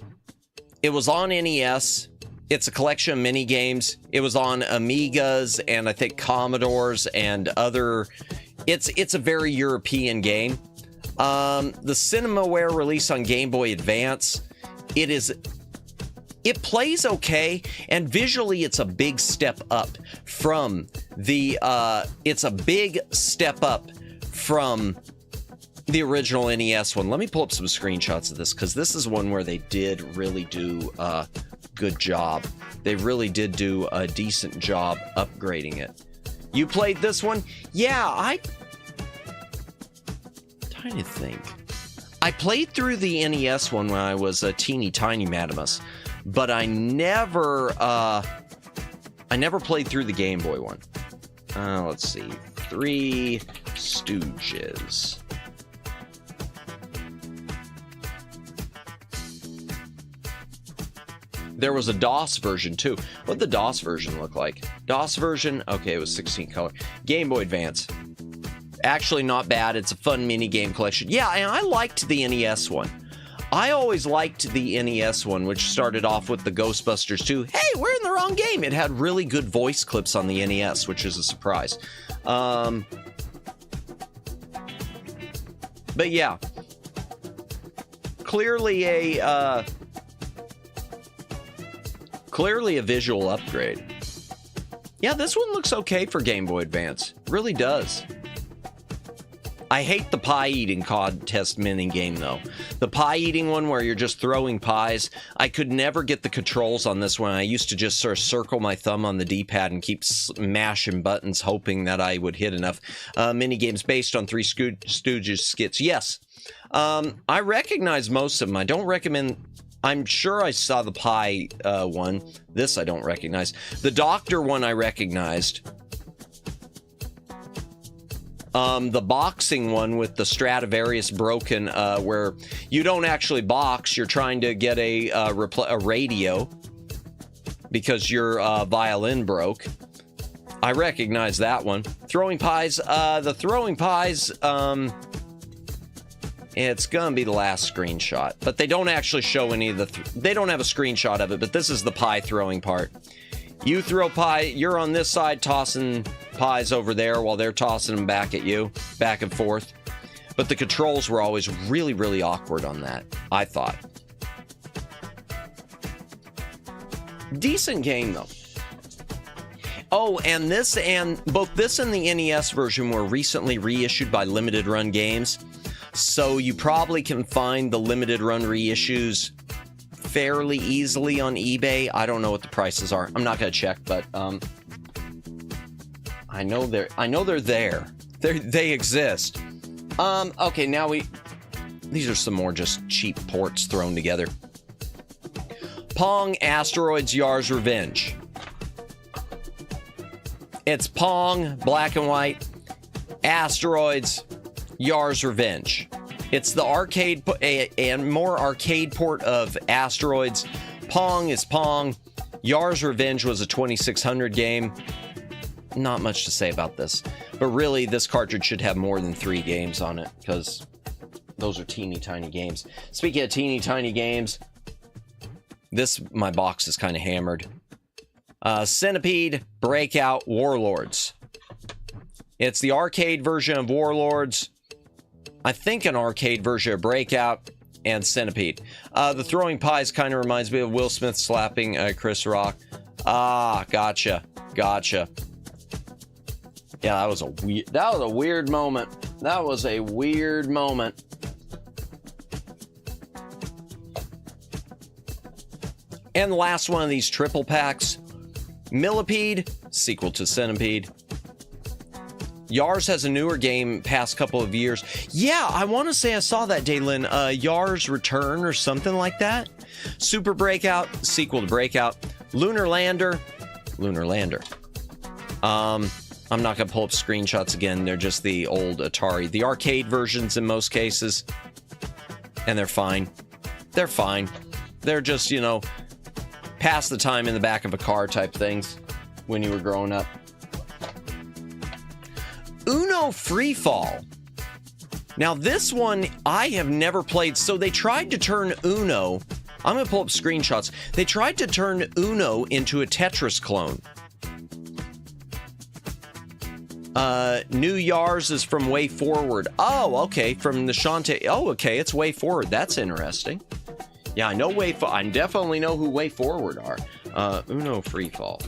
It was on NES. It's a collection of mini games. It was on Amigas and I think Commodores and other. It's a very European game. The Cinemaware release on Game Boy Advance. It plays okay, and visually it's a big step up from the original NES one. Let me pull up some screenshots of this, because this is one where they did really do a good job. They really did do a decent job upgrading it. You played this one? Yeah, trying to think. I played through the NES one when I was a teeny tiny Madamus, but I never played through the Game Boy one. Let's see. Three Stooges. There was a DOS version too. What'd the DOS version look like? DOS version? Okay, it was 16 color. Game Boy Advance. Actually not bad. It's a fun mini game collection. Yeah, and I liked the NES one. I always liked the NES one, which started off with the Ghostbusters 2. Hey, we're in the wrong game. It had really good voice clips on the NES, which is a surprise. But yeah, clearly a visual upgrade. Yeah, this one looks okay for Game Boy Advance. Really does. I hate the pie eating contest mini game though. The pie eating one where you're just throwing pies. I could never get the controls on this one. I used to just sort of circle my thumb on the D-pad and keep mashing buttons, hoping that I would hit enough. Mini games based on Three Stooges skits. Yes, I recognize most of them. I don't recommend. I'm sure I saw the pie one. This I don't recognize. The doctor one I recognized. The boxing one with the Stradivarius broken, where you don't actually box, you're trying to get a radio because your violin broke. I recognize that one. Throwing pies, the throwing pies, it's gonna be the last screenshot, but they don't actually show any of they don't have a screenshot of it, but this is the pie throwing part. You throw pie, you're on this side tossing pies over there while they're tossing them back at you, back and forth. But the controls were always really, really awkward on that, I thought. Decent game though. Oh, and both this and the NES version were recently reissued by Limited Run Games. So you probably can find the limited run reissues fairly easily on eBay. I don't know what the prices are. I'm not gonna check, but I know they're there. They exist. Okay, now these are some more just cheap ports thrown together. Pong Asteroids Yar's Revenge. It's Pong, black and white, Asteroids, Yar's Revenge. It's the arcade and more arcade port of Asteroids. Pong is Pong. Yar's Revenge was a 2600 game. Not much to say about this, but really this cartridge should have more than 3 games on it because those are teeny tiny games. Speaking of teeny tiny games, my box is kind of hammered. Centipede, Breakout, Warlords. It's the arcade version of Warlords. I think an arcade version of Breakout and Centipede. The throwing pies kind of reminds me of Will Smith slapping Chris Rock. Ah, gotcha. Yeah, that was a weird moment. That was a weird moment. And the last one of these triple packs, Millipede, sequel to Centipede. Yar's has a newer game past couple of years. Yeah, I want to say I saw that, Daylin. Yar's Return or something like that. Super Breakout, sequel to Breakout. Lunar Lander. I'm not going to pull up screenshots again. They're just the old Atari. The arcade versions in most cases. And they're fine. They're fine. They're just, pass the time in the back of a car type things when you were growing up. Uno Freefall. Now this one I have never played. So they tried to turn Uno, I'm going to pull up screenshots. They tried to turn Uno into a Tetris clone. New Yar's is from Way Forward. Oh, okay, from the Shantae. Oh, okay, it's Way Forward. That's interesting. Yeah, I know I definitely know who Way Forward are. Uno Freefall.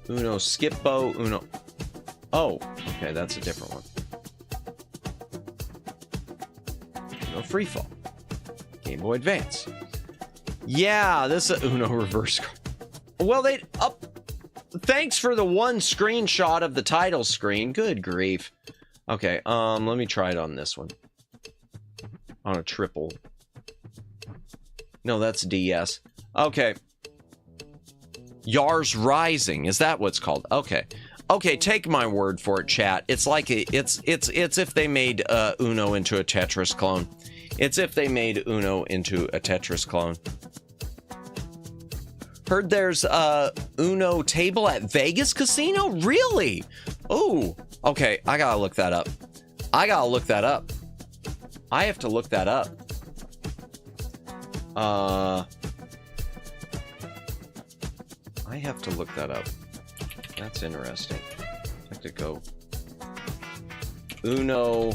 Uno Skippo, Uno... Oh, okay, that's a different one. Uno Freefall. Game Boy Advance. Yeah, this is Uno Reverse. Well, thanks for the one screenshot of the title screen. Good grief. Okay, let me try it on this one. On a triple. No, that's DS. Okay. Yar's Rising, is that what's called? Okay, take my word for it, chat. It's like it's if they made Uno into a Tetris clone. It's if they made Uno into a Tetris clone. Heard there's Uno table at Vegas Casino. Really? Oh, okay. I gotta look that up. I have to look that up. I have to look that up. That's interesting. I have to go. Uno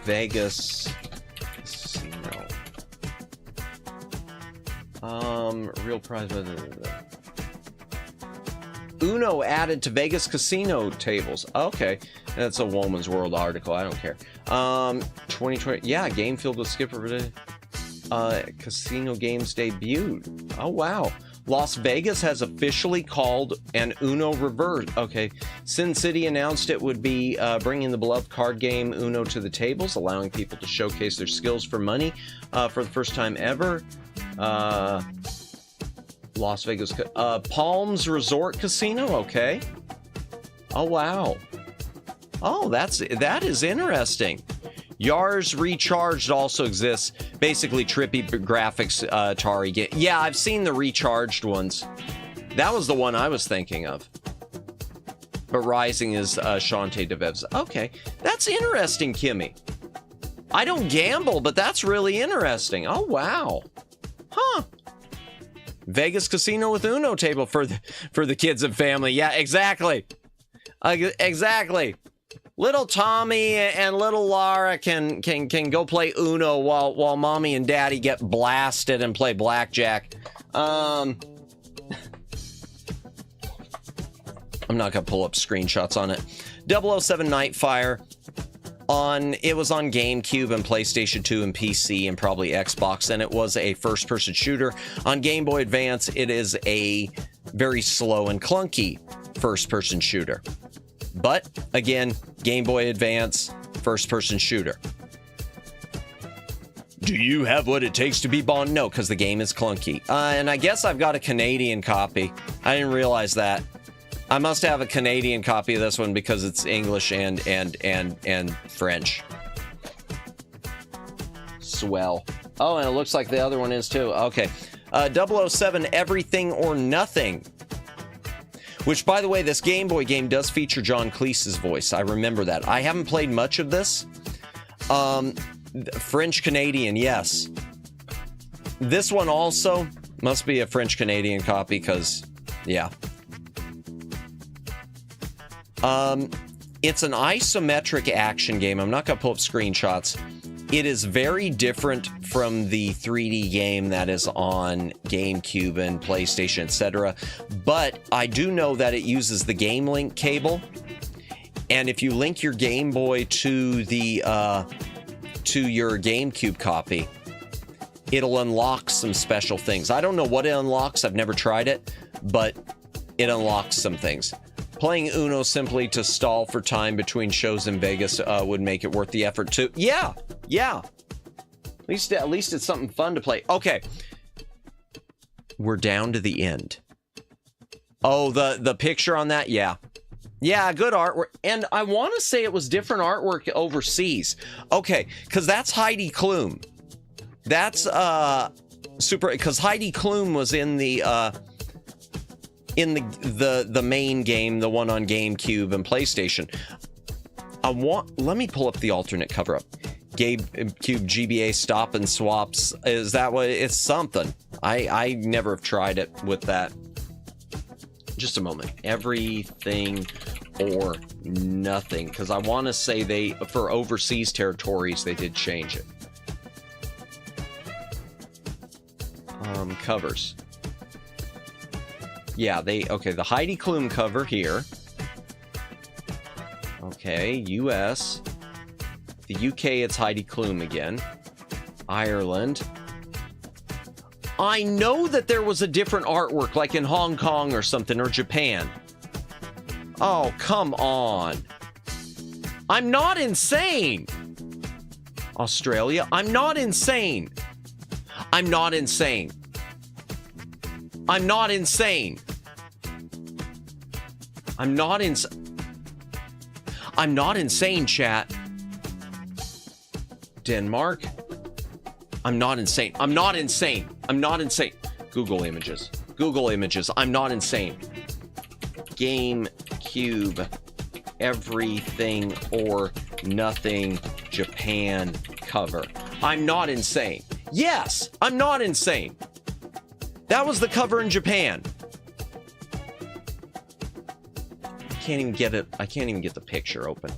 Vegas Casino. Real prize. Uno added to Vegas Casino tables. Okay. That's a Woman's World article. I don't care. 2020. Yeah, game filled with Skipper. Casino games debuted. Oh, wow. Las Vegas has officially called an Uno Reverse. Okay. Sin City announced it would be bringing the beloved card game Uno to the tables, allowing people to showcase their skills for money for the first time ever. Las Vegas, Palms Resort Casino. Okay. Oh, wow. Oh, that is interesting. Yars Recharged also exists. Basically, trippy graphics Atari game. Yeah, I've seen the recharged ones. That was the one I was thinking of. But Rising is Shantae DeVev's. Okay, that's interesting, Kimmy. I don't gamble, but that's really interesting. Oh, wow. Huh. Vegas Casino with Uno table for the kids and family. Yeah, exactly. Exactly. Little Tommy and little Lara can go play Uno while mommy and daddy get blasted and play blackjack. I'm not gonna pull up screenshots on it. 007 Nightfire. It was on GameCube and PlayStation 2 and PC and probably Xbox, and it was a first-person shooter. On Game Boy Advance, it is a very slow and clunky first-person shooter. But, again, Game Boy Advance, first-person shooter. Do you have what it takes to be Bond? No, because the game is clunky. And I guess I've got a Canadian copy. I didn't realize that. I must have a Canadian copy of this one because it's English and French. Swell. Oh, and it looks like the other one is too. Okay. 007 Everything or Nothing. Which, by the way, this Game Boy game does feature John Cleese's voice. I remember that. I haven't played much of this. French-Canadian, yes. This one also must be a French-Canadian copy because, yeah. It's an isometric action game. I'm not going to pull up screenshots. It is very different from the 3D game that is on GameCube and PlayStation, etc. But I do know that it uses the Game Link cable. And if you link your Game Boy to the to your GameCube copy, it'll unlock some special things. I don't know what it unlocks. I've never tried it, but it unlocks some things. Playing Uno simply to stall for time between shows in Vegas would make it worth the effort too. Yeah. At least it's something fun to play. Okay. We're down to the end. Oh, the picture on that? Yeah. Yeah, good artwork. And I want to say it was different artwork overseas. Okay, because that's Heidi Klum. That's super, because Heidi Klum was in the main game, the one on GameCube and PlayStation. Let me pull up the alternate cover up. GameCube GBA Stop and Swaps. Is that what it's something? I never have tried it with that. Just a moment. Everything or Nothing, because I want to say for overseas territories they did change it. Covers. Yeah, the Heidi Klum cover here. Okay, US. The UK, it's Heidi Klum again. Ireland. I know that there was a different artwork, like in Hong Kong or something, or Japan. Oh, come on. I'm not insane. Australia, I'm not insane. I'm not insane. I'm not insane. I'm not insane, chat. Denmark. I'm not insane. I'm not insane. I'm not insane. Google images. Google images. I'm not insane. GameCube. Everything or Nothing. Japan cover. I'm not insane. Yes, I'm not insane. That was the cover in Japan. I can't even get it. I can't even get the picture open.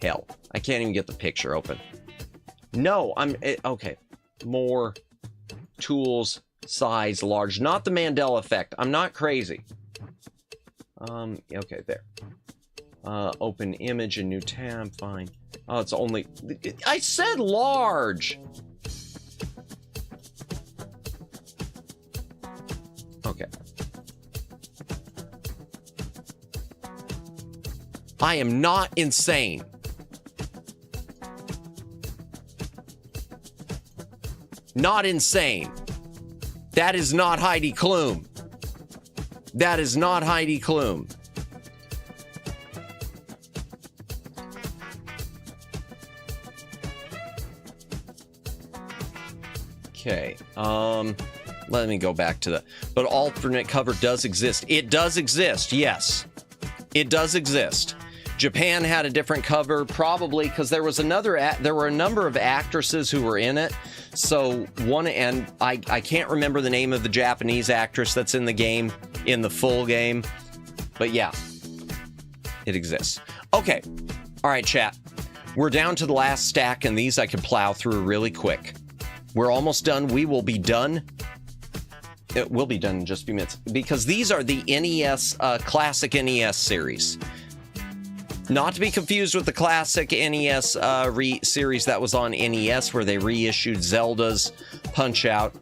Hell, I can't even get the picture open. No, okay. More tools, size, large. Not the Mandela effect. I'm not crazy. Okay, there. Open image, a new tab, fine. Oh, it's only... I said large! Okay. I am not insane. Not insane. That is not Heidi Klum. That is not Heidi Klum. Okay, let me go back to the, but alternate cover does exist. It does exist, yes. It does exist. Japan had a different cover, probably because there was there were a number of actresses who were in it. So one, and I can't remember the name of the Japanese actress that's in the game, in the full game. But yeah, it exists. Okay, all right, chat. We're down to the last stack, and these I can plow through really quick. We're almost done. We will be done. It will be done in just a few minutes, because these are the NES, classic NES series. Not to be confused with the classic NES series that was on NES, where they reissued Zelda's, Punch-Out,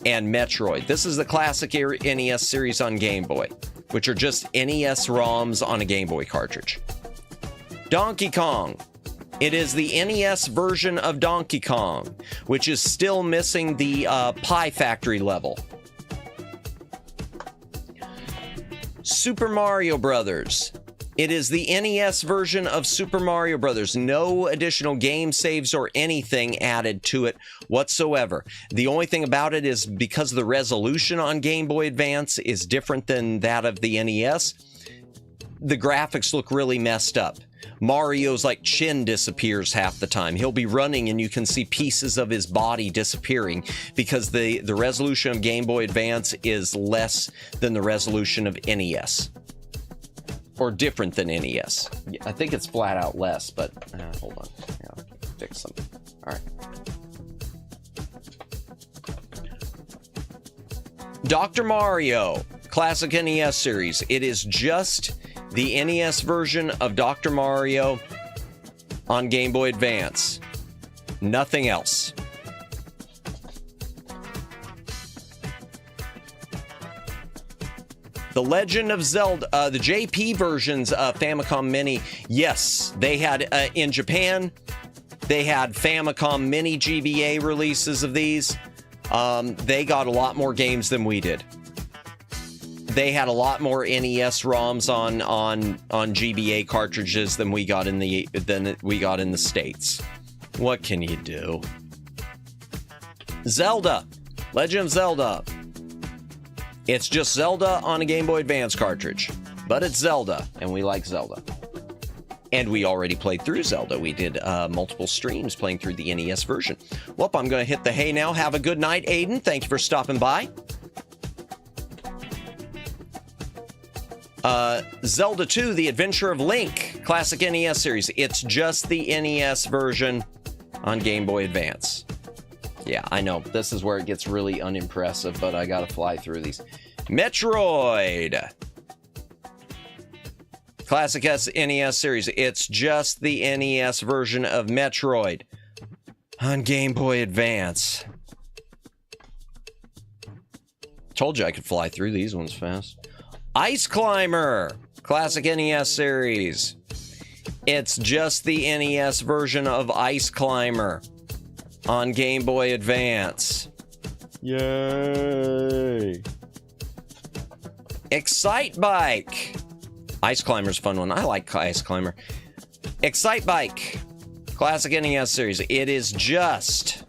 and Metroid. This is the classic NES series on Game Boy, which are just NES ROMs on a Game Boy cartridge. Donkey Kong. It is the NES version of Donkey Kong, which is still missing the Pie Factory level. Super Mario Brothers. It is the NES version of Super Mario Brothers. No additional game saves or anything added to it whatsoever. The only thing about it is because the resolution on Game Boy Advance is different than that of the NES, the graphics look really messed up. Mario's like chin disappears half the time. He'll be running and you can see pieces of his body disappearing because the resolution of Game Boy Advance is less than the resolution of NES. Or different than NES. I think it's flat out less, but hold on. I'll fix something. All right. Dr. Mario, classic NES series. It is just the NES version of Dr. Mario on Game Boy Advance. Nothing else. The Legend of Zelda, the JP versions of Famicom Mini, yes, they had, in Japan, they had Famicom Mini GBA releases of these. They got a lot more games than we did. They had a lot more NES ROMs on GBA cartridges than we got in the States. What can you do? Zelda, Legend of Zelda. It's just Zelda on a Game Boy Advance cartridge, but it's Zelda, and we like Zelda. And we already played through Zelda. We did multiple streams playing through the NES version. Well, I'm going to hit the hay now. Have a good night, Aiden. Thank you for stopping by. Zelda 2, The Adventure of Link, classic NES series. It's just the NES version on Game Boy Advance. Yeah, I know. This is where it gets really unimpressive, but I gotta fly through these. Metroid. Classic NES series. It's just the NES version of Metroid on Game Boy Advance. Told you I could fly through these ones fast. Ice Climber. Classic NES series. It's just the NES version of Ice Climber on Game Boy Advance. Yay! Excite Bike. Ice Climber's a fun one. I like Ice Climber. Excite Bike. Classic NES series. It is just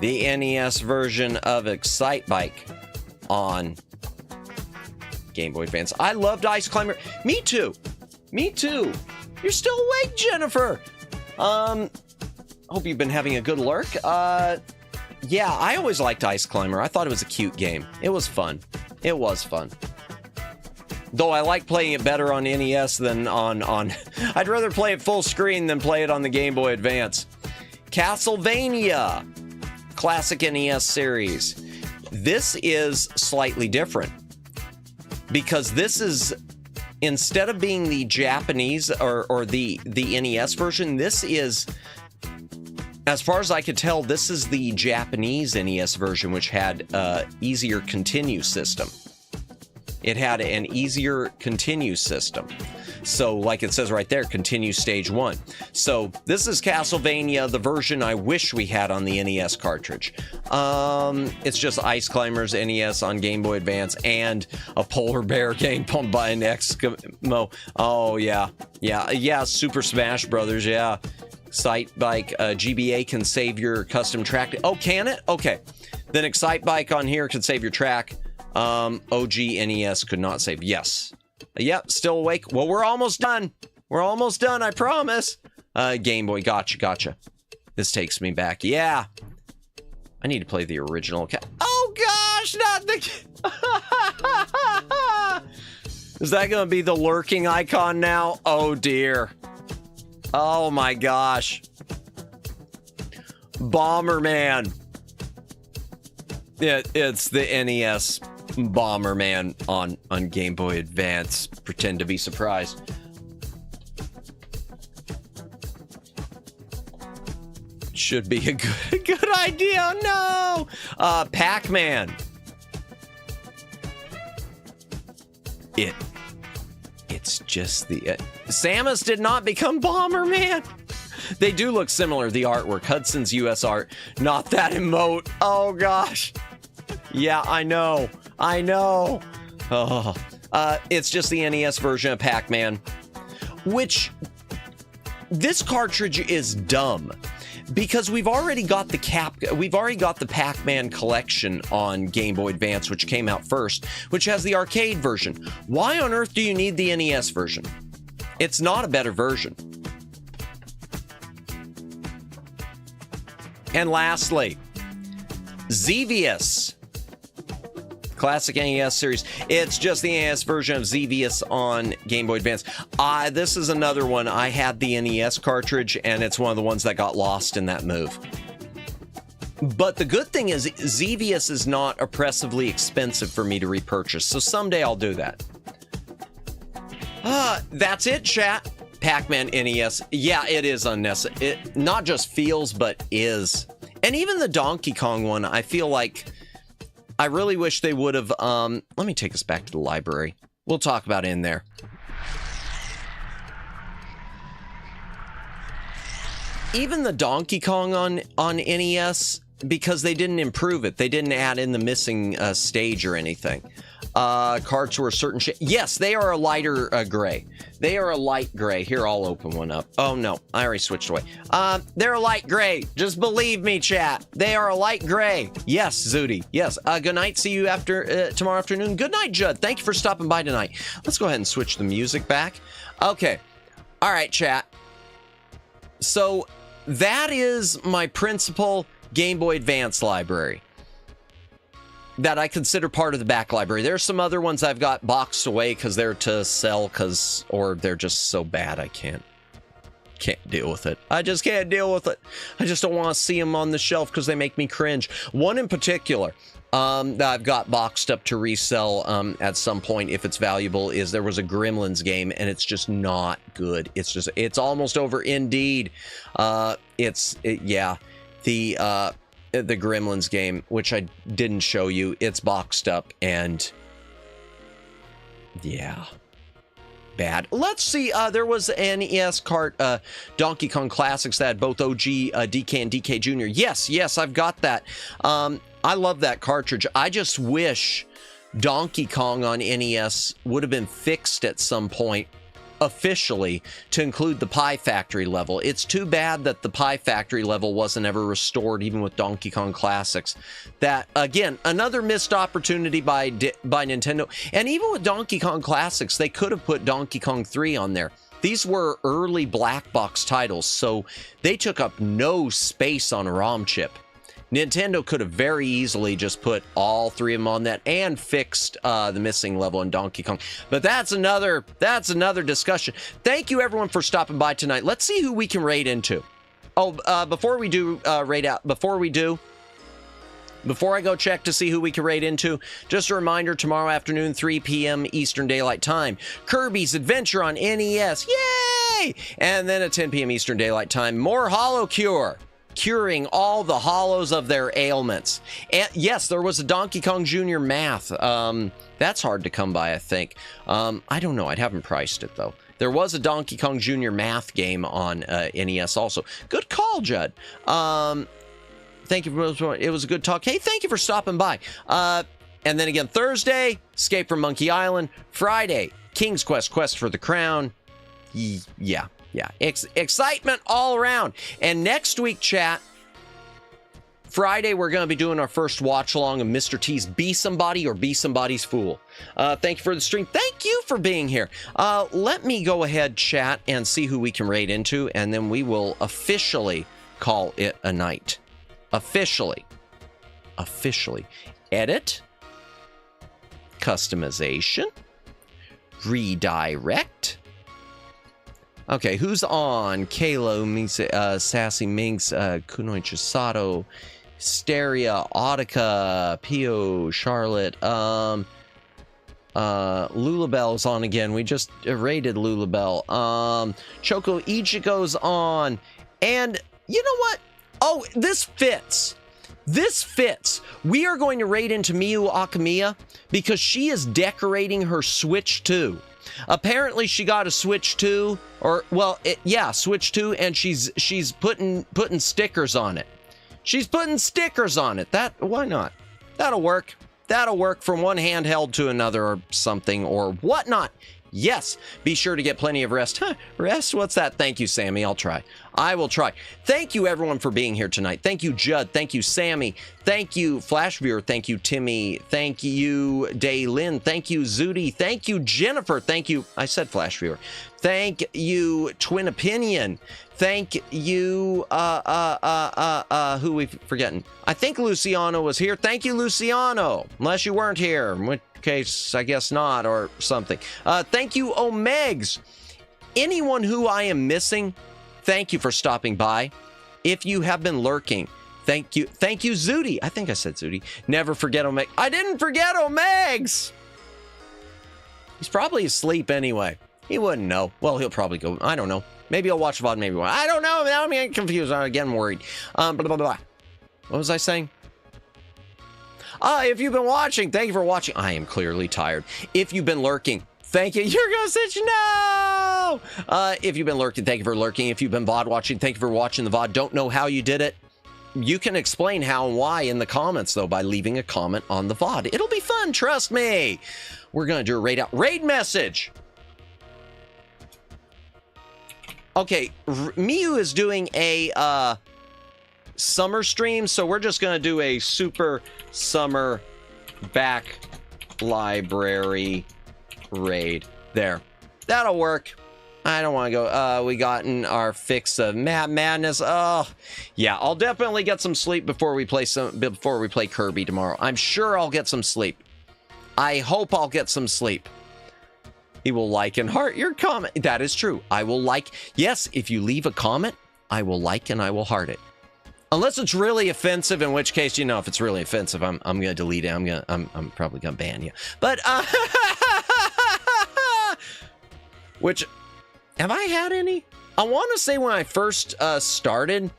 the NES version of Excite Bike on Game Boy Advance. I loved Ice Climber. Me too. Me too. You're still awake, Jennifer. Hope you've been having a good lurk. Yeah, I always liked Ice Climber. I thought it was a cute game. It was fun. It was fun. Though I like playing it better on NES than on I'd rather play it full screen than play it on the Game Boy Advance. Castlevania. Classic NES series. This is slightly different. Because this is, instead of being the Japanese or the NES version, this is, as far as I could tell, this is the Japanese NES version, which had easier continue system. It had an easier continue system. So like it says right there, continue stage 1. So this is Castlevania, the version I wish we had on the NES cartridge. It's just Ice Climbers NES on Game Boy Advance and a polar bear getting pumped by an Eskimo. Oh yeah, Super Smash Brothers, yeah. Excite Bike, GBA can save your custom track. Oh, can it? Okay. Then Excite Bike on here can save your track. OG NES could not save. Yes. Yep, still awake. Well, we're almost done. We're almost done, I promise. Game Boy, gotcha. This takes me back. Yeah. I need to play the original. Oh, gosh, not the... Is that going to be the lurking icon now? Oh, dear. Oh, my gosh. Bomberman. It's the NES Bomberman on Game Boy Advance. Pretend to be surprised. Should be a good idea. No! Pac-Man. It's just the... Samus did not become Bomberman. They do look similar, the artwork. Hudson's US art. Not that emote. Oh, gosh. Yeah, I know. Oh. It's just the NES version of Pac-Man. Which... This cartridge is dumb. Because we've already got the Pac-Man collection on Game Boy Advance, which came out first, which has the arcade version. Why on earth do you need the NES version? It's not a better version. And lastly, Xevious. Classic NES series. It's just the NES version of Xevious on Game Boy Advance. This is another one. I had the NES cartridge, and it's one of the ones that got lost in that move. But the good thing is, Xevious is not oppressively expensive for me to repurchase, so someday I'll do that. That's it, chat. Pac-Man NES. Yeah, it is unnecessary. It not just feels, but is. And even the Donkey Kong one, I feel like... I really wish they would have, let me take us back to the library. We'll talk about it in there. Even the Donkey Kong on NES, because they didn't improve it. They didn't add in the missing stage or anything. Carts were a certain shade. Yes, they are a lighter gray. They are a light gray. Here, I'll open one up. Oh, no. I already switched away. They're a light gray. Just believe me, chat. They are a light gray. Yes, Zudi. Yes. Good night. See you after tomorrow afternoon. Good night, Judd. Thank you for stopping by tonight. Let's go ahead and switch the music back. Okay. All right, chat. So that is my principal Game Boy Advance library that I consider part of the back library. There's some other ones I've got boxed away because they're to sell, or they're just so bad I can't deal with it. I just can't deal with it. I just don't want to see them on the shelf because they make me cringe. One in particular that I've got boxed up to resell at some point if it's valuable is there was a Gremlins game and it's just not good. It's almost over. Indeed. The Gremlins game, which I didn't show you, it's boxed up and yeah, bad. Let's see. There was an NES cart, Donkey Kong Classics that had both OG DK and DK Jr. Yes, I've got that. I love that cartridge. I just wish Donkey Kong on NES would have been fixed at some point officially to include the Pie Factory level. It's too bad that the Pie Factory level wasn't ever restored, even with Donkey Kong Classics. That, again, another missed opportunity by Nintendo. And even with Donkey Kong Classics, they could have put Donkey Kong 3 on there. These were early black box titles, so they took up no space on a ROM chip. Nintendo could have very easily just put all three of them on that and fixed the missing level in Donkey Kong. But that's another discussion. Thank you everyone for stopping by tonight. Let's see who we can raid into. Oh, before we do raid out, before I go check to see who we can raid into, just a reminder, tomorrow afternoon, 3 p.m. Eastern Daylight Time, Kirby's Adventure on NES. Yay! And then at 10 p.m. Eastern Daylight Time, more Hollow Cure, curing all the hollows of their ailments. And yes, there was a Donkey Kong Jr. math. That's hard to come by, I think. I don't know. I haven't priced it, though. There was a Donkey Kong Jr. math game on NES also. Good call, Judd. Thank you for it was a good talk. Hey, thank you for stopping by. And then again, Thursday, Escape from Monkey Island. Friday, King's Quest, Quest for the Crown. Yeah. Excitement all around. And next week, chat, Friday, we're going to be doing our first watch along of Mr. T's Be Somebody or Be Somebody's Fool. Thank you for the stream. Thank you for being here. Let me go ahead, chat, and see who we can raid into, and then we will officially call it a night. Officially. Edit. Customization. Redirect. Okay, who's on? Kalo, Sassy Minx, Kunoi Chisato, Hysteria, Audica, Pio, Charlotte, Lulabelle's on again. We just raided Lulabelle. Choco Ichigo's on. And you know what? Oh, this fits. We are going to raid into Miyu Akamiya because she is decorating her Switch 2. Apparently she got a Switch 2, or Switch 2, and she's putting stickers on it. She's putting stickers on it. Why not? That'll work. That'll work from one handheld to another or something or whatnot. Yes, be sure to get plenty of rest. Rest? What's that? Thank you, Sammy. I'll try. I will try. Thank you, everyone, for being here tonight. Thank you, Judd. Thank you, Sammy. Thank you, Flash Viewer. Thank you, Timmy. Thank you, Daylin. Thank you, Zudi. Thank you, Jennifer. Thank you. I said Flash Viewer. Thank you, Twin Opinion. Thank you, who we forgetting? I think Luciano was here. Thank you, Luciano. Unless you weren't here, in which case, I guess not, or something. Thank you, Omegs. Anyone who I am missing, thank you for stopping by. If you have been lurking, thank you. Thank you, Zudi. I think I said Zudi. Never forget Omeg. I didn't forget Omegs. He's probably asleep anyway. He wouldn't know. Well, he'll probably go. I don't know. Maybe I'll watch VOD, maybe I don't know. Now I'm getting confused. I'm again worried. Blah, blah, blah. What was I saying? If you've been watching, thank you for watching. I am clearly tired. If you've been lurking, thank you. You're gonna sit. No! If you've been lurking, thank you for lurking. If you've been VOD watching, thank you for watching the VOD. Don't know how you did it. You can explain how and why in the comments, though, by leaving a comment on the VOD. It'll be fun, trust me. We're gonna do a raid out. Raid message! Okay, Miyu is doing a summer stream, so we're just gonna do a super summer back library raid. There, that'll work. I don't want to go. We gotten our fix of madness. Oh, yeah, I'll definitely get some sleep before we play Kirby tomorrow. I'm sure I'll get some sleep. I hope I'll get some sleep. He will like and heart your comment. That is true. I will like. Yes, if you leave a comment, I will like and I will heart it. Unless it's really offensive, in which case, you know, if it's really offensive, I'm gonna delete it. I'm probably gonna ban you. But which have I had any? I want to say when I first started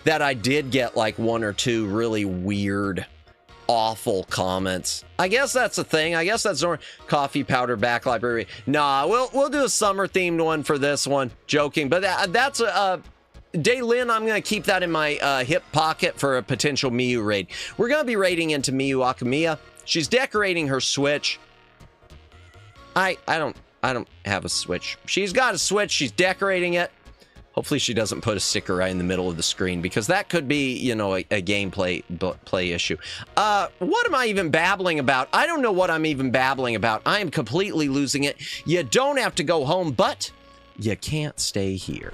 that I did get like one or two really weird, awful comments. I guess that's a thing. I guess that's our coffee powder back library. Nah, we'll do a summer themed one for this one. Joking, but that's a Daylin. I'm gonna keep that in my hip pocket for a potential Miyu raid. We're gonna be raiding into Miyu Akamiya. She's decorating her Switch. I don't have a Switch. She's got a Switch. She's decorating it. Hopefully she doesn't put a sticker right in the middle of the screen, because that could be, you know, a gameplay issue. What am I even babbling about? I don't know what I'm even babbling about. I am completely losing it. You don't have to go home, but you can't stay here.